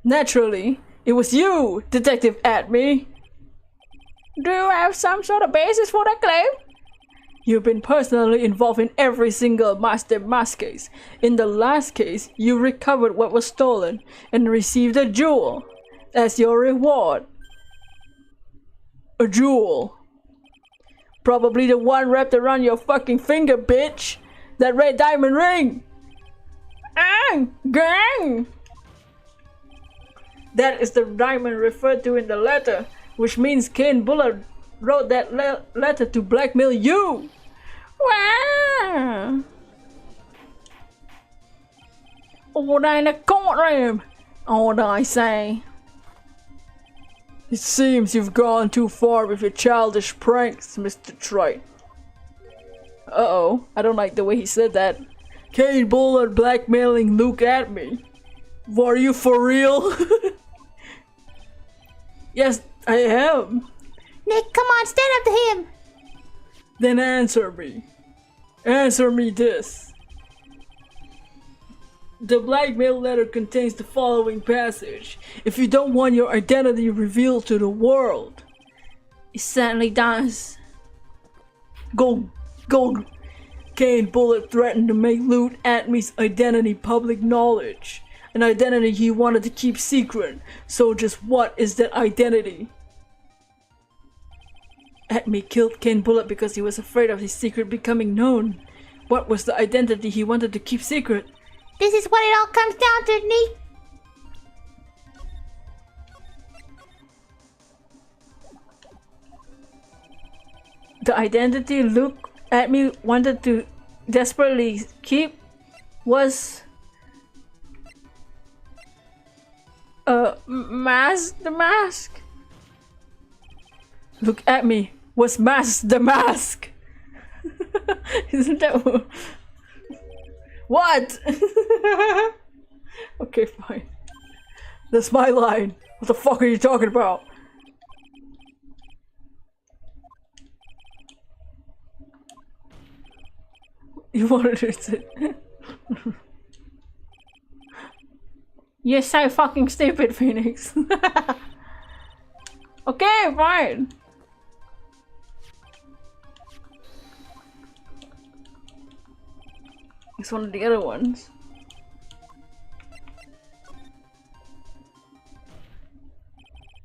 Naturally, it was you, Detective Adme. Do you have some sort of basis for that claim? You've been personally involved in every single Master Mas case. In the last case, you recovered what was stolen and received a jewel as your reward. A jewel. Probably the one wrapped around your fucking finger, bitch. That red diamond ring. Gang! That is the diamond referred to in the letter, which means Kane Bullard wrote that letter to blackmail you. Wow. Over there in the courtroom, all I say. It seems you've gone too far with your childish pranks, Mr. Trite. Uh-oh, I don't like the way he said that. Kane Bullard blackmailing Luke at me. Are you for real? Yes, I am. Nick, come on, stand up to him. Then answer me. Answer me this. The blackmail letter contains the following passage. If you don't want your identity revealed to the world. It certainly does. Go. Kane Bullet threatened to make Loot Atme's identity public knowledge. An identity he wanted to keep secret. So just what is that identity? Atme killed Kane Bullet because he was afraid of his secret becoming known. What was the identity he wanted to keep secret? This is what it all comes down to, Nick. The identity Look Atme wanted to desperately keep was the mask. Look at me. Was Mask the mask? Isn't that what? Okay, fine. That's my line. What the fuck are you talking about? You wanted to say you're so fucking stupid, Phoenix. Okay, fine. It's one of the other ones.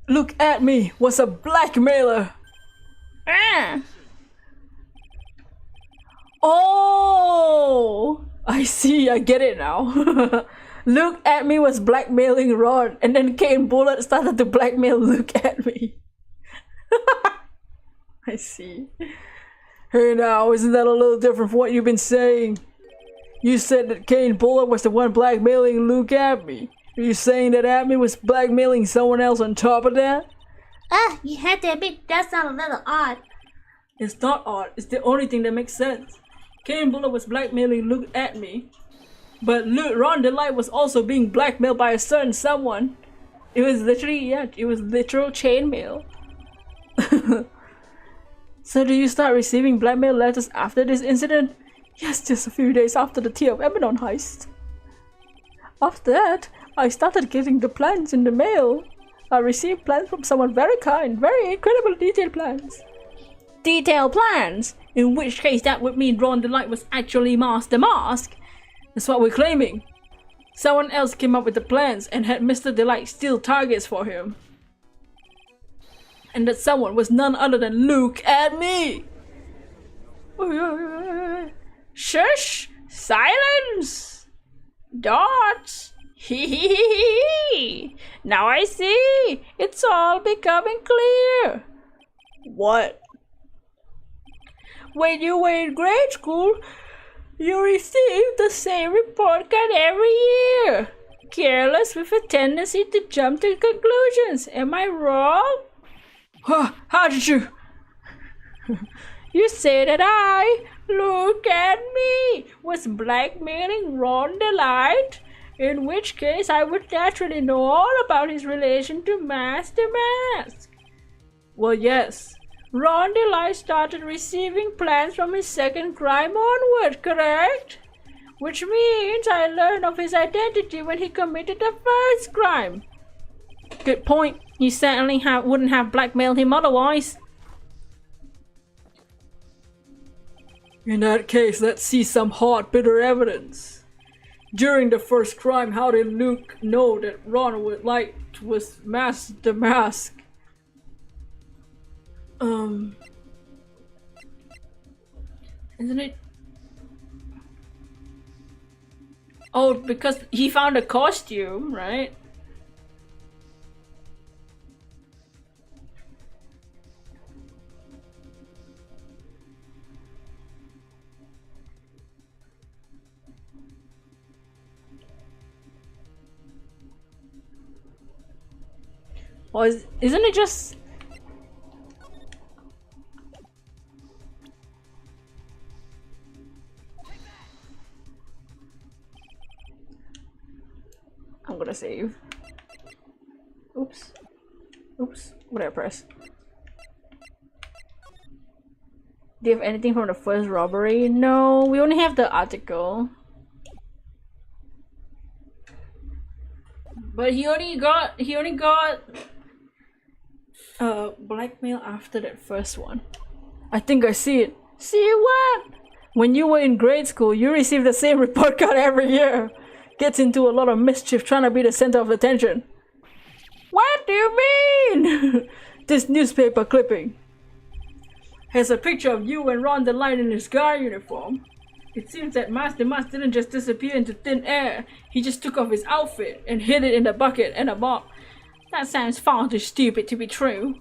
Look at me, was a blackmailer. Ah. Oh, I see, I get it now. Look at me was blackmailing Ron, and then Kane Bullet started to blackmail Look at me. I see. Hey now, isn't that a little different from what you've been saying? You said that Kane Bullet was the one blackmailing Luke at me. Are you saying that Atme was blackmailing someone else on top of that? You had to admit that sounds a little odd. It's not odd, it's the only thing that makes sense. Kane Bullet was blackmailing Luke at me. But Ron Delight was also being blackmailed by a certain someone. It was literally, it was literal chainmail. So do you start receiving blackmail letters after this incident? Yes, just a few days after the Tear of Abaddon heist. After that, I started getting the plans in the mail. I received plans from someone very kind, very incredible detailed plans. Detailed plans? In which case that would mean Ron Delight was actually Master Mask. That's what we're claiming. Someone else came up with the plans and had Mr. Delight steal targets for him. And that someone was none other than Luke at me. Shush! Silence! Dots! Hee. Now I see! It's all becoming clear! What? When you were in grade school, you received the same report card every year. Careless with a tendency to jump to conclusions. Am I wrong? How did you? You say that I, Look at me, was blackmailing Ron Delight, in which case I would naturally know all about his relation to Master Mask. Well, yes. Ron Delight started receiving plans from his second crime onward, correct? Which means I learned of his identity when he committed the first crime. Good point. You certainly wouldn't have blackmailed him otherwise. In that case, let's see some hard, bitter evidence. During the first crime, how did Luke know that Ron would like was the mask? Isn't it? Oh, because he found a costume, right? Or isn't it just... I'm gonna save. Oops. Oops. What did I press? Do you have anything from the first robbery? No, we only have the article. But he only got blackmail after that first one. I think I see it. See what? When you were in grade school, you received the same report card every year. Gets into a lot of mischief trying to be the center of attention. What do you mean? This newspaper clipping has a picture of you and Ron the Lion in his guard uniform. It seems that the mask didn't just disappear into thin air. He just took off his outfit and hid it in the bucket and a mop. That sounds far too stupid to be true.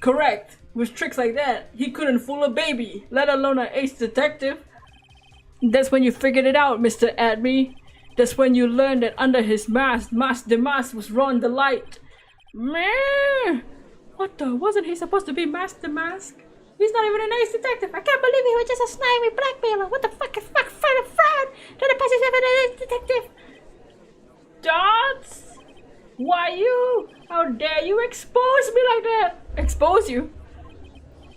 Correct. With tricks like that, he couldn't fool a baby, let alone an ace detective. That's when you figured it out, Mr. Adme. That's when you learned that under his mask, the mask was Ron the Light. Meh! What the? Wasn't he supposed to be the mask? He's not even an ace detective. I can't believe he was just a snivy blackmailer. What the fuck is fraud? Don't pass himself an ace detective. Dots? Why you? How dare you expose me like that? Expose you?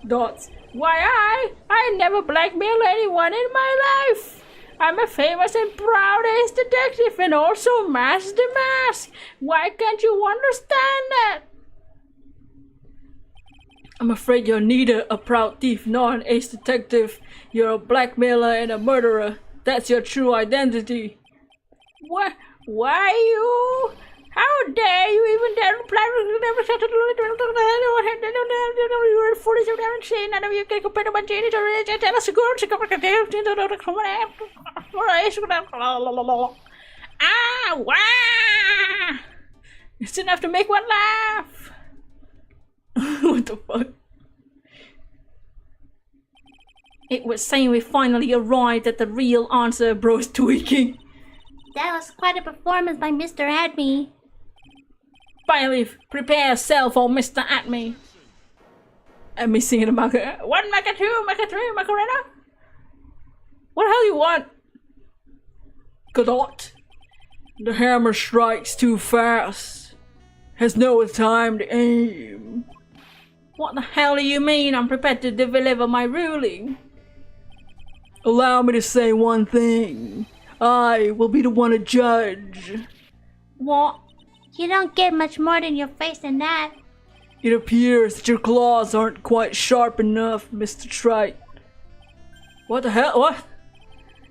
Dots. Why I never blackmail anyone in my life. I'm a famous and proud ace detective and also Mask the Mask. Why can't you understand that? I'm afraid you're neither a proud thief nor an ace detective. You're a blackmailer and a murderer. That's your true identity. What? Why you? How dare you even dare you're foolish and insane. None of you can compare to my genius or tell us Ah, wow! It's enough to make one laugh. What the fuck? It was saying we finally arrived at the real answer, bro's tweaking. That was quite a performance by Mr. Adme. Finally, prepare yourself for Mr. Adme. Adme singing the marker. 1, marker 2, marker 3, Macarena. What the hell you want? Godot. The hammer strikes too fast. Has no time to aim. What the hell do you mean? I'm prepared to deliver my ruling. Allow me to say one thing. I will be the one to judge. What? You don't get much more than your face than that. It appears that your claws aren't quite sharp enough, Mr. Trite. What the hell? What?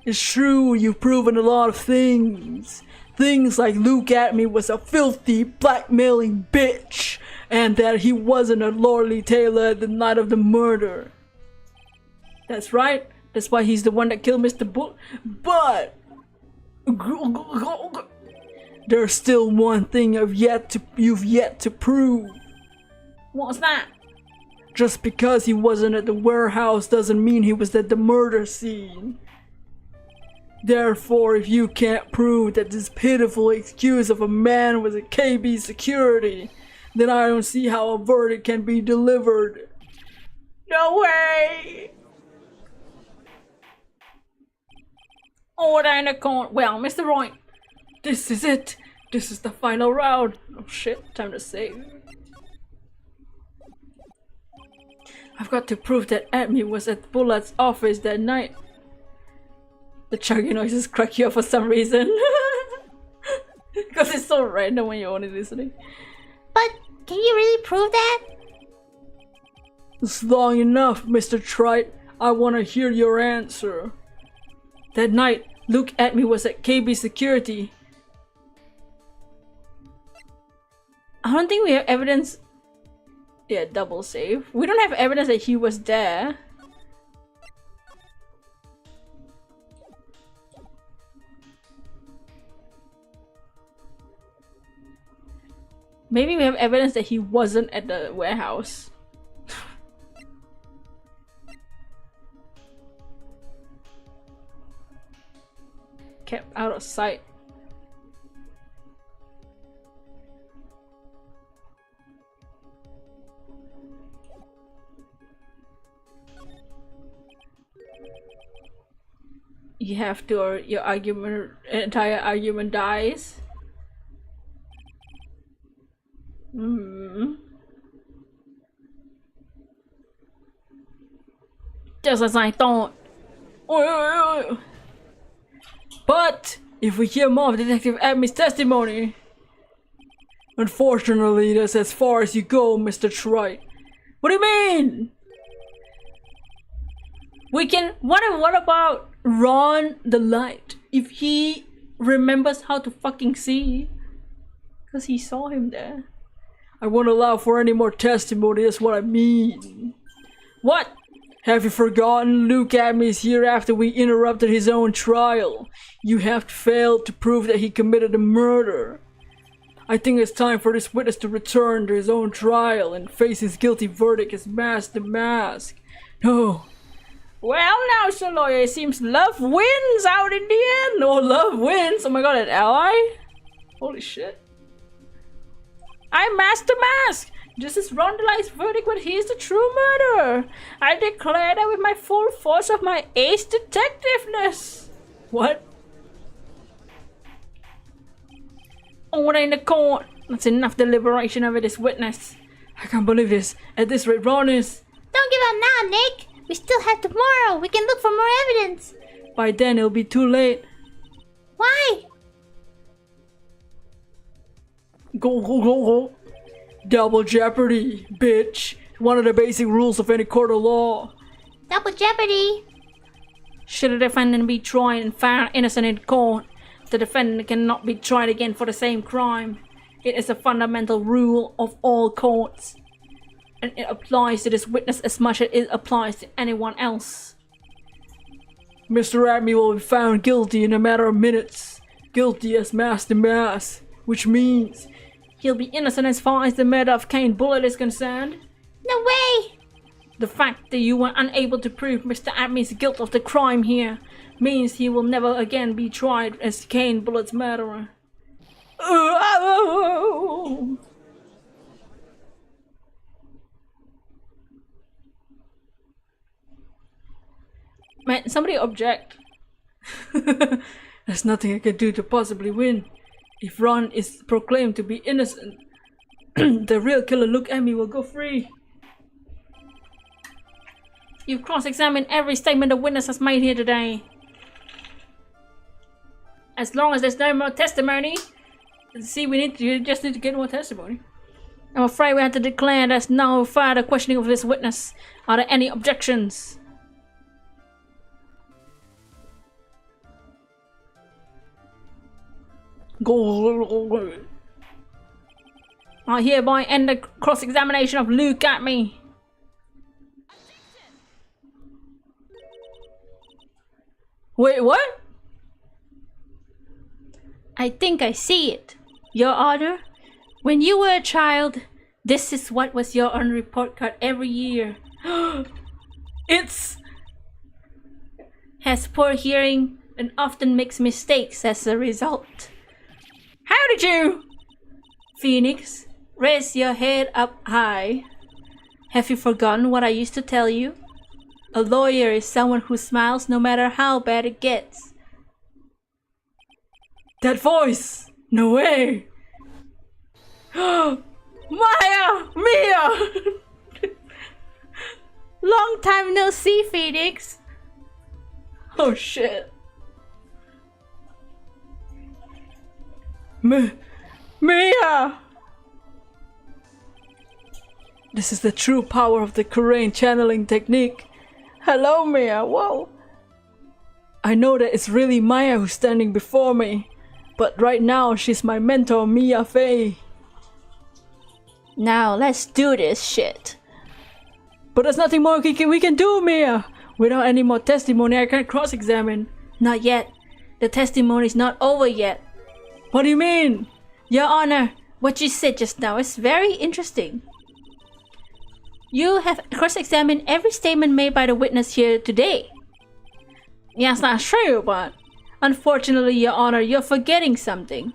It's true, you've proven a lot of things. Things like Luke Atme was a filthy, blackmailing bitch, and that he wasn't a lordly tailor at the night of the murder. That's right. That's why he's the one that killed Mr. Bull. But there's still one thing you've yet to prove. What's that? Just because he wasn't at the warehouse doesn't mean he was at the murder scene. Therefore, if you can't prove that this pitiful excuse of a man was at KB security, then I don't see how a verdict can be delivered. No way! Order in the corner. Well, Mr. Roy, this is it. This is the final round. Oh shit, time to save. I've got to prove that Adme was at Bullet's office that night. The chugging noises crack you up for some reason. Because it's so random when you're only listening. But can you really prove that? It's long enough, Mr. Trite. I want to hear your answer. That night, Luke Adme was at KB security. I don't think we have evidence. Yeah, double save. We don't have evidence that he was there. Maybe we have evidence that he wasn't at the warehouse. Kept out of sight. You have to, or your entire argument dies. Just as I thought. But if we hear more of Detective Abby's testimony... Unfortunately, that's as far as you go, Mr. Trite. What do you mean? We can... What about Ron the Light? If he remembers how to fucking see. Because he saw him there. I won't allow for any more testimony, that's what I mean. What? Have you forgotten? Luke Abney is here after we interrupted his own trial. You have failed to prove that he committed a murder. I think it's time for this witness to return to his own trial and face his guilty verdict as Mask the Mask. No. Well now, Sir Lawyer, it seems love wins out in the end. Oh, love wins. Oh my god, an ally? Holy shit. I'm Mask the Mask. This is Ron the Light's verdict, but he's the true murderer. I declare that with my full force of my ace detectiveness. What? Order in the court. That's enough deliberation over this witness. I can't believe this. At this rate, Ron is... Don't give up now, Nick. We still have tomorrow. We can look for more evidence. By then, it'll be too late. Why? Go. Double jeopardy, bitch. One of the basic rules of any court of law. Double jeopardy. Should a defendant be tried and found innocent in court, the defendant cannot be tried again for the same crime. It is a fundamental rule of all courts. And it applies to this witness as much as it applies to anyone else. Mr. Abney will be found guilty in a matter of minutes. Guilty as Mask the Mask, which means he'll be innocent as far as the murder of Kane Bullitt is concerned. No way! The fact that you were unable to prove Mr. Abney's guilt of the crime here means he will never again be tried as Kane Bullitt's murderer. Man, somebody object. There's nothing I can do to possibly win. If Ron is proclaimed to be innocent, the real killer Luke Emmy will go free. You've cross-examined every statement the witness has made here today. As long as there's no more testimony, see, you just need to get more testimony. I'm afraid we have to declare there's no further questioning of this witness. Are there any objections? I hereby end the cross-examination of Luke at me. Wait, what? I think I see it, Your Honor. When you were a child, this is what was your on report card every year. It's... Has poor hearing and often makes mistakes as a result. How did you? Phoenix, raise your head up high. Have you forgotten what I used to tell you? A lawyer is someone who smiles no matter how bad it gets. That voice! No way! Maya! Mia! Long time no see, Phoenix. Oh shit. Mia! This is the true power of the Korean channeling technique. Hello, Mia. Whoa. I know that it's really Maya who's standing before me, but right now she's my mentor, Mia Fey. Now let's do this shit. But there's nothing more we can do, Mia. Without any more testimony, I can't cross-examine. Not yet. The testimony's not over yet. What do you mean? Your Honor, what you said just now is very interesting. You have cross-examined every statement made by the witness here today. Yes, that's true, but unfortunately, Your Honor, you're forgetting something.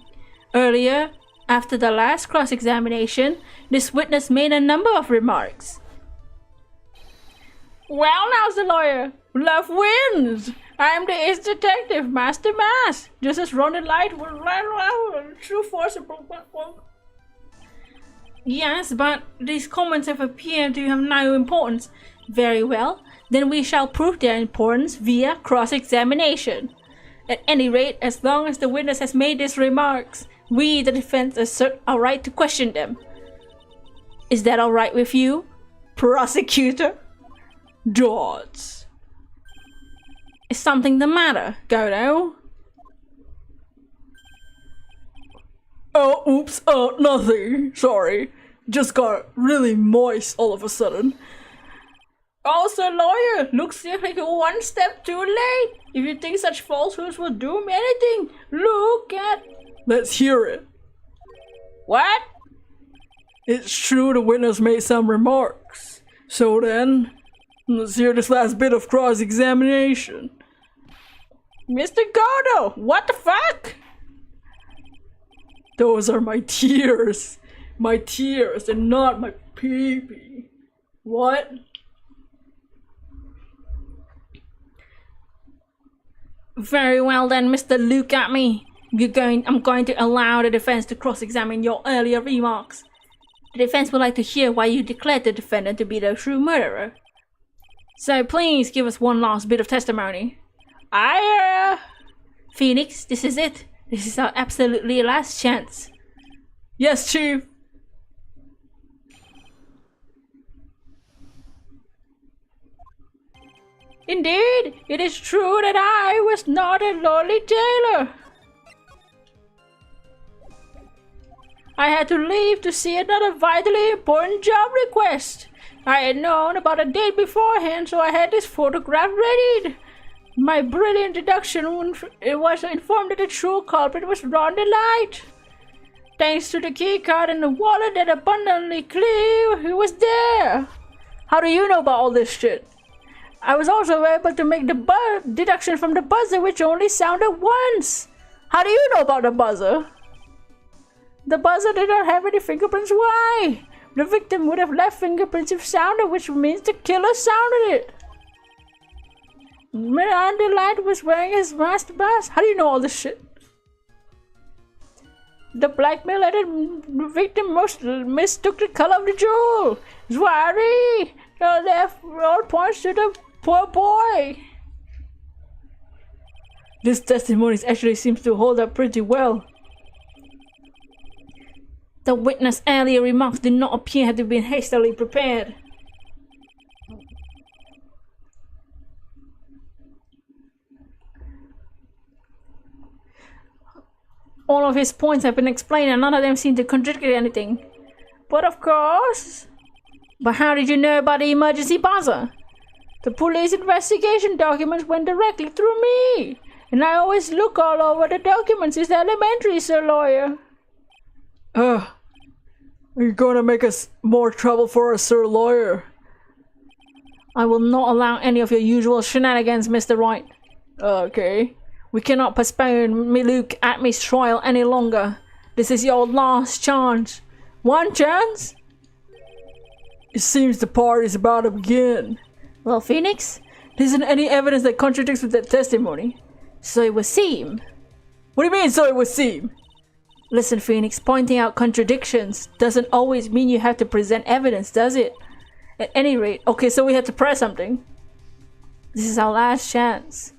Earlier, after the last cross-examination, this witness made a number of remarks. Well, now's the lawyer. Love wins. I'm the ace detective, Master Mask. Just as Ron the Light will true force. Yes, but these comments have appeared to have no importance. Very well. then we shall prove their importance via cross-examination. At any rate, as long as the witness has made these remarks, we, the defense, assert our right to question them. Is that all right with you, prosecutor? Dots. Is something the matter, Godo? Oh, oops, nothing. Sorry. Just got really moist all of a sudden. Also, lawyer, looks like you're one step too late. If you think such falsehoods will do me anything, look at... Let's hear it. What? It's true the witness made some remarks. So then, let's hear this last bit of cross-examination. Mr. Godo, what the fuck? Those are my tears. My tears and not my pee-pee. What? Very well then, Mr. Look at me. I'm going to allow the defense to cross-examine your earlier remarks. The defense would like to hear why you declared the defendant to be the true murderer. So please give us one last bit of testimony. Phoenix, this is it. This is our absolutely last chance. Yes, Chief. Indeed, it is true that I was not a lowly jailer. I had to leave to see another vitally important job request. I had known about a date beforehand, so I had this photograph readied. My brilliant deduction was informed that the true culprit was Ron Delight. Thanks to the keycard and the wallet that abundantly clear, he was there. How do you know about all this shit? I was also able to make the deduction from the buzzer, which only sounded once. How do you know about the buzzer? The buzzer did not have any fingerprints. Why? The victim would have left fingerprints if sounded, which means the killer sounded it. Miranda Light was wearing his master mask. How do you know all this shit? The blackmail the victim most mistook the color of the jewel. Zwari! All points to the poor boy. This testimony actually seems to hold up pretty well. The witness' earlier remarks do not appear to have been hastily prepared. All of his points have been explained and none of them seem to contradict anything. But of course... But how did you know about the emergency buzzer? The police investigation documents went directly through me. And I always look all over the documents. It's elementary, sir lawyer. Are you gonna make us more trouble for us, sir lawyer? I will not allow any of your usual shenanigans, Mr. Wright. Okay. We cannot postpone Miluk Atmi's trial any longer. This is your last chance. One chance? It seems the party is about to begin. Well, Phoenix, there isn't any evidence that contradicts with that testimony. So it would seem. What do you mean, so it would seem? Listen, Phoenix, pointing out contradictions doesn't always mean you have to present evidence, does it? At any rate, okay, so we have to press something. This is our last chance.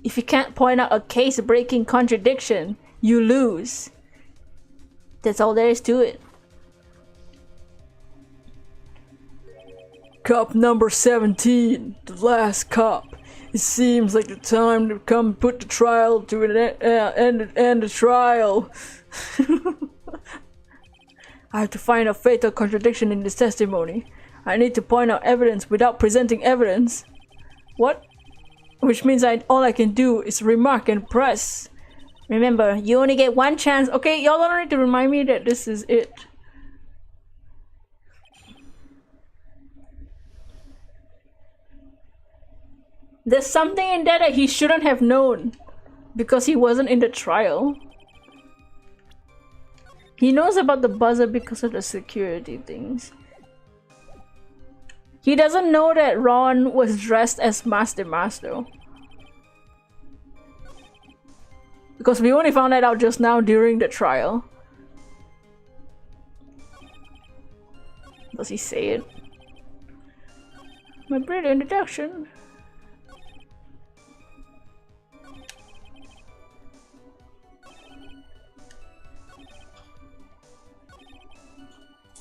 If you can't point out a case-breaking contradiction, you lose. That's all there is to it. Cup number 17, the last cup. It seems like the time to come put the trial to an end the trial. I have to find a fatal contradiction in this testimony. I need to point out evidence without presenting evidence. What? Which means all I can do is remark and press. Remember, you only get one chance. Okay, y'all don't need to remind me that this is it. There's something in there that he shouldn't have known because he wasn't in the trial. He knows about the buzzer because of the security things. He doesn't know that Ron was dressed as Master though. Because we only found that out just now during the trial. Does he say it? my brilliant deduction.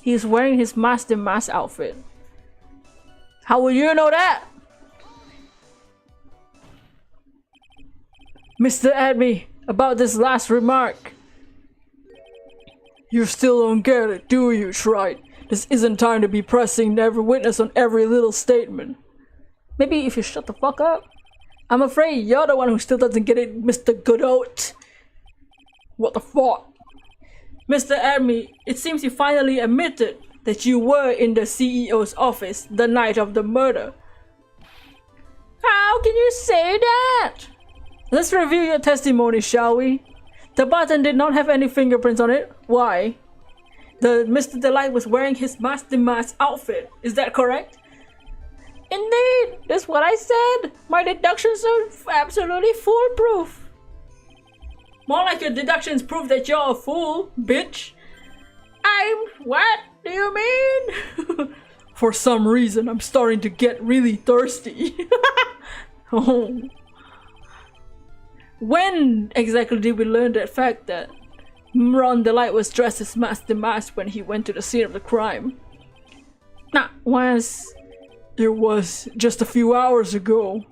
He's wearing his Master Mask outfit. How will you know that? Mr. Admi, about this last remark. You still don't get it, do you, Shrite? This isn't time to be pressing every witness on every little statement. Maybe if you shut the fuck up. I'm afraid you're the one who still doesn't get it, Mr. Goodot. What the fuck? Mr. Admi, it seems you finally admitted that you were in the CEO's office the night of the murder. How can you say that? Let's review your testimony, shall we? The button did not have any fingerprints on it. Why? The Mr. Delight was wearing his Master Mask outfit. Is that correct? Indeed, that's what I said. My deductions are absolutely foolproof. More like your deductions prove that you're a fool, bitch. What do you mean? For some reason, I'm starting to get really thirsty. Oh. When exactly did we learn that fact that Ron Delight was dressed as Master Mask when he went to the scene of the crime? It was just a few hours ago,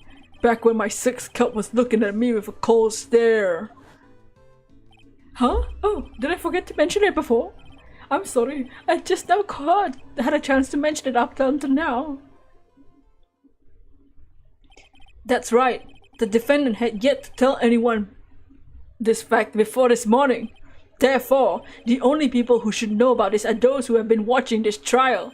back when my sixth cup was looking at me with a cold stare. Huh? Oh, did I forget to mention it before? I'm sorry, I just never had a chance to mention it up until now. That's right. The defendant had yet to tell anyone this fact before this morning. Therefore, the only people who should know about this are those who have been watching this trial.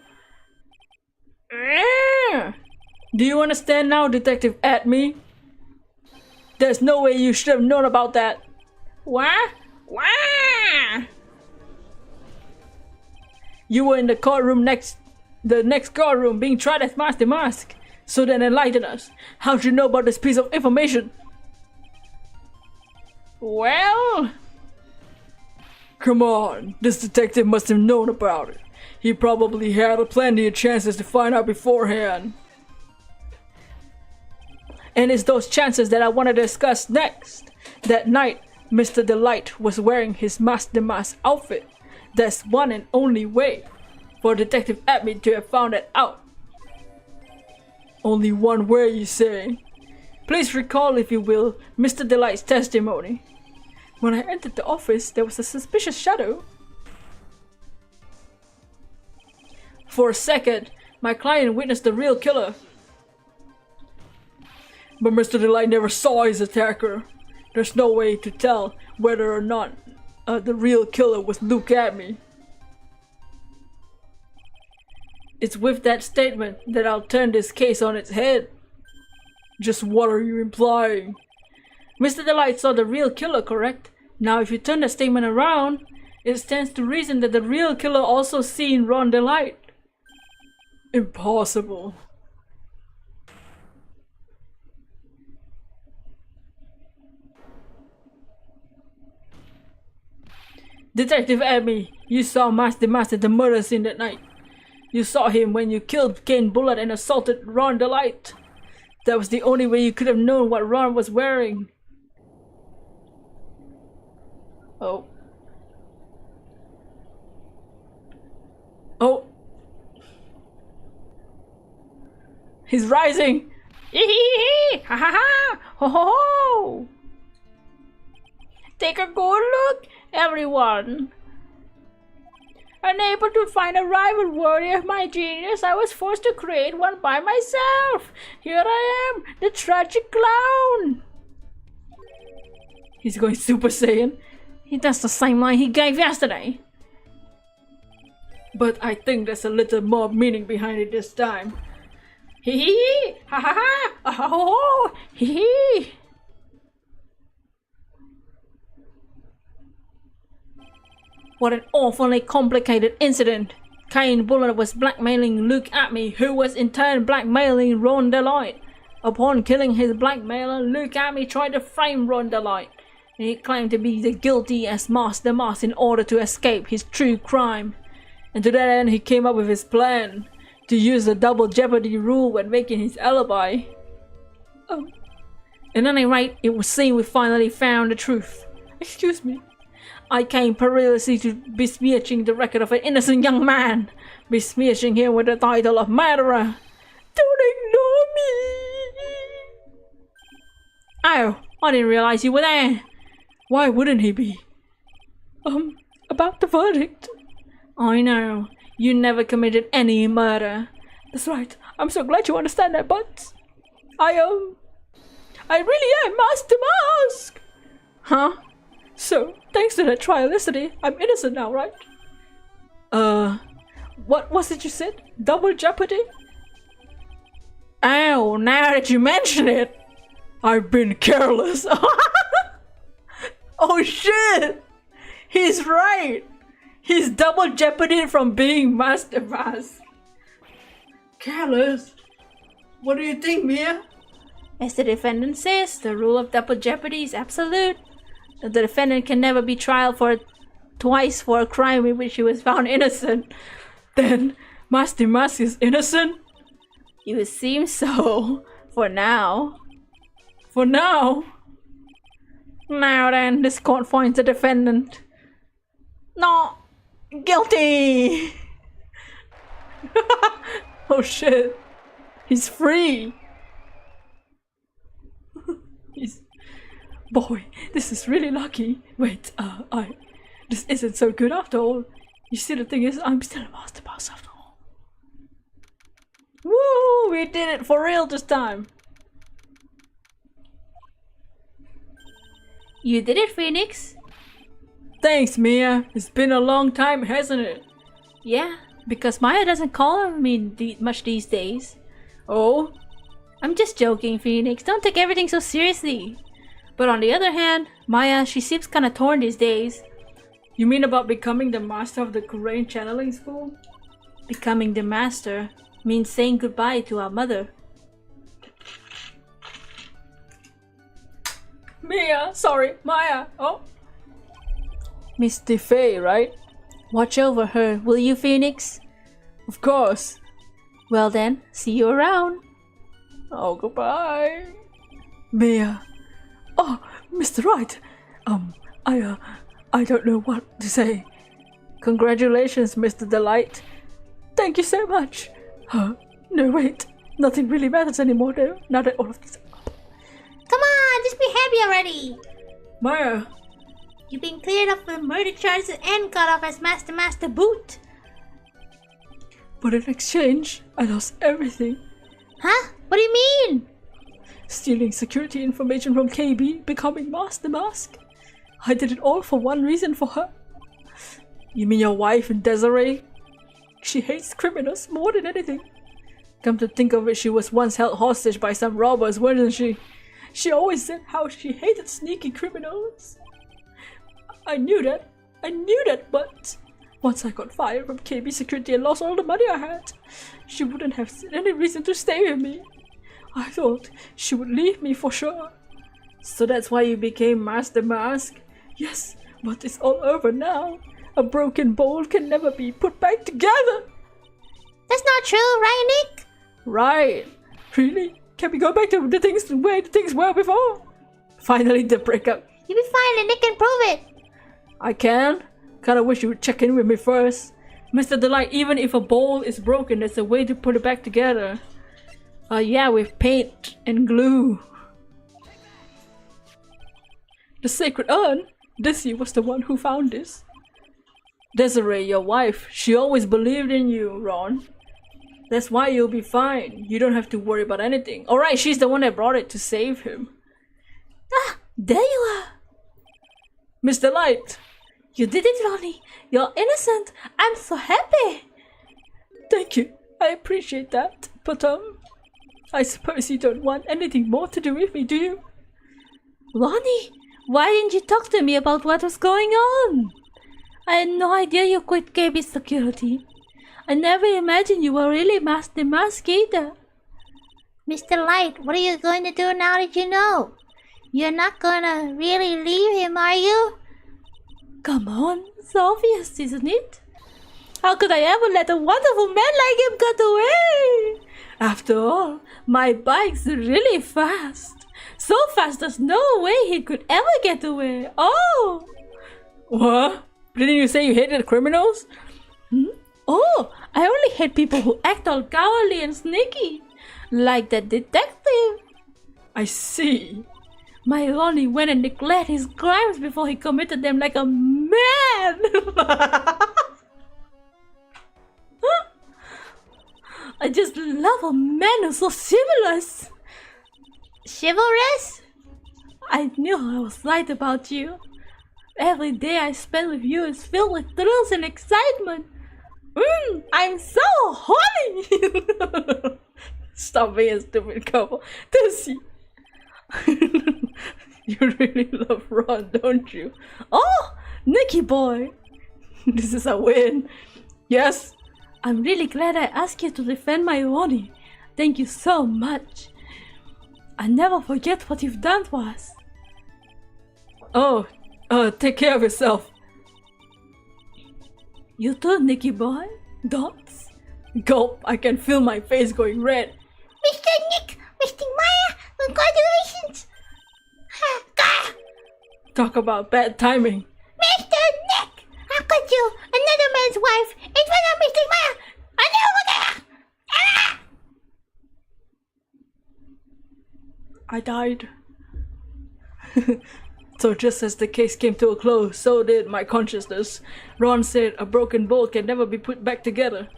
Do you understand now, Detective Admi? There's no way you should have known about that. What? You were in the courtroom the next courtroom being tried as Master Mask. So then enlighten us. How'd you know about this piece of information? Well... Come on, this detective must have known about it. He probably had plenty of chances to find out beforehand. And it's those chances that I want to discuss next. That night, Mr. Delight was wearing his Master Mask outfit. That's one and only way for Detective Admin to have found it out. Only one way, you say? Please recall, if you will, Mr. Delight's testimony. When I entered the office, there was a suspicious shadow. For a second, my client witnessed the real killer. But Mr. Delight never saw his attacker. There's no way to tell whether or not the real killer was Luke Admi. It's with that statement that I'll turn this case on its head. Just what are you implying? Mr. Delight saw the real killer, correct? Now if you turn the statement around, it stands to reason that the real killer also seen Ron Delight. Impossible. Detective Abby, you saw Master Mask at the murder scene that night. You saw him when you killed Kane Bullet and assaulted Ron Delight. That was the only way you could have known what Ron was wearing. Oh. Oh. He's rising. Ha ha ha. Ho ho ho. Take a good look, everyone. Unable to find a rival worthy of my genius, I was forced to create one by myself. Here I am, the tragic clown. He's going Super Saiyan. That's the same line he gave yesterday. But I think there's a little more meaning behind it this time. Hee hee! Ha ha ha! Oh ho ho! Hee hee! What an awfully complicated incident. Kane Bullet was blackmailing Luke Atme, who was in turn blackmailing Ron Delight. Upon killing his blackmailer, Luke Atme tried to frame Ron Delight. He claimed to be the guilty as Master Mask in order to escape his true crime. And to that end, he came up with his plan to use the double jeopardy rule when making his alibi. And at any rate, it would seem we finally found the truth. Excuse me. I came perilously to besmirching the record of an innocent young man, besmirching him with the title of murderer. Don't ignore me! Oh, I didn't realize you were there. Why wouldn't he be? About the verdict. I know. You never committed any murder. That's right. I'm so glad you understand that, but... I really am Master Mask! Huh? So, thanks to that trial yesterday, I'm innocent now, right? What was it you said? Double jeopardy? Oh, now that you mention it, I've been careless. Oh shit! He's right! He's double jeopardy from being Master Mask. Careless? What do you think, Mia? As the defendant says, the rule of double jeopardy is absolute. The defendant can never be tried twice for a crime in which he was found innocent. Then, Master Mask is innocent? It would seem so. For now. For now? Now then, this court finds the defendant not guilty! Oh shit. He's free! Boy, this is really lucky. Wait, this isn't so good after all. You see, the thing is, I'm still a Master Boss after all. Woo! We did it for real this time. You did it, Phoenix. Thanks, Mia. It's been a long time, hasn't it? Yeah, because Maya doesn't call me much these days. Oh? I'm just joking, Phoenix. Don't take everything so seriously. But on the other hand, Maya, she seems kinda torn these days. You mean about becoming the master of the Korean channeling school? Becoming the master means saying goodbye to our mother. Mia, sorry, Maya, oh. Miss DeFay, right? Watch over her, will you, Phoenix? Of course. Well then, see you around. Oh, goodbye. Mia. Oh, Mr. Wright. I don't know what to say. Congratulations, Mr. Delight. Thank you so much. No, wait. Nothing really matters anymore, though. Now that all of this... Come on, just be happy already. Maya. You've been cleared of the murder charges and cut off as Master Boot. But in exchange, I lost everything. Huh? What do you mean? Stealing security information from KB, becoming Master Mask. I did it all for one reason, for her. You mean your wife, Desiree? She hates criminals more than anything. Come to think of it, she was once held hostage by some robbers, wasn't she? She always said how she hated sneaky criminals. I knew that, but once I got fired from KB security and lost all the money I had, she wouldn't have any reason to stay with me. I thought she would leave me for sure. So that's why you became Master Mask? Yes, but it's all over now. A broken bowl can never be put back together. That's not true, right, Nick? Right. Really? Can we go back to the way the things were before? Finally, the breakup. You'll be fine and Nick can prove it. I can? Kinda wish you would check in with me first. Mr. Delight, even if a bowl is broken, there's a way to put it back together. Yeah, with paint and glue. The sacred urn? Dizzy was the one who found this. Desiree, your wife, she always believed in you, Ron. That's why you'll be fine. You don't have to worry about anything. Alright, she's the one that brought it to save him. Ah, there you are. Mr. Light. You did it, Ronnie. You're innocent. I'm so happy. Thank you. I appreciate that. But, I suppose you don't want anything more to do with me, do you? Ronnie, why didn't you talk to me about what was going on? I had no idea you quit KB security. I never imagined you were really Master Mask either. Mr. Light, what are you going to do now that you know? You're not gonna really leave him, are you? Come on, it's obvious, isn't it? How could I ever let a wonderful man like him get away? After all, my bike's really fast. So fast there's no way he could ever get away. Oh! What? Didn't you say you hated criminals? Oh, I only hate people who act all cowardly and sneaky. Like that detective. I see. My Lonnie went and declared his crimes before he committed them like a man. I just love a man who's so chivalrous. Chivalrous? I knew I was right about you. Every day I spend with you is filled with thrills and excitement. I'm so horny! Stop being a stupid couple. Lucy. You really love Ron, don't you? Oh, Nicky boy! This is a win. Yes, I'm really glad I asked you to defend my Ronnie. Thank you so much. I never forget what you've done for us. Oh, take care of yourself. You too, Nicky boy. Dots? Gulp, I can feel my face going red. Mr. Nick, Mr. Maya, congratulations! Talk about bad timing. Mr. Nick! How could you? Another man's wife! It's one of Mr. Maya! I never forget! I died. So just as the case came to a close, so did my consciousness. Ron said a broken bolt can never be put back together.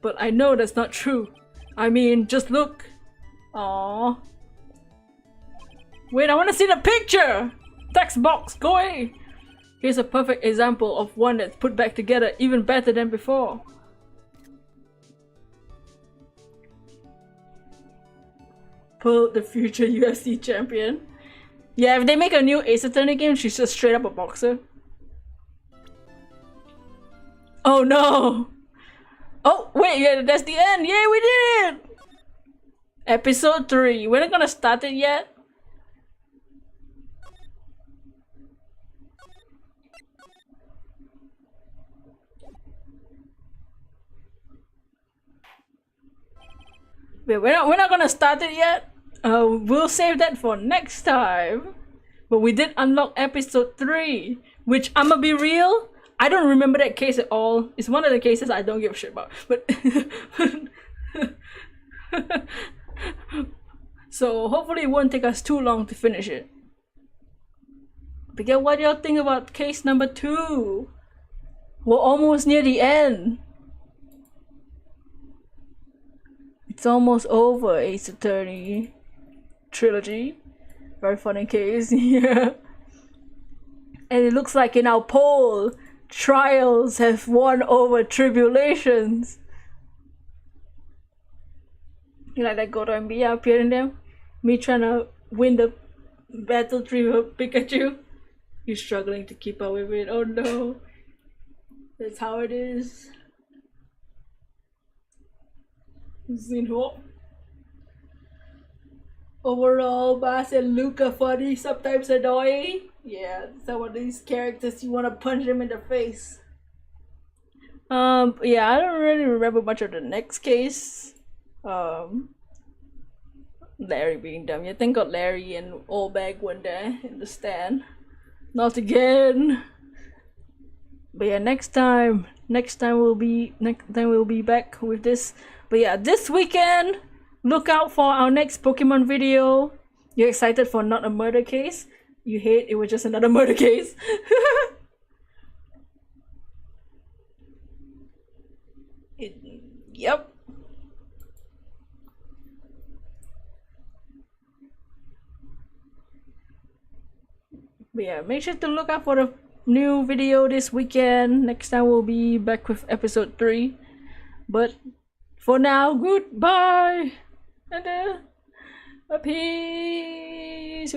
But I know that's not true. I mean, just look. Aww. Wait, I want to see the picture! Text box, go away! Here's a perfect example of one that's put back together even better than before. Pearl, the future UFC champion. Yeah, if they make a new Ace Attorney game, she's just straight up a boxer. Oh no! Oh, wait, yeah, that's the end! Yay, we did it! Episode 3. We're not gonna start it yet. Wait, we're not gonna start it yet. We'll save that for next time. But we did unlock episode 3, which I'ma be real, I don't remember that case at all. It's one of the cases I don't give a shit about. But so hopefully it won't take us too long to finish it. But yeah, what do y'all think about case number 2? We're almost near the end. It's almost over, Ace Attorney trilogy. Very funny case, yeah. And it looks like in our poll, trials have won over tribulations. You like that Goto and Bia appearing there? Me trying to win the battle tree of Pikachu? You're struggling to keep up with it. Oh no. That's how it is. Zinho. Overall, Bass and Luca funny, sometimes annoying. Yeah, some of these characters you want to punch them in the face. Yeah, I don't really remember much of the next case. Larry being dumb. You think got Larry and Old Bag one day in the stand. Not again. But yeah, next time we'll be back with this. But yeah, this weekend, look out for our next Pokemon video. You're excited for not a murder case? You hate it was just another murder case. Yep. But yeah, make sure to look out for the new video this weekend. Next time we'll be back with episode 3. But for now, goodbye and a peace.